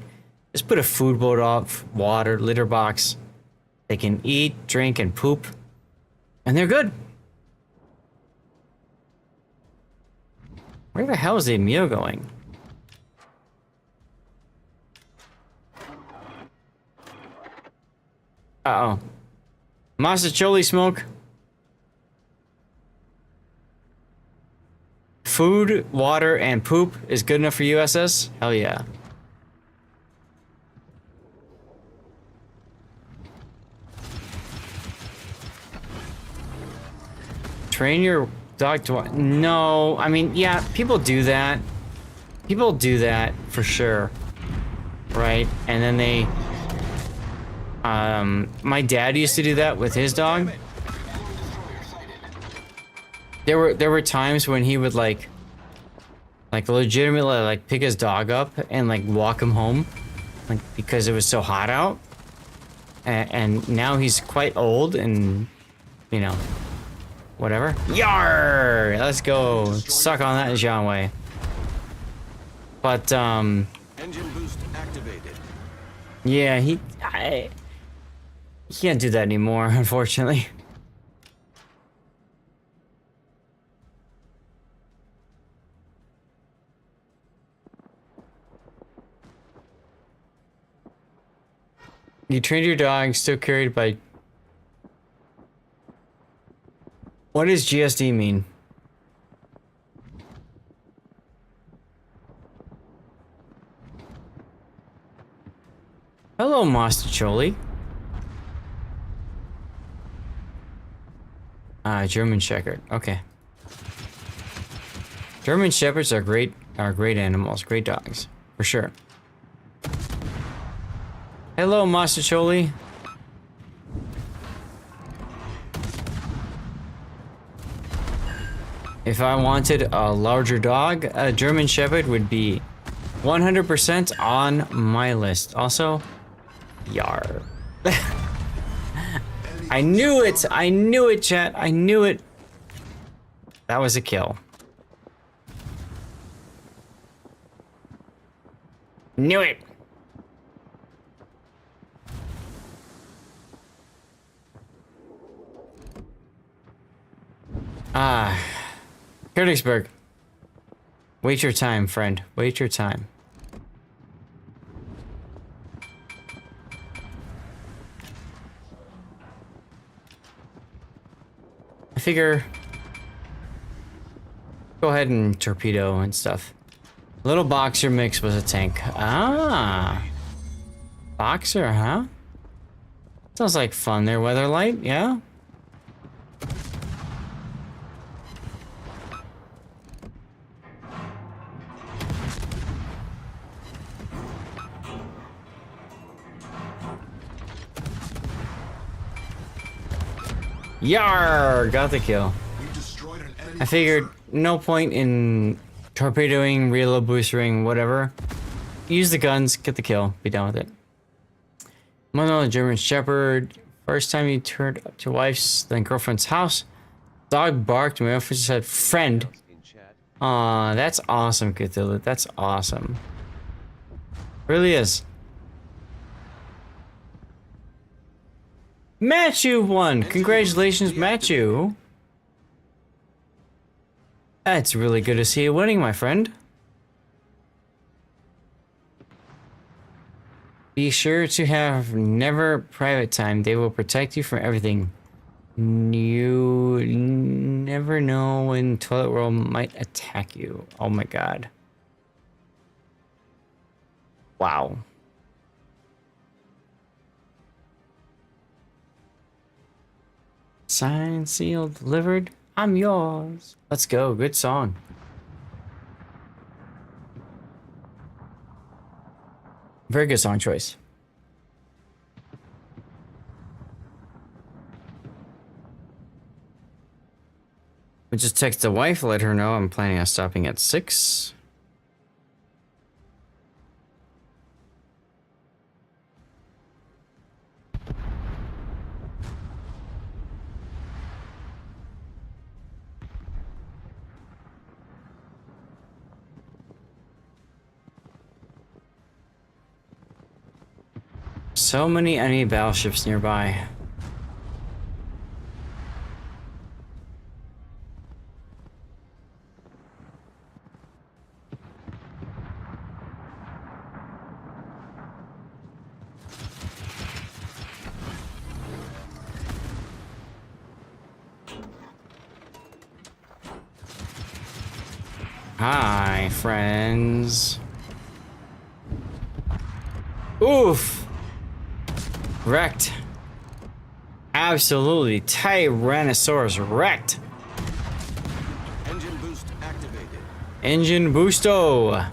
C: Just put a food bowl off, water, litter box. They can eat, drink, and poop. And they're good. Where the hell is the Emil going? Uh-oh. Masacholi smoke. Food, water, and poop is good enough for USS? Hell yeah. Train your dog to... No, I mean, yeah, people do that. People do that for sure. Right? And then they... my dad used to do that with his dog. There were times when he would like legitimately like pick his dog up and like walk him home, like because it was so hot out. And now he's quite old and, you know, whatever. Yar! Let's go. Suck on that, Janway. But
F: Engine boost activated.
C: yeah, he can't do that anymore, unfortunately. You trained your dog, still carried by... What does GSD mean? Hello, Master Choli. German Shepherd. Okay. German Shepherds are great animals, great dogs, for sure. Hello, Master Choli. If I wanted a larger dog, a German Shepherd would be 100% on my list. Also, Yar. I knew it! I knew it, chat. I knew it. That was a kill. Knew it! Königsberg. Wait your time, friend. Wait your time. I figure... Go ahead and torpedo and stuff. Little boxer mix was a tank. Ah. Boxer, huh? Sounds like fun there, Weatherlight, yeah? Yar! Got the kill. I figured no point in torpedoing, reload boostering, whatever. Use the guns, get the kill, be done with it. Mono, German Shepherd. First time you turned up to wife's, then girlfriend's house. Dog barked, my officer said, friend. Aw, that's awesome, Cthulhu. That's awesome. Really is. Matthew won! Congratulations, Matthew! That's really good to see you winning, my friend. Be sure to have never private time. They will protect you from everything. You never know when Toilet World might attack you. Oh my god. Wow. Signed, sealed, delivered. I'm yours. Let's go. Good song. Very good song choice. We just text the wife, let her know I'm planning on stopping at 6. So many enemy battleships nearby. Hi, friends. Oof. Wrecked. Absolutely. Tyrannosaurus wrecked.
F: Engine boost activated.
C: Engine boosto.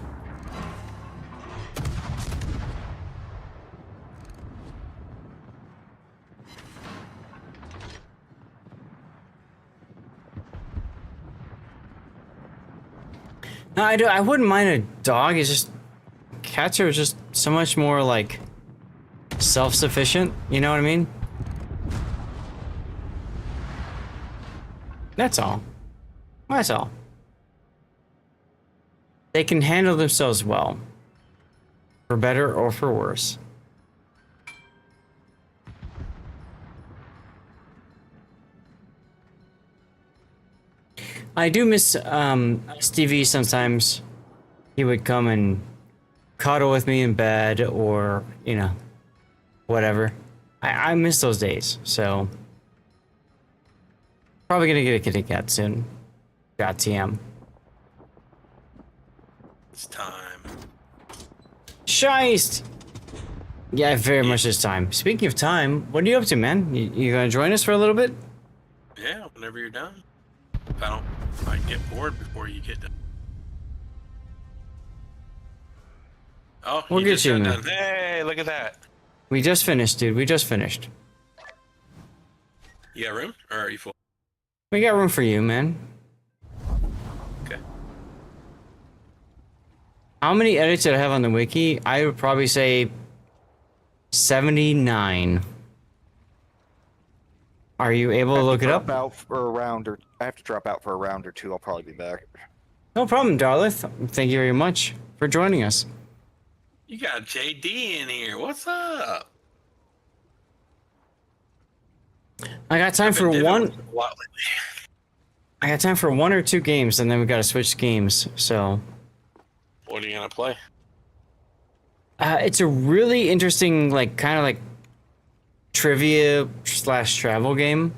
C: No, I wouldn't mind a dog. It's just cats are just so much more like self-sufficient, you know what I mean? That's all. That's all. They can handle themselves well. For better or for worse. I do miss Stevie sometimes. He would come and cuddle with me in bed or, you know, whatever. I miss those days, so probably gonna get a kitty cat soon. Got TM.
Q: It's time.
C: Scheist! Yeah, very much this time. Speaking of time, what are you up to, man? You gonna join us for a little bit?
Q: Yeah, whenever you're done. If I might get bored before you get done. Oh,
C: We'll get
Q: just
C: you,
Q: got
C: man.
Q: done. Hey, look at that.
C: We just finished, dude. We just finished.
Q: You got room, or are you full?
C: We got room for you, man.
Q: Okay.
C: How many edits did I have on the wiki? I would probably say 79. Are you able to look it up?
K: Out for a round or I have to drop out for a round or two. I'll probably be back.
C: No problem, Darlith. Thank you very much for joining us.
Q: You got JD in here. What's up?
C: I got time for one.
Q: A lot lately.
C: I got time for 1 or 2 games, and then we gotta switch games. So.
Q: What are you gonna play?
C: It's a really interesting, like, kind of like trivia / travel game.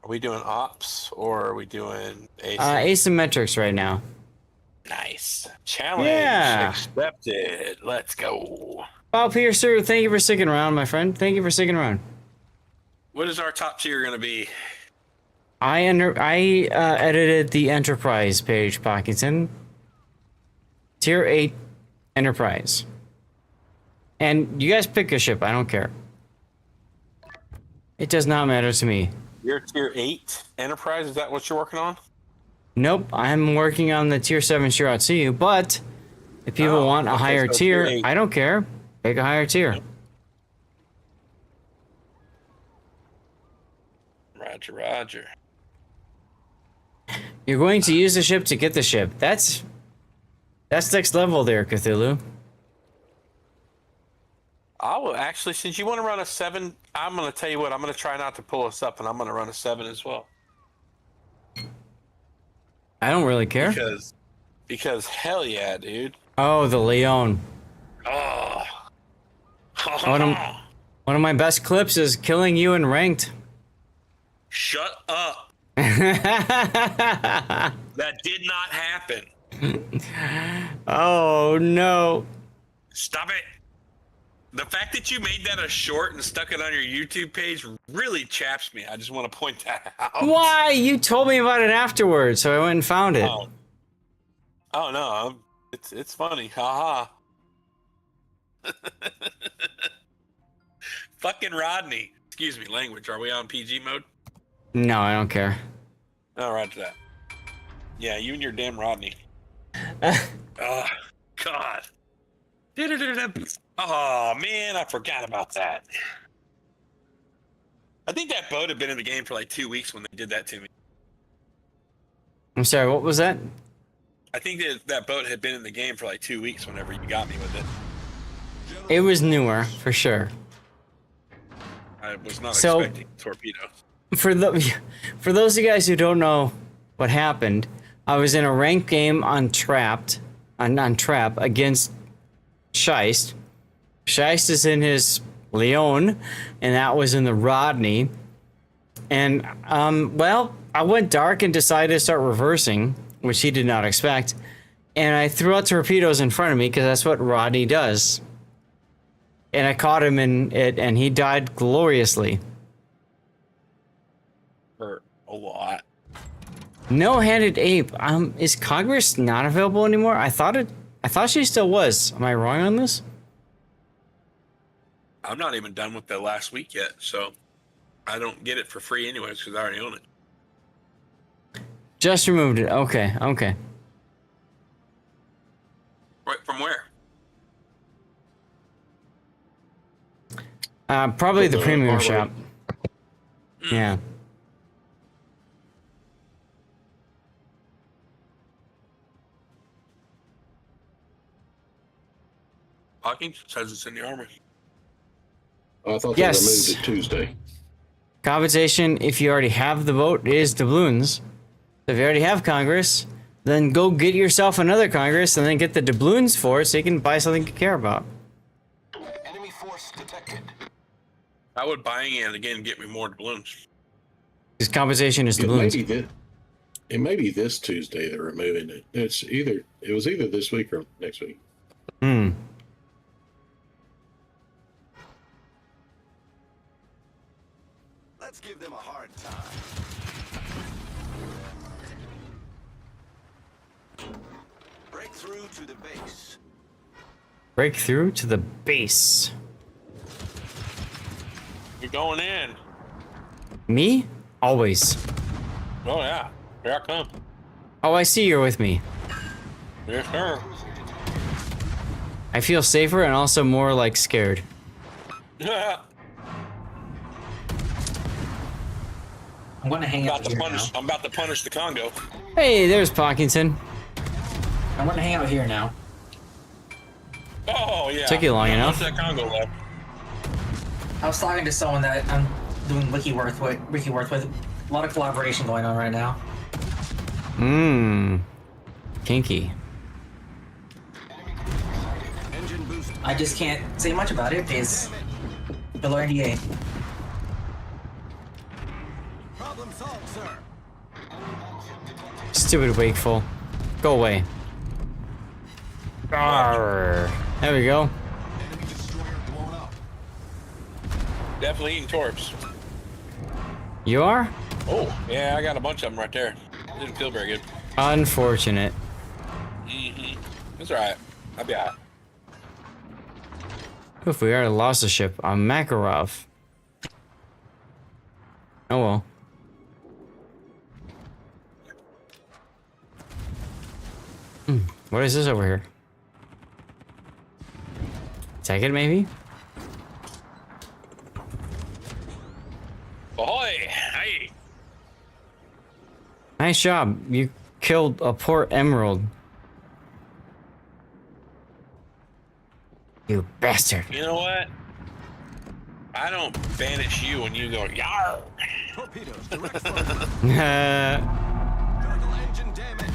Q: Are we doing ops or are we doing
C: Asymmetrics right now.
Q: Nice. Challenge accepted. Let's go.
C: Bob Piercer, thank you for sticking around, my friend. Thank you for sticking around.
Q: What is our top tier gonna be?
C: I edited the Enterprise page, Parkinson. Tier 8 Enterprise. And you guys pick a ship, I don't care. It does not matter to me.
Q: You're tier 8 Enterprise, is that what you're working on?
C: Nope, I'm working on the tier 7 Shiratsu, but if people want a higher tier, I don't care. Pick a higher tier.
Q: Roger, roger.
C: You're going to use the ship to get the ship. That's next level there, Cthulhu.
Q: I will actually, since you want to run a 7, I'm going to tell you what, I'm going to try not to pull us up, and I'm going to run a 7 as well.
C: I don't really care.
Q: Because hell yeah, dude.
C: Oh, the Leon.
Q: Oh.
C: One of my best clips is killing you in ranked.
Q: Shut up. That did not happen.
C: Oh, no.
Q: Stop it. The fact that you made that a short and stuck it on your YouTube page really chaps me. I just want to point that out.
C: Why? You told me about it afterwards, so I went and found it.
Q: Oh no, it's funny. Haha. Fucking Rodney. Excuse me, language. Are we on PG mode?
C: No, I don't care.
Q: Oh, roger that. Yeah, you and your damn Rodney. Oh, God. Oh, man, I forgot about that. I think that boat had been in the game for like 2 weeks when they did that to me.
C: I'm sorry, what was that?
Q: I think that boat had been in the game for like 2 weeks whenever you got me with it.
C: It was newer, for sure.
Q: I was not expecting torpedoes.
C: For those of you guys who don't know what happened, I was in a ranked game on Trap against Scheist. Scheist is in his Leon, and that was in the Rodney. And well, I went dark and decided to start reversing, which he did not expect. And I threw out torpedoes in front of me because that's what Rodney does. And I caught him in it, and he died gloriously.
Q: Hurt a lot.
C: No-handed ape. Is Congress not available anymore? I thought she still was. Am I wrong on this?
Q: I'm not even done with the last week yet, so I don't get it for free anyways because I already own it.
C: Just removed it. Okay. Okay.
Q: Right, from where?
C: Probably the premium shop. Yeah.
Q: Hawkins says it's in the armory.
R: I thought they removed it Tuesday.
C: Compensation, if you already have the vote, is doubloons. If you already have Congress, then go get yourself another Congress and then get the doubloons for it so you can buy something you care about.
E: Enemy force detected.
Q: I would buying it again get me more doubloons.
C: Because compensation is doubloons.
R: It may be this Tuesday they're removing it. It was either this week or next week.
F: through to the base.
C: Break through to the base.
Q: You're going in.
C: Me? Always.
Q: Oh yeah, here I come.
C: Oh, I see you're with me.
Q: Yes, sir.
C: I feel safer and also more like scared.
S: I'm gonna hang out here now.
Q: I'm about to punish the Congo.
C: Hey, there's Pockington.
S: I'm gonna hang out here now.
Q: Oh yeah.
C: Took you long enough.
Q: That Congo left.
S: I was talking to someone that I'm doing wiki work with. A lot of collaboration going on right now.
C: Kinky.
F: Engine boost.
S: I just can't say much about it because below NDA.
F: Problem solved, sir.
C: Stupid wakeful. Go away. Arr. There we go.
Q: Definitely eating torps.
C: You are?
Q: Oh yeah, I got a bunch of them right there. Didn't feel very good.
C: Unfortunate.
Q: That's alright. I'll be alright.
C: If we already lost a ship on Makarov. Oh well. What is this over here? Take it, maybe?
Q: Ahoy! Hey!
C: Nice job. You killed a poor emerald. You bastard.
Q: You know what? I don't banish you when you go yar.
F: Torpedoes direct fire. Critical engine damage.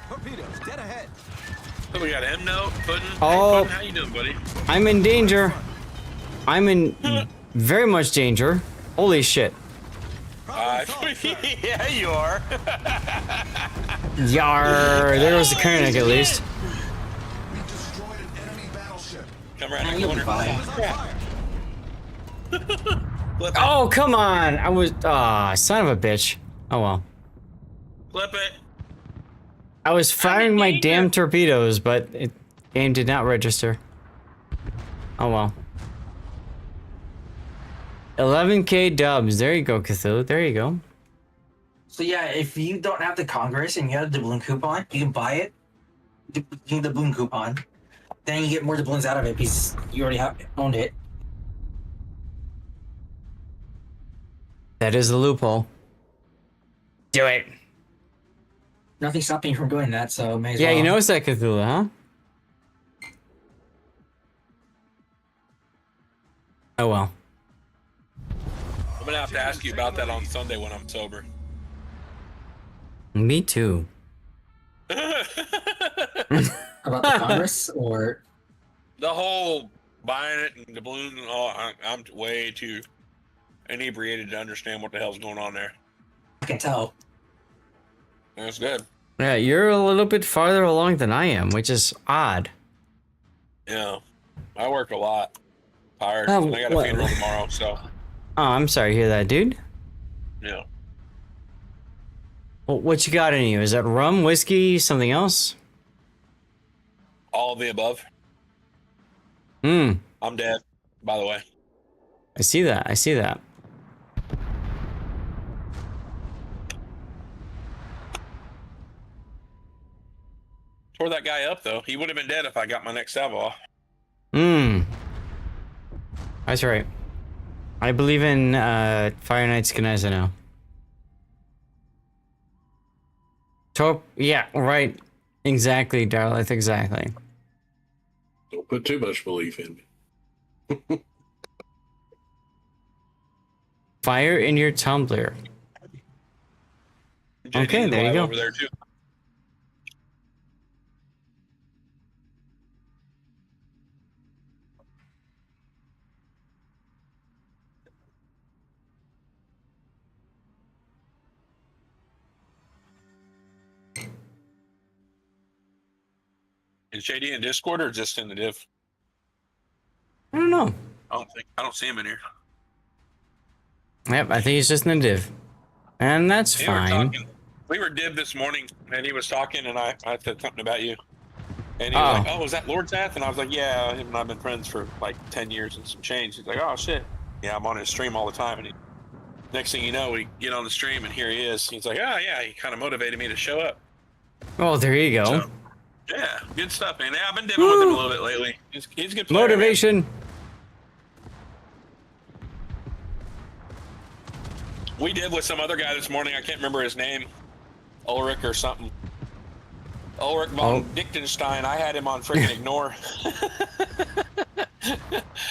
F: Torpedoes dead ahead.
Q: So we got M note, Puddin.
C: Oh.
Q: Hey, Puddin, how you doing, buddy?
C: I'm in danger. I'm in very much danger. Holy shit.
Q: Yeah, you are.
C: Yar. There goes the Koenig at least.
Q: Come around the corner.
C: Oh, come on. I was... son of a bitch. Oh, well.
Q: Flip it.
C: I was firing my damn torpedoes, but it game did not register. Oh, well. 11k dubs. There you go, Cthulhu. There you go.
S: So yeah, if you don't have the Congress and you have the doubloon coupon, you can buy it. The doubloon coupon. Then you get more doubloons out of it because you already owned it.
C: That is the loophole. Do it.
S: Nothing's stopping you from doing that, so may as
C: Yeah,
S: well.
C: you noticed that, Cthulhu, huh? Oh, well.
Q: I'm gonna have to ask you about that on Sunday when I'm sober.
C: Me too.
S: About the Congress or
Q: the whole buying it and the balloon and all. I'm way too inebriated to understand what the hell's going on there.
S: I can tell.
Q: That's good.
C: Yeah, you're a little bit farther along than I am, which is odd.
Q: Yeah, I work a lot. Tired.
C: Oh,
Q: and I got a
C: what?
Q: funeral tomorrow, so
C: Oh, I'm sorry to hear that, dude.
Q: yeah.
C: Well, what you got in you? Is that rum, whiskey, something else?
Q: All of the above.
C: I'm
Q: dead, by the way.
C: I see that. I see that.
Q: Tore that guy up though. He would have been dead if I got my next salvo off.
C: That's right. I believe in Fire Knight's Geneza now. Yeah, right. Exactly, Darlith, exactly.
R: Don't put too much belief in me.
C: Fire in your tumbler. Okay, there you go.
Q: Over there too. Is JD in Discord or just in the div?
C: I don't know.
Q: I don't see him in here.
C: Yep, I think he's just in the div. And that's
Q: They were
C: fine.
Q: We were Dib this morning, and he was talking, and I said something about you. And he was like, "Oh, is that Lord Seth?" And I was like, "Yeah, him and I've been friends for like 10 years and some change." He's like, "Oh shit, yeah, I'm on his stream all the time." And next thing you know, we get on the stream, and here he is. He's like, "Oh yeah," he kind of motivated me to show up.
C: Oh, there you go.
Q: So, yeah, good stuff, man. Yeah, I've been dibbing with him a little bit lately. He's a good player,
C: Motivation.
Q: man. We did with some other guy this morning. I can't remember his name, Ulrich or something. Ulrich von Dichtenstein. I had him on freaking ignore.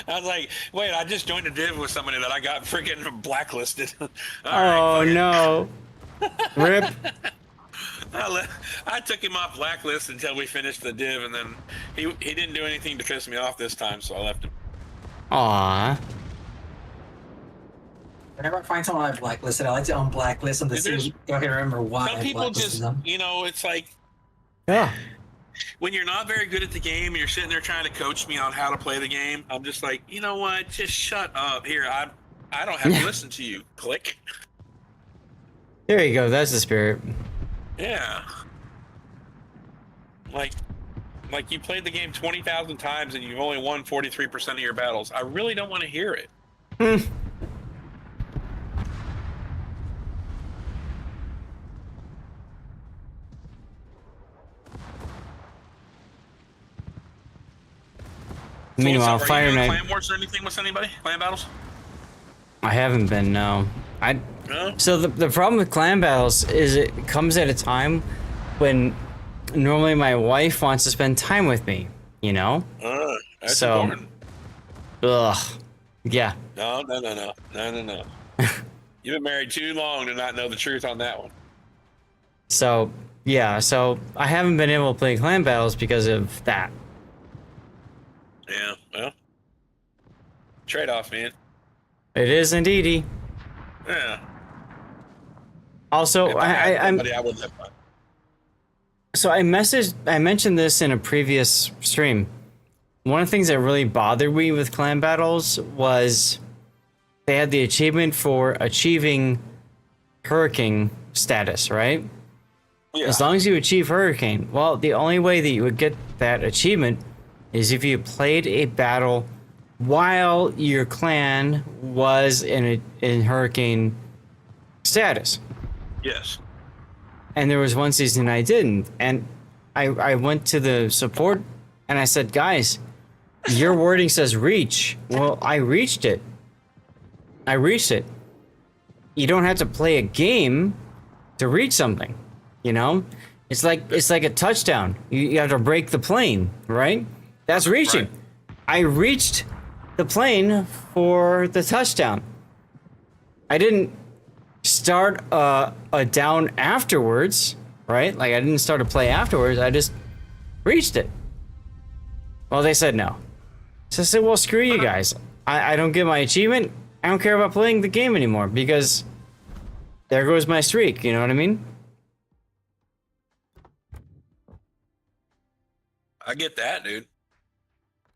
Q: I was like, wait, I just joined a div with somebody that I got freaking blacklisted.
C: No. Rip.
Q: I took him off blacklist until we finished the div, and then he didn't do anything to piss me off this time, so I left him.
C: Aww.
S: Whenever I find someone I've blacklisted, I like to unblacklist them to see if I can remember why
Q: Some
S: I
Q: people
S: blacklisted
Q: just,
S: them.
Q: you know, it's like,
C: yeah.
Q: When you're not very good at the game and you're sitting there trying to coach me on how to play the game, I'm just like, you know what? Just shut up. Here, I don't have to listen to you. Click.
C: There you go. That's the spirit.
Q: Yeah. Like you played the game 20,000 times and you've only won 43% of your battles. I really don't want to hear it.
C: Meanwhile,
Q: so
C: Fire Knight.
Q: Clan Wars or anything with anybody? Clan battles?
C: I haven't been, no.
Q: No?
C: So the problem with clan battles is it comes at a time when normally my wife wants to spend time with me, you know?
Q: That's
C: so,
Q: important.
C: Ugh. Yeah.
Q: No. You've been married too long to not know the truth on that one.
C: So, yeah, so I haven't been able to play clan battles because of that.
Q: Yeah, well. Trade-off, man.
C: It is indeedy.
Q: Yeah.
C: Also, I'm.
Q: I would have fun.
C: So I mentioned this in a previous stream. One of the things that really bothered me with clan battles was they had the achievement for achieving Hurricane status, right?
Q: Yeah.
C: As long as you achieve Hurricane, well, the only way that you would get that achievement is if you played a battle while your clan was in Hurricane status.
Q: Yes.
C: And there was one season I didn't, and I went to the support and I said, guys, your wording says reach. Well, I reached it. You don't have to play a game to reach something, you know? It's like a touchdown. You have to break the plane, right? That's reaching. Right. I reached the plane for the touchdown. I didn't start a down afterwards, right? Like I didn't start a play afterwards. I just reached it. Well, they said no. So I said, well, screw you guys. I don't get my achievement. I don't care about playing the game anymore because there goes my streak. You know what I mean?
Q: I get that, dude.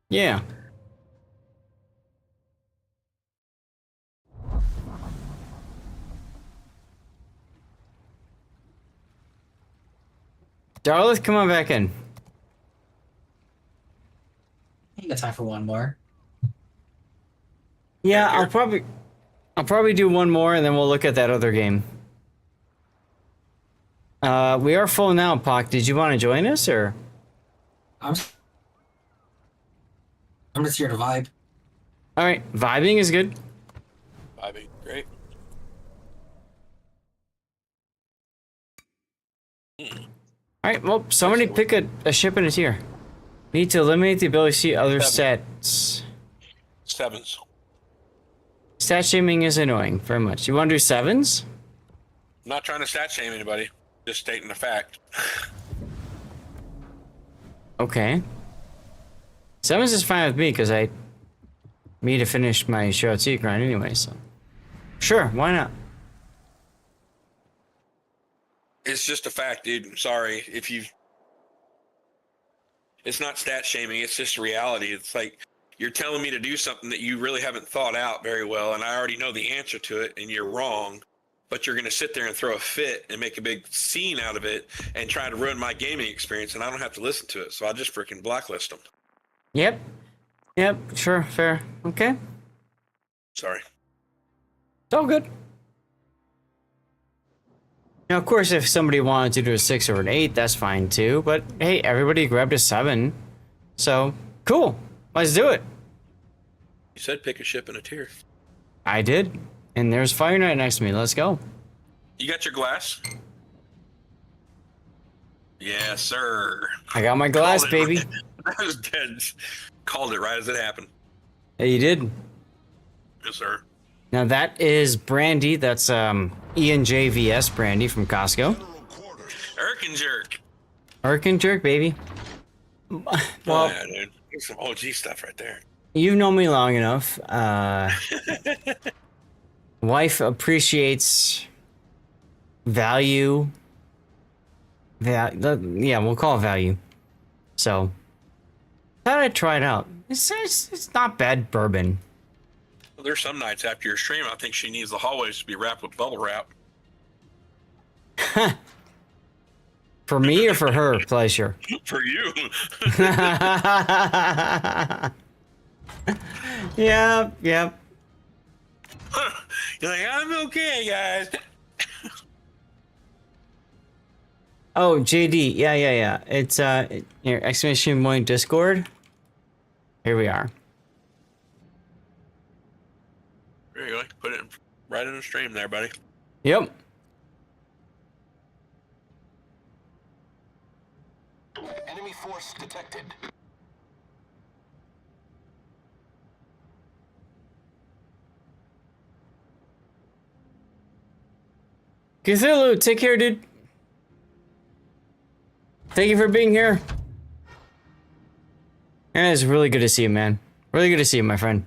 C: Yeah. Darlith, come on back in.
S: You got time for one more.
C: Yeah, I'll probably do one more and then we'll look at that other game. We are full now, Pac. Did you want to join us or?
S: I'm just here to vibe.
C: All right, vibing is good.
Q: Vibing, great.
C: All right, well, somebody pick a ship in a tier. Need to eliminate the ability to see other stats.
Q: Sevens.
C: Stat shaming is annoying, very much. You want to do sevens?
Q: I'm not trying to stat shame anybody. Just stating the fact.
C: Okay. Sevens is fine with me because I need to finish my show at sea grind anyway, so. Sure, why not?
Q: It's just a fact, dude. I'm sorry if you. It's not stat shaming. It's just reality. It's like you're telling me to do something that you really haven't thought out very well, and I already know the answer to it, and you're wrong. but you're going to sit there and throw a fit and make a big scene out of it and try to ruin my gaming experience, and I don't have to listen to it. So I'll just freaking blacklist them.
C: Yep. Yep. Sure. Fair. Okay.
Q: Sorry.
C: It's all good. Now, of course, if somebody wanted to do a 6 or an 8, that's fine too. But hey, everybody grabbed a 7. So, cool. Let's do it.
Q: You said pick a ship and a tier.
C: I did. And there's Fire Knight next to me. Let's go.
Q: You got your glass? Yes, sir.
C: I got my glass, baby.
Q: That was dead. Called it right as it happened.
C: Yeah, you did.
Q: Yes, sir.
C: Now that is Brandy. That's E&JVS Brandy from Costco.
Q: Erkin jerk.
C: Erkin jerk, baby. Well,
Q: yeah, dude. There's some OG stuff right there.
C: You've known me long enough. Wife appreciates value. Yeah, we'll call it value. So, thought I'd try it out. It's not bad bourbon.
Q: Well, there's some nights after your stream, I think she needs the hallways to be wrapped with bubble wrap.
C: For me or for her pleasure?
Q: For you.
C: Yeah.
Q: You're like, I'm okay, guys.
C: Oh, JD. Yeah. It's here, exclamation point Discord. Here we are.
Q: There you go. Put it right in the stream there, buddy.
C: Yep.
F: Enemy force detected.
C: Cthulhu, take care, dude. Thank you for being here. And it's really good to see you, man. Really good to see you, my friend.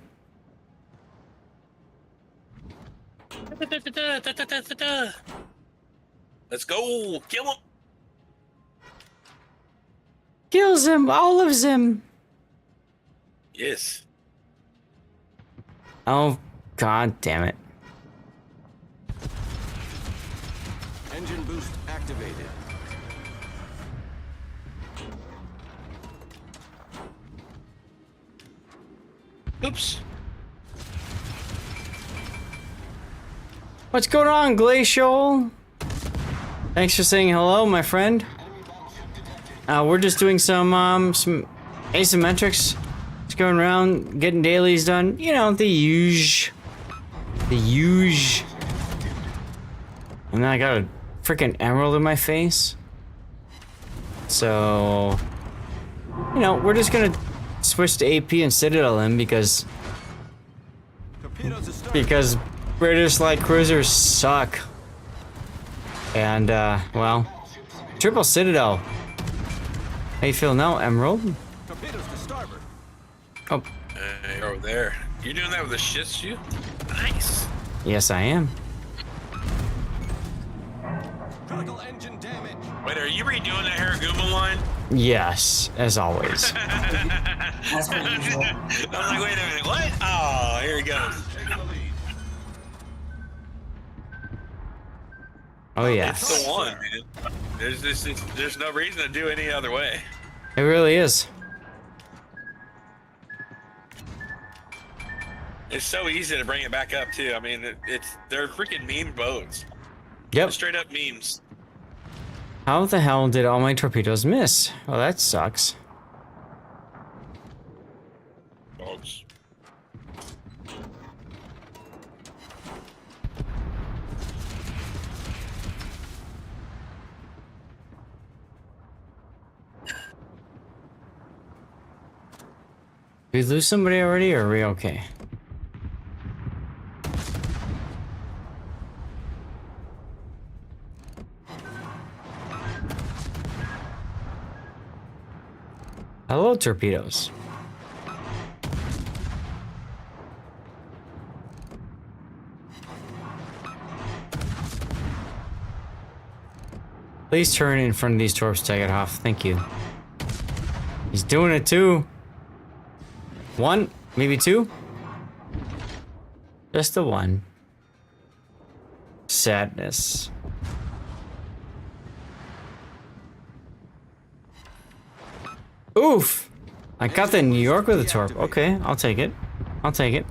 Q: Let's go. Kill him.
C: Kills him, all of them.
Q: Yes.
C: Oh, god damn it.
F: Engine boost activated.
Q: Oops.
C: What's going on, Glacial? Thanks for saying hello, my friend. We're just doing some asymmetrics. Just going around, getting dailies done. You know, the huge. And then I got a freaking emerald in my face. So, you know, we're just gonna switch to AP and Citadel in because British light cruisers suck. And well, triple Citadel. How you feel now, Emerald?
F: Torpedoes to starboard.
C: Oh.
Q: Hey, over there. You're doing that with a shit shoe? Nice.
C: Yes, I am.
F: Critical engine damage.
Q: Wait, are you redoing the Haraguma line?
C: Yes, as always.
S: That's pretty usual.
Q: I was like, wait a minute, what? Oh, here he goes.
C: Oh yeah.
Q: It's the one, man. There's no reason to do any other way.
C: It really is.
Q: It's so easy to bring it back up too. I mean, they're freaking meme boats.
C: Yep.
Q: Straight up memes.
C: How the hell did all my torpedoes miss? Well, that sucks.
Q: Dogs.
C: Did we lose somebody already, or are we okay? Hello, torpedoes. Please turn in front of these torps to get off. Thank you. He's doing it too. One, maybe two. Just the one. sadness. Oof! I got the New York with a torp. Okay, I'll take it. I'll take it.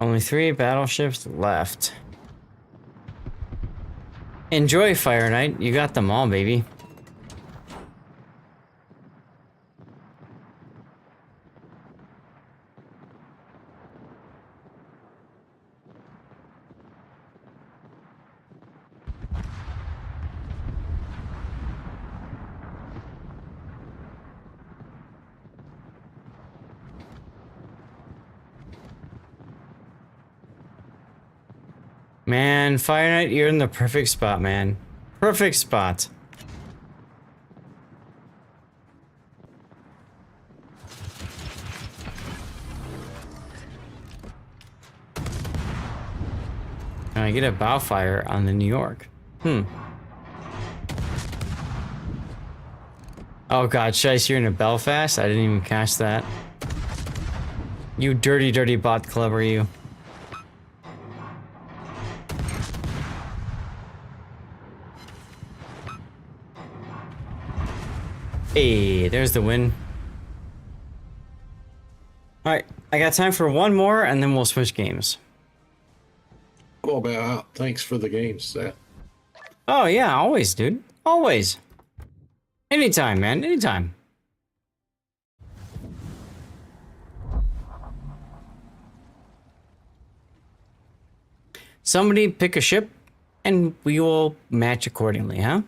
C: Only 3 battleships left. Enjoy, Fire Knight. You got them all, baby. Man, Fire Knight, you're in the perfect spot, man. Perfect spot. Can I get a bow fire on the New York? Oh god, Shice, you're in a Belfast? I didn't even catch that. You dirty, dirty bot clever, you. Hey, there's the win. Alright, I got time for one more and then we'll switch games.
R: Well, about thanks for the game, Seth.
C: Oh yeah, always, dude. Always. Anytime, man. Anytime. Somebody pick a ship and we will match accordingly, huh?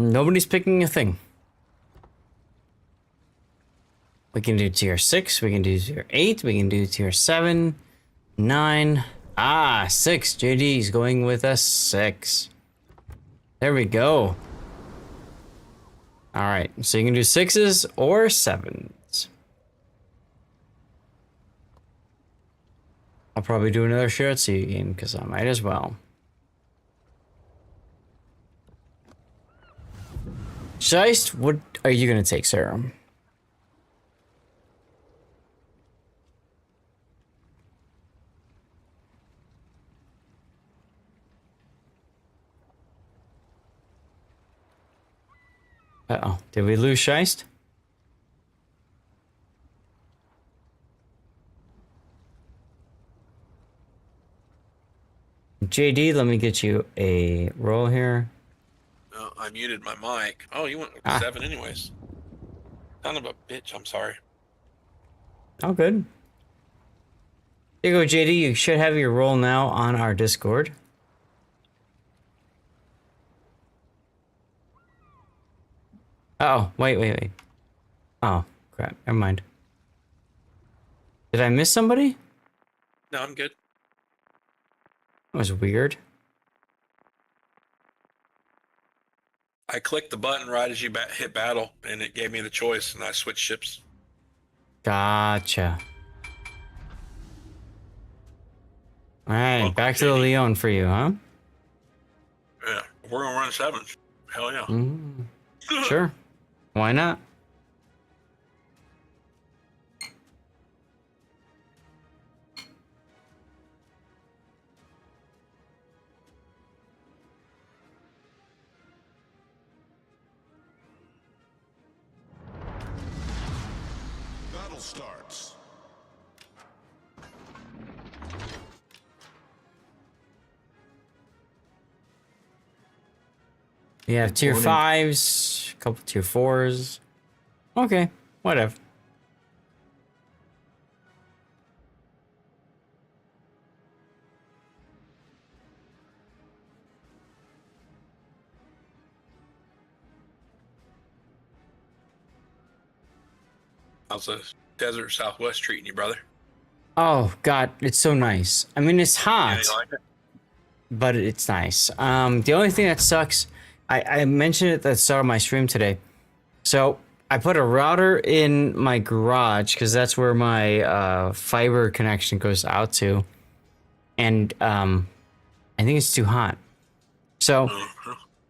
C: Nobody's picking a thing. We can do tier 6, we can do tier 8, we can do tier 7, 9. Ah, 6. JD's going with a 6. There we go. Alright, so you can do 6s or 7s. I'll probably do another shared sea game because I might as well. Shiest, what are you gonna take, Sarah? Uh-oh, did we lose Shiest? JD, let me get you a roll here.
Q: Oh, I muted my mic. Oh, you went with 7 anyways. Son of a bitch, I'm sorry.
C: Oh, good. There you go, JD. You should have your roll now on our Discord. Uh oh, wait. Oh, crap. Never mind. Did I miss somebody?
Q: No, I'm good.
C: That was weird.
Q: I clicked the button right as you hit battle, and it gave me the choice, and I switched ships.
C: Gotcha. Alright, back to the Leon for you, huh?
Q: Yeah, we're gonna run 7s. Hell yeah.
C: Sure. Why not?
E: Battle starts.
C: We have tier 5s, a couple tier 4s. Okay, whatever.
Q: How's the desert Southwest treating you, brother?
C: Oh God, it's so nice. I mean, it's hot,
Q: Yeah, you like it?
C: but it's nice. The only thing that sucks, I mentioned it at the start of my stream today. So I put a router in my garage because that's where my fiber connection goes out to, and I think it's too hot. So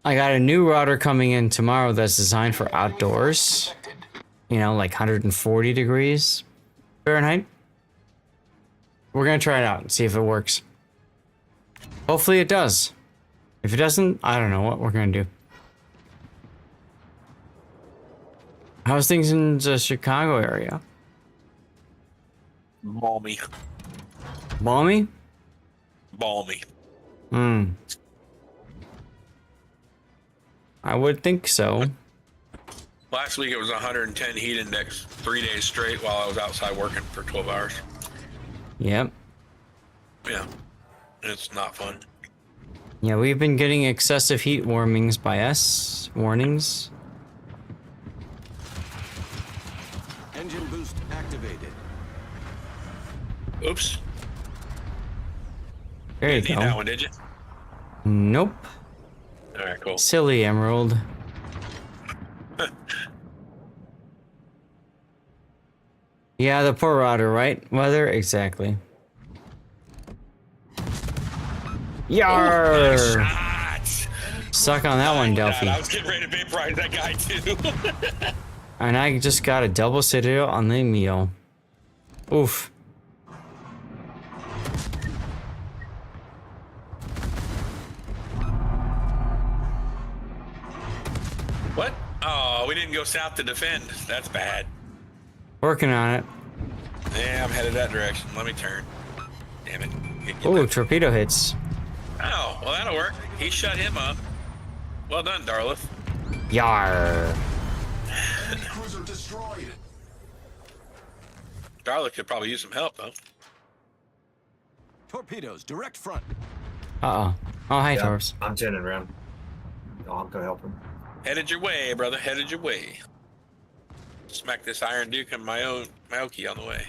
C: I got a new router coming in tomorrow that's designed for outdoors. You know, like 140 degrees Fahrenheit. We're gonna try it out and see if it works. Hopefully it does. If it doesn't, I don't know what we're gonna do. How's things in the Chicago area?
Q: Balmy.
C: Balmy?
Q: Balmy.
C: I would think so.
Q: Last week it was 110 heat index 3 days straight while I was outside working for 12 hours.
C: Yep.
Q: Yeah. It's not fun.
C: Yeah, we've been getting excessive heat warnings by us. Warnings.
F: Engine boost activated.
Q: Oops.
C: There you
Q: Didn't
C: go.
Q: need that one, did you?
C: Nope.
Q: All right, cool.
C: Silly Emerald. Yeah, the poor router, right? Weather, exactly. Yar!
Q: Oh, nice shots.
C: Suck on that one, Delphi.
Q: I was getting ready to vaporize that guy too.
C: And I just got a double citadel on the meal. Oof.
Q: What? Oh, we didn't go south to defend. That's bad.
C: Working on it.
Q: Yeah, I'm headed that direction. Let me turn. Damn it.
C: Ooh, torpedo hits.
Q: Oh, well, that'll work. He shut him up. Well done, Darlith.
C: Yar.
E: Cruiser destroyed.
Q: Darlith could probably use some help, though.
F: Torpedoes, direct front.
C: Uh-oh. Oh, hi, Torps.
T: I'm turning around. Oh, I'm gonna help him.
Q: Headed your way, brother. Headed your way. Smack this Iron Duke and my Oki on the way.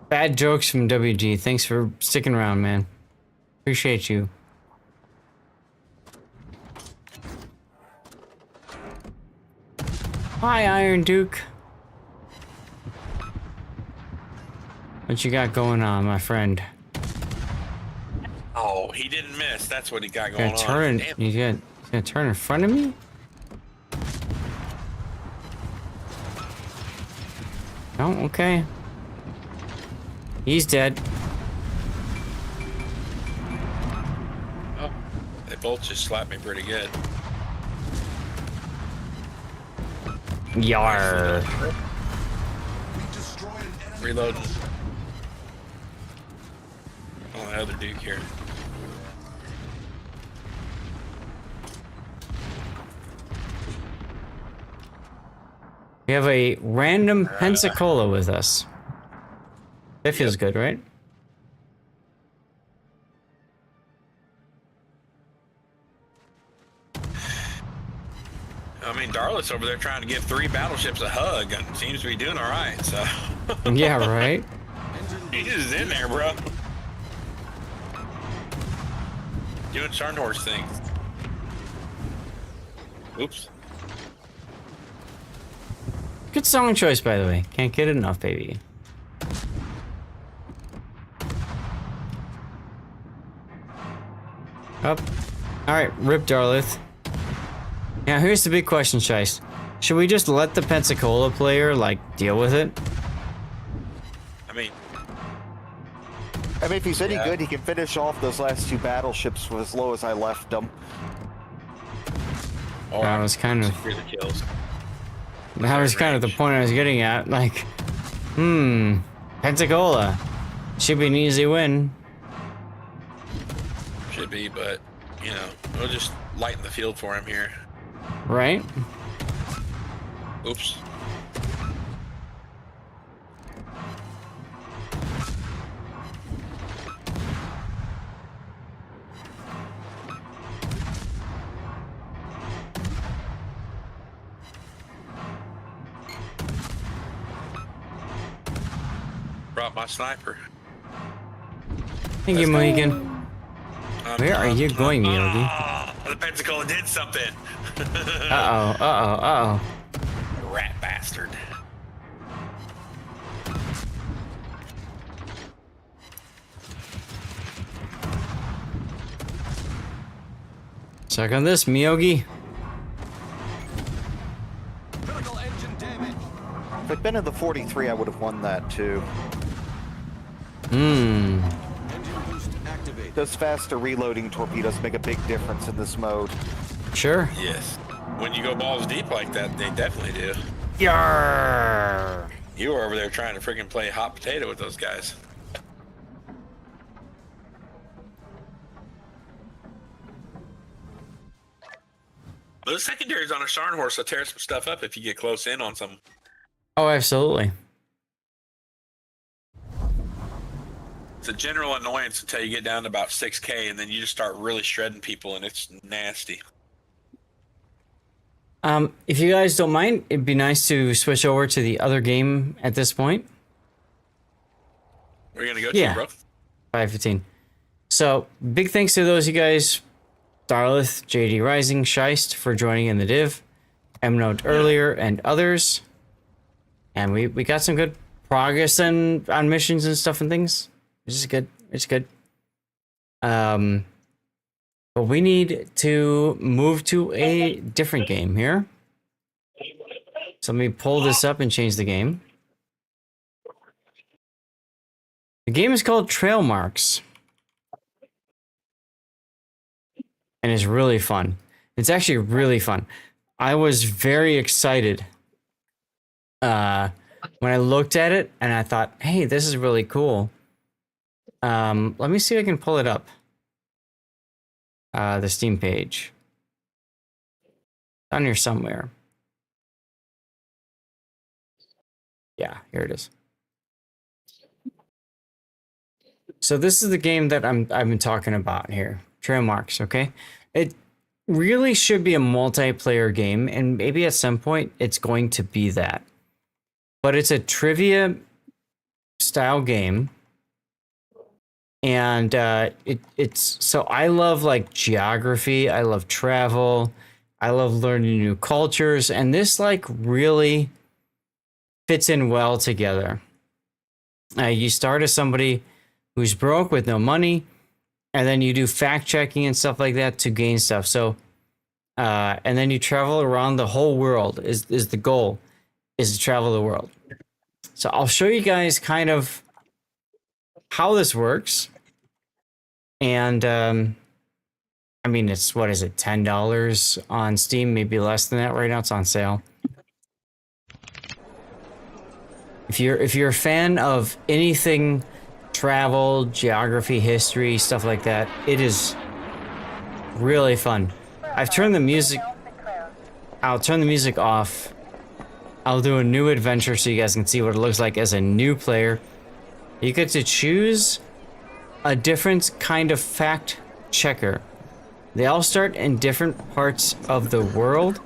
C: Bad jokes from WG. Thanks for sticking around, man. Appreciate you. Hi, Iron Duke. What you got going on, my friend?
Q: Oh, he didn't miss. That's what he got going on.
C: Turn.
Q: Damn.
C: He's gonna turn in front of me? Oh, okay. He's dead.
Q: Oh, they both just slapped me pretty good.
C: Yar.
Q: Reloading. Oh, the other Duke here.
C: We have a random Pensacola with us. That feels good, right?
Q: I mean, Darlith's over there trying to give 3 battleships a hug and seems to be doing all right, so.
C: Yeah, right?
Q: He's just in there, bro. Doing Sarnor's thing. Oops.
C: Good song choice, by the way. Can't get enough, baby. Up. Alright, rip Darlith. Now, here's the big question, Shice. Should we just let the Pensacola player, like, deal with it?
Q: I mean,
K: if he's any good, he can finish off those last 2 battleships with as low as I left them.
Q: Oh,
C: that was kind of...
Q: Secure the kills.
C: That was kind of the point I was getting at. Like, Pensacola. Should be an easy win.
Q: Should be, but, you know, we'll just lighten the field for him here.
C: Right?
Q: Oops. drop my sniper.
C: Thank you, Mohican. Where are you going, Yogi?
Q: The Pensacola did something.
C: Uh-oh.
Q: Rat bastard.
C: Check on this, Miyogi.
K: If I'd been in the 43, I would have won that too. Those faster reloading torpedoes make a big difference in this mode.
C: Sure.
Q: Yes. When you go balls deep like that, they definitely do.
C: Yarr!
Q: You were over there trying to freaking play hot potato with those guys. But the secondaries on a Sharn horse will tear some stuff up if you get close in on some.
C: Oh, absolutely.
Q: It's a general annoyance until you get down to about 6K, and then you just start really shredding people, and it's nasty.
C: If you guys don't mind, it'd be nice to switch over to the other game at this point.
Q: Where are you gonna go to, bro?
C: 5:15. So, big thanks to those you guys, Darlith, JD Rising, Scheist, for joining in the div, Mnote earlier, and others. And we got some good progress on missions and stuff and things. Which is good. It's good. But we need to move to a different game here. So let me pull this up and change the game. The game is called Trailmarks. And it's really fun. It's actually really fun. I was very excited when I looked at it and I thought, hey, this is really cool. Let me see if I can pull it up. The Steam page. Down here somewhere. Yeah, here it is. So this is the game that I've been talking about here. Trailmarks, okay? It really should be a multiplayer game, and maybe at some point it's going to be that. But it's a trivia style game. And it's so I love like geography, I love travel, I love learning new cultures, and this like really fits in well together. You start as somebody who's broke with no money, and then you do fact checking and stuff like that to gain stuff. So and then you travel around the whole world is the goal, is to travel the world. So I'll show you guys kind of how this works. And I mean, it's, what is it, $10 on Steam, maybe less than that right now. It's on sale. If you're a fan of anything travel, geography, history, stuff like that, it is really fun. I've turned the music. I'll turn the music off. I'll do a new adventure so you guys can see what it looks like as a new player. You get to choose a different kind of fact checker. They all start in different parts of the world.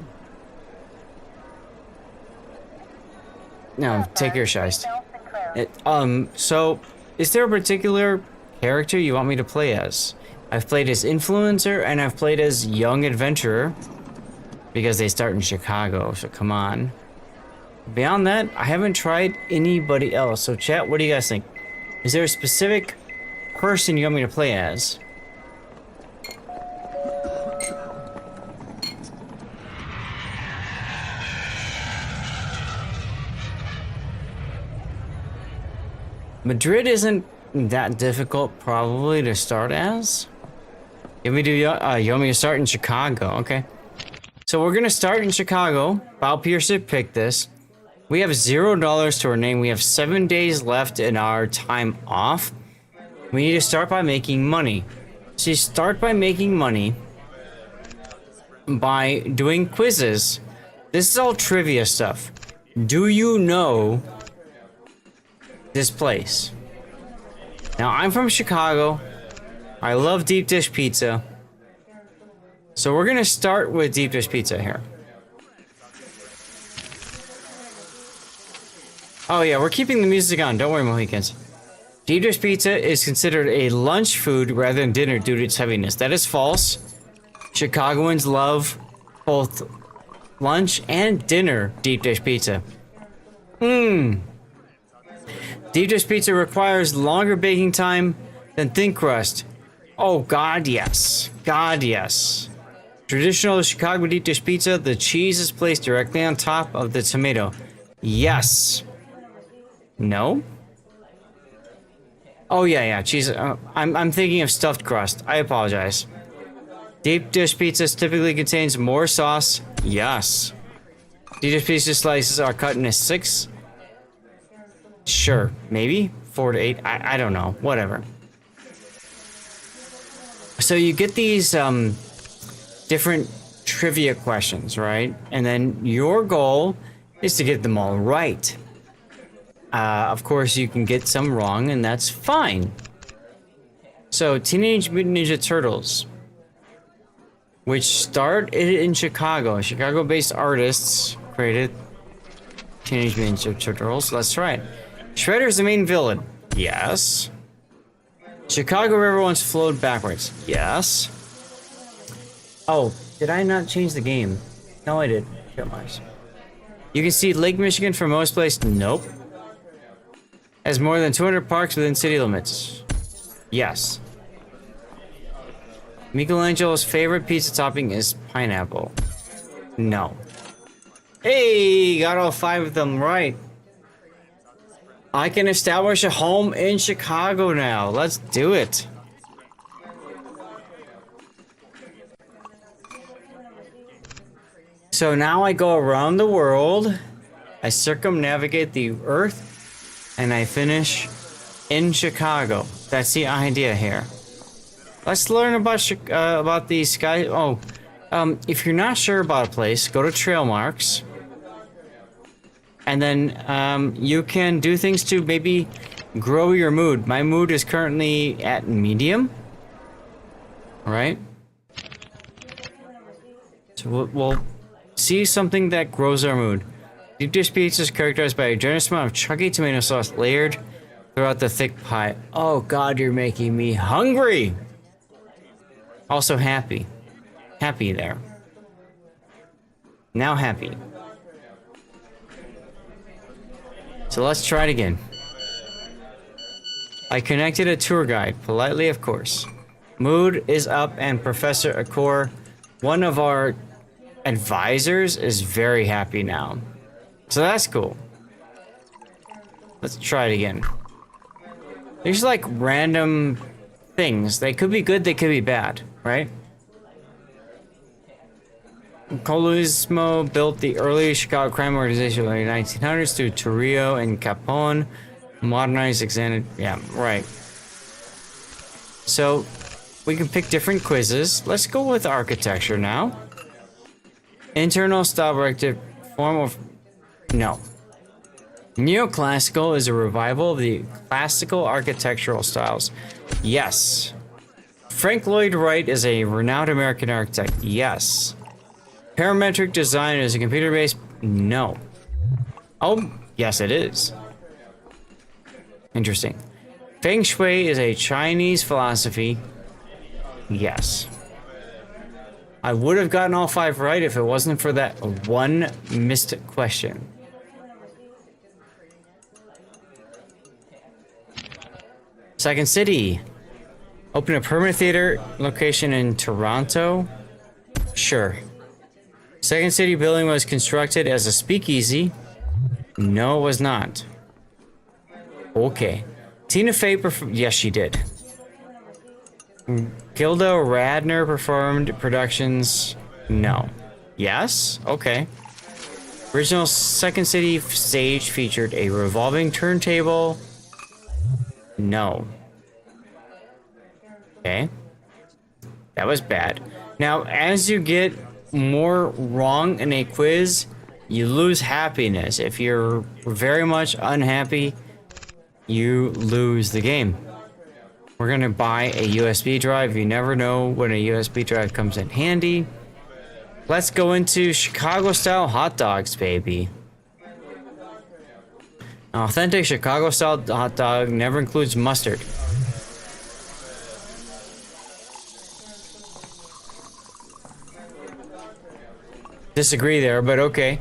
C: No, take your Scheist. So, is there a particular character you want me to play as? I've played as influencer and I've played as young adventurer because they start in Chicago, so come on. Beyond that, I haven't tried anybody else. So chat, what do you guys think? Is there a specific person you want me to play as? Madrid isn't that difficult probably to start as. You want me to start in Chicago? Okay. So we're gonna start in Chicago. Bowpiercer picked this. We have $0 to our name. We have 7 days left in our time off. We need to start by making money. So you start by making money by doing quizzes. This is all trivia stuff. Do you know this place? Now, I'm from Chicago. I love deep dish pizza. So we're gonna start with deep dish pizza here. Oh yeah, we're keeping the music on. Don't worry, Mohicans. Deep dish pizza is considered a lunch food rather than dinner due to its heaviness. That is false. Chicagoans love both lunch and dinner deep dish pizza. Deep dish pizza requires longer baking time than thin crust. Oh, God, yes. God, yes. Traditional Chicago deep dish pizza, the cheese is placed directly on top of the tomato. Yes. No? Oh, yeah, cheese. I'm thinking of stuffed crust. I apologize. Deep dish pizza typically contains more sauce. Yes. Deep dish pizza slices are cut into 6. Sure, maybe 4 to 8. I don't know. Whatever. So you get these different trivia questions, right? And then your goal is to get them all right. Of course, you can get some wrong, and that's fine. So, Teenage Mutant Ninja Turtles, which started in Chicago. Chicago-based artists created Teenage Mutant Ninja Turtles. That's right. Shredder's the main villain. Yes. Chicago River once flowed backwards. Yes. Oh, did I not change the game? No, I did. Trailmarks. You can see Lake Michigan from most places. Nope. Has more than 200 parks within city limits. Yes. Michelangelo's favorite pizza topping is pineapple. No. Hey, got all 5 of them right. I can establish a home in Chicago now. Let's do it. So now I go around the world. I circumnavigate the Earth. And I finish in Chicago. That's the idea here. Let's learn about the sky. Oh, if you're not sure about a place, go to Trailmarks. And then you can do things to maybe grow your mood. My mood is currently at medium. All right. So we'll see something that grows our mood. Deep dish pizza is characterized by a generous amount of chunky tomato sauce layered throughout the thick pie. Oh God, you're making me hungry. Also happy. Happy there. Now happy. So let's try it again. I connected a tour guide, politely of course. Mood is up and Professor Akor, one of our advisors, is very happy now. So that's cool. Let's try it again. There's like random things. They could be good, they could be bad, right? Colusmo built the early Chicago crime organization in the 1900s through Torrio and Capone. Modernized, extended. Yeah, right. So we can pick different quizzes. Let's go with architecture now. Internal style directive form of. No. Neoclassical is a revival of the classical architectural styles. Yes. Frank Lloyd Wright is a renowned American architect. Yes. Parametric design is a computer-based. No. Oh, yes, it is. Interesting. Feng Shui is a Chinese philosophy. Yes. I would have gotten all 5 right if it wasn't for that one missed question. Second City. Open a permanent theater location in Toronto. Sure. Second City building was constructed as a speakeasy. No, it was not. Okay. Tina Fey performed. Yes, she did. Gilda Radner performed productions. No. Yes? Okay. Original Second City stage featured a revolving turntable. No. Okay. That was bad. Now, as you get more wrong in a quiz, you lose happiness. If you're very much unhappy, you lose the game. We're gonna buy a USB drive. You never know when a USB drive comes in handy. Let's go into Chicago style hot dogs, baby. Authentic Chicago-style hot dog never includes mustard. Disagree there, but okay.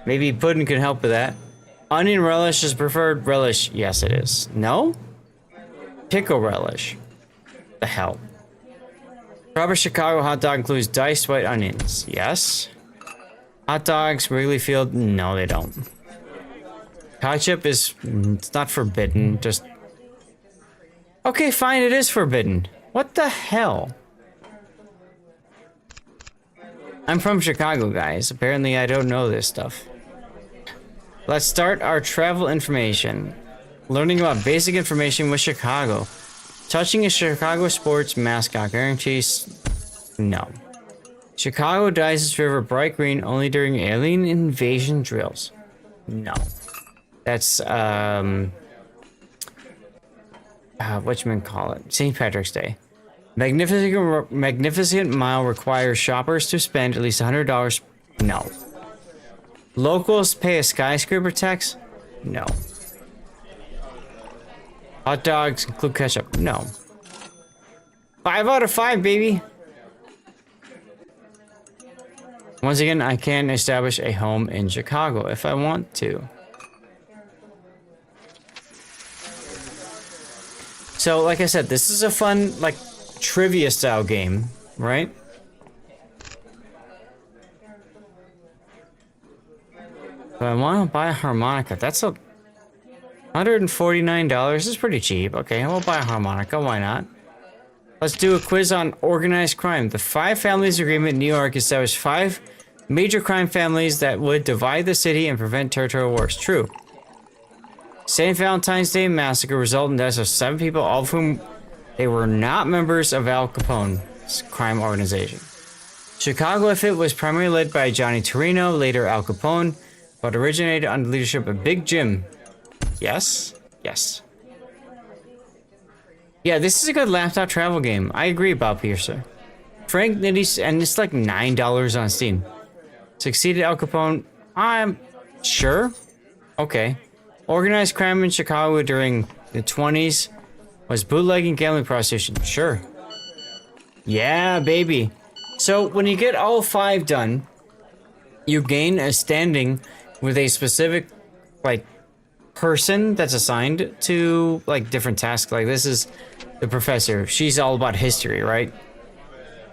C: Maybe pudding can help with that. Onion relish is preferred relish. Yes, it is. No? Pickle relish. The hell? Proper Chicago hot dog includes diced white onions. Yes. Hot dogs, Wrigley Field. No, they don't. Ketchup is... it's not forbidden. Just... okay, fine, it is forbidden. What the hell? I'm from Chicago, guys. Apparently, I don't know this stuff. Let's start our travel information. Learning about basic information with Chicago. Touching a Chicago sports mascot guarantees... no. Chicago dyes its river bright green only during alien invasion drills. No. That's, whatchamacallit? St. Patrick's Day. Magnificent Mile requires shoppers to spend at least $100. No. Locals pay a skyscraper tax? No. Hot dogs include ketchup? No. 5 out of 5, baby! Once again, I can establish a home in Chicago if I want to. So, like I said, this is a fun, like, trivia style game, right? But I want to buy a harmonica. That's a $149. This is pretty cheap. Okay, we'll buy a harmonica. Why not? Let's do a quiz on organized crime. The 5 Families Agreement in New York established 5 major crime families that would divide the city and prevent territorial wars. True. St. Valentine's Day Massacre resulted in the deaths of 7 people, all of whom they were not members of Al Capone's crime organization. Chicago Fit was primarily led by Johnny Torino, later Al Capone, but originated under the leadership of Big Jim. Yes? Yes. Yeah, this is a good laptop travel game. I agree, Bob Piercer. Frank Nitty, and it's like $9 on Steam. Succeeded Al Capone? I'm sure. Okay. Organized crime in Chicago during the 20s was bootlegging, gambling, prostitution. Sure. Yeah, baby. So when you get all 5 done, you gain a standing with a specific, like, person that's assigned to, like, different tasks. Like, this is the professor. She's all about history, right?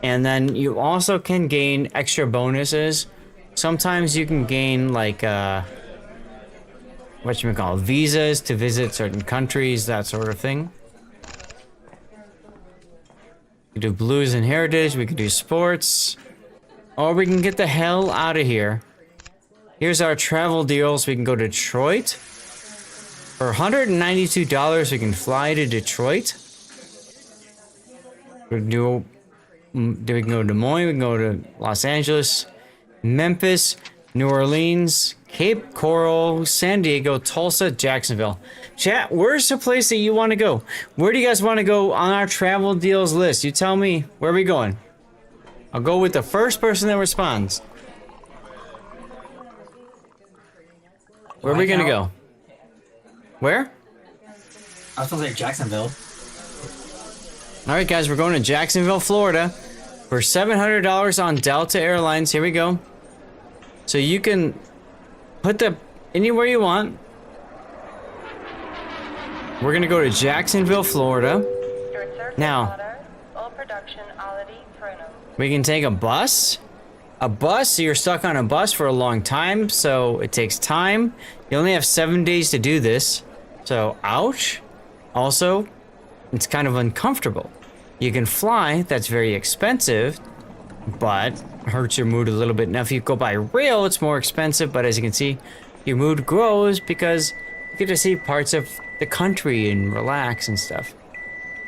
C: And then you also can gain extra bonuses. Sometimes you can gain, like, whatchamacallit, visas to visit certain countries, that sort of thing. We can do blues and heritage, we can do sports. Or we can get the hell out of here. Here's our travel deals. We can go to Detroit. For $192, we can fly to Detroit. We can go to Des Moines, we can go to Los Angeles, Memphis, New Orleans, Cape Coral, San Diego, Tulsa, Jacksonville. Chat, where's the place that you want to go? Where do you guys want to go on our travel deals list? You tell me, where are we going? I'll go with the first person that responds. Where are we gonna go? Where?
S: I was supposed to say Jacksonville.
C: Alright guys, we're going to Jacksonville, Florida for $700 on Delta Airlines. Here we go. So you can put the anywhere you want. We're gonna go to Jacksonville, Florida. Now, we can take a bus. A bus, so you're stuck on a bus for a long time, so it takes time. You only have 7 days to do this. So, ouch. Also, it's kind of uncomfortable. You can fly, that's very expensive, but hurts your mood a little bit. Now, if you go by rail, it's more expensive, but as you can see, your mood grows because you get to see parts of the country and relax and stuff.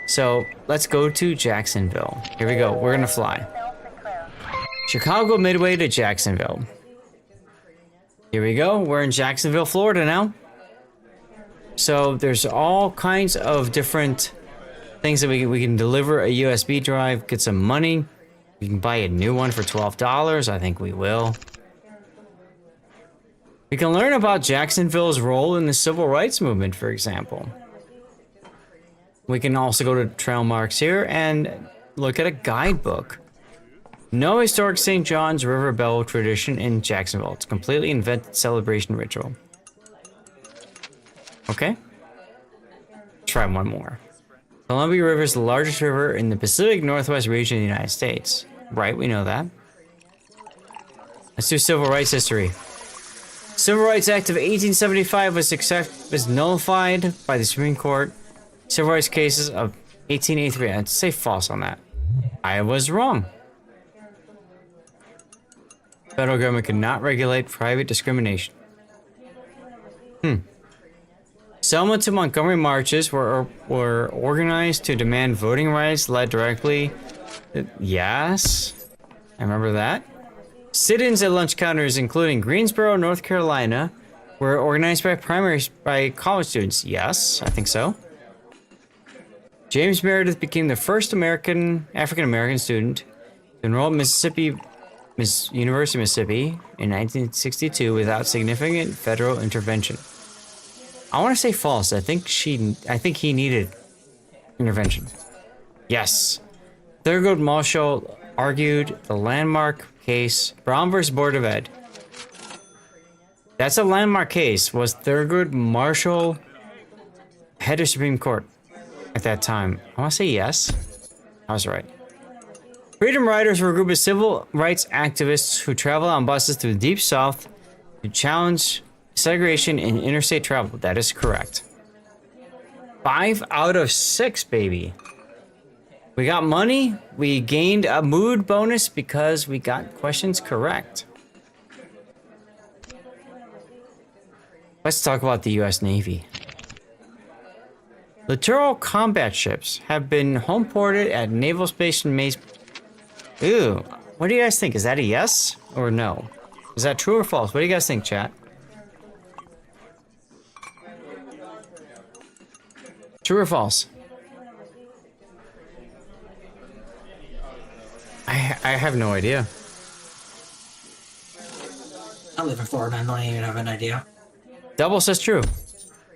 C: So, let's go to Jacksonville. Here we go, we're gonna fly. Chicago Midway to Jacksonville. Here we go, we're in Jacksonville, Florida now. So there's all kinds of different things that we can deliver a USB drive, get some money. We can buy a new one for $12. I think we will. We can learn about Jacksonville's role in the civil rights movement, for example. We can also go to Trailmarks here and look at a guidebook. No historic St. John's River Bell tradition in Jacksonville. It's a completely invented celebration ritual. Okay. Try one more. Columbia River is the largest river in the Pacific Northwest region of the United States. Right, we know that. Let's do civil rights history. Civil Rights Act of 1875 was nullified by the Supreme Court. Civil rights cases of 1883. I'd say false on that. I was wrong. Federal government could not regulate private discrimination. Selma to Montgomery marches were organized to demand voting rights led directly. Yes, I remember that. Sit-ins at lunch counters, including Greensboro, North Carolina, were organized by college students. Yes, I think so. James Meredith became the first African-American student to enroll at University of Mississippi in 1962 without significant federal intervention. I want to say false. I think he needed intervention. Yes. Thurgood Marshall argued the landmark case Brown versus Board of Ed. That's a landmark case. Was Thurgood Marshall head of Supreme Court at that time? I want to say yes. I was right. Freedom Riders were a group of civil rights activists who traveled on buses through the Deep South to challenge segregation in interstate travel. That is correct. 5 out of 6, baby. We got money. We gained a mood bonus because we got questions correct. Let's talk about the U.S. Navy. Littoral combat ships have been homeported at Naval Station Mays. Ooh, what do you guys think? Is that a yes or no? Is that true or false? What do you guys think, chat? True or false? I have no idea.
S: I live in Florida and I don't even have an idea.
C: Double says true.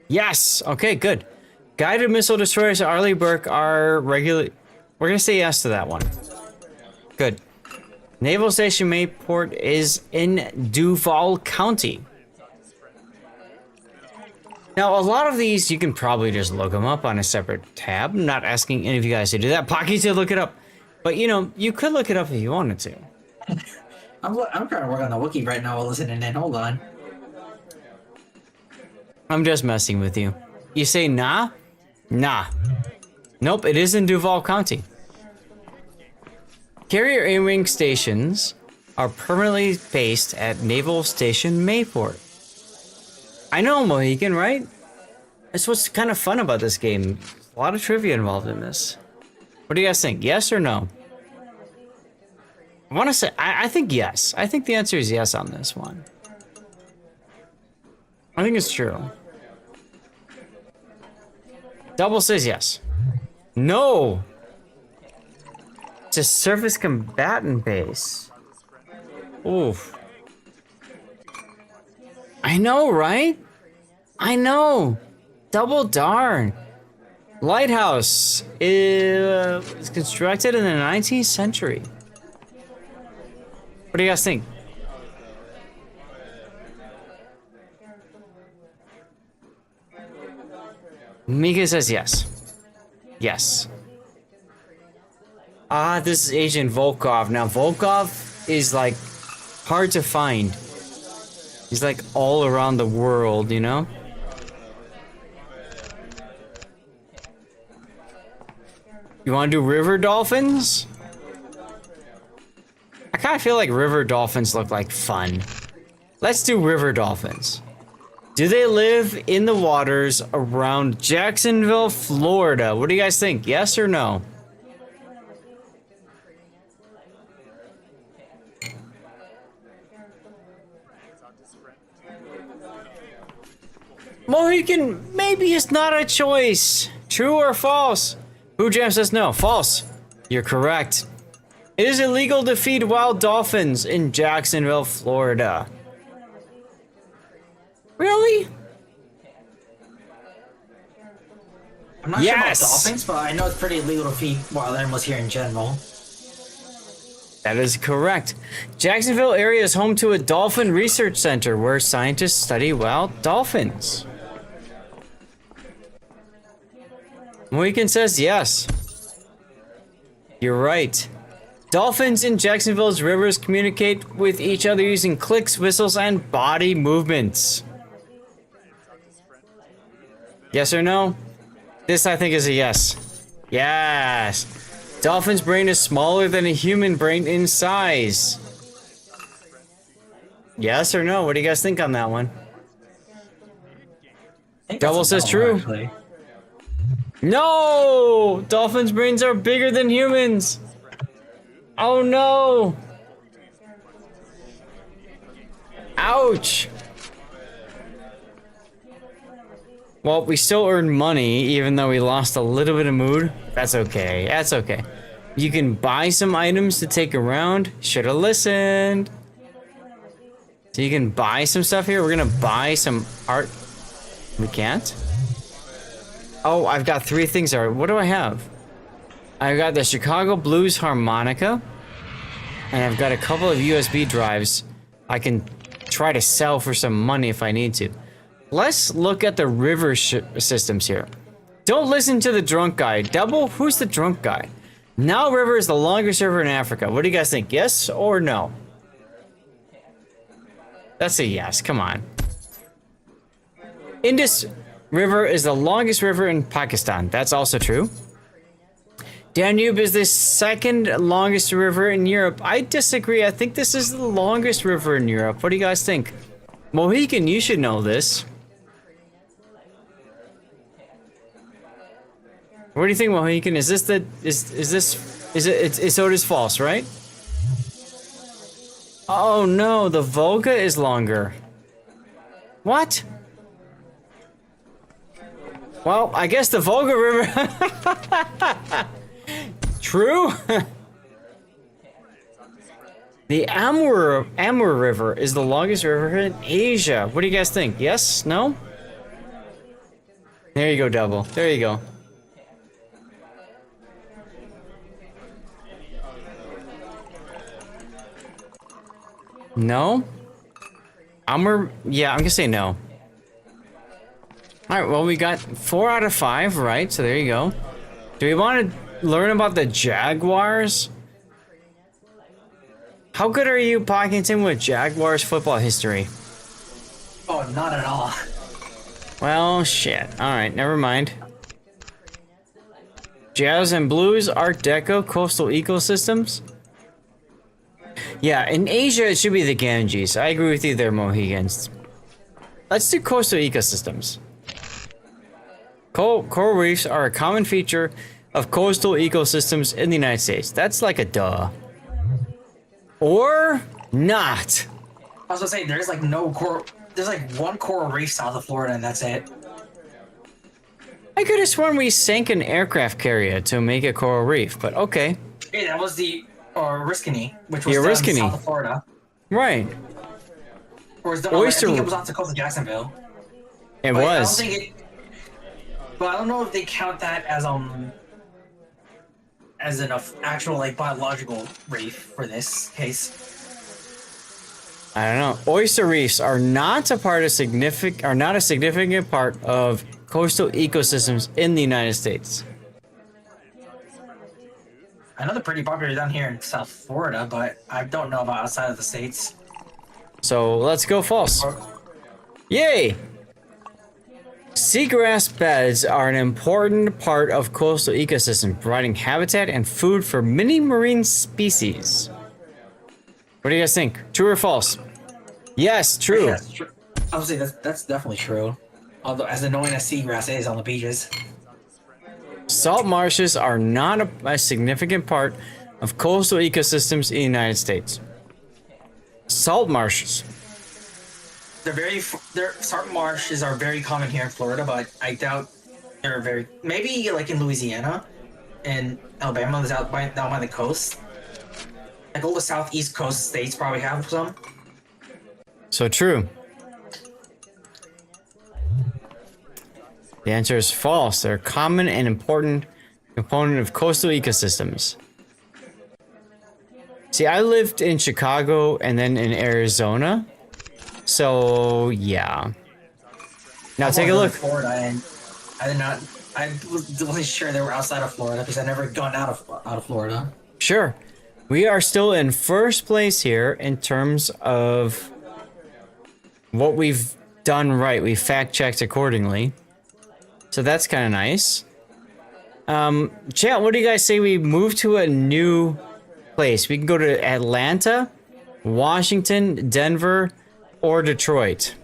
C: Yes. Okay, good. Guided missile destroyers at Arleigh Burke are regular. We're gonna say yes to that one. Good. Naval Station Mayport is in Duval County. Now, a lot of these, you can probably just look them up on a separate tab. I'm not asking any of you guys to do that. Pocky to look it up. But, you know, you could look it up if you wanted to.
S: I'm trying to work on the wiki right now while listening in. Hold on.
C: I'm just messing with you. You say nah? Nah. Nope, it is in Duval County. Carrier A-wing stations are permanently based at Naval Station Mayport. I know, Mohican, right? That's what's kind of fun about this game. A lot of trivia involved in this. What do you guys think? Yes or no? I want to say, I think yes. I think the answer is yes on this one. I think it's true. Double says yes. No! It's a surface combatant base. Oof. I know, right? I know. Double darn. Lighthouse is constructed in the 19th century. What do you guys think? Mika says yes. Yes. Ah, this is Agent Volkov. Now, Volkov is like hard to find. He's like all around the world, you know? You want to do river dolphins? I kind of feel like river dolphins look like fun. Let's do river dolphins. Do they live in the waters around Jacksonville, Florida? What do you guys think? Yes or no? Mohican, maybe it's not a choice. True or false? Who Jam says no. False. You're correct. It is illegal to feed wild dolphins in Jacksonville, Florida. Really?
S: I'm not sure about dolphins, but I know it's pretty illegal to feed wild animals here in general.
C: That is correct. Jacksonville area is home to a dolphin research center where scientists study wild dolphins. Mohican says yes. You're right. Dolphins in Jacksonville's rivers communicate with each other using clicks, whistles, and body movements. Yes or no? This, I think, is a yes. Yes. Dolphin's brain is smaller than a human brain in size. Yes or no? What do you guys think on that one? Double says true.
S: Actually.
C: No! Dolphins' brains are bigger than humans. Oh no! Ouch! Well, we still earned money, even though we lost a little bit of mood. That's okay. That's okay. You can buy some items to take around. Should've listened. So you can buy some stuff here. We're gonna buy some art. We can't? Oh, I've got 3 things already. What do I have? I've got the Chicago Blues harmonica. And I've got a couple of USB drives I can try to sell for some money if I need to. Let's look at the river systems here. Don't listen to the drunk guy. Double, who's the drunk guy? Nile River is the longest river in Africa. What do you guys think? Yes or no? That's a yes. Come on. Indus River is the longest river in Pakistan. That's also true. Danube is the 2nd longest river in Europe. I disagree. I think this is the longest river in Europe. What do you guys think? Mohican, you should know this. What do you think, Mohican? Is this the so it is false, right? Oh no, the Volga is longer. What? Well, I guess the Volga River. True. The Amur River is the longest river in Asia. What do you guys think? Yes? No? There you go, Double. There you go. No? Yeah, I'm gonna say no. Alright, well, we got 4 out of 5, right? So there you go. Do we want to learn about the Jaguars? How good are you, Parkinson, with Jaguars football history?
S: Oh, not at all.
C: Well, shit. Alright, never mind. Jazz and Blues, Art Deco, coastal ecosystems. Yeah, in Asia, it should be the Ganges. I agree with you there, Mohegans. Let's do coastal ecosystems. Coral reefs are a common feature of coastal ecosystems in the United States. That's like a duh. Or not.
S: I was gonna say, there's like no coral. There's like 1 coral reef south of Florida, and that's it.
C: I could have sworn we sank an aircraft carrier to make a coral reef, but okay.
S: Yeah, that was the Oriskany, which was
C: Oriskany.
S: south of Florida.
C: Right.
S: Or was the,
C: Oyster.
S: I think it was off the coast of Jacksonville.
C: It
S: but
C: was.
S: I don't think it. But I don't know if they count that as an actual like biological reef for this case.
C: I don't know. Oyster reefs are not a significant part of coastal ecosystems in the United States.
S: I know they're pretty popular down here in South Florida, but I don't know about outside of the states.
C: So let's go false. Yay! Seagrass beds are an important part of coastal ecosystems, providing habitat and food for many marine species. What do you guys think? True or false? Yes, true.
S: Yeah, I would say that's definitely true. Although, as annoying as seagrass is on the beaches.
C: Salt marshes are not a significant part of coastal ecosystems in the United States. Salt marshes.
S: Salt marshes are very common here in Florida, but I doubt they're very. Maybe like in Louisiana and Alabama, down by the coast. Like all the southeast coast states probably have some.
C: So true. The answer is false. They're a common and important component of coastal ecosystems. See, I lived in Chicago and then in Arizona. So, yeah. Now take a look.
S: Florida, and I wasn't sure they were outside of Florida because I've never gone out of Florida.
C: Sure. We are still in first place here in terms of what we've done right. We fact-checked accordingly. So that's kind of nice. Chat, what do you guys say we move to a new place? We can go to Atlanta, Washington, Denver, or Detroit.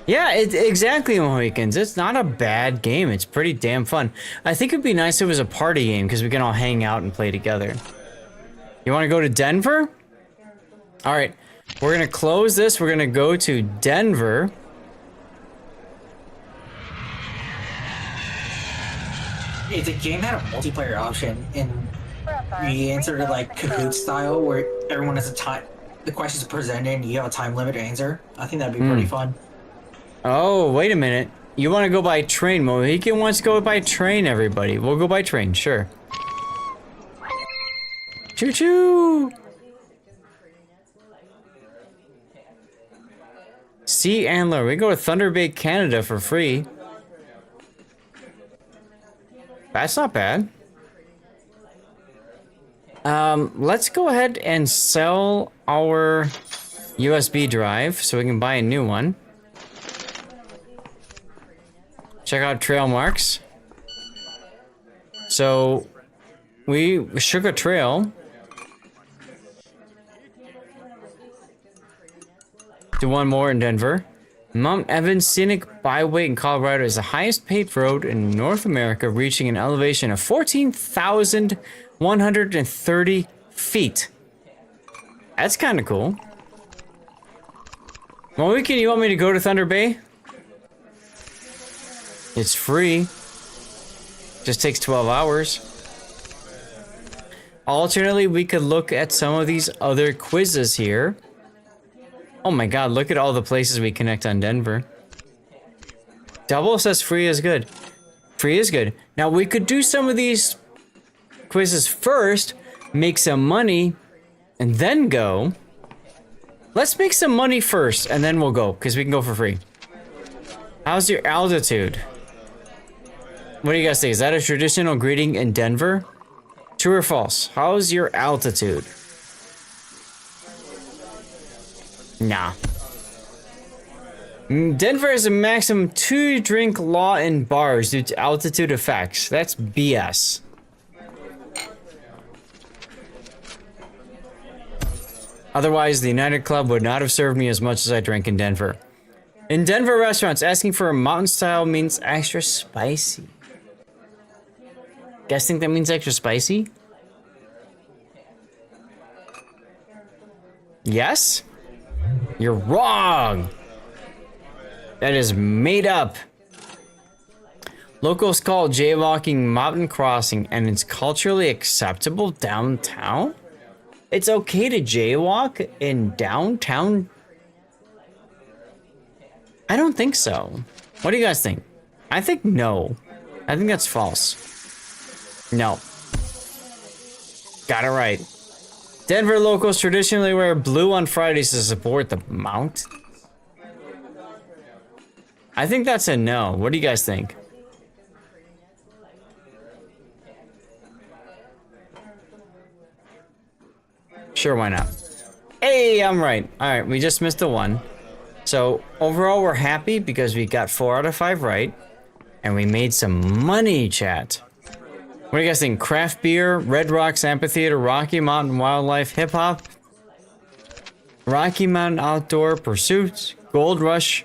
C: Yeah, exactly, Mohicans. It's not a bad game. It's pretty damn fun. I think it'd be nice if it was a party game because we can all hang out and play together. You want to go to Denver? All right. We're going to close this. We're going to go to Denver.
S: If the game had a multiplayer option and we answered it like Kahoot style where everyone has a time, the questions are presented and you have a time limit to answer, I think that'd be pretty fun.
C: Oh, wait a minute. You want to go by train. Mohican wants to go by train, everybody. We'll go by train, sure. Choo-choo! Sea Antler. We can go to Thunder Bay, Canada for free. That's not bad. Let's go ahead and sell our USB drive so we can buy a new one. Check out Trailmarks. So, we shook a trail. To one more in Denver. Mount Evans Scenic Byway in Colorado is the highest paved road in North America, reaching an elevation of 14,130 feet. That's kind of cool. Well, weekend, you want me to go to Thunder Bay? It's free. Just takes 12 hours. Alternately, we could look at some of these other quizzes here. Oh my god, look at all the places we connect on Denver. Double says free is good. Free is good. Now, we could do some of these quizzes first, make some money, and then go. Let's make some money first, and then we'll go, because we can go for free. How's your altitude? What do you guys think? Is that a traditional greeting in Denver? True or false? How's your altitude? Nah. Denver has a maximum 2-drink law in bars due to altitude effects. That's BS. Otherwise, the United Club would not have served me as much as I drank in Denver. In Denver restaurants, asking for a mountain style means extra spicy. Guys think that means extra spicy? Yes? You're wrong! That is made up. Locals call jaywalking mountain crossing, and it's culturally acceptable downtown? It's okay to jaywalk in downtown? I don't think so. What do you guys think? I think no. I think that's false. No. Got it right. Denver locals traditionally wear blue on Fridays to support the mount. I think that's a no. What do you guys think? Sure, why not? Hey, I'm right. All right, we just missed the one. So overall, we're happy because we got 4 out of 5 right. And we made some money, chat. What do you guys think? Craft beer, Red Rocks Amphitheater, Rocky Mountain Wildlife, hip hop, Rocky Mountain Outdoor Pursuits, Gold Rush,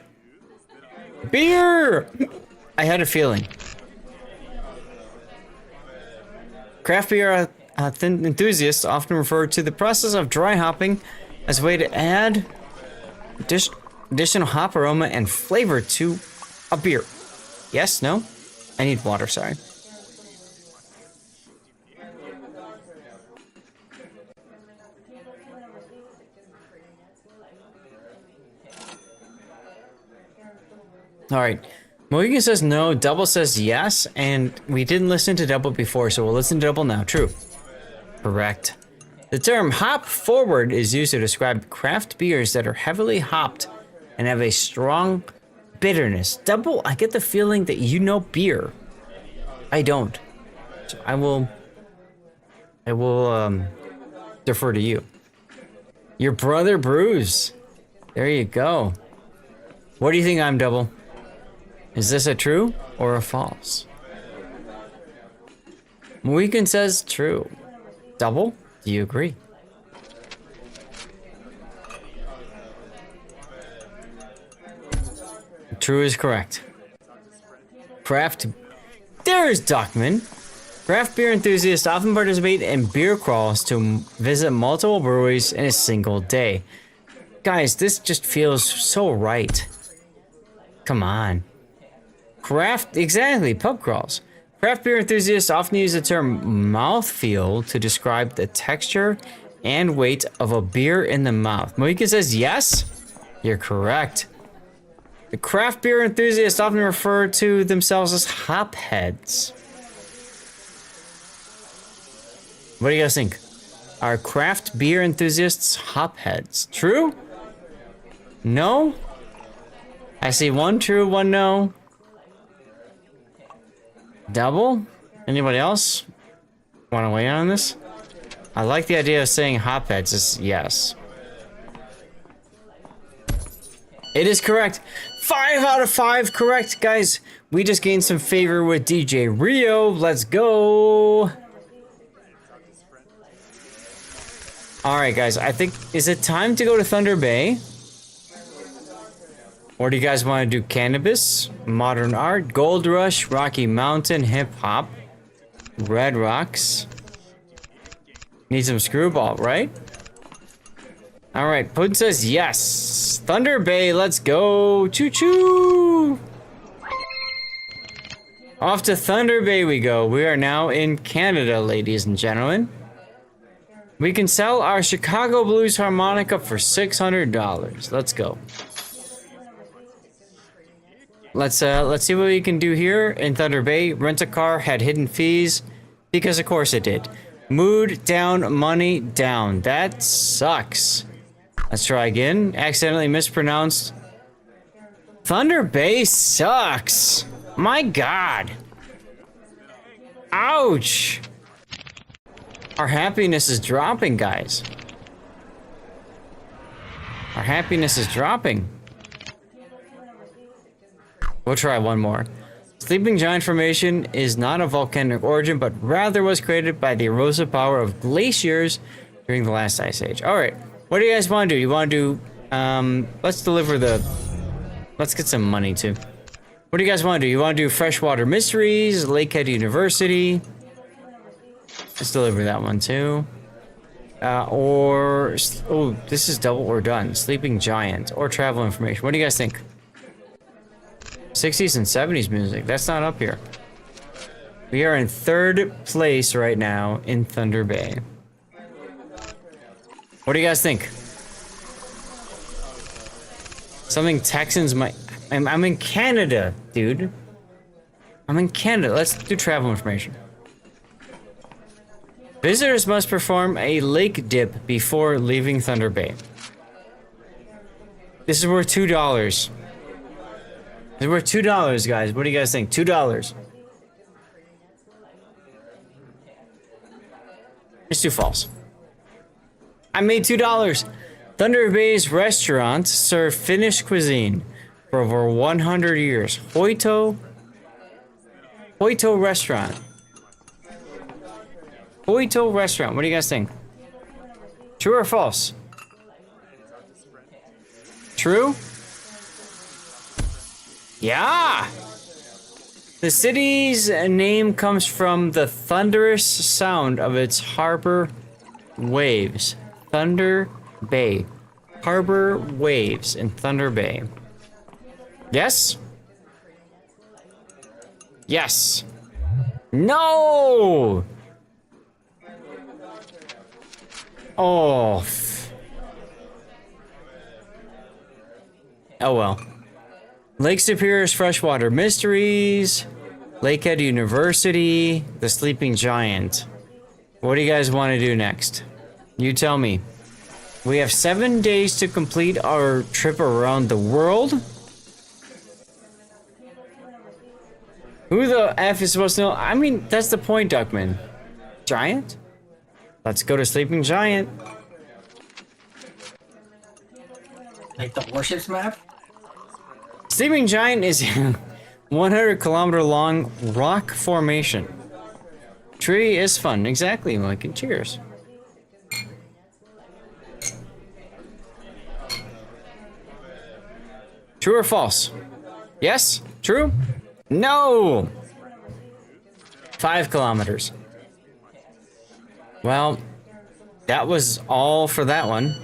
C: beer! I had a feeling. Craft beer enthusiasts often refer to the process of dry hopping as a way to add additional hop aroma and flavor to a beer. Yes? No? I need water, sorry. All right, Mohegan says no, Double says yes, and we didn't listen to Double before, so we'll listen to Double now. True. Correct. The term hop forward is used to describe craft beers that are heavily hopped and have a strong bitterness. Double, I get the feeling that you know beer. I don't. So I will defer to you. Your brother brews. There you go. What do you think I'm, Double? Is this a true or a false? Mohican says true. Double, do you agree? True is correct. Craft. There's Duckman. Craft beer enthusiasts often participate in beer crawls to visit multiple breweries in a single day. Guys, this just feels so right. Come on. Exactly, pub crawls. Craft beer enthusiasts often use the term mouthfeel to describe the texture and weight of a beer in the mouth. Mohican says yes? You're correct. The craft beer enthusiasts often refer to themselves as hopheads. What do you guys think? Are craft beer enthusiasts hopheads? True? No? I see one true, one no. Double? Anybody else want to weigh in on this? I like the idea of saying hopheads is yes. It is correct. 5 out of 5 correct, guys. We just gained some favor with DJ Rio. Let's go. All right, guys. I think, is it time to go to Thunder Bay? Or do you guys want to do cannabis, modern art, gold rush, Rocky Mountain, hip hop, Red Rocks? Need some screwball, right? All right, Puddin says yes. Thunder Bay, let's go. Choo choo. Off to Thunder Bay we go. We are now in Canada, ladies and gentlemen. We can sell our Chicago Blues harmonica for $600. Let's go. Let's see what we can do here in Thunder Bay. Rent a car had hidden fees because of course it did. Mood down, money down. That sucks. Let's try again. Accidentally mispronounced. Thunder Bay sucks. My God. Ouch. Our happiness is dropping, guys. Our happiness is dropping. We'll try one more. Sleeping Giant Formation is not of volcanic origin, but rather was created by the erosive power of glaciers during the last ice age. All right, what do you guys want to do? You want to do, let's get some money too. What do you guys want to do? You want to do Freshwater Mysteries, Lakehead University? Let's deliver that one too. Oh, this is double or done. Sleeping Giant or travel information. What do you guys think? 60s and 70s music. That's not up here. We are in 3rd place right now in Thunder Bay. What do you guys think? Something Texans might... I'm in Canada, dude. I'm in Canada. Let's do travel information. Visitors must perform a lake dip before leaving Thunder Bay. This is worth $2. It's worth $2, guys. What do you guys think? $2. It's too false. I made $2. Thunder Bay's restaurant served Finnish cuisine for over 100 years. Hoito restaurant. Hoito restaurant. What do you guys think? True or false? True? Yeah! The city's name comes from the thunderous sound of its harbor waves. Thunder Bay. Harbor waves in Thunder Bay. Yes? Yes. No! Oh. Oh well. Lake Superior's Freshwater Mysteries, Lakehead University, The Sleeping Giant. What do you guys want to do next? You tell me. We have 7 days to complete our trip around the world. Who the F is supposed to know? I mean, that's the point, Duckman. Giant? Let's go to Sleeping Giant.
S: Like the warships map?
C: Sleeping Giant is 100-kilometer long rock formation. Tree is fun. Exactly, Mike. And cheers. True or false? Yes? True? No! 5 kilometers. Well, that was all for that one.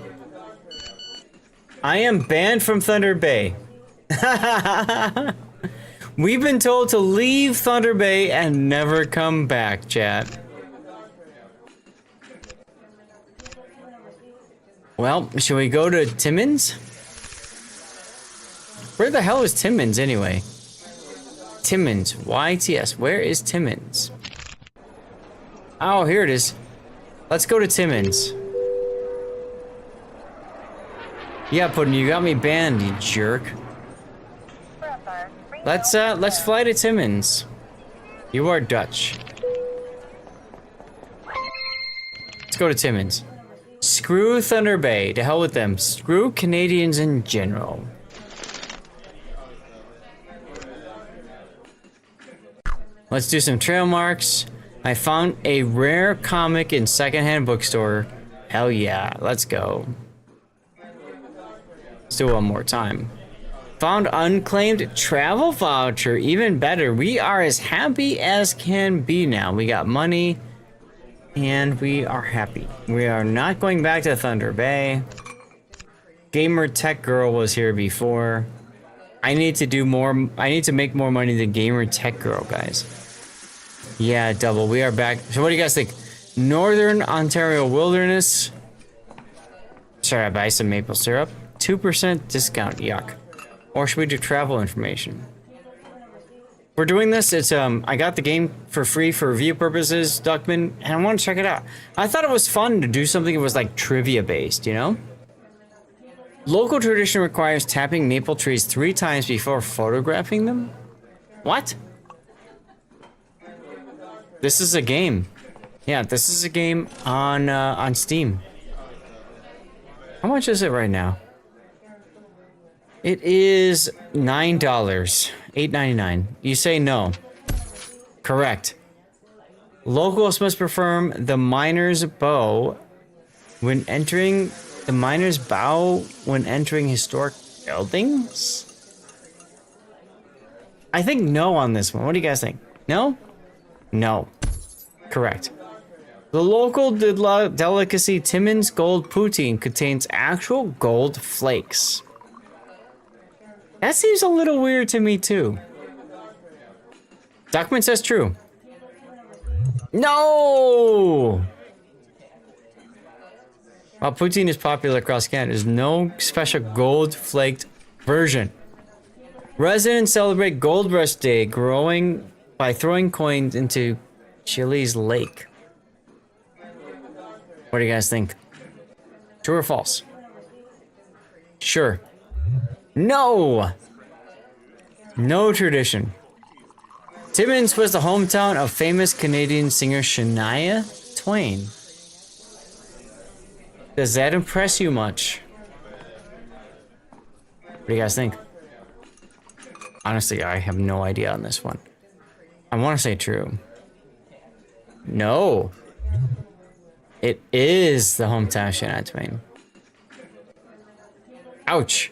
C: I am banned from Thunder Bay. We've been told to leave Thunder Bay and never come back, chat. Well, should we go to Timmins? Where the hell is Timmins anyway? Timmins, YTS, where is Timmins? Oh, here it is. Let's go to Timmins. Yeah, Puddin', you got me banned, you jerk. Let's fly to Timmins. You are Dutch. Let's go to Timmins. Screw Thunder Bay, to hell with them. Screw Canadians in general. Let's do some Trailmarks. I found a rare comic in secondhand bookstore. Hell yeah, let's go. Let's do it one more time. Found unclaimed travel voucher, even better. We are as happy as can be now. We got money and we are happy. We are not going back to Thunder Bay. Gamer Tech Girl was here before. I need to do more. I need to make more money than Gamer Tech Girl, guys. Yeah, double. We are back. So what do you guys think? Northern Ontario Wilderness. Sorry, I buy some maple syrup. 2% discount. Yuck. Or should we do travel information? We're doing this. It's I got the game for free for review purposes, Duckman, and I want to check it out. I thought it was fun to do something that was like trivia based, you know? Local tradition requires tapping maple trees 3 times before photographing them? What? This is a game. Yeah, this is a game on Steam. How much is it right now? It is $9, $8.99. You say no. Correct. Locals must perform the miner's bow when entering historic buildings? I think no on this one. What do you guys think? No? No. Correct. The local delicacy Timmins Gold Poutine contains actual gold flakes. That seems a little weird to me too. Document says true. No! While poutine is popular across Canada, there's no special gold flaked version. Residents celebrate Gold Rush Day by throwing coins into Chile's lake. What do you guys think? True or false? Sure. No! No tradition. Timmins was the hometown of famous Canadian singer Shania Twain. Does that impress you much? What do you guys think? Honestly, I have no idea on this one. I want to say true. No. It is the hometown of Shania Twain. Ouch.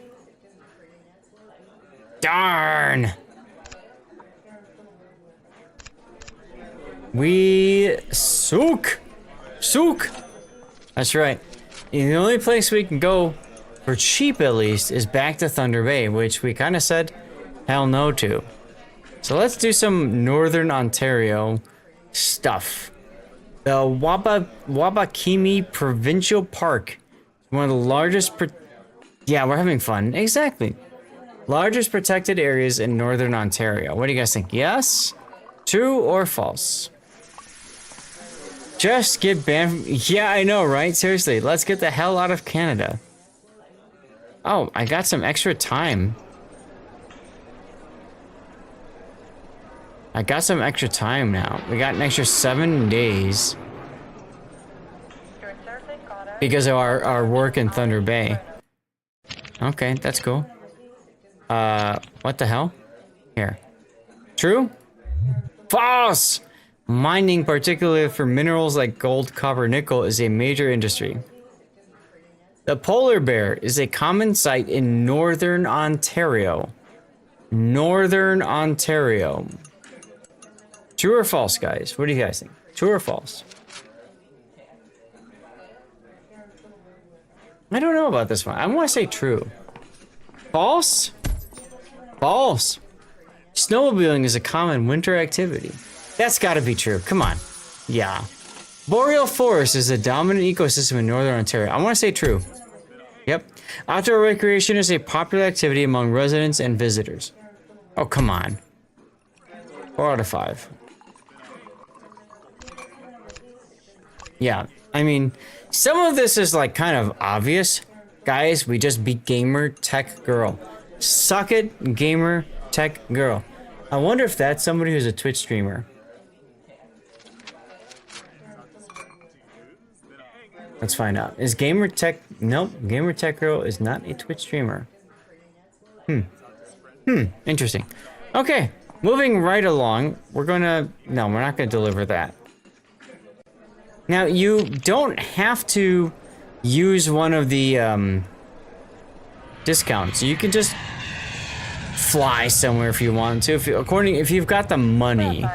C: Darn. We sook. That's right. And the only place we can go, for cheap at least, is back to Thunder Bay, which we kind of said hell no to. So let's do some Northern Ontario stuff. The Wabakimi Provincial Park, one of the largest. Yeah, we're having fun. Exactly. Largest protected areas in northern Ontario. What do you guys think? Yes? True or false? Just get banned. Yeah, I know, right? Seriously, let's get the hell out of Canada. Oh, I got some extra time. I got some extra time now. We got an extra 7 days. Because of our work in Thunder Bay. Okay, that's cool. What the hell? Here. True? False! Mining, particularly for minerals like gold, copper, nickel, is a major industry. The polar bear is a common sight in northern Ontario. Northern Ontario. True or false, guys? What do you guys think? True or false? I don't know about this one. I want to say true. False? False. Snowmobiling is a common winter activity. That's got to be true. Come on. Yeah. Boreal forest is a dominant ecosystem in northern Ontario. I want to say true. Yep. Outdoor recreation is a popular activity among residents and visitors. Oh, come on. 4 out of 5. Yeah. I mean, some of this is like kind of obvious. Guys, we just beat Gamer Tech Girl. Suck it, Gamer Tech Girl. I wonder if that's somebody who's a Twitch streamer. Let's find out. Is Gamer Tech... Nope. Gamer Tech Girl is not a Twitch streamer. Interesting. Okay. Moving right along. We're gonna... No, we're not gonna deliver that. Now, you don't have to use one of the, discounts. You can just fly somewhere if you want to. If you've got the money.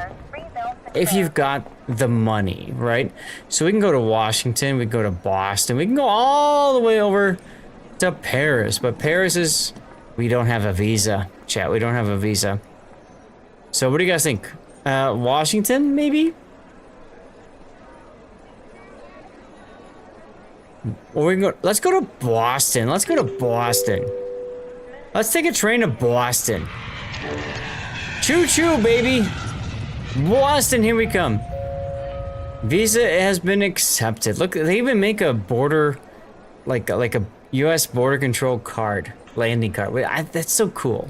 C: If you've got the money, right? So we can go to Washington, we can go to Boston, we can go all the way over to Paris. But Paris is... We don't have a visa. Chat, we don't have a visa. So what do you guys think? Washington, maybe? Or we can go... Let's go to Boston. Let's go to Boston. Let's take a train to Boston. Choo-choo, baby! Boston, here we come. Visa has been accepted. Look, they even make a border, like a U.S. border control card, landing card. Wait, that's so cool.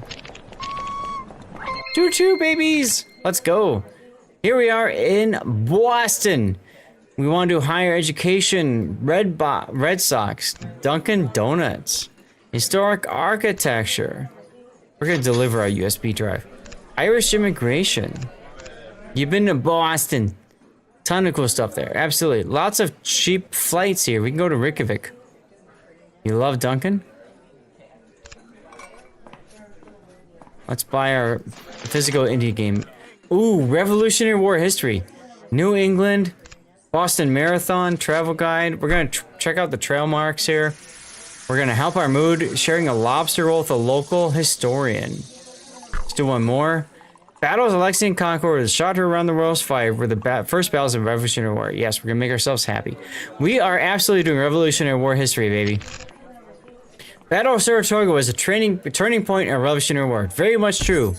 C: Choo choo, babies! Let's go. Here we are in Boston. We want to do higher education, Red Sox, Dunkin' Donuts, historic architecture. We're gonna deliver our USB drive. Irish immigration. You've been to Boston. Ton of cool stuff there. Absolutely. Lots of cheap flights here. We can go to Reykjavik. You love Duncan? Let's buy our physical indie game. Ooh, Revolutionary War history. New England. Boston Marathon. Travel guide. We're going to check out the Trailmarks here. We're going to help our mood. Sharing a lobster roll with a local historian. Let's do one more. Battles of Lexington Concord is shot around the world's fire were the first battles of Revolutionary War. Yes, we're gonna make ourselves happy. We are absolutely doing Revolutionary War history, baby. Battle of Saratoga was a turning point in Revolutionary War. Very much true.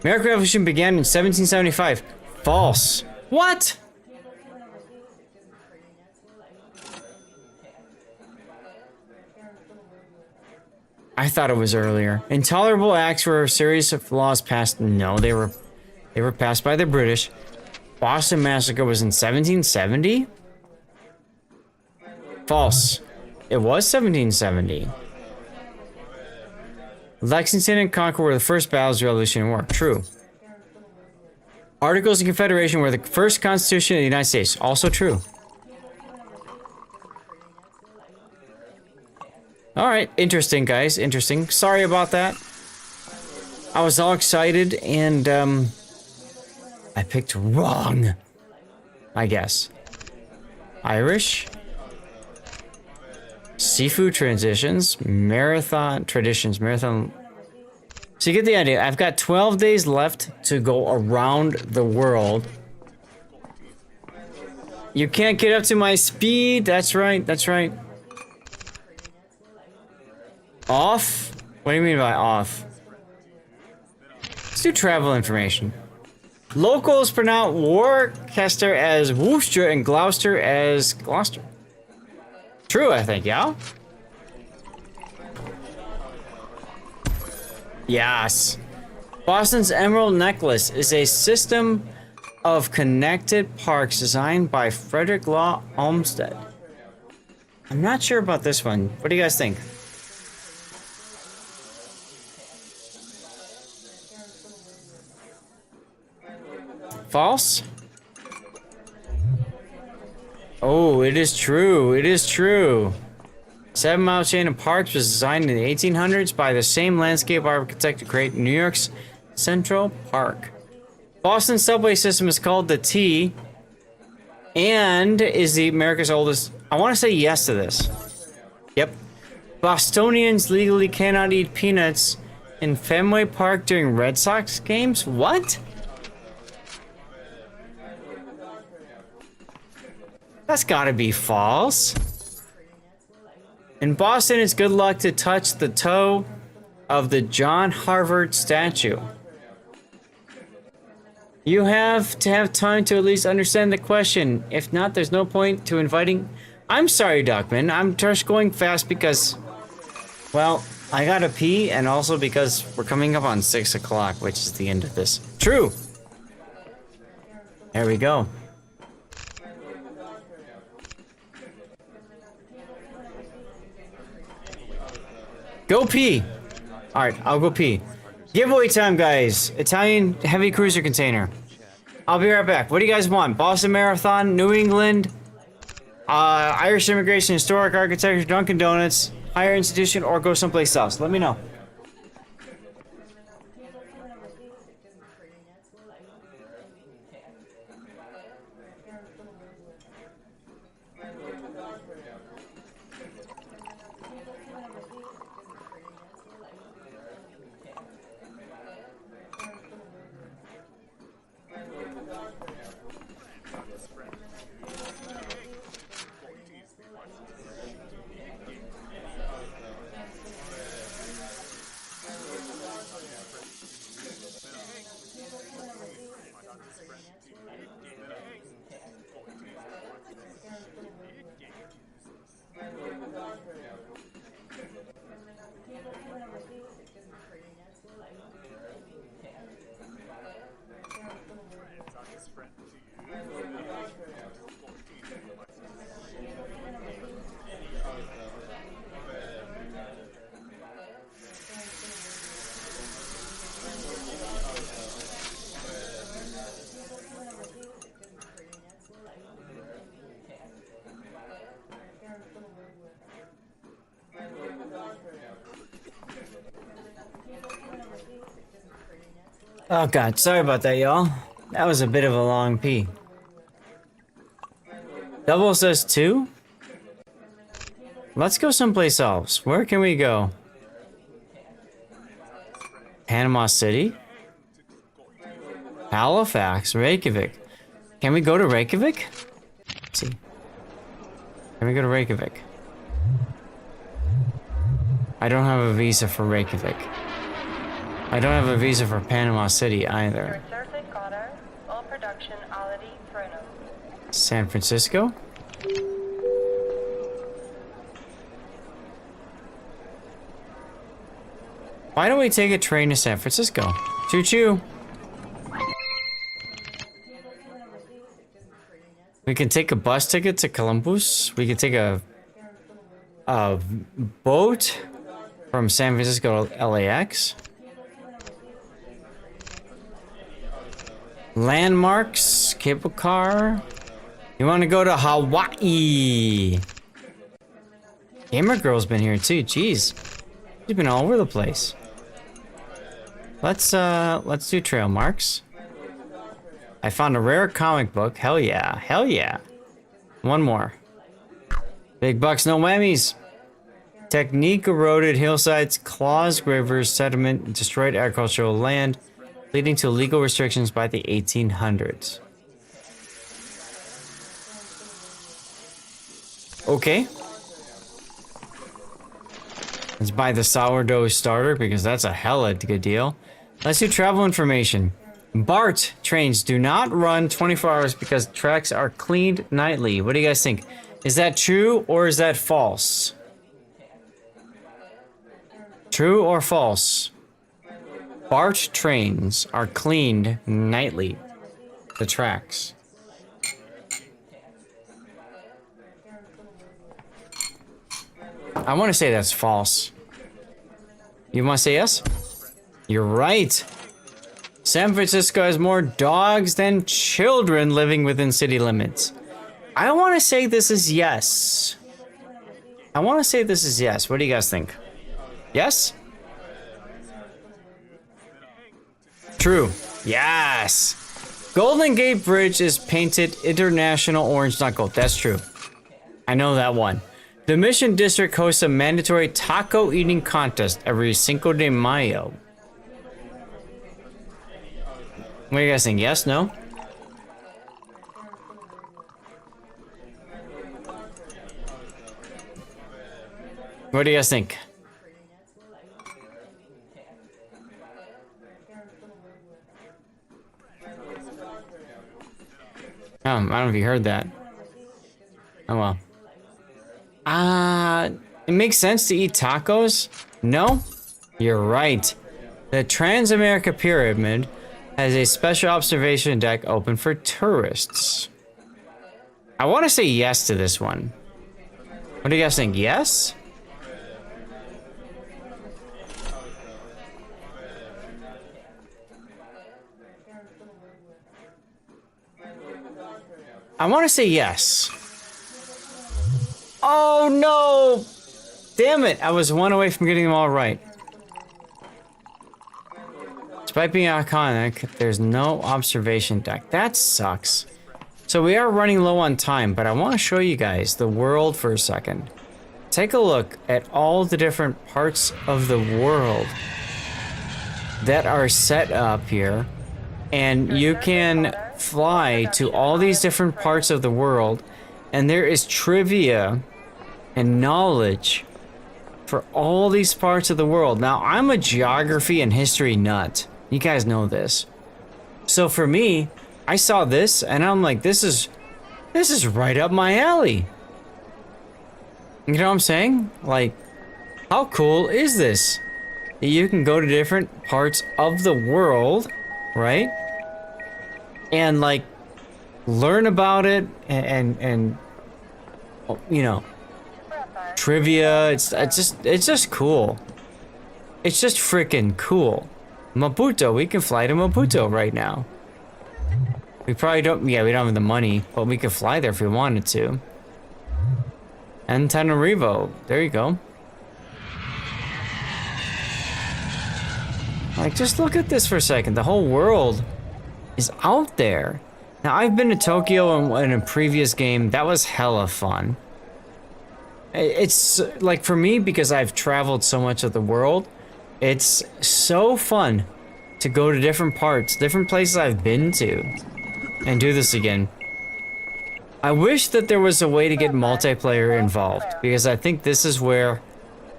C: American Revolution began in 1775. False. What? I thought it was earlier. Intolerable acts were a series of laws passed. No, they were passed by the British. Boston Massacre was in 1770? False. It was 1770. Lexington and Concord were the first battles of the Revolutionary War. True. Articles of Confederation were the first constitution of the United States. Also true. Alright, interesting, guys. Interesting. Sorry about that. I was all excited, and, I picked wrong. I guess. Irish. Seafood traditions. Marathon. So you get the idea. I've got 12 days left to go around the world. You can't get up to my speed. That's right. That's right. Off What do you mean by off? Let's do travel information. Locals pronounce Worcester as Worcester and Gloucester as Gloucester. True, I think, yeah? Yes. Boston's Emerald Necklace is a system of connected parks designed by Frederick Law Olmsted. I'm not sure about this one. What do you guys think? False? Oh, it is true. It is true. 7 Mile chain of parks was designed in the 1800s by the same landscape architect to create New York's Central Park. Boston's subway system is called the T and is the America's oldest. I want to say yes to this. Yep. Bostonians legally cannot eat peanuts in Fenway Park during Red Sox games? What? That's gotta be false. In Boston, it's good luck to touch the toe of the John Harvard statue. You have to have time to at least understand the question. If not, there's no point to inviting... I'm sorry, Duckman. I'm just going fast because... Well, I gotta pee, and also because we're coming up on 6 o'clock, which is the end of this. True! There we go. Go pee! Alright, I'll go pee. Giveaway time, guys. Italian heavy cruiser container. I'll be right back. What do you guys want? Boston Marathon, New England, Irish Immigration, Historic Architecture, Dunkin' Donuts, higher institution, or go someplace else. Let me know. Oh god, sorry about that, y'all. That was a bit of a long pee. Double says 2? Let's go someplace else. Where can we go? Panama City? Halifax, Reykjavik. Can we go to Reykjavik? Let's see. Can we go to Reykjavik? I don't have a visa for Reykjavik. I don't have a visa for Panama City either. San Francisco? Why don't we take a train to San Francisco? Choo-choo! We can take a bus ticket to Columbus. We can take a boat from San Francisco to LAX. Landmarks, cable car. You want to go to Hawaii? Gamer Girl's been here too. Jeez, she's been all over the place. Let's do Trailmarks. I found a rare comic book. Hell yeah, hell yeah. One more. Big bucks, no whammies. Technique eroded hillsides, clogged rivers, sediment, destroyed agricultural land, leading to legal restrictions by the 1800s. Okay. Let's buy the sourdough starter because that's a hella good deal. Let's do travel information. BART trains do not run 24 hours because tracks are cleaned nightly. What do you guys think? Is that true or is that false? True or false? BART trains are cleaned nightly. The tracks. I want to say that's false. You want to say yes? You're right. San Francisco has more dogs than children living within city limits. I want to say this is yes. I want to say this is yes. What do you guys think? Yes? True. Yes. Golden Gate Bridge is painted international orange, not gold. That's true. I know that one. The Mission District hosts a mandatory taco eating contest every Cinco de Mayo. What do you guys think? Yes? No? What do you guys think? I don't know if you heard that. Oh well. It makes sense to eat tacos? No? You're right. The Transamerica Pyramid has a special observation deck open for tourists. I want to say yes to this one. What do you guys think? Yes? I want to say yes. Oh no! Damn it, I was one away from getting them all right. Despite being iconic, there's no observation deck. That sucks. So we are running low on time, but I want to show you guys the world for a second. Take a look at all the different parts of the world that are set up here. And you can fly to all these different parts of the world, and there is trivia and knowledge for all these parts of the world. Now, I'm a geography and history nut. You guys know this. So for me, I saw this and I'm like, this is right up my alley. You know what I'm saying? Like, how cool is this? You can go to different parts of the world, right? And like learn about it and you know, trivia. It's just cool. It's just freaking cool. Maputo, we can fly to Maputo right now. We probably don't, yeah, we don't have the money, but we could fly there if we wanted to. Antananarivo, there you go. Like, just look at this for a second. The whole world is out there. Now, I've been to Tokyo in a previous game. That was hella fun. It's, like, for me, because I've traveled so much of the world, it's so fun to go to different parts, different places I've been to, and do this again. I wish that there was a way to get multiplayer involved, because I think this is where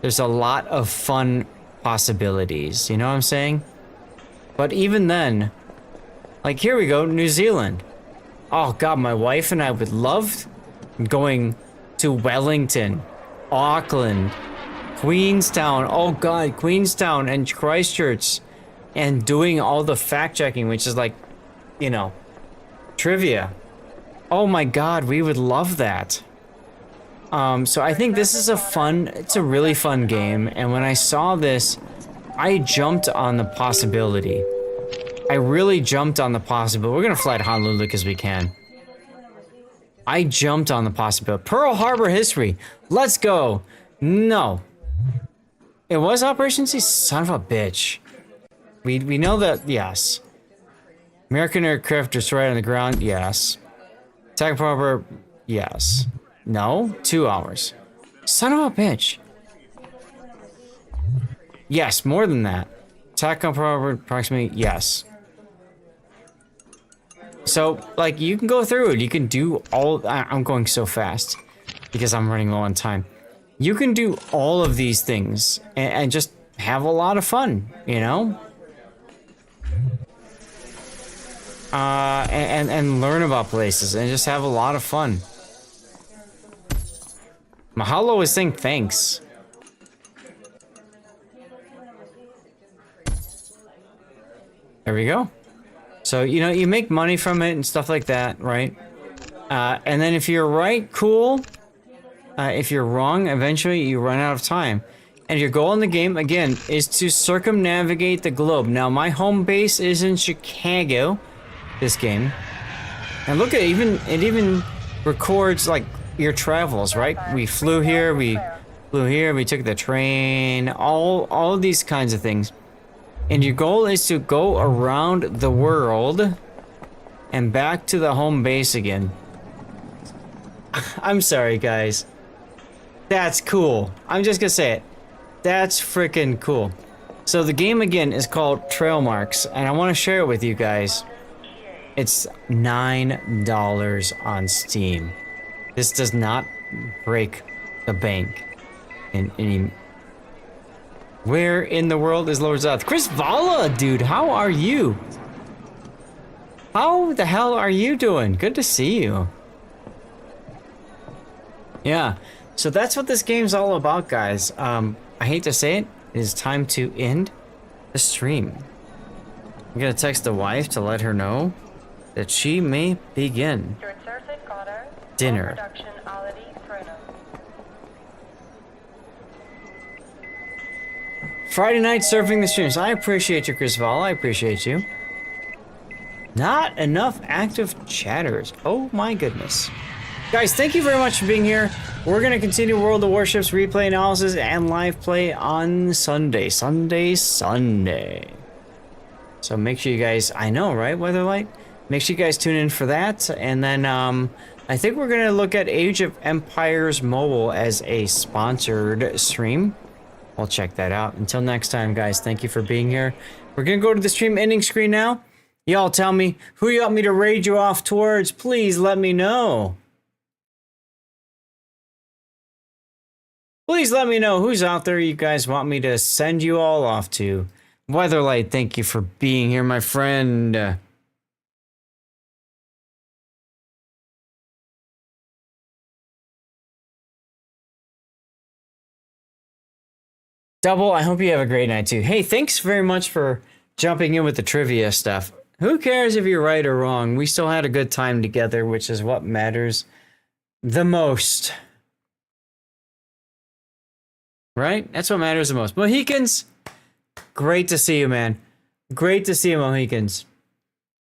C: there's a lot of fun possibilities, you know what I'm saying? But even then, like here we go, New Zealand. Oh god, my wife and I would love going to Wellington, Auckland, Queenstown, oh god, Queenstown and Christchurch, and doing all the fact checking, which is like, you know, trivia. Oh my god, we would love that. So I think this is it's a really fun game, and when I saw this, I jumped on the possibility. I really jumped on the possibility. We're gonna fly to Honolulu because we can. I jumped on the possibility. Pearl Harbor history. Let's go. No. It was Operation C? Son of a bitch. We know that, yes. American aircraft destroyed on the ground, yes. Attack Pearl Harbor, yes. No? 2 hours. Son of a bitch. Yes, more than that. Attack on Pearl Harbor, approximately, yes. So, like, you can go through it. You can do all... I'm going so fast because I'm running low on time. You can do all of these things and just have a lot of fun, you know? And learn about places and just have a lot of fun. Mahalo is saying thanks. There we go. So, you know, you make money from it and stuff like that, right? And then if you're right, cool. If you're wrong, eventually you run out of time. And your goal in the game, again, is to circumnavigate the globe. Now, my home base is in Chicago, this game. And look at it, it even records, like, your travels, right? We flew here, we took the train, all of these kinds of things. And your goal is to go around the world and back to the home base again. I'm sorry, guys. That's cool. I'm just gonna say it. That's freaking cool. So the game again is called Trailmarks, and I want to share it with you guys. It's $9 on Steam. This does not break the bank in any. Where in the world is Lord Zoth? Chris Vala, dude, how are you? How the hell are you doing? Good to see you. Yeah, so that's what this game's all about, guys. I hate to say it, it is time to end the stream. I'm gonna text the wife to let her know that she may begin dinner. Friday night surfing the streams. I appreciate you, Chris Val. I appreciate you. Not enough active chatters. Oh my goodness. Guys, thank you very much for being here. We're going to continue World of Warships replay analysis and live play on Sunday. Sunday. So make sure you guys, I know, right, Weatherlight? Make sure you guys tune in for that. And then I think we're going to look at Age of Empires Mobile as a sponsored stream. I'll check that out. Until next time, guys, thank you for being here. We're going to go to the stream ending screen now. Y'all tell me who you want me to raid you off towards. Please let me know. Please let me know who's out there you guys want me to send you all off to. Weatherlight, thank you for being here, my friend. Double, I hope you have a great night too. Hey, thanks very much for jumping in with the trivia stuff. Who cares if you're right or wrong? We still had a good time together, which is what matters the most. Right? That's what matters the most. Mohicans, great to see you, man. Great to see you, Mohicans.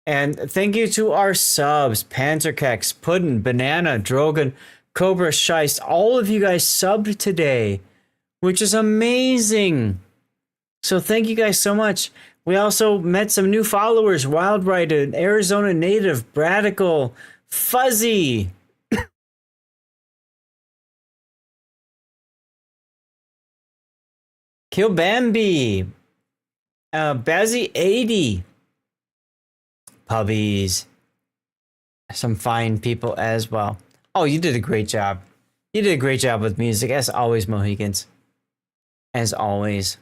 C: And thank you to our subs, Panzerkex, Puddin, Banana, Drogon, Cobra Scheist. All of you guys subbed today, which is amazing. So thank you guys so much. We also met some new followers, Wildbright, an Arizona native, Bradical, Fuzzy. Kill Bambi, Bazzy 80, Puppies, some fine people as well. Oh, you did a great job. You did a great job with music, as always, Mohicans. As always.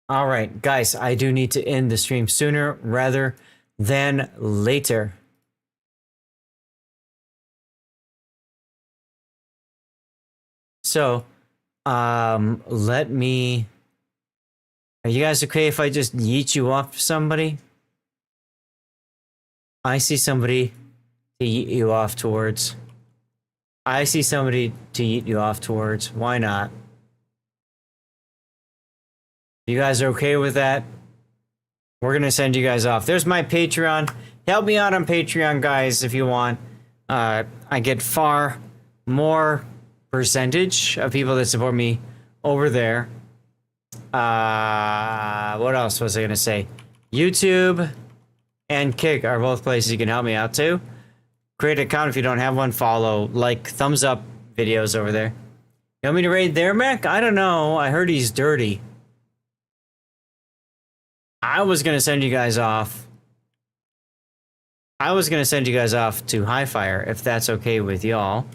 C: All right, guys, I do need to end the stream sooner rather than later. So, let me... Are you guys okay if I just yeet you off to somebody? I see somebody to yeet you off towards. I see somebody to yeet you off towards. Why not? You guys are okay with that? We're gonna send you guys off. There's my Patreon. Help me out on Patreon, guys, if you want. I get far more percentage of people that support me over there. What else was I gonna say? YouTube and Kick are both places you can help me out too. Create an account if you don't have one. Follow, like, thumbs up videos over there. You want me to raid their mech? I don't know. I heard he's dirty. I was gonna send you guys off. I was gonna send you guys off to Highfire if that's okay with y'all.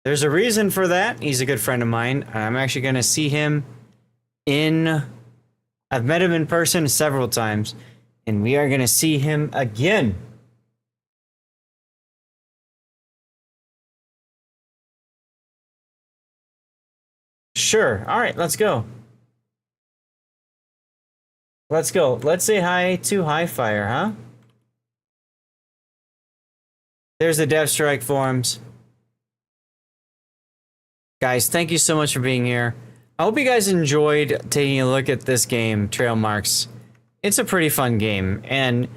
C: There's a reason for that. He's a good friend of mine. I'm actually going to see him I've met him in person several times, and we are going to see him again. Sure. All right, let's go. Let's go. Let's say hi to High Fire, huh? There's the Dev Strike forums. Guys, thank you so much for being here. I hope you guys enjoyed taking a look at this game, Trailmarks. It's a pretty fun game, and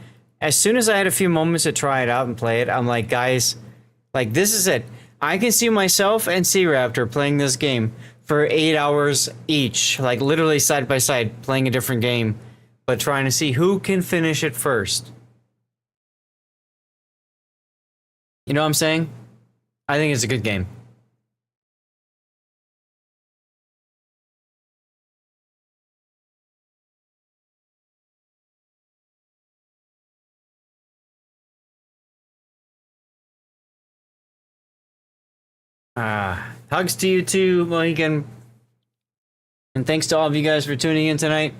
C: as soon as I had a few moments to try it out and play it, I'm like, guys, like, this is it. I can see myself and Sea Raptor playing this game for 8 hours each, like literally side by side, playing a different game, but trying to see who can finish it first. You know what I'm saying? I think it's a good game. Hugs to you too, Mohican. And thanks to all of you guys for tuning in tonight.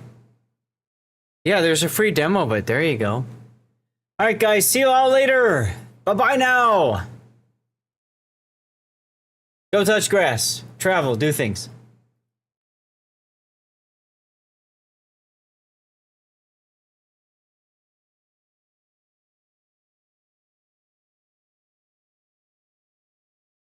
C: Yeah, there's a free demo, but there you go. Alright guys, see you all later. Bye-bye now. Go touch grass. Travel, do things.